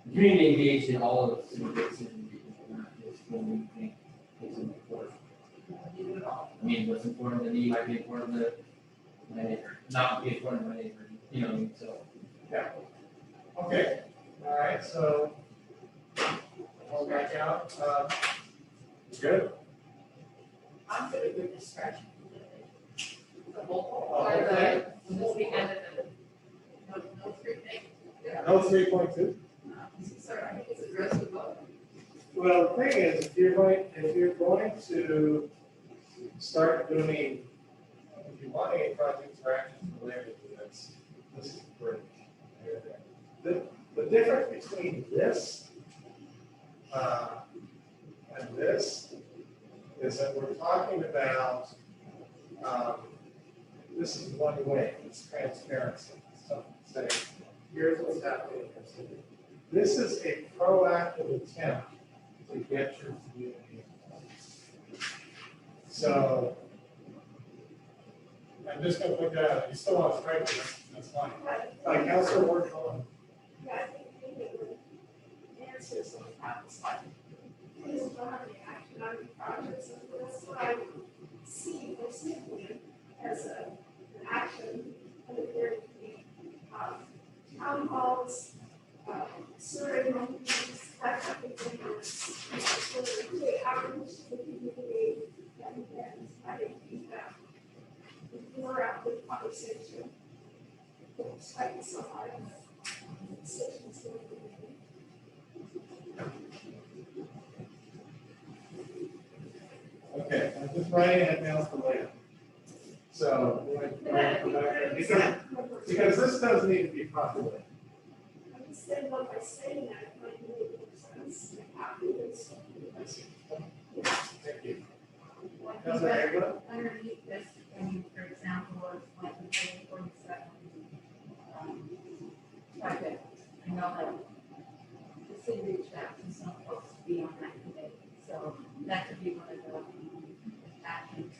the community engaged in all of the city decision making, not just when we think it's important. I mean, what's important to me might be important to my neighbor, not be important to my neighbor, you know, so. Okay, all right, so we'll back out. Good? I'm good with discretion. The whole, Oh, Or okay. the weekend of the. no three things. No 3.2? Sorry, I think it's aggressive vote. Well, the thing is, if you're going to start doing, if you want any projects or actions related to this is great. The difference between this and this is that we're talking about, this is one way, it's transparency. So say, here's what's happening. This is a proactive attempt to get your community. So I'm just gonna put that, you still want to strike it, that's fine. Councilor Ward, Cullen. Yeah, I think maybe it would answer some problems like, please don't have any action on your projects, and that's what I see most simply as an action of the very beginning. Town halls, survey monkeys, that type of thing is sort of really outreach to the community, and I think that if we're out with conversation, it's like somebody. Okay, I'm just writing it down for later. So, because this does need to be populated. I'm just saying, what by saying that, it might make more sense afterwards. Thank you. Like, Councilor Haglund? underneath this, I mean, for example, is like the 47, project. I know that the city reached out to some folks to be on that committee, so that could be one of the actions.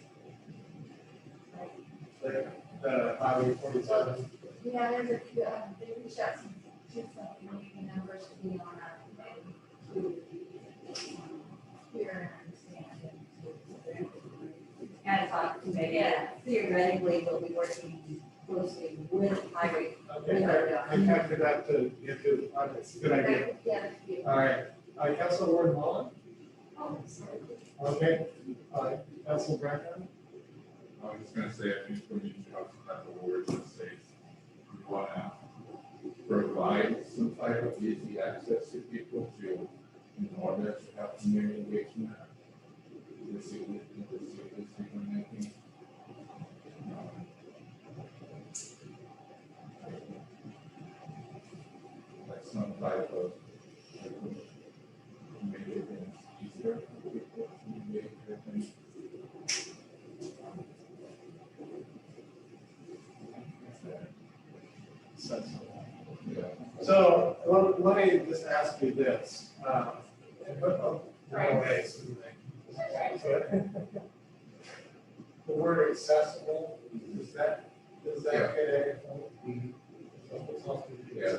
The Highway 47. Yeah, there's a, they reached out to some community members to be on our committee to hear and understand and to. Ad hoc committee, yeah, theoretically, we'll be working closely with highway. Okay, I captured that to get to, it's a good idea. Yeah, that'd be- All right, Councilor Ward Mullen? Oh, sorry. Okay, Councilor Brackett? I was just gonna say, I think when you have the words that say, we wanna provide some type of easy access to people to, in order to have community engagement. This is decision making. Like some type of, make it easier for people to engage with things. Yeah. So, let me just ask you this, and put no ways. The word accessible, does that get a? Yeah.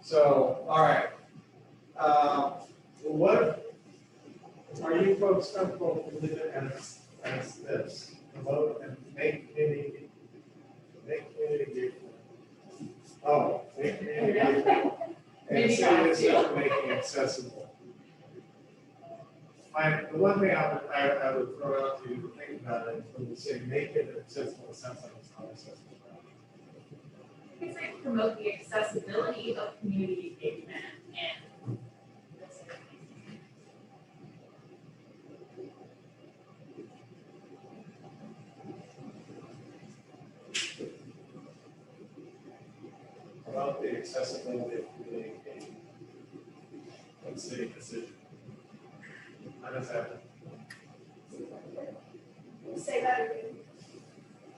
So, all right. What, are you folks comfortable with it as this, promote and make community engagement? Oh, make community engagement. And say this is making accessible. The one thing I would throw out to you to think about it is when you say make it accessible, it sounds like it's not accessible. You could say promote the accessibility of community engagement and. About the accessibility of community engagement. Let's see, decision. How does that? Say that again.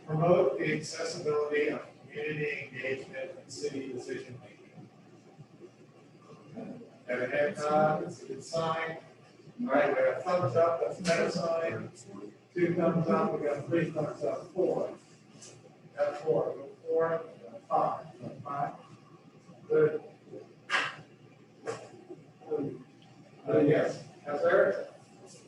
Promote the accessibility of community engagement and city decision making. Have a head nod, it's a good sign. All right, we got a thumbs up, that's a better sign. 2 thumbs up, we got 3 thumbs up, 4. Got 4, 4, 5, 5. Good. Yes, Councilor?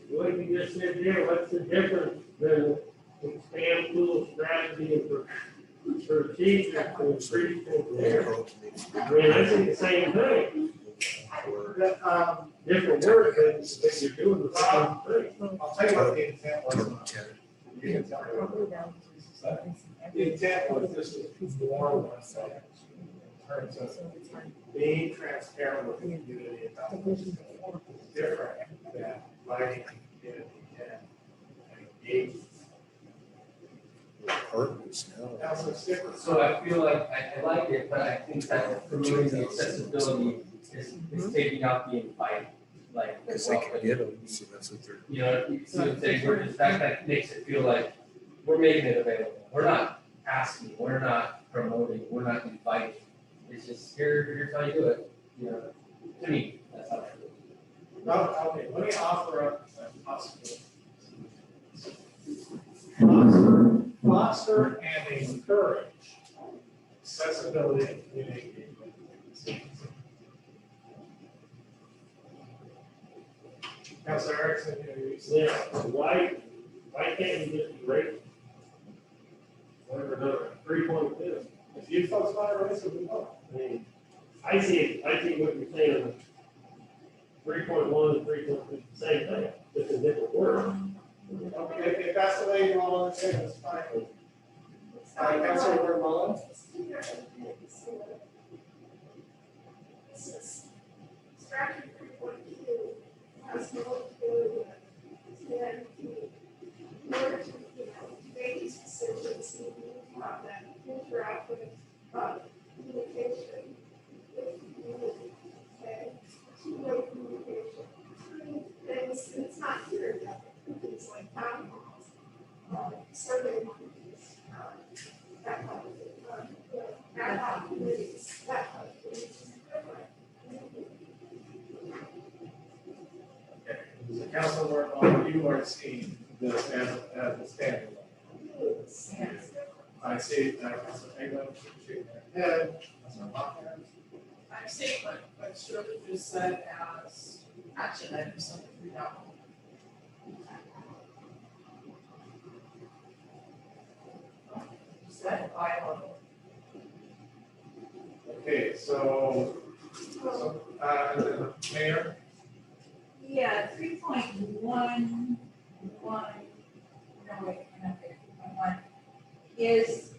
What you just said there, what's the difference than expand tool strategy and procedure to increase transparency? I mean, I think the same thing, different word, but you're doing the same thing. I'll tell you what the intent was. You can tell me what the intent was, this was more one thing in terms of being transparent with the community about this. It's different than lighting the community and engaging. Apartments now. Now, so it's different. So I feel like I like it, but I think that promoting the accessibility is taking out the invite, like. Because they can get them, so that's what they're. You know, you see what I'm saying, we're just, that makes it feel like we're making it available. We're not asking, we're not promoting, we're not inviting. It's just, here's how you do it, you know, to me, that's how I do it. Well, okay, let me offer up a possibility. Foster and encourage accessibility and community engagement. Councilor Erickson, you Yeah, why can't you just rate? Whatever, no, 3.2. if you folks want to raise it, we will. I mean, I see what you're saying, 3.1 and 3.2, same thing, just a different word. Okay, if that's the way you all understand, it's fine. Councilor Mullen? This is strategy 3.2 has more to do with than more to, make these decisions, you have that interactive communication with the community, okay? Two-way communication. And it's not here yet, it's like town halls, survey monkeys, that kind of thing, that kind of committees, that kind of thing. The Councilor Mullen, you are seeing this as a standalone. I see, Councilor England, shaking her head, Councilor Lochner. I'm saying what Shirley just said as action items, something we don't. Set by level. Okay, so, the mayor, Yeah, 3.1, no, wait, not 3.1, is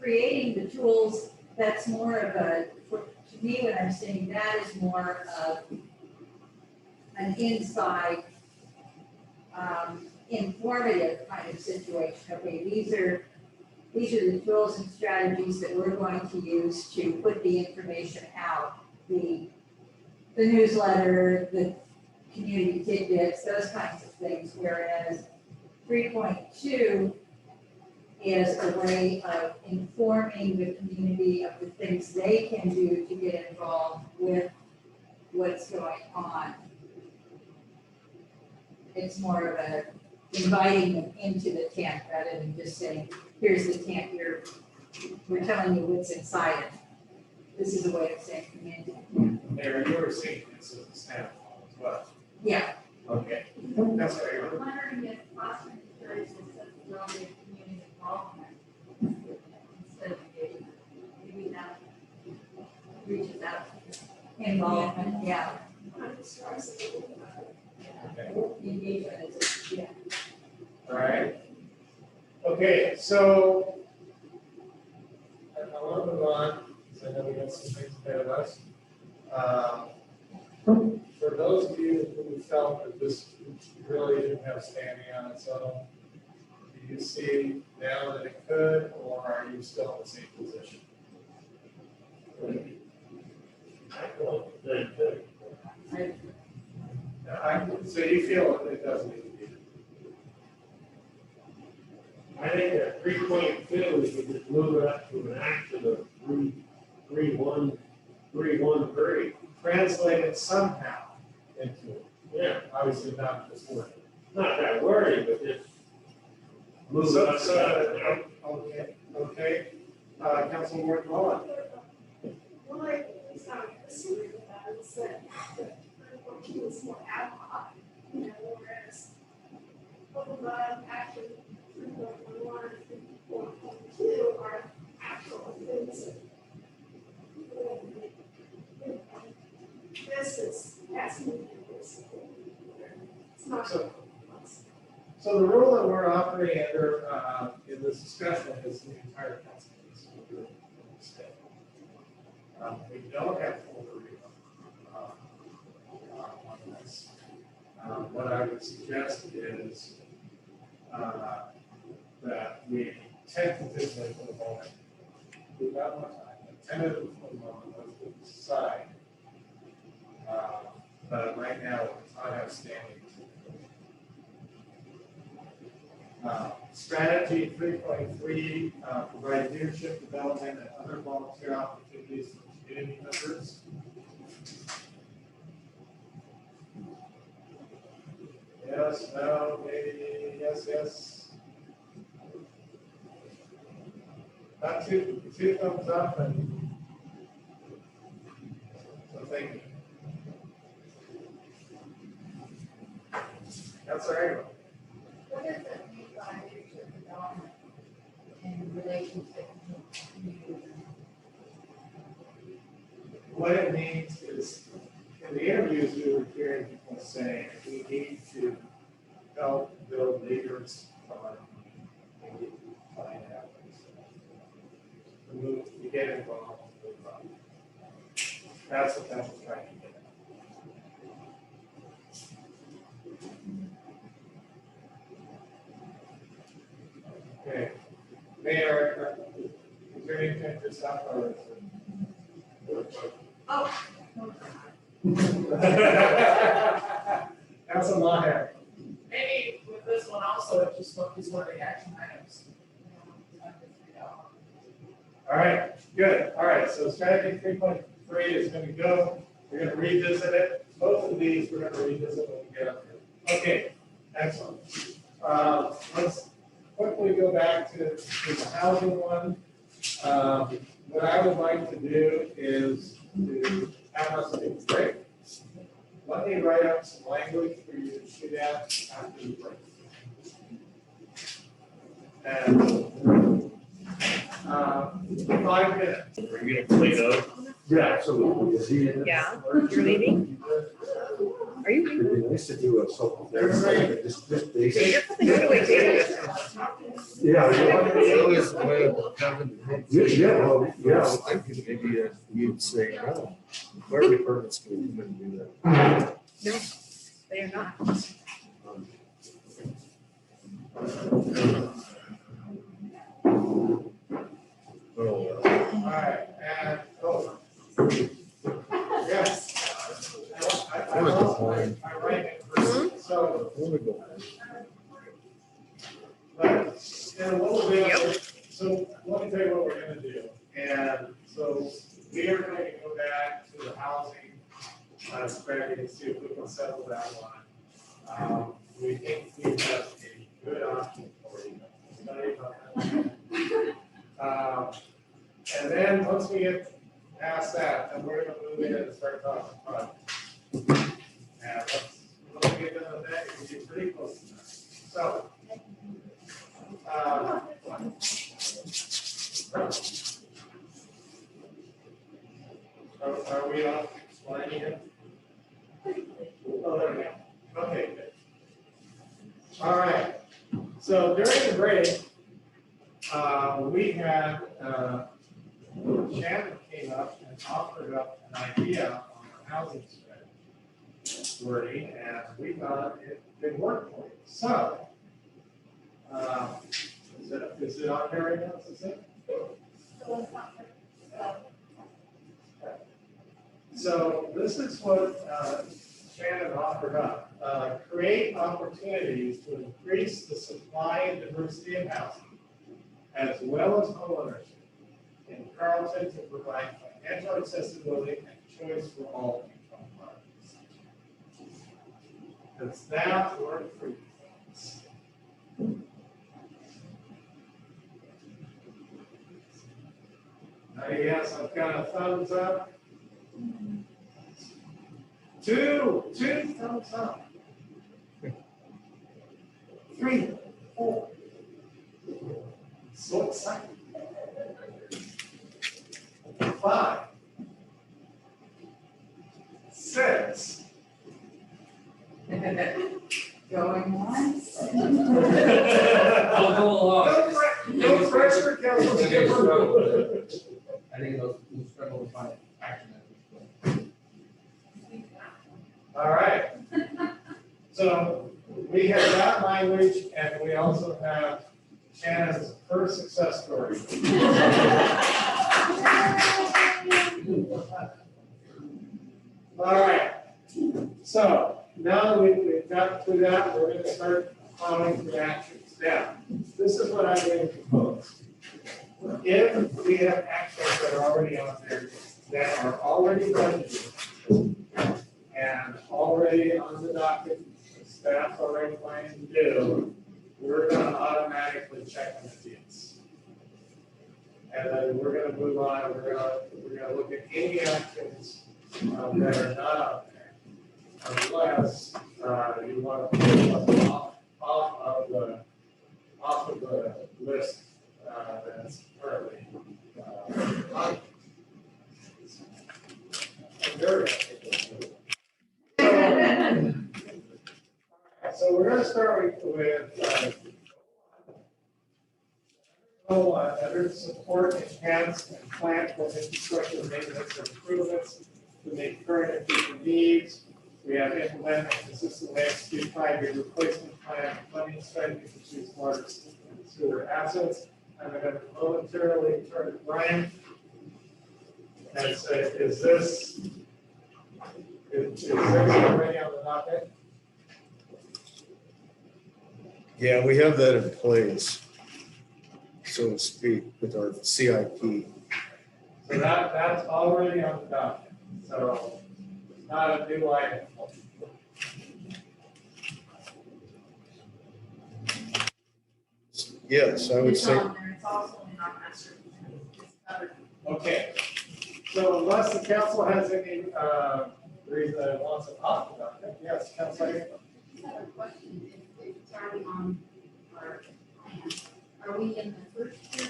creating the tools. That's more of a, to me, what I'm saying, that is more of an inside, informative kind of situation. Okay, these are the tools and strategies that we're going to use to put the information out, the newsletter, the community tidbits, those kinds of things, whereas 3.2 is a way of informing the community of the things they can do to get involved with what's going on. It's more of a inviting them into the tent rather than just saying, here's the tent, we're telling you what's inside it. This is a way of saying community. Mayor, you were seeing this as a standalone as well. Yeah. Okay. Councilor England. I'm wondering if fostering encourages accessibility and community involvement instead of engagement. Maybe that reaches out. Involvement, yeah. Okay. Engagement is, yeah. All right. Okay, so I want to move on, because I know we got some things ahead of us. For those of you who felt that this really didn't have standing on its own, do you see now that it could, or are you still in the same position? So you feel that it doesn't need to be? I think that 3.2, we could just move it up to an action of 3.1.3.1.3. Translate it somehow into it. Yeah, Obviously not just word. not that wordy, but just move it up. So, okay, Councilwoman Mullen. One of the things I'm assuming about is that it was more ad hoc, you know, whereas actually 3.1 and 4.2 are actual things that this is asking you this. It's not. So the rule that we're operating under in this discussion is the entire council. We don't have full agreement on this. What I would suggest is that we tentatively for the moment, we've got more time, but tentatively for the moment, let's decide. But right now, it's not outstanding. Strategy 3.3, provide leadership development and other volunteer opportunities for community members. Yes, no, maybe, yes, yes. Not two thumbs up and so thank you. That's all right. What does that mean by leadership development and relationship with community? What it means is, in the interviews, we were hearing people saying, we need to help build leaders on, and get find out. You get involved, move on. That's what that was trying to get at. Okay. Mayor, is there anything to stop or? Oh. That's a lot here. Maybe with this one also, it just is one of the action items. All right, good. All right, so strategy 3.3 is going to go. We're going to revisit it. Both of these we're going to revisit when we get up here. Okay, excellent. Let's quickly go back to the housing one. What I would like to do is to have us take a break. Let me write up some language for you to shoot at after the break. And 5 minutes. Are you gonna clean up? Yeah, absolutely. Yeah, you're leaving? Are you leaving? It'd be nice to do a self. Everybody- Just You're basic. coming all the way here. Yeah. Yeah, well, yeah, I was thinking maybe you'd say, no, fire department's gonna come and do that. No, they are not. Oh, All right, and, yes. I write it first. So, I wanna go. but, and what we'll do, so let me tell you what we're gonna do. And so we are going to go back to the housing strategy and see if we can settle that one. We think we have a good option for you. Study about that. And then once we get past that, then we're gonna move in and start talking projects. And let's get into that, it can get pretty close to that. So. Are we on explaining it? Oh, there we go. Okay, good. All right. So during the break, we had Shannon came up and offered up an idea on the housing strategy wording, and we thought it could work for you. So, is it on here right now? Is it? So this is what Shannon offered up. Create opportunities to increase the supply and diversity of housing, as well as homeownership in Carlton to provide financial accessibility and choice for all income levels. Does that work for you? Yes, I've got a thumbs up. Two thumbs up. 3, 4. So excited. 5, 6. Going once. I'll go along. No pressure, Council Skipper. I think those who struggle to find action at this point. All right. So we have that language, and we also have Shannon's first success story. All right. So now that we've got through that, we're going to start following the actions. Now, this is what I'm going to propose. If we have actions that are already on there, that are already budgeted and already on the docket, the staff's already planning to do, we're going to automatically check on the deals. And then we're going to move on. We're going to look at any actions that are not on there, unless you want to pull us off of the list that's currently on. So we're going to start with under support, enhance, and plan for infrastructure maintenance and improvements to meet current and future needs. We have implement and consistently execute 5-year replacement plan and funding strategy to choose water and sewer assets. I'm going to momentarily turn to Brian and say, is this already on the docket? Yeah, we have that in place, so to speak, with our CIP. So that's already on the docket. So it's not a new item. Yes, I would It's say, on there, it's also in our master plan. It's covered. Okay. So unless the council has any reason that it wants to talk about it, yes, Councilor. I have a question, if it's already on our plan, are we in the first year,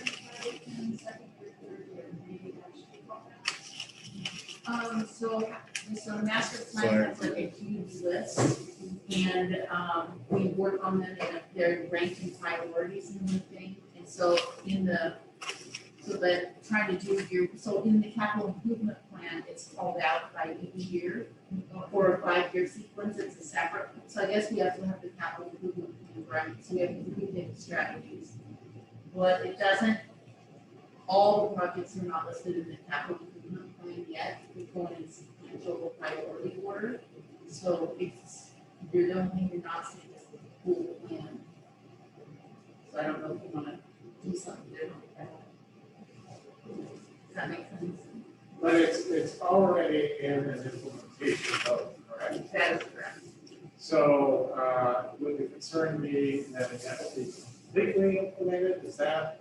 second year, third year, maybe that should be called out? So the master plan has like a huge list, and we work on them, and they're ranked in priorities and everything. And so trying to do in the capital improvement plan, it's called out by each year. For a 5-year sequence, it's a separate, so I guess we have to have the capital improvement plan, right? So we have to include the strategies. But it doesn't, all the projects are not listed in the capital improvement plan yet, we're going in sequential priority order. So you're the only thing you're not seeing is the full plan. So I don't know if you wanna do something different with that. Does that make sense? But it's already in an implementation mode, correct? That is correct. So would the concern be that it has to be completely implemented? Is that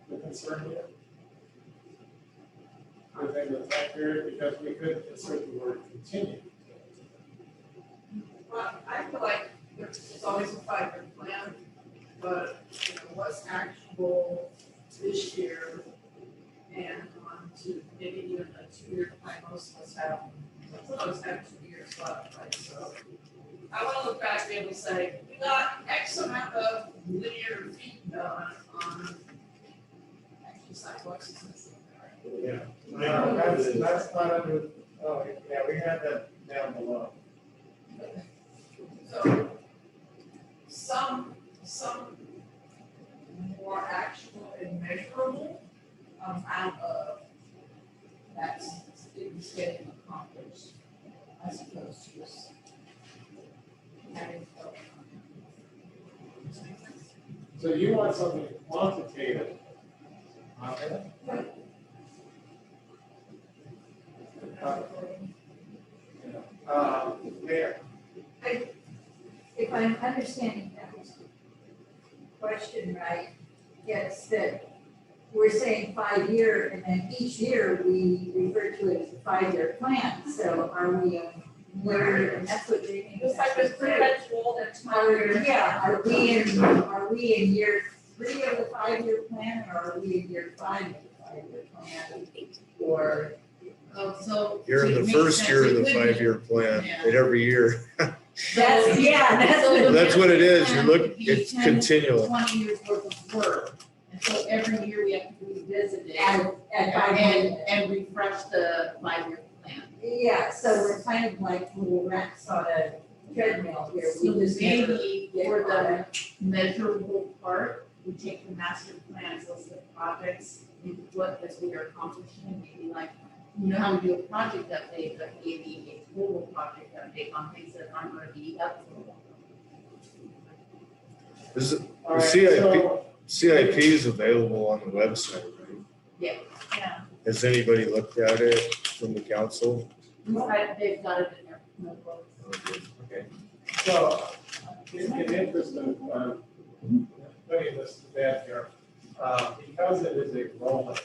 the concern here? Within the time period, because we could insert the word continue. Well, I feel like it's always a 5-year plan, but what's actionable this year and on to maybe even a 2-year plan, most of us have 2 years left, right? So I want to look back and be able to say, we got X amount of linear feet done on actually sidewalks. Yeah. No, that's not under, oh, yeah, we had that down below. So some more actual and measurable amount of that is getting accomplished as opposed to just having. So you want something quantitative. There. If I'm understanding that question right, it's that we're saying 5-year, and then each year we refer to it as a 5-year plan, so are we where, and that's what they mean. It's like this perpetual that's Yeah, are we in year 3 of the 5-year plan, or are we in year 5 of the 5-year plan? Or, So. You're in to the make first sense, year of it the could be- 5-year plan, Yeah. and every year, that's, yeah, that's So what. the that's what it is, you plan look, would be it's 10 continual. 20 years worth of work, and so every year we have to revisit it At 5 years. and refresh the 5-year plan. Yeah, so we're kind of like little rats on a treadmill here. So We just never maybe get for on the it. measurable part, we take the master plans, list of projects, maybe what is we are accomplishing, maybe like, you know how we do a project update, but maybe a total project update on things that aren't gonna be up for a while. Is it, All right, CIP so CIP is available on the website, right? Yeah, Has anybody looked at it from the council? they've got it in their notebook. Okay. So, in interest of, putting this to bed here, because it is a rolling,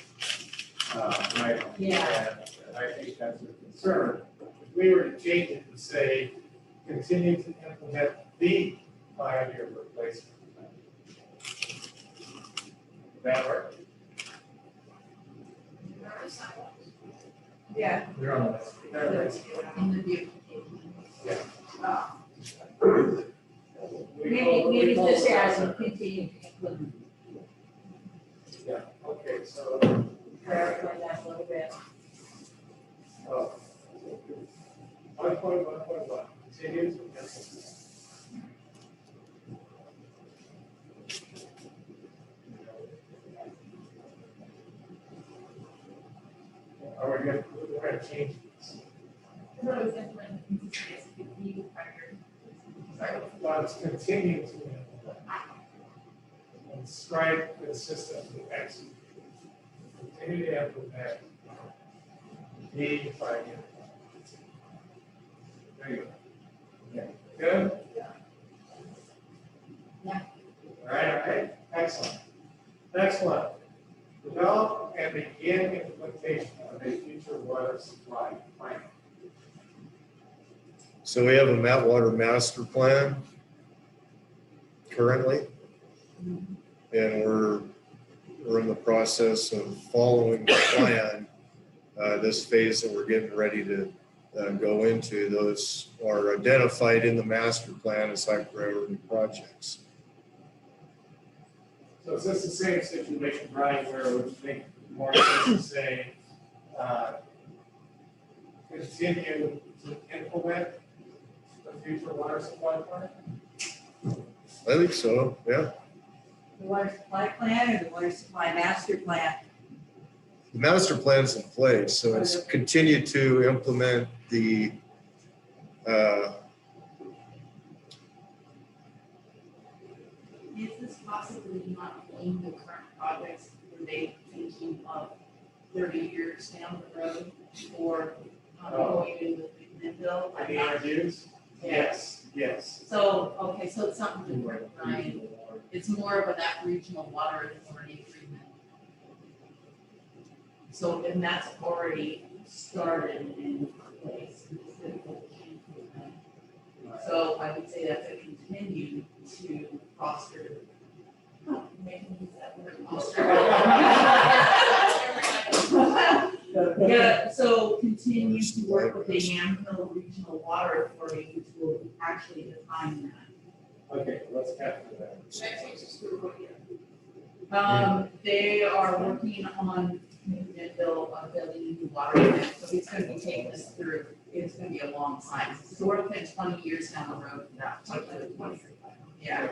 item. Yeah. And I think that's a concern. If we were to change it to say, continue to implement the 5-year replacement plan. Would that work? Yeah. They're on the list. There it is. In the view. Maybe just as we continue to implement, Yeah, okay, so, clarify that a little bit. 1.1.1, continue to implement. Are we going to change this? No, it's implement consistency, the view factor. Sorry. Well, it's continue to implement. And strive consistently execute. Continue to implement the 5-year plan. There you go. Yeah, good? Yeah. All right, excellent. Next one. Develop and begin implementation of a future water supply plan. So we have a Water Master Plan currently. And we're in the process of following the plan. This phase that we're getting ready to go into, those are identified in the master plan as high priority projects. So is this the same situation, Brian, where it would make more sense to say, continue to implement the future water supply plan? I think so, yeah. The water supply plan or the water supply master plan? The master plan's in place, so it's continue to implement the Is this possibly not playing the current projects, were they thinking of 30 years down the road for going to the big bill? Any interviews? Yes, yes. So, okay, so it's something different, right? It's more of that regional water authority agreement. So, and that's already started in place. So I would say that's a continue to foster. Maybe use that word, foster. Yeah, so continue to work with the Yamhill Regional Water Authority, which will actually define that. Okay, let's capture that. They are working on building a new water plant, so it's gonna be taking us through, it's gonna be a long time. So we're looking at 20 years down the road for that, particular 20. Yeah,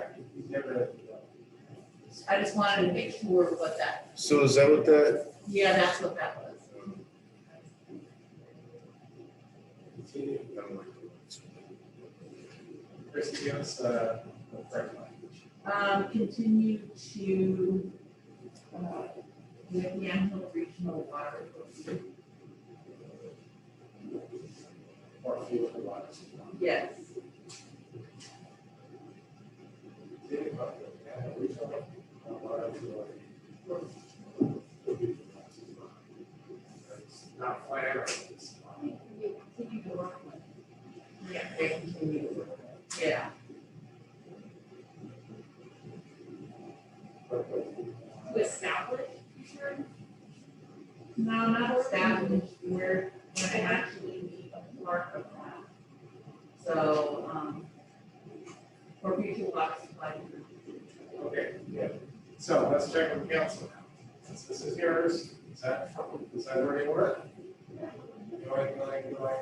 I just wanted to make sure what that, so is that what that, yeah, that's what that was. Continue. Chris, give us the correct language. Continue to, with the Yamhill Regional Water Authority. Or future water supply. Yes. Continue to implement regional water authority. To establish, sure. No, not established, we're gonna actually be a part of that. So, for future water supply. Okay, yeah. So let's check with council now. Since this is yours, does that already work? Going. Okay, going.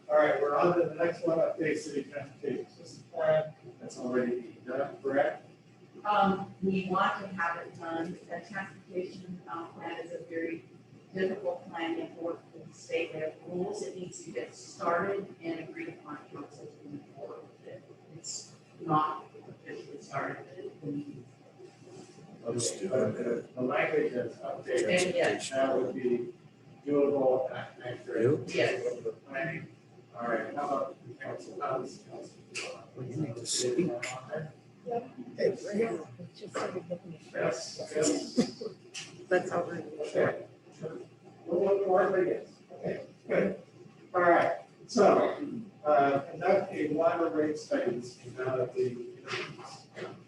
All right, we're on to the next one, update city transportation system plan. That's already done, correct? We want to have it done, the transportation, plan is a very difficult plan and work with the state, they have rules, it needs to get started and agreed upon council to move forward with it. It's not officially started, but Okay, but the language that's updated, And yes. that would be doable, accurate. Yes. The planning. All right, how about the council? How does the council? You need to speak. Yes. That's all right. Okay. We'll look for it, okay, good. All right, so, conduct a water rate studies out of the,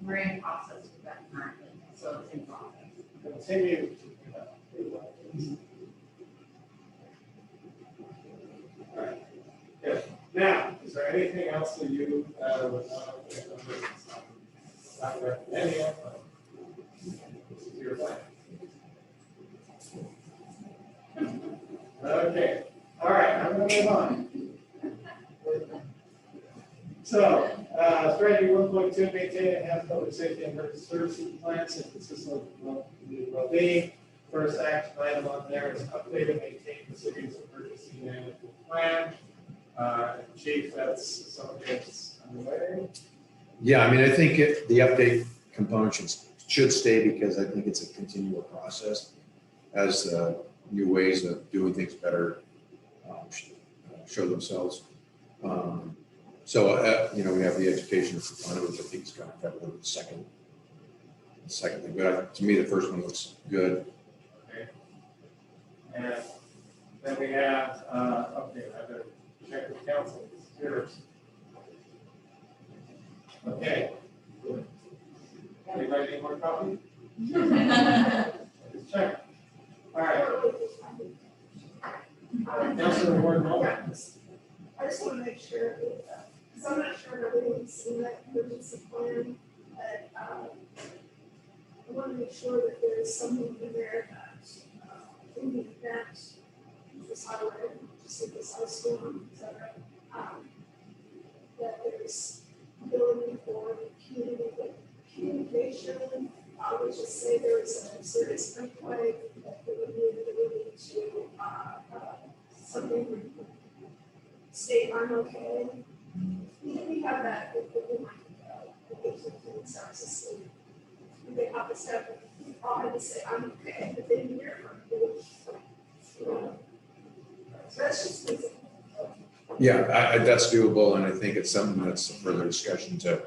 we're in process with that currently, so it's in process. continue to conduct a water rate study. All right, good. Now, is there anything else that you, would want to not recommending it, but this is your plan. Okay, all right, I'm gonna move on. So, strategy 1.2, maintain and have public safety and emergency services plans and consistent with well-being. First action item on there is update and maintain the city's emergency management plan. Chief, that's something that's underway. Yeah, I mean, I think the update component should stay because I think it's a continual process as new ways of doing things better show themselves. So, we have the education component, which I think is kind of covered in the second thing. But to me, the first one looks good. Okay. And then we have, okay, I better check with council. Yours. Okay. Anybody need more coffee? Just check. All right. Councilor Ward, I just want to make sure, because I'm not sure that everyone's seen that emergency plan, but I want to make sure that there is something in there that, in the event, this highway, just like this ice storm, et cetera, that there's ability for communication. I would just say there is a serious earthquake, that there would be an ability to, something state I'm okay. We have that with the services. They have to step on and say, I'm okay, but then you hear from you. So that's just easy. Yeah, that's doable, and I think it's something that's a further discussion to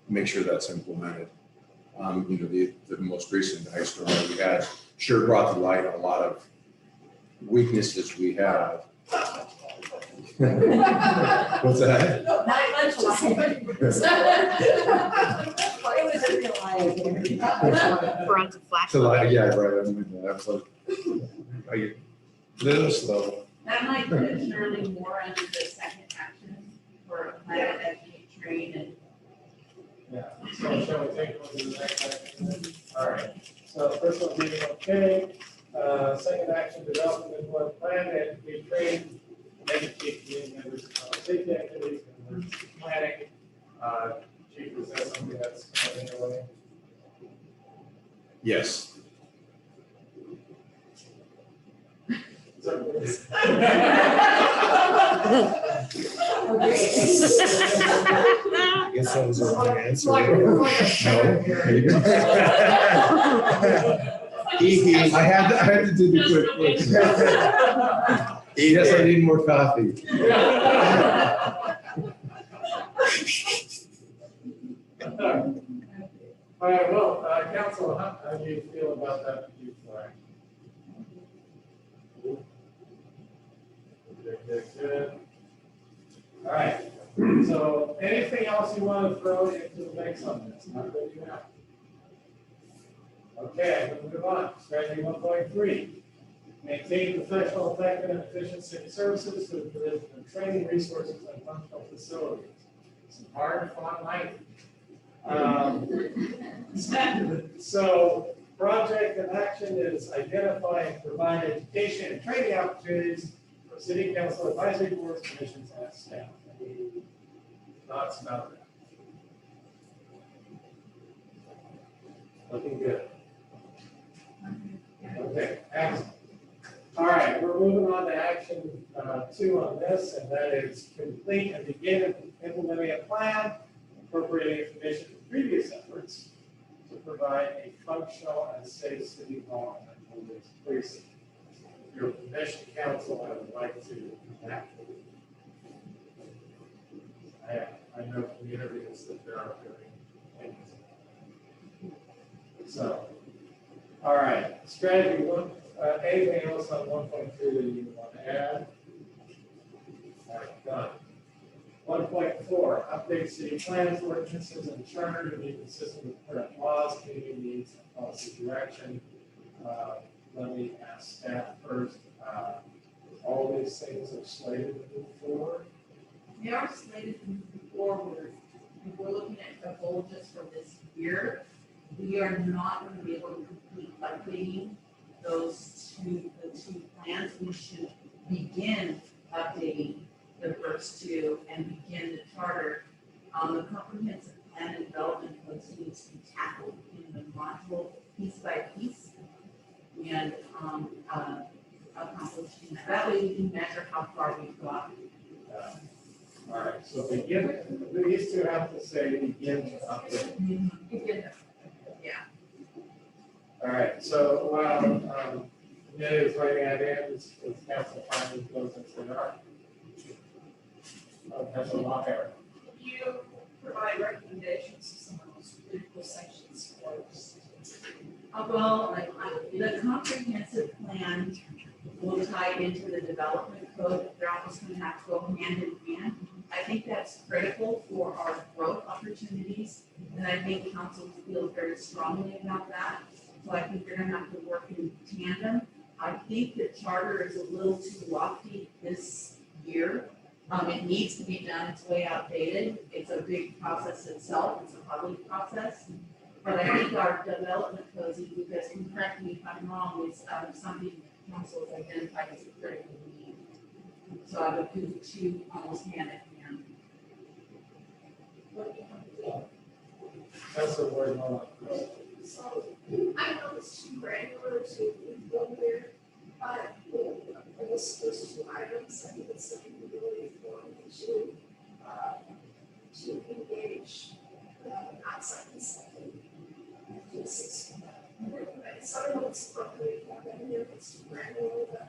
make sure that's implemented. The most recent ice storm that we had sure brought to light a lot of weaknesses we have. What's that? It was a real eye. We're on to flash. To light, yeah, right. Absolutely. Little slow. That might fit surely more under the second action for plan, educate, train, and yeah, so shall we take one to the next action? All right, so first one being okay, second action, development and one plan, educate, train, educate community members on safety activities and emergency planning. Chief, is that something that's coming your way? Yes. I guess that was a wrong answer. I had to do the quick look. Yes, I need more coffee. All right, well, council, how do you feel about that youth flag? Good. All right, So anything else you want to throw into the mix on this? Not that you have. Okay, we'll move on. Strategy 1.3. Maintain professional, effective, and efficient city services through the provision of training, resources, and functional facilities. Some hard, fun language. So project and action is identify and provide education and training opportunities for city council advisory boards, commissions, and staff. Any thoughts about that? Looking good. Okay, excellent. All right, we're moving on to action 2 on this, and that is complete and begin implementing a plan incorporating information from previous efforts to provide a functional and safe city hall and police precinct. With your permission, council, I would like to enact. I know from the interviews that there are very things. So, all right, strategy 1. Anything else on 1.2 that you want to add? All right, done. 1.4, update city plans, ordinances, and charter to be consistent with current laws, community needs, and policy direction. Let me ask staff first. All these things are slated to move forward. They are slated to move forward. If we're looking at the goal just for this year, we are not going to be able to complete updating the two plans. We should begin updating the first 2 and begin the charter. The comprehensive plan and development needs to be tackled in the module piece by piece and accomplishing that. That way we can measure how far we've got. All right, so begin, these 2 have to say begin to update. Begin. Yeah. All right, so while Ned is writing that in, is council finally goes into the art. That's a lot there. You provide recommendations to some of those critical sections for us. Well, the comprehensive plan will tie into the development code. They're almost going to have to go hand in hand. I think that's critical for our growth opportunities, and I think council feels very strongly about that. So I think they're going to have to work in tandem. I think the charter is a little too lofty this year. It needs to be done. It's way outdated. It's a big process itself. It's a public process. But I think our development codes, and you guys can correct me if I'm wrong, is something that council has identified as a critical need. So I would do the 2 almost hand in hand. That's the word on. So I know it's too granular to go there, but I guess those 2 items, I think it's something really important to engage outside consulting. So I don't know what's appropriate, I don't know if it's too granular, but.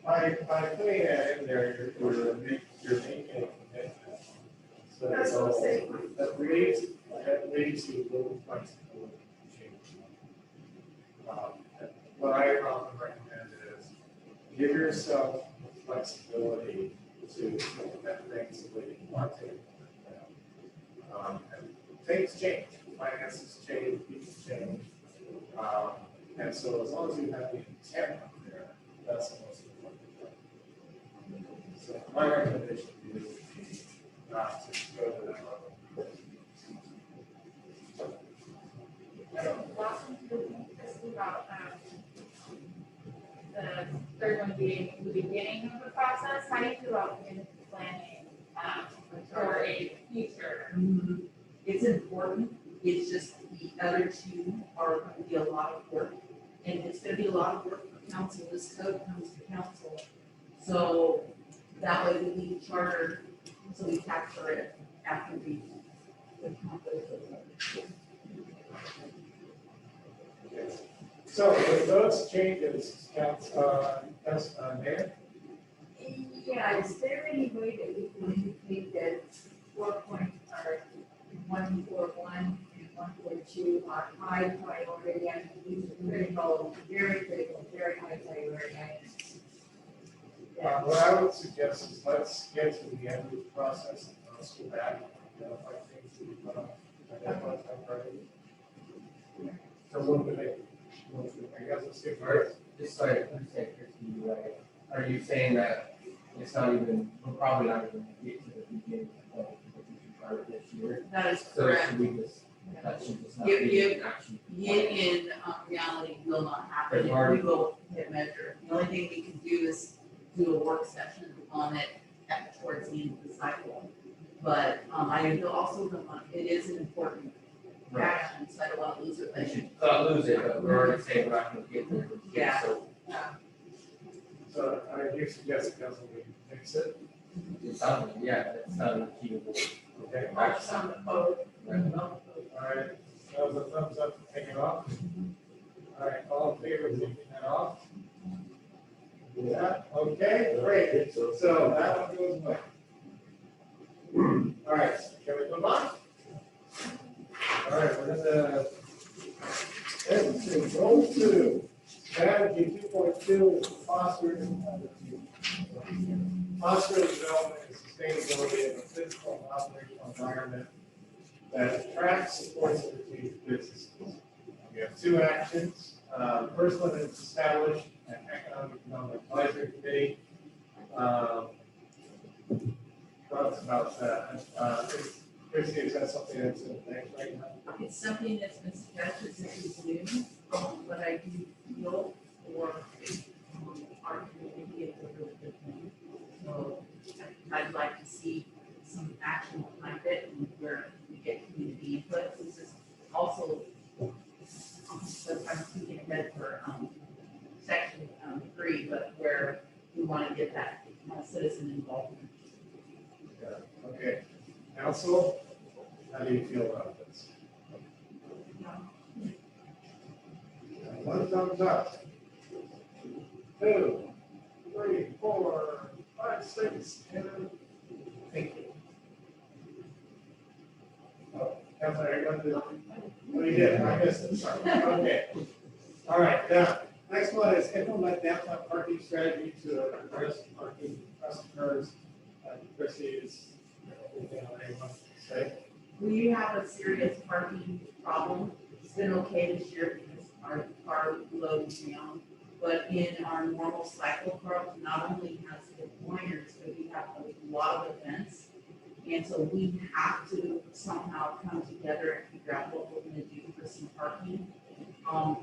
By putting that in there, you're making a commitment. That's what I'm So saying. that leaves you a little flexibility to change. What I often recommend is give yourself flexibility to implement things the way you want to. And things change, finances change, people change. And so as long as you have the intent up there, that's the most important thing. So my recommendation is not to go to that level. Last one, is about, the third one being the beginning of the process. How do you feel about beginning planning, for a future? It's important. It's just the other 2 are going to be a lot of work. And it's going to be a lot of work for council. This code comes to council. So that way we need charter, so we capture it after we accomplish it. So with those changes, Mayor? Yeah, is there any way that we can indicate that 1.141 and 1.2 are high priority, and these are critical, very high priority items? What I would suggest is let's get to the end of the process and let's go back and identify things that we've done, identify time priorities. So what do they, I guess let's get first. Just so I understand, Christie, like, are you saying that it's not even, we're probably not even gonna get to the beginning of the future part of this year? That is So correct. should we just, that should just not Give be you- action? It in reality will not happen, But Marty- we will hit measure. The only thing we can do is do a work session on it towards the end of the cycle. But I do also don't want, it is an important Right. action, so I don't want to lose it. We should not lose it, but we're already saying we're not gonna get there. Yeah. So So I do suggest council we fix it. it sounds, yeah, it's not achievable. Okay. Mark's on the code. Right. All right, that was a thumbs up to take it off. All right, all in favor of taking that off? Yeah, okay, great. So that one goes away. All right, can we move on? All right, we're gonna, let's go to strategy 2.2 is fostering development and sustainability of a physical and operational environment that attracts, supports, and retains businesses. We have two actions. First one is establish an economic development advisory committee. Thoughts about that? Christie, is that something that's in place right now? It's something that's been suggested since we do, but I do feel for our community, it's a really good thing. So I'd like to see some action behind it and where we get community input. This is also, so I'm thinking ahead for section 3, but where we want to get that citizen involvement. Okay. Council, how do you feel about this? One thumbs up. 2, 3, 4, 5, 6, 10. Thank you. Oh, Councilor, are you going to do? Oh, you did. I missed it. Sorry. Okay. All right. Now, next one is implement downtown parking strategy to address parking customers. Christie is. Anything anyone say? We have a serious parking problem. It's been okay this year because our car loads down. But in our normal cycle growth, not only has the pointers, but we have a lot of events. And so we have to somehow come together and figure out what we're gonna do for some parking. And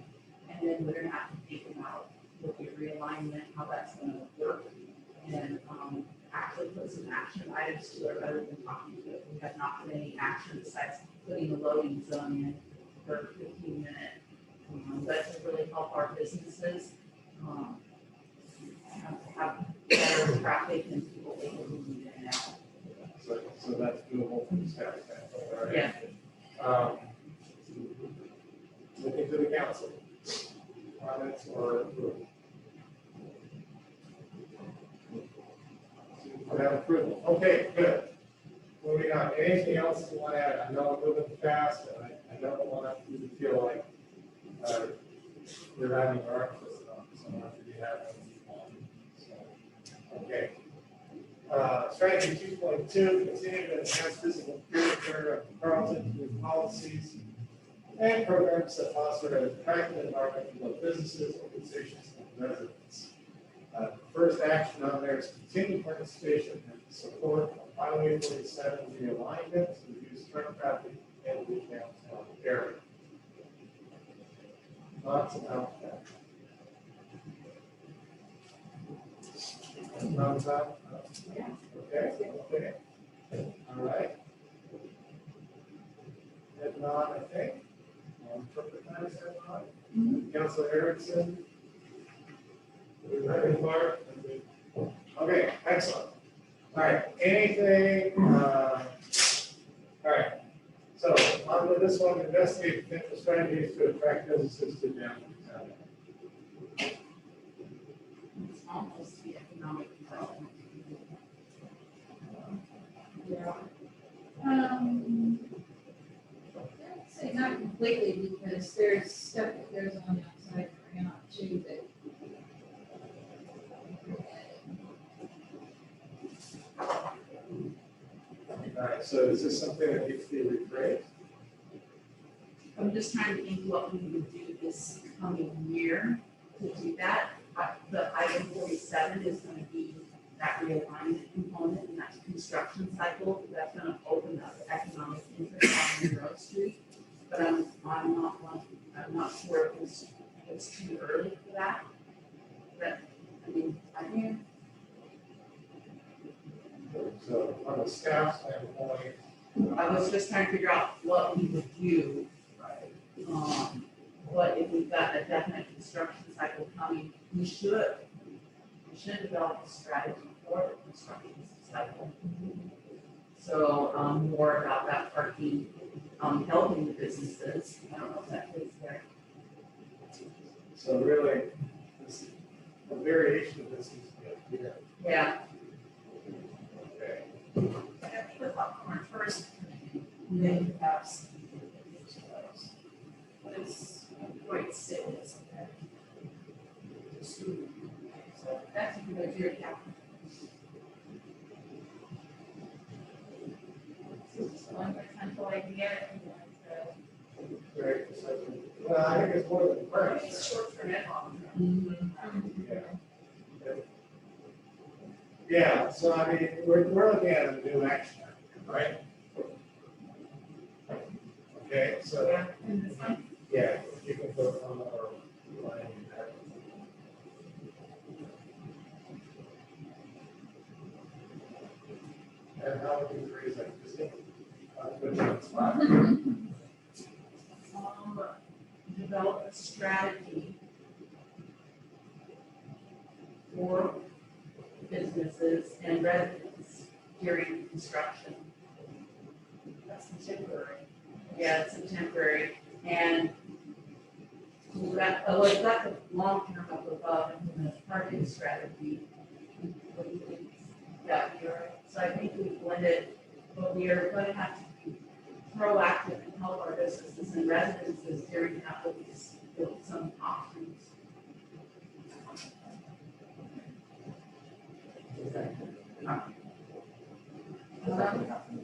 then we're gonna have to think about with the realignment, how that's gonna work. And, actually put some action items to it rather than talking to it. We have not put any action besides putting a loading zone in for 15 minutes. That to really help our businesses have better traffic and people able to move in and out. So that's doable from the staff standpoint, all right? Yeah. Looking to the council. Comments or approval? We have approval. Okay, good. Moving on. Anything else you want to add? I know I'm moving fast, and I don't want you to feel like you're having your arm twisted off. So I want you to have okay. Strategy 2.2, continue to enhance physical character of Carlton through policies and programs that foster an attractive environment for both businesses, organizations, and residents. First action on there is continued participation and support of Highway 47 realignment to reduce truck traffic in the downtown area. Thoughts about that? Thumbs up? Okay, okay. All right. Head nod, I think. Interpret that as head nod. Councilor Erickson? Ready, Mark? Okay, excellent. All right, anything, all right. So on to this one, investigate potential strategies to attract businesses to downtown. It's almost the economic development. Yeah. I'd say not completely, because there's stuff that goes on outside right now too that All right, so is this something that needs to be rephrased? I'm just trying to think what we would do this coming year to do that. The item 47 is gonna be that realignment component and that construction cycle, that's gonna open up economic interest on Grove Street. But I'm not sure if it's too early for that. But, I mean, So from a staff standpoint, I was just trying to figure out what we would do. But if we've got a definite construction cycle coming, we should develop a strategy for the construction cycle. So, more about that parking, helping the businesses, I don't know if that fits there. so really, this, a variation of this needs to be here. Yeah, Okay. And the popcorn first, and then you have some. But it's quite serious. So that's a good idea, yeah. So it's one potential idea. Very exciting. Well, I think it's more than first. It's short term and long term. Yeah. Yeah, so I mean, we're looking at a new action, item, right? Okay, so, Yeah, and this one, yeah, you can put on our line there. And how would you phrase that, Christine? Put you on the spot. develop a strategy for businesses and residents during construction. That's temporary. Yeah, it's temporary, and we've got the long term up above and the parking strategy. What do you think? Yeah, you're right. So I think we blended, but we are going to have to be proactive and help our businesses and residences during that with some options.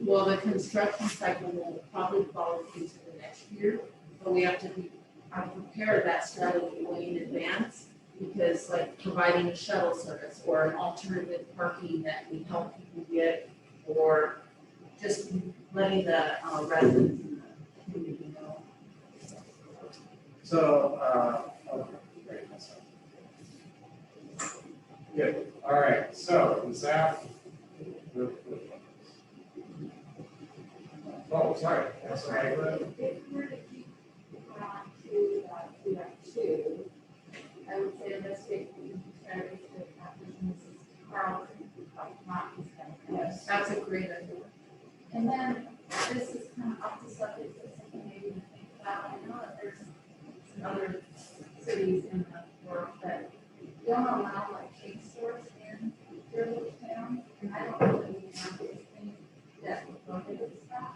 Well, the construction cycle will probably fall into the next year, but we have to be, prepare that strategy way in advance. Because like providing a shuttle service or an alternative parking that we help people get, or just letting the residents in the community know. So, okay, great, that's fine. Good, all right, so, is that? Oh, sorry, that's all right. If we're to keep on to, two, I would say investigate strategies to attract businesses to Carlton, not East County. Yes, that's a great idea. And then this is kind of off the subject, but something maybe to think about. I know that there's some other cities in the world that don't allow like chain stores in their little town. And I don't know that we have anything that would prohibit that.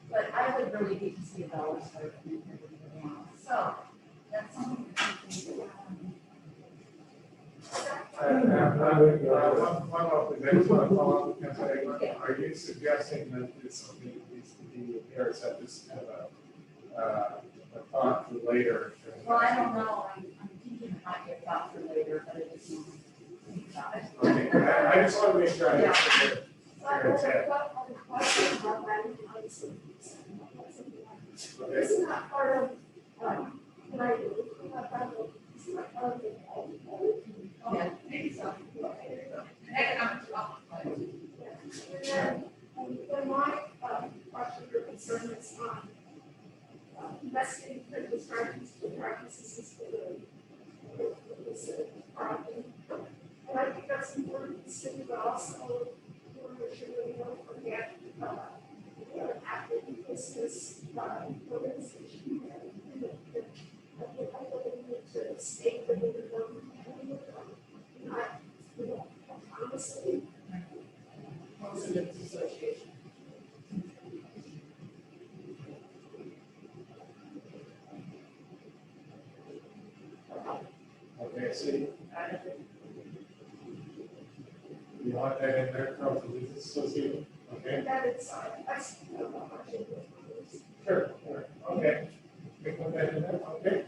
But I would really hate to see a dollar store in here. So that's something to think about. One more thing, I just want to follow up, because are you suggesting that this needs to be, or is that just kind of a thought for later? Well, I don't know, I'm thinking it might be a thought for later, but it just needs to think about it. Okay, I just want to make sure I understand it. So I have a question about that, and obviously, this is not part of, what I do, it's not part of the. Yeah, maybe so. Economic development. And then my question or concern is on investigating critical strategies for practices for the property. And I think that's important to the city, but also we want to make sure that we don't forget active business organization. I think we need to state that we don't not, honestly. Residents Association. Okay, so you want that in there, Carlton Business Association? Okay. Okay, That it's, that's. sure, okay. We can put that in there, okay,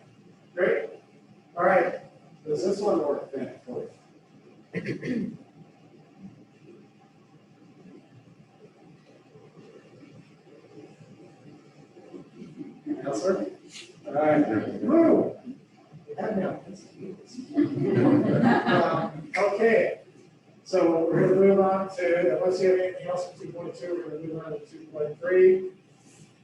great. All right, does this one work then for you? Anything else, sir? All right, woo. Okay, so we're gonna move on to, unless you have anything else in 2.2, we're gonna move on to 2.3.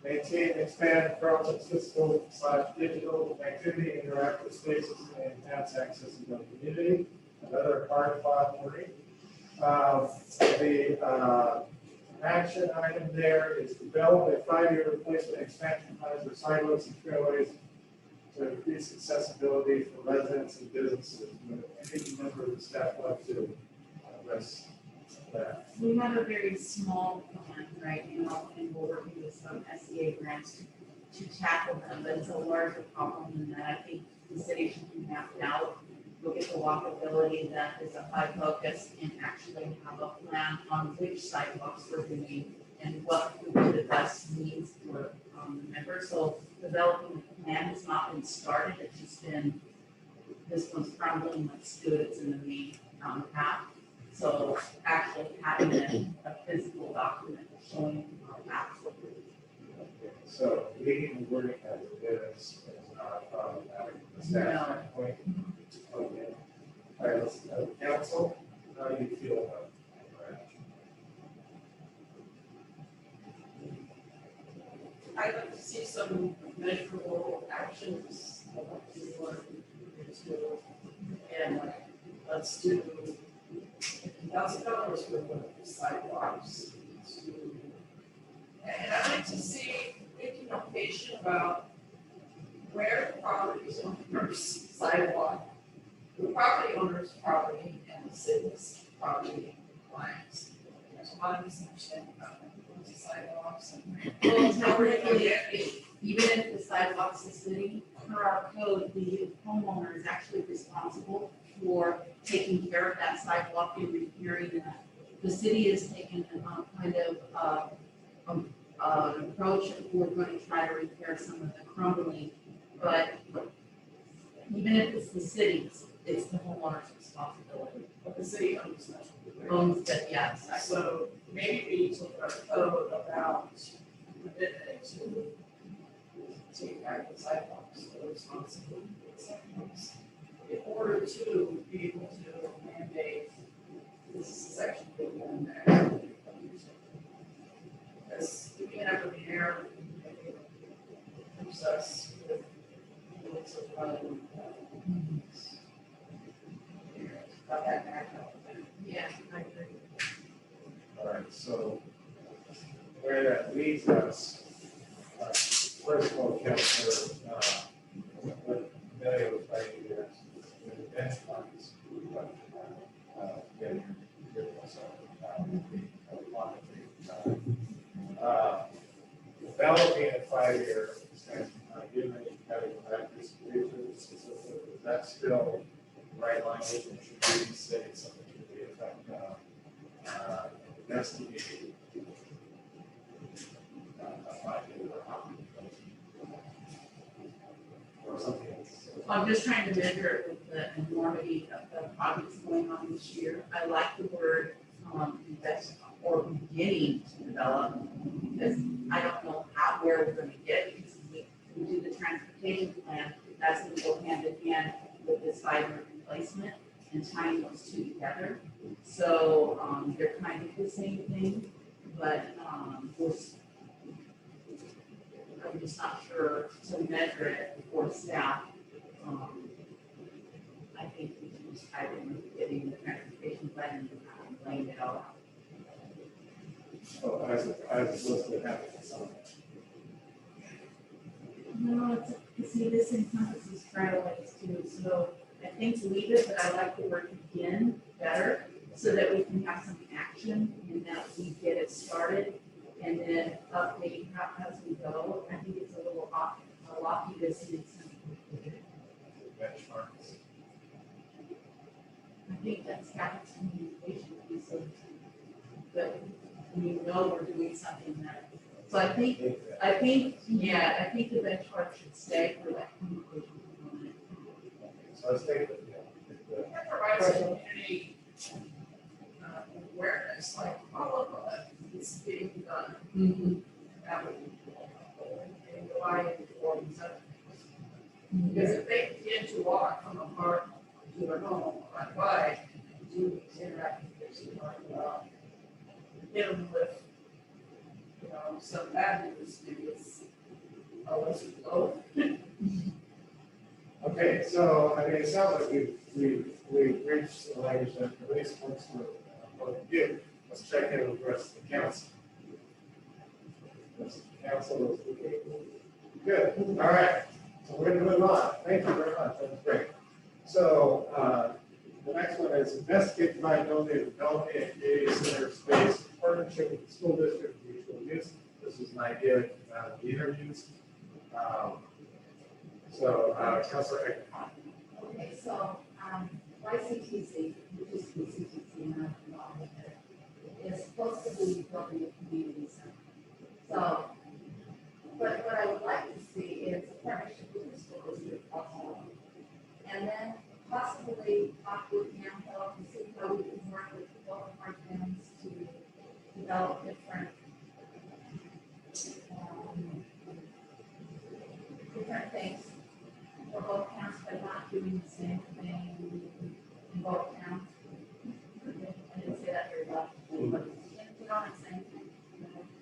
Maintain and expand Carlton's physical / digital activity, interactive spaces, and enhance access to the community. Another part of 5.3. The action item there is develop a 5-year replacement expansion plan for sidewalks and trailways to increase accessibility for residents and businesses. Any member of the staff like to address that? We have a very small plan right now, and we're working with some SEA grants to tackle them, but it's a larger problem than that. I think the city should be mapped out, look at the walkability, that is a high focus, and actually have a plan on which sidewalks we're doing and what would be the best needs for the members. So developing the plan has not been started, it's just been, this one's crumbling, let's do it, it's in the main path. So actually having a physical document showing our path. So leaving the wording as it is not problematic from the staff standpoint. Okay. All right, let's, council, how do you feel about that? I'd like to see some measurable actions. I'd like to learn to, and let's do $1,000 for one of the sidewalks. And I'd like to see documentation about where the property owner's sidewalk, the property owner's property and the city's property lines. There's a lot of misunderstanding about the sidewalks and. Well, technically, even if the sidewalks is city, per our code, the homeowner is actually responsible for taking care of that sidewalk and repairing it. The city has taken a kind of an approach, we're going to try to repair some of the crumbling, but even if it's the city's, it's the homeowner's responsibility. But the city owns that. Owns that, yes. So maybe we need to look at a code about commitment to take back the sidewalks, the responsibility of the sidewalks. In order to be able to mandate this section being done there. Because we can never be there. Helps us with lots of running. Got that back up. Yeah, I agree. All right, so where that leads us, first of all, Councilor, what Amelia was writing here, the benchmarks. Getting developing a 5-year extension, given that you have a practice, is that still the right language, and should we say something to the effect of investigate a 5-year or something else? I'm just trying to measure it with the enormity of the projects going on this year. I like the word, invest or beginning to develop, because I don't know where we're gonna get, because we do the transportation plan, that's gonna go hand in hand with this 5-year replacement and tying those two together. So, they're kind of the same thing, but, I'm just not sure to measure it for staff. I think we can just type in getting the transportation plan and laying it all out. Oh, as opposed to having some. No, see, this encompasses trailways too, so I think leave it, but I like the word begin better, so that we can have some action and that we get it started, and then update as we go. I think it's a little lofty to see some. Benchmarks. I think that's capital communication piece of, but we know we're doing something there. So I think, yeah, I think the benchmark should stay for that communication component. So let's take it. That provides community awareness, like all of it is being done. That would be cool. And why forms of things. Because if they begin to walk from a park to their home, on bike, do these interactive things, you know, hit them with, you know, some bad news, maybe it's always low. Okay, so, I mean, it sounds like we've reached the language that at least works for you. Let's check in with the rest of the council. Council is good, all right, so we're gonna move on. Thank you very much, that was great. So, the next one is investigate, provide, donate, develop a community center space in partnership with the school district and mutual use. This is an idea out of the interviews. Councilor Eck. Okay, so, YCTC, which is PCTC, and I'm involved with it, is supposed to be building a community center. So, but what I would like to see is a partnership with the school district also. And then possibly talk with Campbell and see how we can work with both departments to develop different things for both towns, but not doing the same thing in both towns. I didn't say that very well, but you know what I'm saying?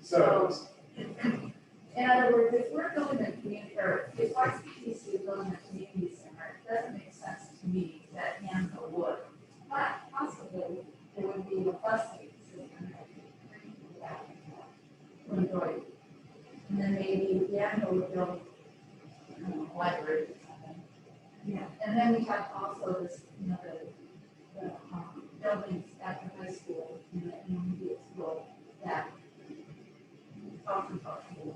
So, In other words, if we're building a community, or if YCTC is building a community center, it doesn't make sense to me that Yamhill would. But possibly, there would be a busing system that would enjoy it. And then maybe Yamhill would build, I don't know, a library or something. Yeah, and then we have also this, you know, the buildings at the high school and the intermediate school that often talk about.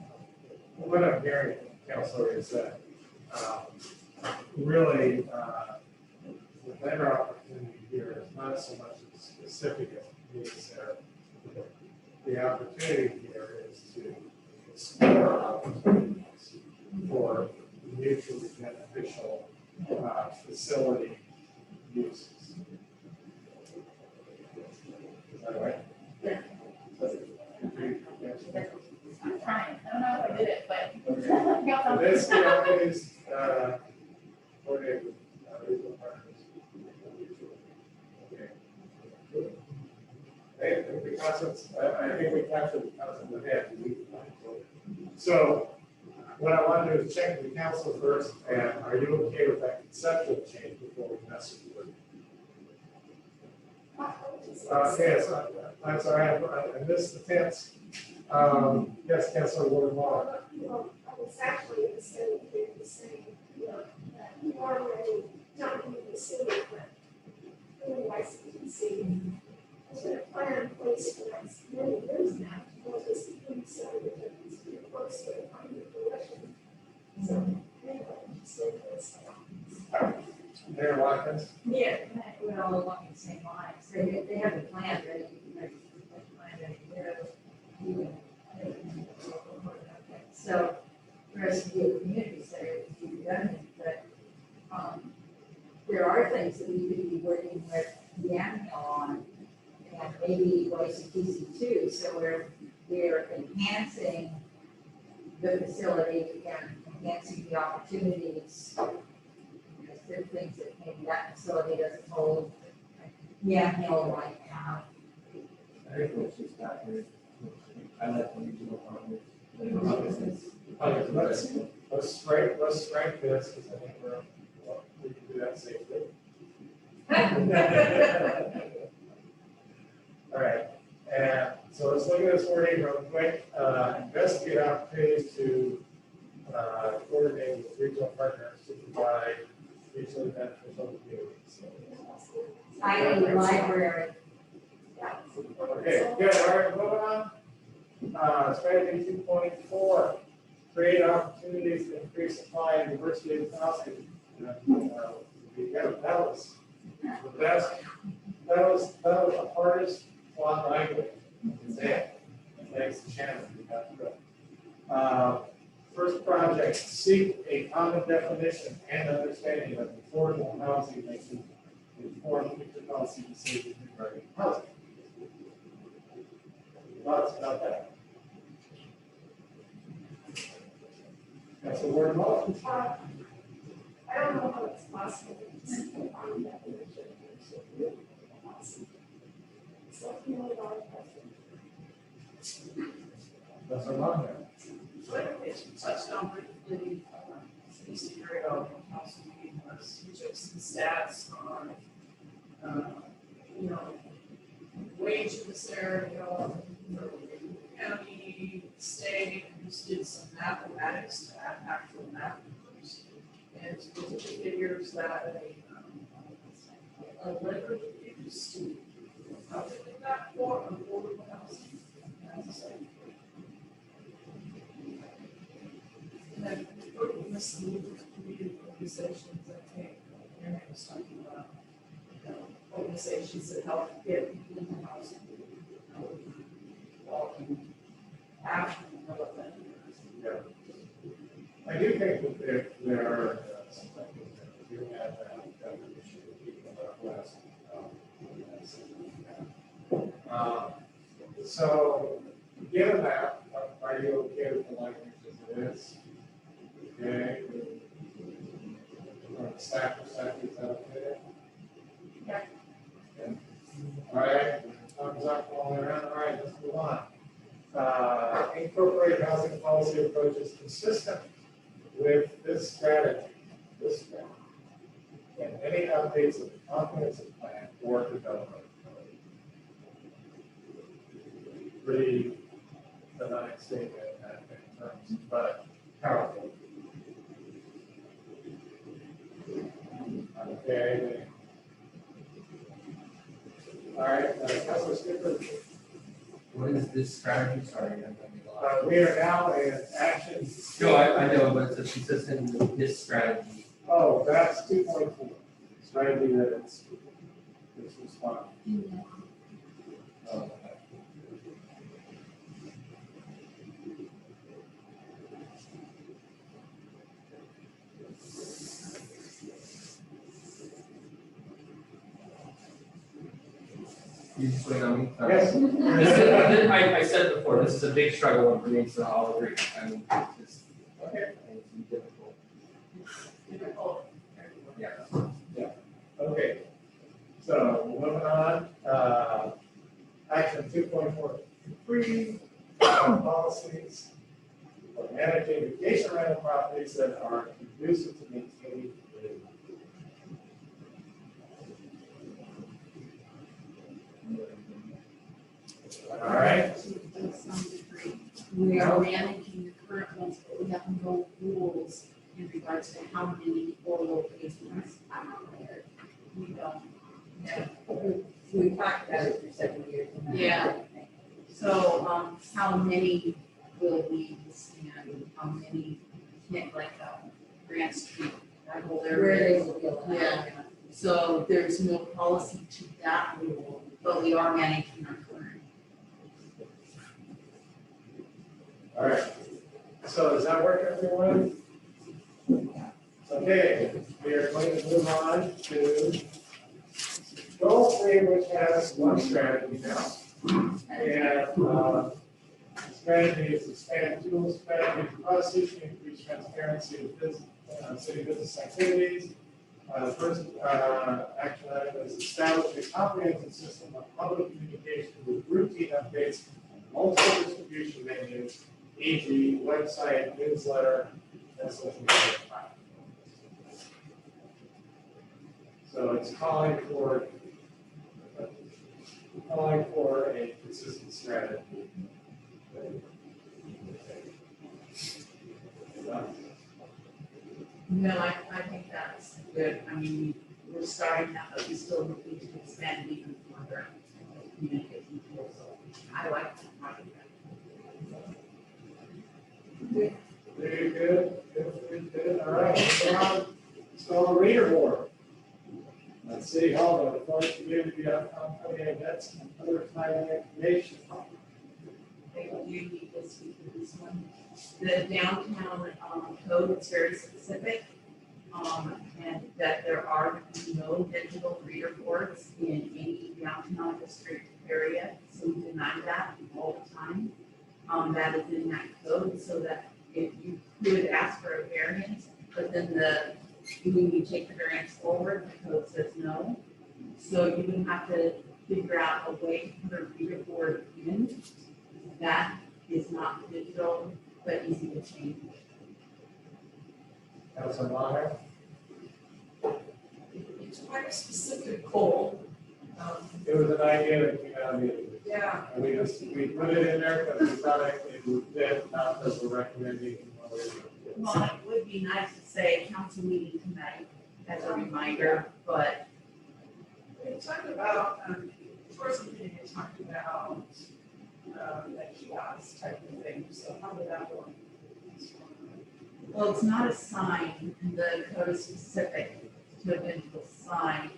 what I'm hearing, Councilor, is that really the better opportunity here is not so much as specific as community center. The opportunity here is to explore opportunities for mutually beneficial facility uses. Is that right? Yeah. Yes. I'm trying, I don't know if I did it, but. So this is coordinated with regional partners. Okay. Hey, I think the concepts, I think we captured the concept of that. So what I want to do is check with the council first, and are you okay with that conceptual change before we mess with it? Yes, I'm sorry, I missed the tense. Yes, Councilor Ward Wall. Well, I was actually in the city, the same, you know, that you are already not in the city, but in the YCTC. There's been a plan in place for the next many years now, to build this community center that is pretty close to coming to fruition. So, anyway, just say this. Mayor Watkins. Yeah, we're all along the same lines. They have a plan ready, so, whereas the community center is to be done, but, there are things that we could be working with Yamhill on, and maybe YCTC too, so we're enhancing the facility and enhancing the opportunities. Because there are things that maybe that facility doesn't hold, Yamhill might have. I think what she's got here, I like the regional partners. Okay, let's strike this, because I think we can do that safely. All right, and so let's look at this wording real quick. Investigate opportunities to coordinate with regional partners to provide mutually beneficial communities. I.e. library. Okay, good, all right, moving on. Strategy 2.4, create opportunities to increase supply and diversity of housing. That was the best, that was the hardest fought language. Thanks, Shannon. You got through it. First project, seek a common definition and understanding of affordable housing that can inform future policy decisions regarding housing. Thoughts about that? That's a word model. I don't know how it's possible to seek a common definition. It's like a $1 million question. That's a wrong there. What if it's touched on briefly, East Area Council meeting was, we took some stats on, wage in this area, county, state, and just did some mathematics to add actual math numbers. And the figures that a letter used to, probably that for affordable housing. And then we must move to community organizations, I think, Mary was talking about, organizations that help get people in the housing. Walking, action, relevant. Yeah. I do think that there are some things that do have that definition of people that are less. So, given that, are you okay with the language as it is? Okay. From the staff perspective, is that okay? Yeah. Okay. All right, thumbs up all the way around. All right, let's move on. Incorporate housing policy approaches consistent with this strategy, and any updates of the comprehensive plan or development. Pretty benign statement in terms, but powerful. Okay. All right, Councilor Skipper. What is this strategy? Sorry, I'm We are now in action. No, I know, but it's consistent with this strategy. Oh, that's 2.4. Strategy that it's responding. Oh, You just wait on me. Yes. I said before, this is a big struggle one for me, so I'll agree. I mean, it's okay. it's difficult. Difficult. Yeah. Okay. So moving on, action 2.43, policies for managing vacation rental properties that are conducive to maintaining the all right. To some degree, we are managing the current ones, but we have no rules in regards to how many or locations are there. We don't. Yeah. We talked about it for 7 years. Yeah. So, how many will we and how many, like, Grant Street, that whole Where area? they will be allowed. Yeah. So there's no policy to that rule, but we are managing our current. All right. So does that work, everyone? Okay, we are going to move on to goal 3, which has one strategy now. And strategy is expand tools, strategy prosecution, increase transparency of business, city business activities. The first action item is establish a comprehensive system of public communication with routine updates on multiple distribution venues, e.g. website, newsletter, and social media platforms. So it's calling for a consistent strategy. No, I think that's good. I mean, we're starting now, but we still need to expand even further. Communication tools, so I like that. Very good, good, all right, moving on. Install a reader board. At City Hall, the authority community upcoming events and other timely information. I do need to speak to this one. The downtown, code is very specific. And that there are no digital reader boards in any downtown district area, so we deny that all the time. That is in that code, so that if you could ask for a variance, but then when you take the variance forward, the code says no. So you would have to figure out a way to put a reader board in that is not digital, but easy to change. Councilor Maher? It's quite a specific goal. It was an idea that came out of the. Yeah. And we put it in there because we thought it would fit, not because we're recommending. Well, it would be nice to say council meeting tonight as a reminder, but We talked about, first meeting, we talked about, that kiosk type of thing, so how did that work? well, it's not a sign, and the code is specific to a digital sign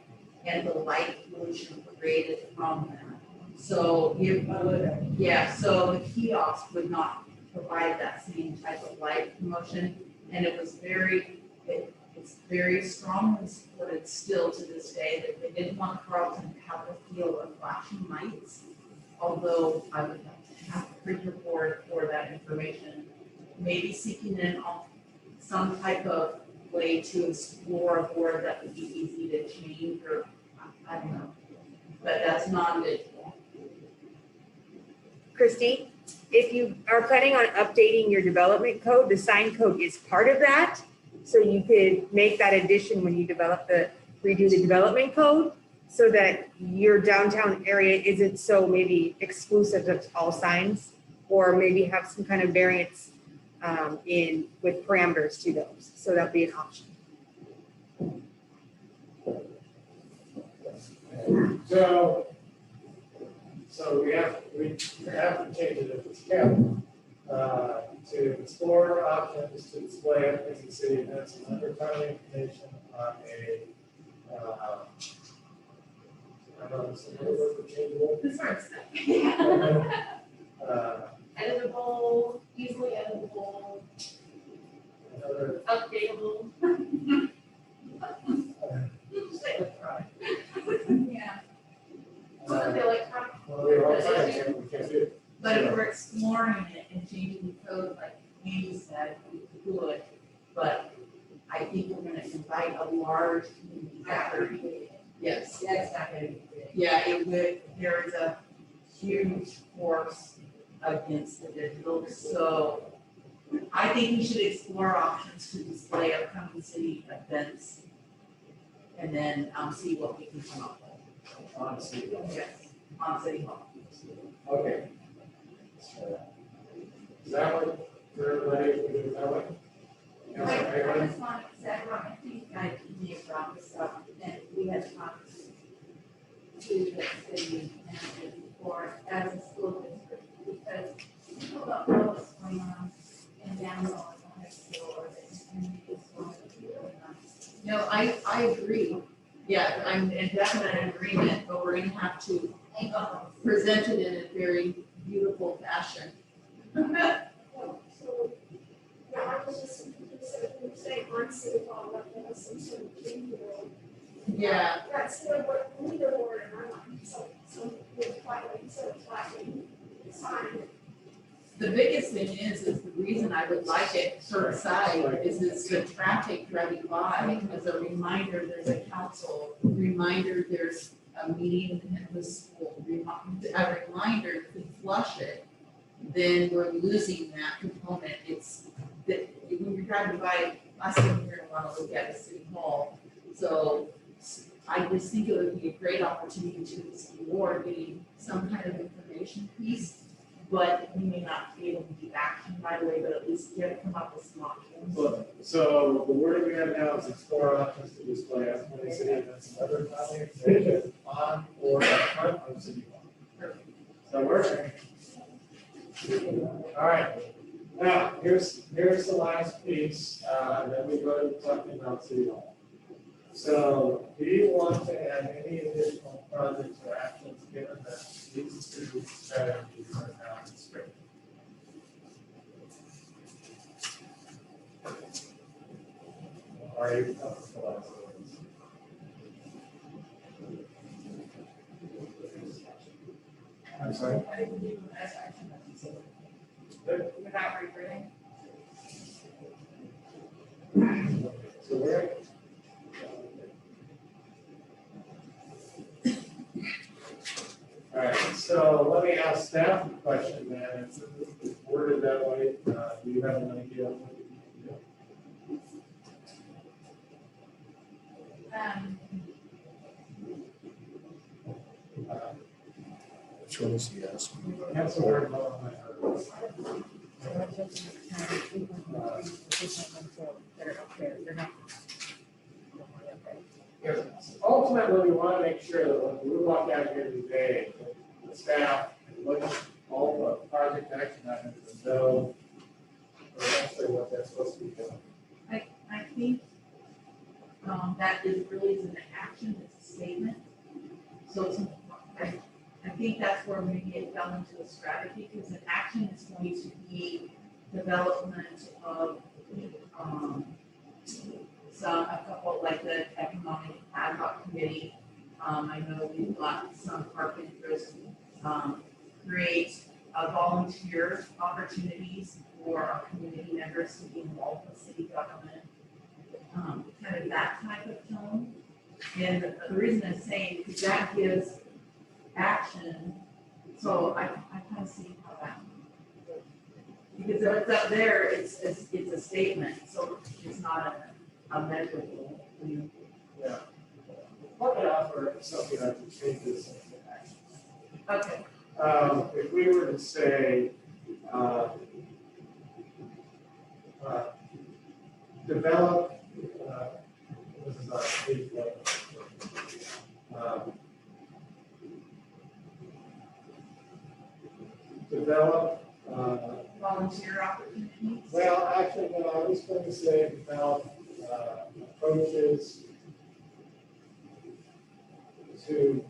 and the light pollution created from that. So it would, yeah, so the kiosk would not provide that same type of light promotion. And it was it's very strongly supported still to this day that they didn't want Carlton to have the feel of flashing lights. Although I would have to print your board for that information, maybe seeking in on some type of way to explore a board that would be easy to change, or I don't know. But that's non-digital. Christy, if you are planning on updating your development code, the sign code is part of that. So you could make that addition when you redo the development code, so that your downtown area isn't so maybe exclusive of all signs, or maybe have some kind of variance with parameters to those. So that'd be an option. So we have to change it if it's kept, to explore options to display everything in city events and other timely information on a, I don't know, some other word for changeable. This works. Editable, easily editable, Another, updatable. Yeah. So that they like talk. well, we can't do it. But if we're exploring it and changing the code, like Andy said, we could, but I think we're gonna invite a large community gathering. Yes. That's not gonna be good. Yeah, it would, there is a huge force against the digital, so I think we should explore options to display upcoming city events. And then, see what we can come up with. Honestly, Yes, on City Hall. okay. Is that what, for everybody, if we do it that way? Yes, I everybody? just want to say, I think I need to brought this up, and we had talked to the city manager before as a school district, because people don't know what's going on in downtown high school, or the community is going to be really nice. No, I agree. Yeah, I'm in definite agreement, but we're gonna have to present it in a very beautiful fashion. So, yeah, I was just saying on City Hall, that there was some sort of change. Yeah, That's what leaderboard in my mind, so with flagging, so flagging, sign. the biggest thing is the reason I would like it curbside is it's the traffic driving by as a reminder, there's a council, reminder, there's a meeting in the school, a reminder to flush it, then we're losing that component. It's that when you're driving by, last thing you're gonna wanna look at is City Hall. So I just think it would be a great opportunity to explore getting some kind of information piece. But we may not be able to do action right away, but at least come up with some options. So the word we have now is explore options to display as many city events and other timely information on or in front of City Hall. Does that work? All right. Now, here's the last piece, and then we go to talking about City Hall. So do you want to add any additional projects or actions given that these two strategies are now in script? I'm sorry. I think we do as action without reverting. So we're. All right, so let me ask staff a question then, it's worded that way, do you have an idea? of what you need to do? Which one is he asking? Councilor Mullen. Because ultimately, we want to make sure that when we walk out here today, the staff can look at all the project action items and know essentially what they're supposed to be doing. I think, that is really an action, it's a statement. So it's, I think that's where maybe it fell into a strategy, because an action is going to be development of, a couple, like the economic ad hoc committee. I know we've got some park interest, create volunteer opportunities for our community members to be involved with city government. Kind of that type of tone. And the reason I'm saying, because that gives action, so I kind of see how that. Because if it's up there, it's a statement, so it's not a measurable. Yeah. Let me offer something that can change this into action. Okay. If we were to say, develop, this is our page one. Develop, Volunteer opportunities. well, actually, no, I was going to say develop approaches to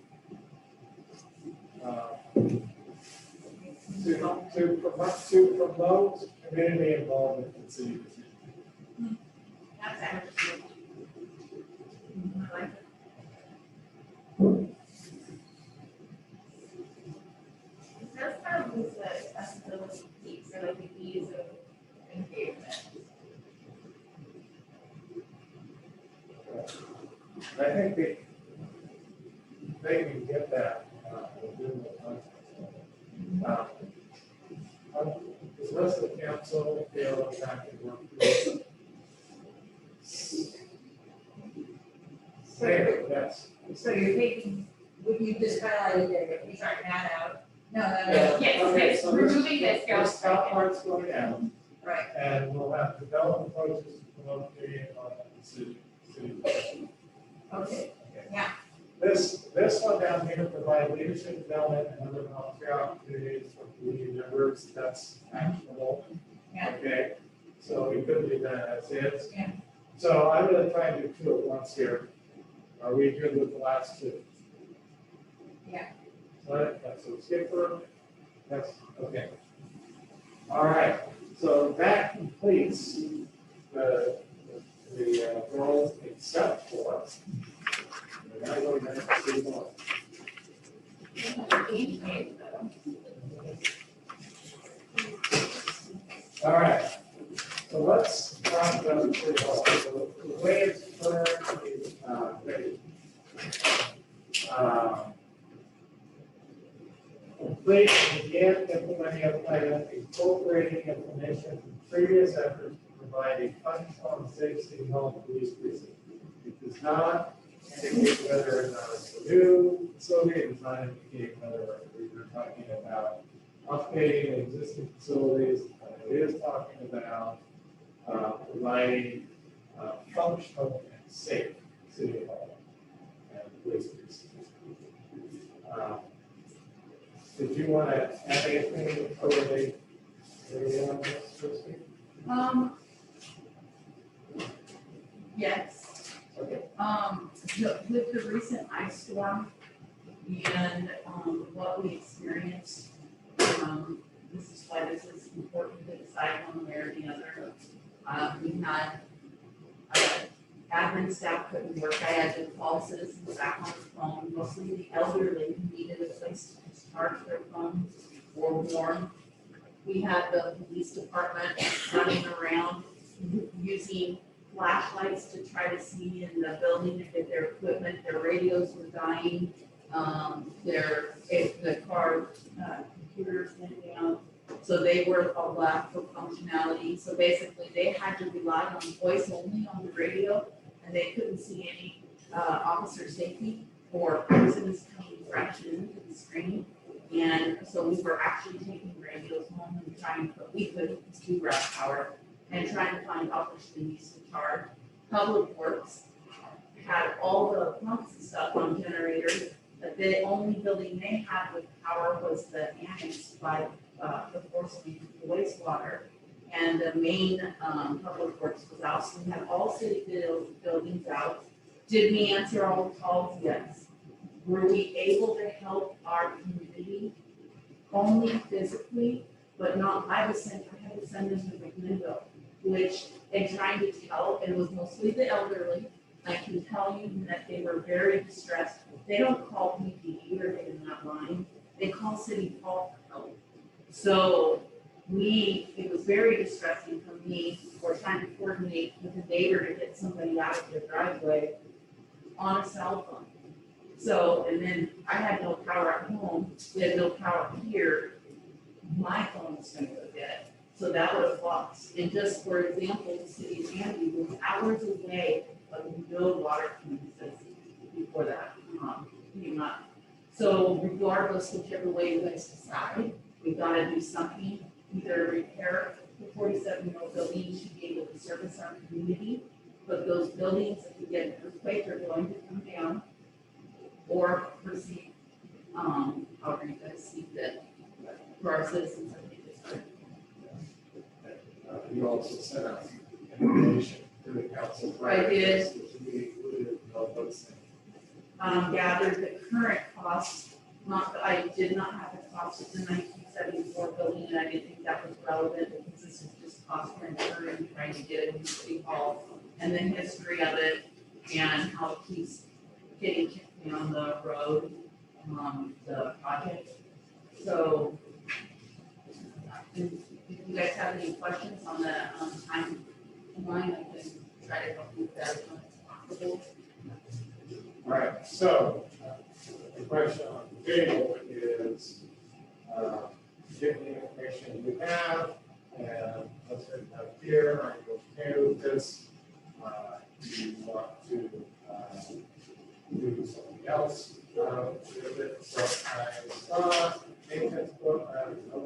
promote community involvement in city decisions. That's actually. I like it. That's kind of lose the accessibility piece, or like the ease of engagement. I think they can get that within the context. Does the rest of the council feel that can work through? Yes. So you're taking, what you just highlighted there, you're starting that out. No. Yes, Okay, yes, so removing this goes. This top part's going down. Right. And we'll have development approaches to promote community involvement in city. Okay, yeah. This one down here, provide leadership development and other volunteer opportunities for community members, that's actionable. Yeah. Okay, so we could do that as is. Yeah. So I'm gonna try and do two at once here. Are we good with the last two? Yeah. Right, that's a skipper, that's, okay. All right, so that completes the goals except for. Now we're going to see more. All right, so let's talk about the city hall. So the way it's currently ready. Complete and begin implementing a plan incorporating information from previous efforts to provide a functional and safe city hall police precinct. It does not indicate whether or not it's a new facility, it does not indicate whether we're talking about updating existing facilities. It is talking about providing functional and safe city hall and police precinct. Did you want to add anything overly on this, Christie? Yes. Okay. With the recent ice storm and, what we experienced, this is why this is important to decide one way or the other. We had, admin staff couldn't work, I had to call citizens back on the phone, mostly the elderly who needed a place to charge their phone. warm. We had the police department running around using flashlights to try to see in the building if their equipment, their radios were dying. If the car, computers went down, so they were all lack of functionality. So basically, they had to rely on voice only on the radio, and they couldn't see any officer safety or persons coming crashing into the screen. And so we were actually taking radios home and trying, but we couldn't, it's too rough power, and trying to find opportunities to charge. Public Works had all the pumps and stuff on generators, but the only building they had with power was the annex by the force main wastewater. And the main Public Works was out, so we had all city buildings out. Did we answer all the calls? Yes. Were we able to help our community? Only physically, but not, I had to send them to McMinnville, which, and trying to tell, it was mostly the elderly. I can tell you that they were very distressed. They don't call PPE or get in that line, they call City Hall for help. So it was very distressing for me, or trying to coordinate with a neighbor to get somebody out of their driveway on a cell phone. So, and then I had no power at home, we had no power here, my phone was gonna go dead. So that would have lost. And just for example, the city of Sandy was hours away of no water coming before that came up. So regardless, whichever way you guys decide, we've got to do something, either repair the 47-year-old building should be able to service our community, but those buildings, if we get an earthquake, are going to come down, or proceed, however you guys see fit for our citizens. I think it's good. You also sent out information to the council. I did. Which we included all those things. Gathered the current cost, I did not have the cost of the 1974 building, and I didn't think that was relevant because this is just cost for insurance, trying to get a new city hall, and the history of it, and how it keeps getting kicked down the road, the project. So, if you guys have any questions on the timeline, I can try to help you with that as much as possible. All right, so the question on the table is, give me the information you have, and let's say up here, are you okay with this? Do you want to do something else with it? So maintenance book, I don't know.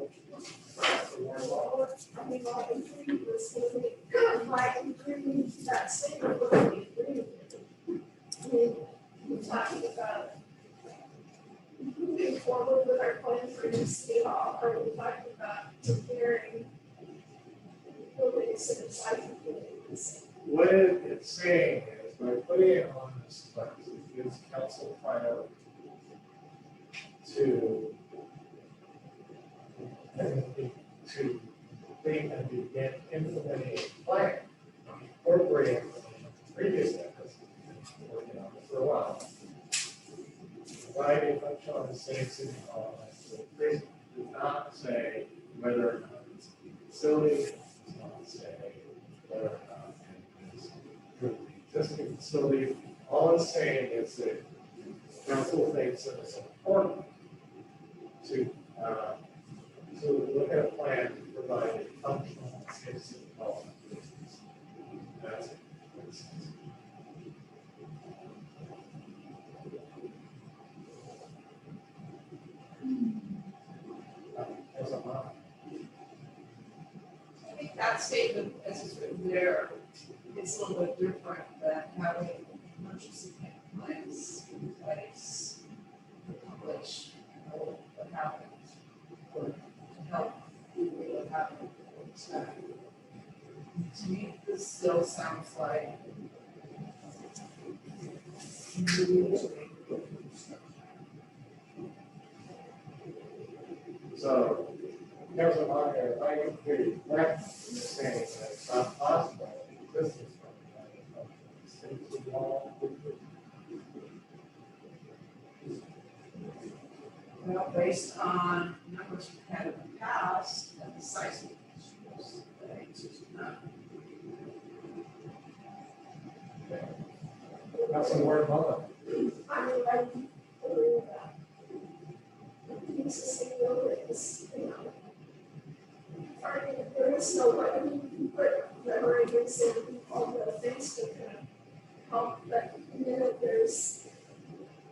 I mean, I agree with Steve. I agree that statement would be agreed. I mean, we're talking about moving forward with our plan for new city hall, or we're talking about preparing buildings and sizing buildings. What it's saying is, by putting it on this list, it gives council priority to think and begin implementing a plan, incorporating previous efforts, working on it for a while. Providing function on the same city hall, so please do not say whether or not it's a facility, does not say whether or not it's an existing facility. All it's saying is that council thinks that it's important to look at a plan to provide a functional same city hall. That's it. I think that statement, as it's written there, is a little bit different than having emergency plans in place to publish what happened, or to help people what happened. To me, this still sounds like So, Councilor Meyer, if I can hear you correctly, you're saying that it's not possible that this is Well, based on numbers we've had in the past, and the size of the schools, that answers no. Councilor Mullen. I mean, I agree with that. Existing buildings, you know. There is no way, I mean, you can put memories in all the things that can help, but the minute there's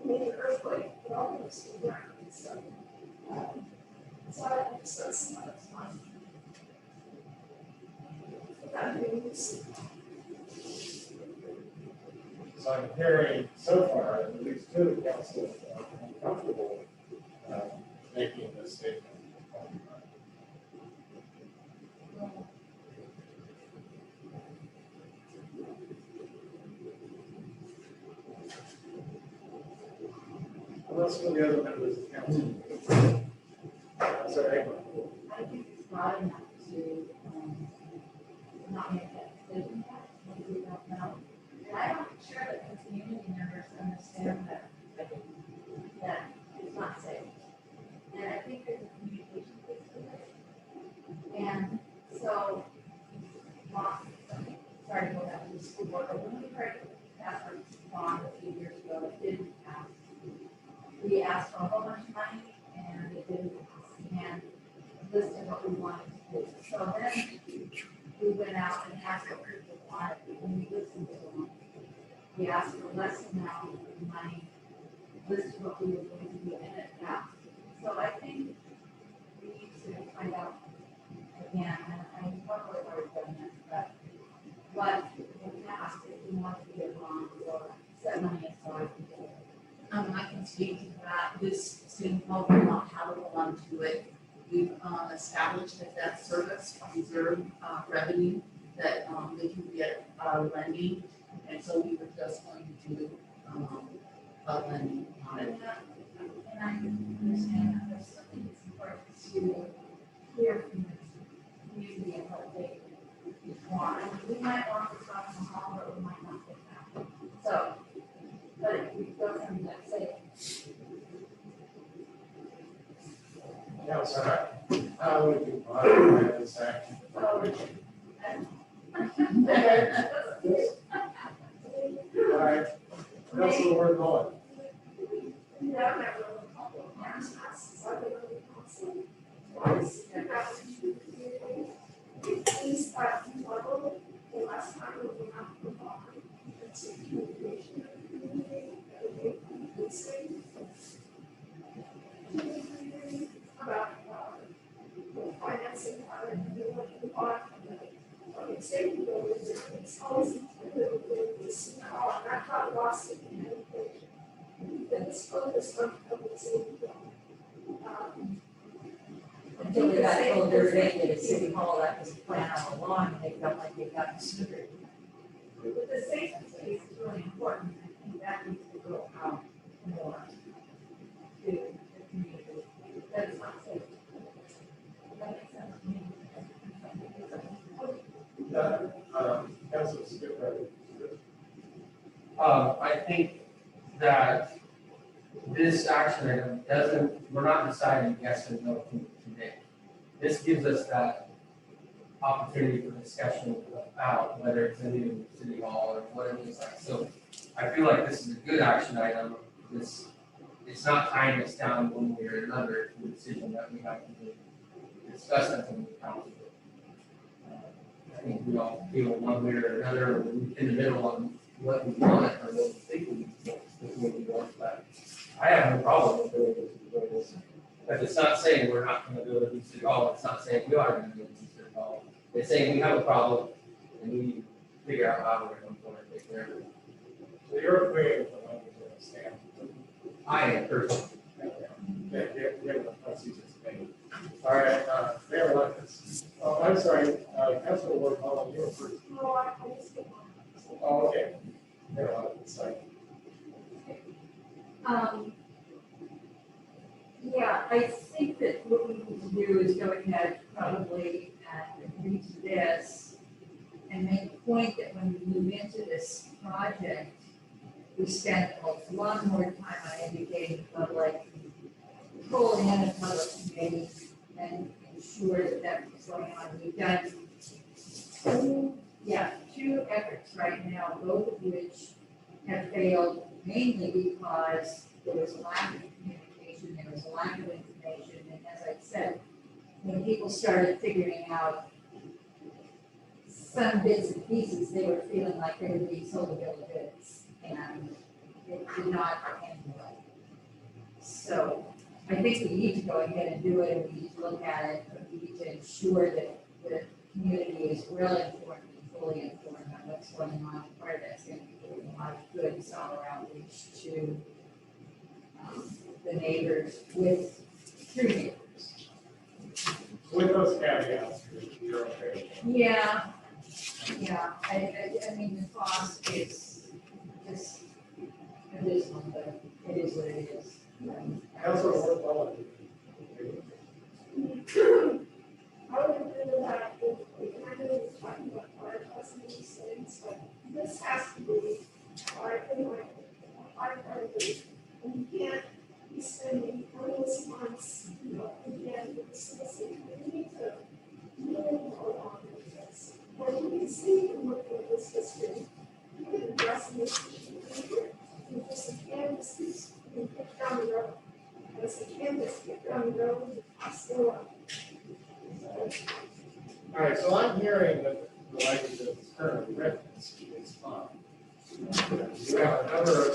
maybe an earthquake, it all goes to the ground, so. So I just don't see how it's fun. That means, So I'm hearing so far, at least two of the council are uncomfortable making this statement. Let's go to the other members of the council. Sorry. I think it's broad enough to, not make that decision yet, maybe we don't know. And I'm not sure that the community members understand that it's not safe. And I think there's a communication piece to it. And so, sorry to go back to the school board, but when we tried to pass our bond a few years ago, it didn't pass. We asked for a whole bunch of money and it didn't pass. And listed what we wanted to do. So then we went out and asked what people wanted, and we listened to them. We asked for less amount of money, listed what we were going to do, and it passed. So I think we need to find out again, and I'm probably already done this, but what will pass if we want to get wrong or set money aside. I can speak to that. This student hall will not have a belong to it. We've established that that service reserve revenue that they can get lending. And so we were just going to do a lending on it. And I understand that there's something that's important to hear from the community and what they want. And we might want to talk to hall, but we might not get that. So, but if we go from that, say, Councilor, how would you modify this action? so. All right, Councilor Mullen. yeah, I'm not really comfortable with parents' houses, I've been really constantly. Twice, and that was true community. These are level, the last time we went out for bar, it's a communication of the community, about the financing part of the art of the state buildings, it's always this, and I got lost in communication. And it's focused on public safety. Until they got told they're vacant at City Hall, that was the plan all along, and they felt like they got screwed. But the safety piece is really important. I think that needs to go out more to the community. That is not safe. That makes sense to me. Councilor Skip, I think that this action item doesn't, we're not deciding yes or no today. This gives us that opportunity for discussion about whether it's in the city hall or what it looks like. So I feel like this is a good action item. It's not tying us down one way or another to a decision that we have to discuss that in the council. I think we all feel one way or another, or in the middle on what we want or what we think we want, but I have no problem with doing this. But it's not saying we're not going to do it in City Hall. It's not saying we are going to do it in City Hall. It's saying we have a problem and we need to figure out how we're going to take care of it. so you're agreeing with the language of the stand. I am personally. All right, Mayor Lucas. Oh, I'm sorry, Councilor Ward Mullen, you were first. No, I just get one. Oh, okay. Mayor Lucas, sorry. Yeah, I think that what we need to do is go ahead probably and agree to this and make a point that when we move into this project, we spend a lot more time on educating the public pull in another committee and ensure that that's going on. We've done two efforts right now, both of which have failed mainly because there was a lack of communication, there was a lack of information, and as I said, when people started figuring out some bits and pieces, they were feeling like they were being sold a bill of goods, and it did not end well. So I think we need to go ahead and do it, and we need to look at it, but we need to ensure that the community is well informed and fully informed on what's going on. Part of that's going to be doing a lot of good solid outreach to the neighbors through neighbors. With those caveats, you're okay. Yeah, I mean, the cost is just abysmal, but it is what it is. Councilor Worthall. I would agree with that, we kind of was talking about prioritizing these things, but this has to be our priority. And you can't be spending endless months, again, with the citizen, we need to really hold on to this. But you can see from looking at this history, you can address this issue, you just canvas keeps being kicked down the road. As the canvas kicked down the road, it's still up. All right, so I'm hearing that the language that's currently written is fine. You have a number of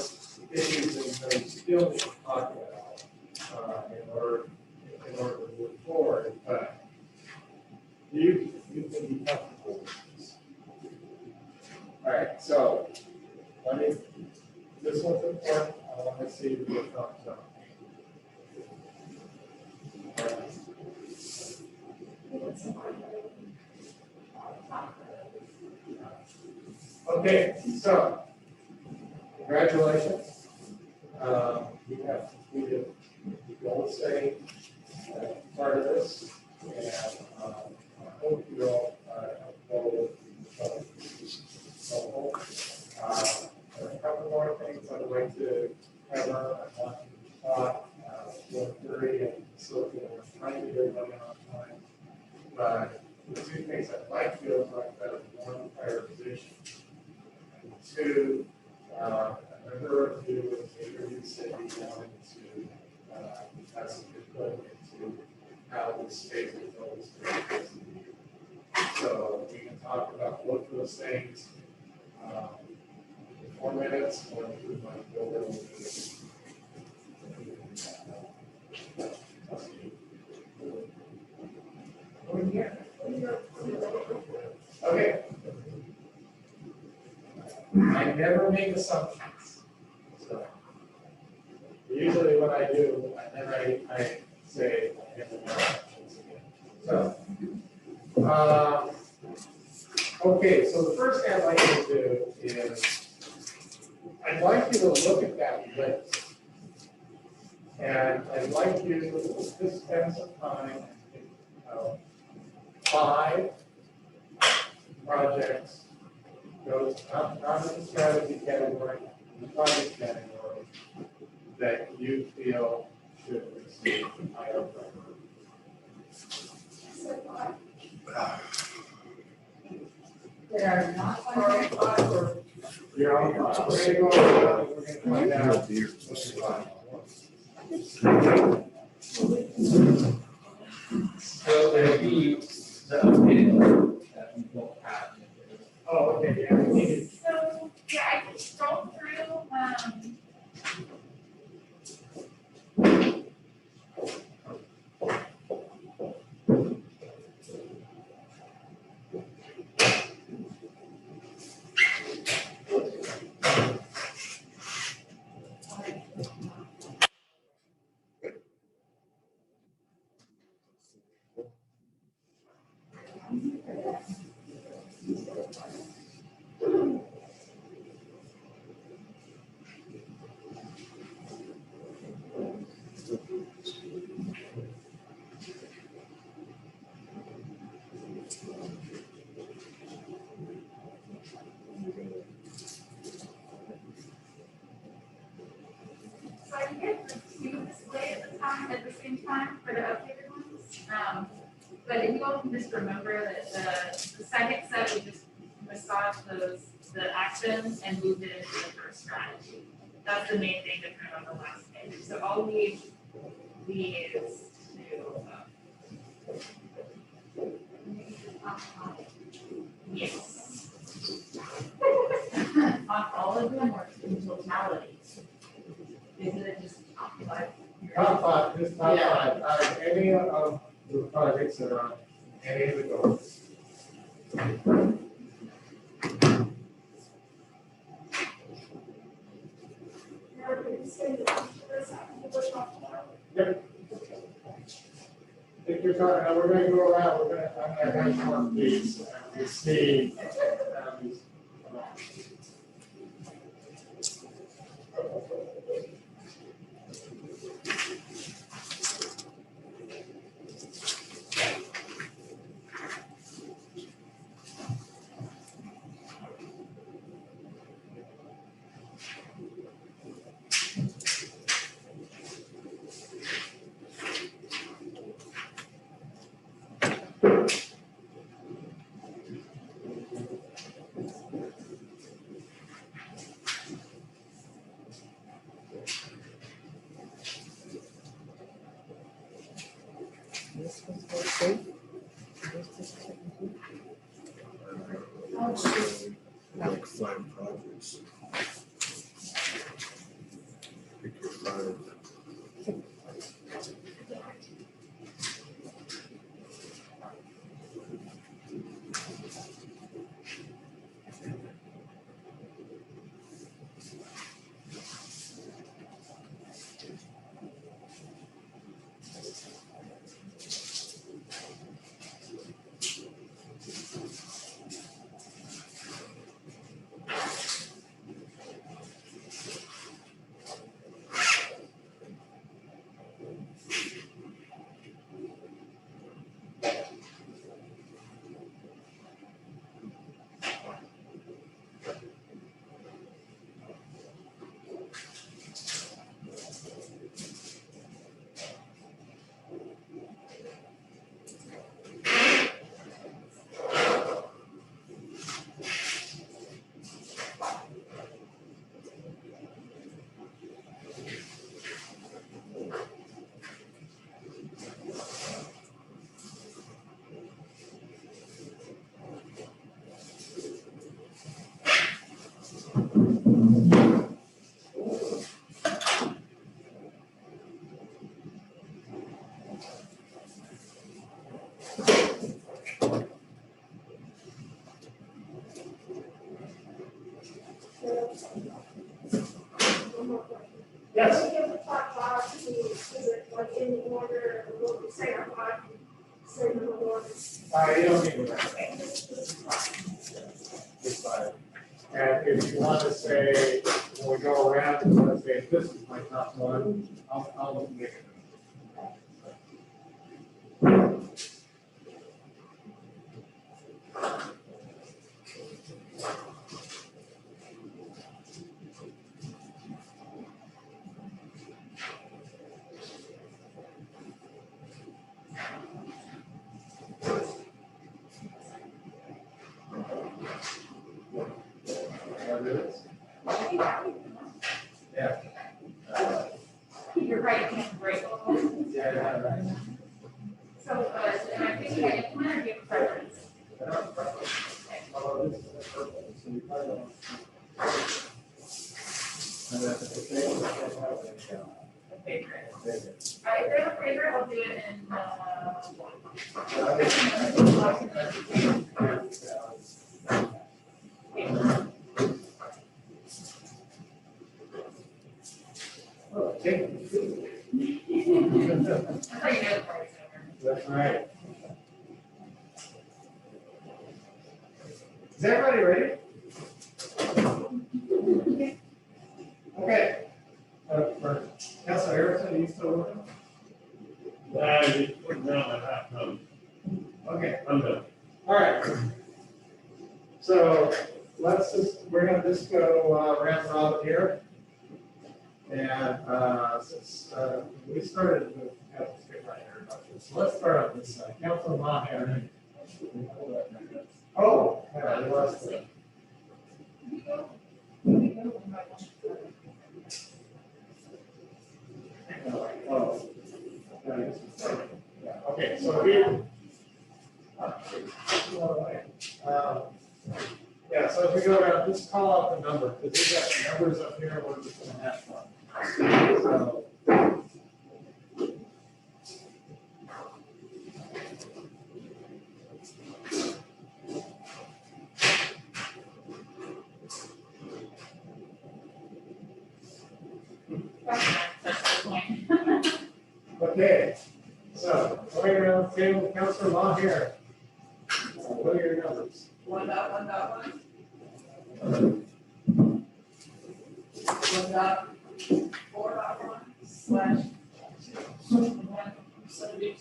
issues that you still need to talk about in order to move forward, but you can be comfortable with this. All right, so this one's important. I want to see your thumbs up. All right. Okay, so congratulations. You have completed the goal setting part of this, and I hope you'll follow a couple more things I'd like to cover. I want to talk 1:30 and so we're trying to get everybody on time. But the two things I'd like to do is like that, one, prioritization. And two, I heard you said you wanted to have some input into how this space is always going. So we can talk about both of those things in 4 minutes, or we might go over it. Okay. I never make assumptions. So usually what I do, and then I say, I never make assumptions again. So, okay, so the first thing I'd like you to do is, I'd like you to look at that list. And I'd like you to just spend some time and think about 5 projects, those not in the strategy category, in the project category, that you feel should receive higher priority. There are not one. You're on 5. We're going to go around and we're going to find out what's 5. So there'll be the updated that we won't have. Oh, okay, yeah. We need So, yeah, I can scroll through, for the updated ones. But if you all can just remember that the second set, we just massaged the actions and moved it into the first strategy. That's the main thing different on the last page. So all we need is to, yes. On all of them or in totality? Isn't it just like? Top five, just top five, out of any of the projects that are on any of the goals. Yep. Take your time, now we're gonna go around, I'm gonna have one of these, to see. Like 5 projects. Pick your 5. Yes. When you give the top five, is it like in order, or what we say, our five, say number one? You don't need that. Just 5. And if you want to say, when we go around, you want to say, this is my top one, I'll make it. Yeah. You're right, hand break. Yeah. So, and I think I implemented your preference. Favorite. If there's a favorite, I'll do it in, Okay. That's how you know the party's over. That's right. Is everybody ready? Okay. For Councilor Harrison, are you still working? Put down my hat, no, Okay, I'm done. all right. So we're gonna just go round robin here. And since we started with, let's get right here about this. So let's start on this side. Councilor Maher. Oh, yeah, you lost it. Oh. Yeah, okay, so here. Yeah, so if we go around, just call out the number, because we got numbers up here, we're just gonna have fun. So. That's the point. Okay, so going around the table, Councilor Maher. What are your numbers? 1.1.1. 1.4.1 slash 1.78.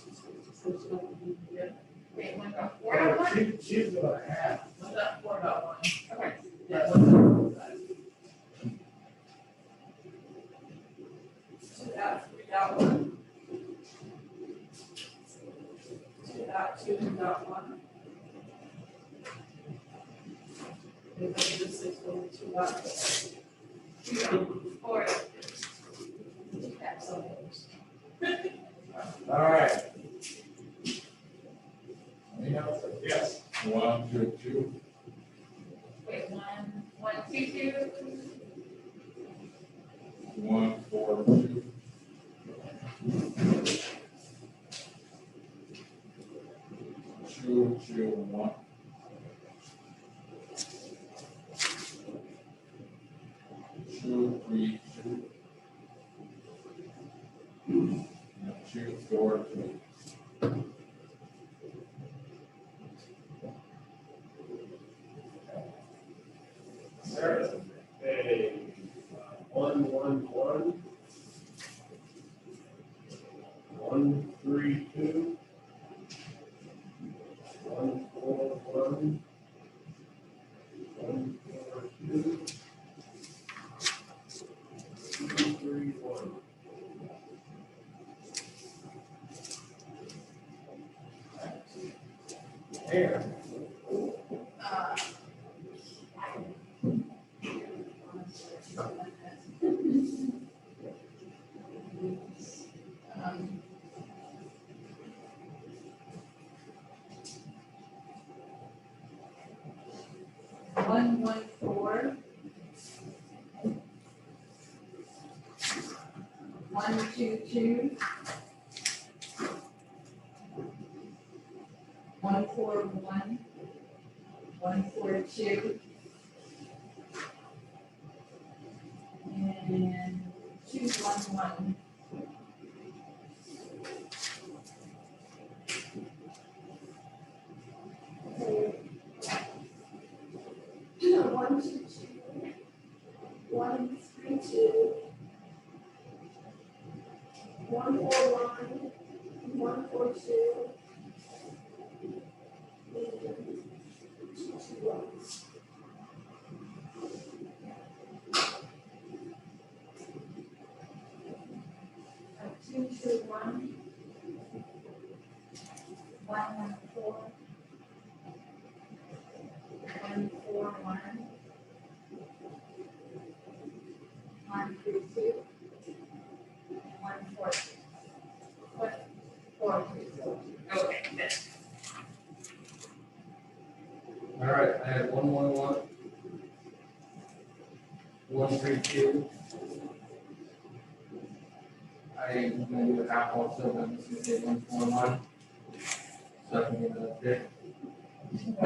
Wait, 1.4.1? She's gonna add. 1.4.1. Okay. Yeah, 1.4.1. 2.3.1. 2.2.1. And then this is going to 2.4. All right. Anything else? Yes. 1, 2, 2. Wait, 1, 1, 2, 2. 1, 4, 2. 2, 2, 1. 2, 3, 2. 2, 4, 2. Sarah. Okay, 1, 1, 1. 1, 3, 2. 1, 4, 1. 1, 4, 2. 2, 3, 1. Here. One, 1, 4. 1, 2, 2. 1, 4, 1. 1, 4, 2. And 2, 1, 1. Okay. 1, 2, 2. 1, 3, 2. 1, 4, 1. 1, 4, 2. And 2, 2, 1. Two, two, one. 1, 1, 4. 1, 4, 1. 1, 3, 2. 1, 4, 2. 4, 3, 2. Okay, good. All right, I have 1, 1, 1. 1, 3, 2. I'm gonna do a half also, but I'm just gonna say 1, 4, 1. So I can get another pick. I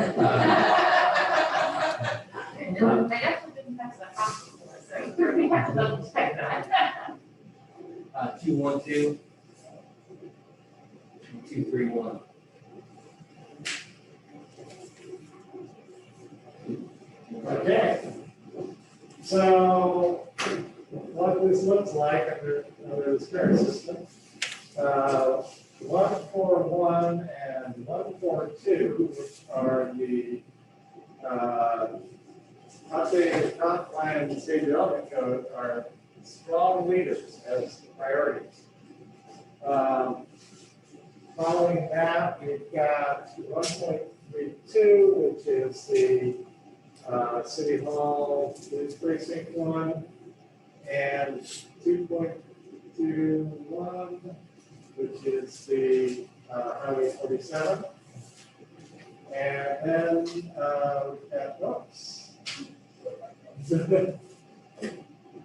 definitely didn't pass that off before, so we have to double check that. 2, 1, 2. 2, 3, 1. Okay. So what this looks like under this current system, 1, 4, 1 and 1, 4, 2, which are the updated comp plan and state development code are strong leaders as priorities. Following that, we've got 1.32, which is the City Hall Police Precinct 1, and 2.21, which is the Highway 47. And then we've got, whoops.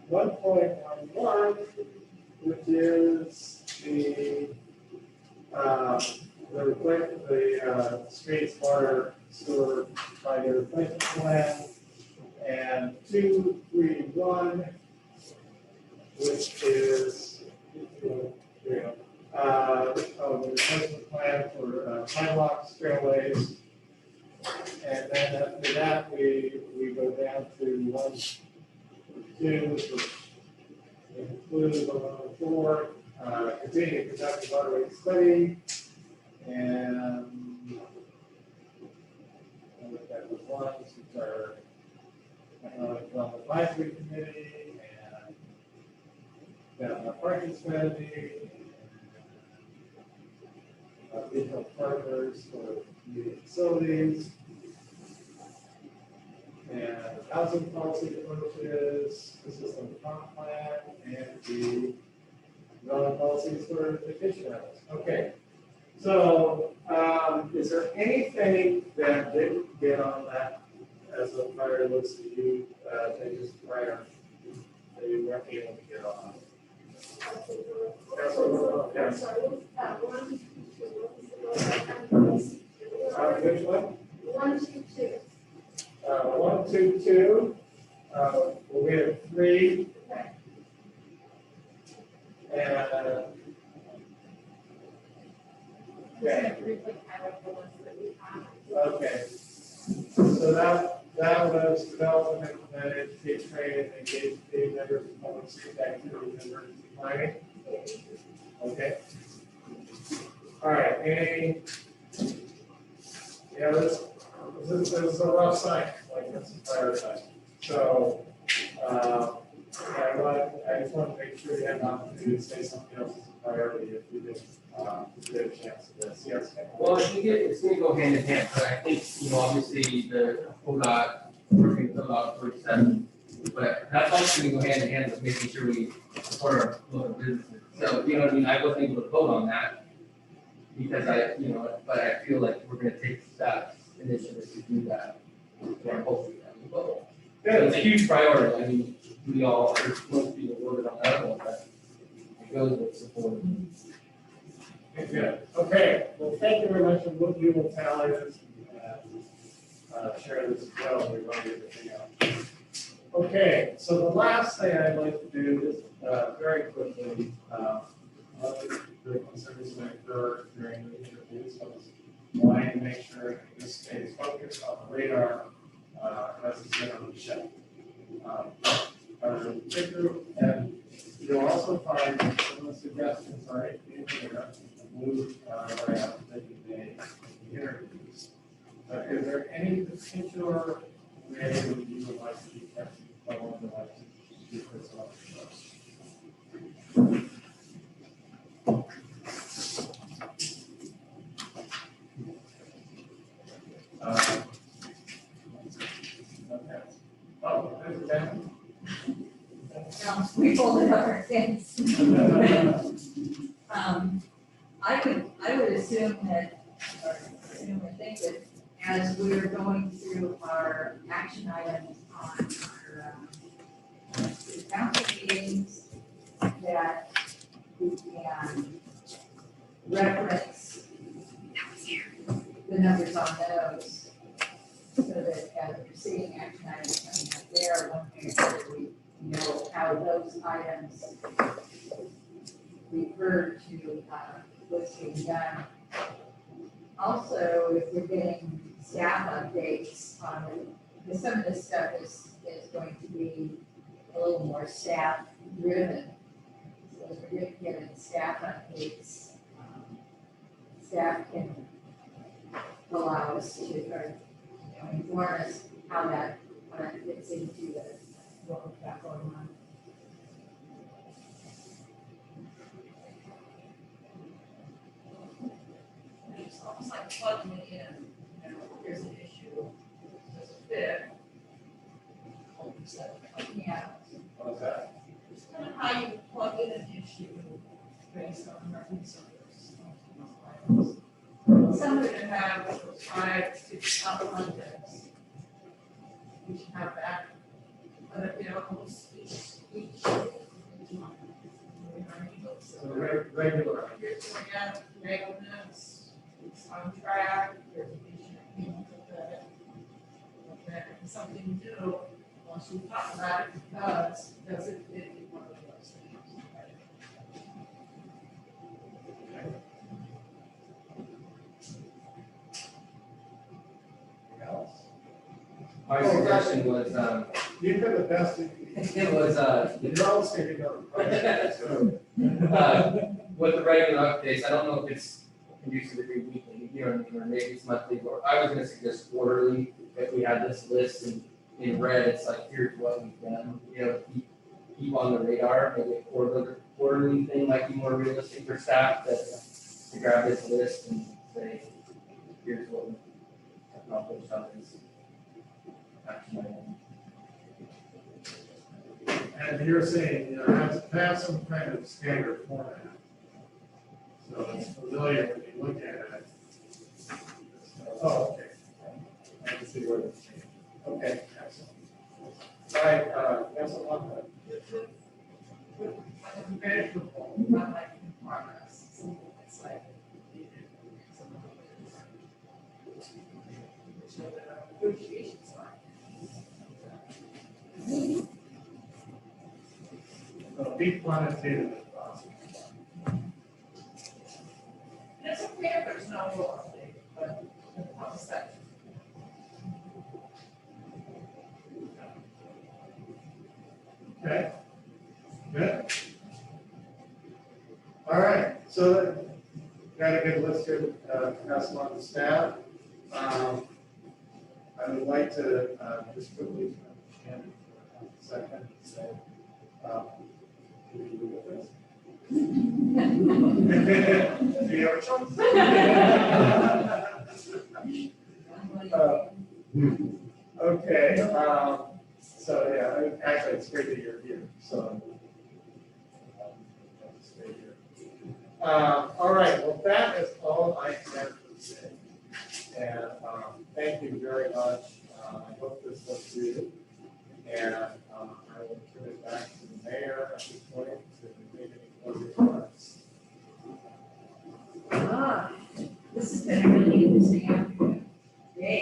1.11, which is the streets, water, sewer, five-year replacement plan, and 231, which is the replacement plan for sidewalks, trailways. And then after that, we go down to 1, 2, which includes 104, continue to conduct a water rate study, and look at the ones which are from the advisory committee, and the parking strategy, and regional partners for community facilities, and housing policy approaches, the system comp plan, and the development policies for vacation rentals. Okay. So, is there anything that didn't get on that as a prior list that you, that is prior, that you weren't able to get on? I'm sorry, Which one? 122. 122. Well, we have 3. And okay. So that was development, implement, educate, train, engage team members in public safety activities and emergency planning. Okay. All right. Any? Yeah, this is a rough sign. Like this is priority. So. I just want to make sure you have an opportunity to say something else is a priority if you didn't get a chance to this. Yes. Well, I think it's gonna go hand in hand, but I think, obviously the ODOT, working with ODOT 47, but that's also gonna go hand in hand with making sure we support our local businesses. So, you know what I mean, I wasn't able to vote on that because but I feel like we're gonna take that initiative to do that. So I'm hopefully that we will. So it's a huge priority. I mean, we all are supposed to be awarded on that one, but it goes with support. Good. Okay. Well, thank you very much, and we will tally this and share this as well. We're going to get everything out. Okay. So the last thing I'd like to do is very quickly. The concerns that occur during the interviews. So I was wanting to make sure this stays focused on the radar as it's been on the show. And you'll also find some of the suggestions are in here, blue interviews. Is there any particular way that you would like to be kept along the line to keep this on? Okay. Oh, there's Ben. We folded up our things. I would assume that, or think that as we're going through our action items on our council meetings, that we can reference the numbers on those, so that as we're seeing action items coming up there, one thing that we know how those items refer to what's being done. Also, if we're getting staff updates on it, because some of this stuff is going to be a little more staff driven. So if we're getting staff updates, staff can allow us to, inform us how that fits into what we've got going on. plugging it in, you know, here's an issue, does it fit? Yeah, What's that? it's kind of how you plug in an issue based on our resources. Some of it have 5, 6 context. We should have that, but you know, each. So regular. Here's what we have, regularness, it's on track, there's an issue, okay, something new, once we talk about it, because does it fit in one of those things? Anything else? My suggestion was, You've been the best. it was, You're always taking over. with the regular updates, I don't know if it's conducive to be weekly, you know, or maybe it's monthly, or I was gonna suggest quarterly, if we had this list in red, it's like, here's what we've done, you know, keep on the radar, maybe a quarterly thing might be more realistic for staff to grab this list and say, here's what we accomplished on this action item. And you're saying, you know, have some kind of standard format. So it's familiar when you look at it. Oh, okay. I can see where it's changed. Okay, excellent. All right, that's a lot of. Very cool, not like in progress, it's like. Negotiations are. So be quantitative as possible. It's okay if there's no real update, but what's that? Okay, good. All right, so got a good list here, pass along to staff. I would like to, just quickly, for a second, say, do you agree with this? Do you have a choice? Okay, so yeah, actually, it's great that you're here, so. Stay here. All right, well, that is all I have to say. And thank you very much. I hope this was good. And I will turn it back to the mayor at this point to make any closing remarks. This has been a really interesting afternoon. Yay.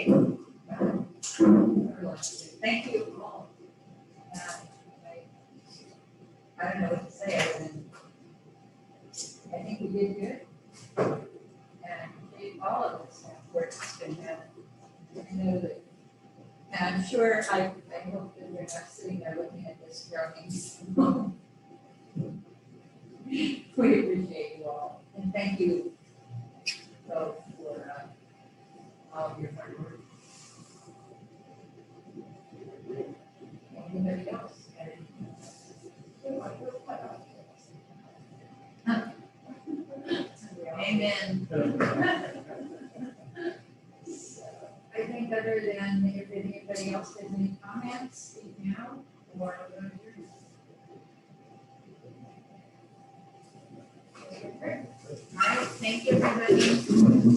Thank you all. I don't know what to say other than I think we did good. And all of us have worked has been done. I know that, and I'm sure, I hope that we're not sitting there looking at this growing. We appreciate you all, and thank you both for all of your hard work. Anybody else? Amen. I think other than if anybody else has any comments, speak now or. All right, thank you, everybody.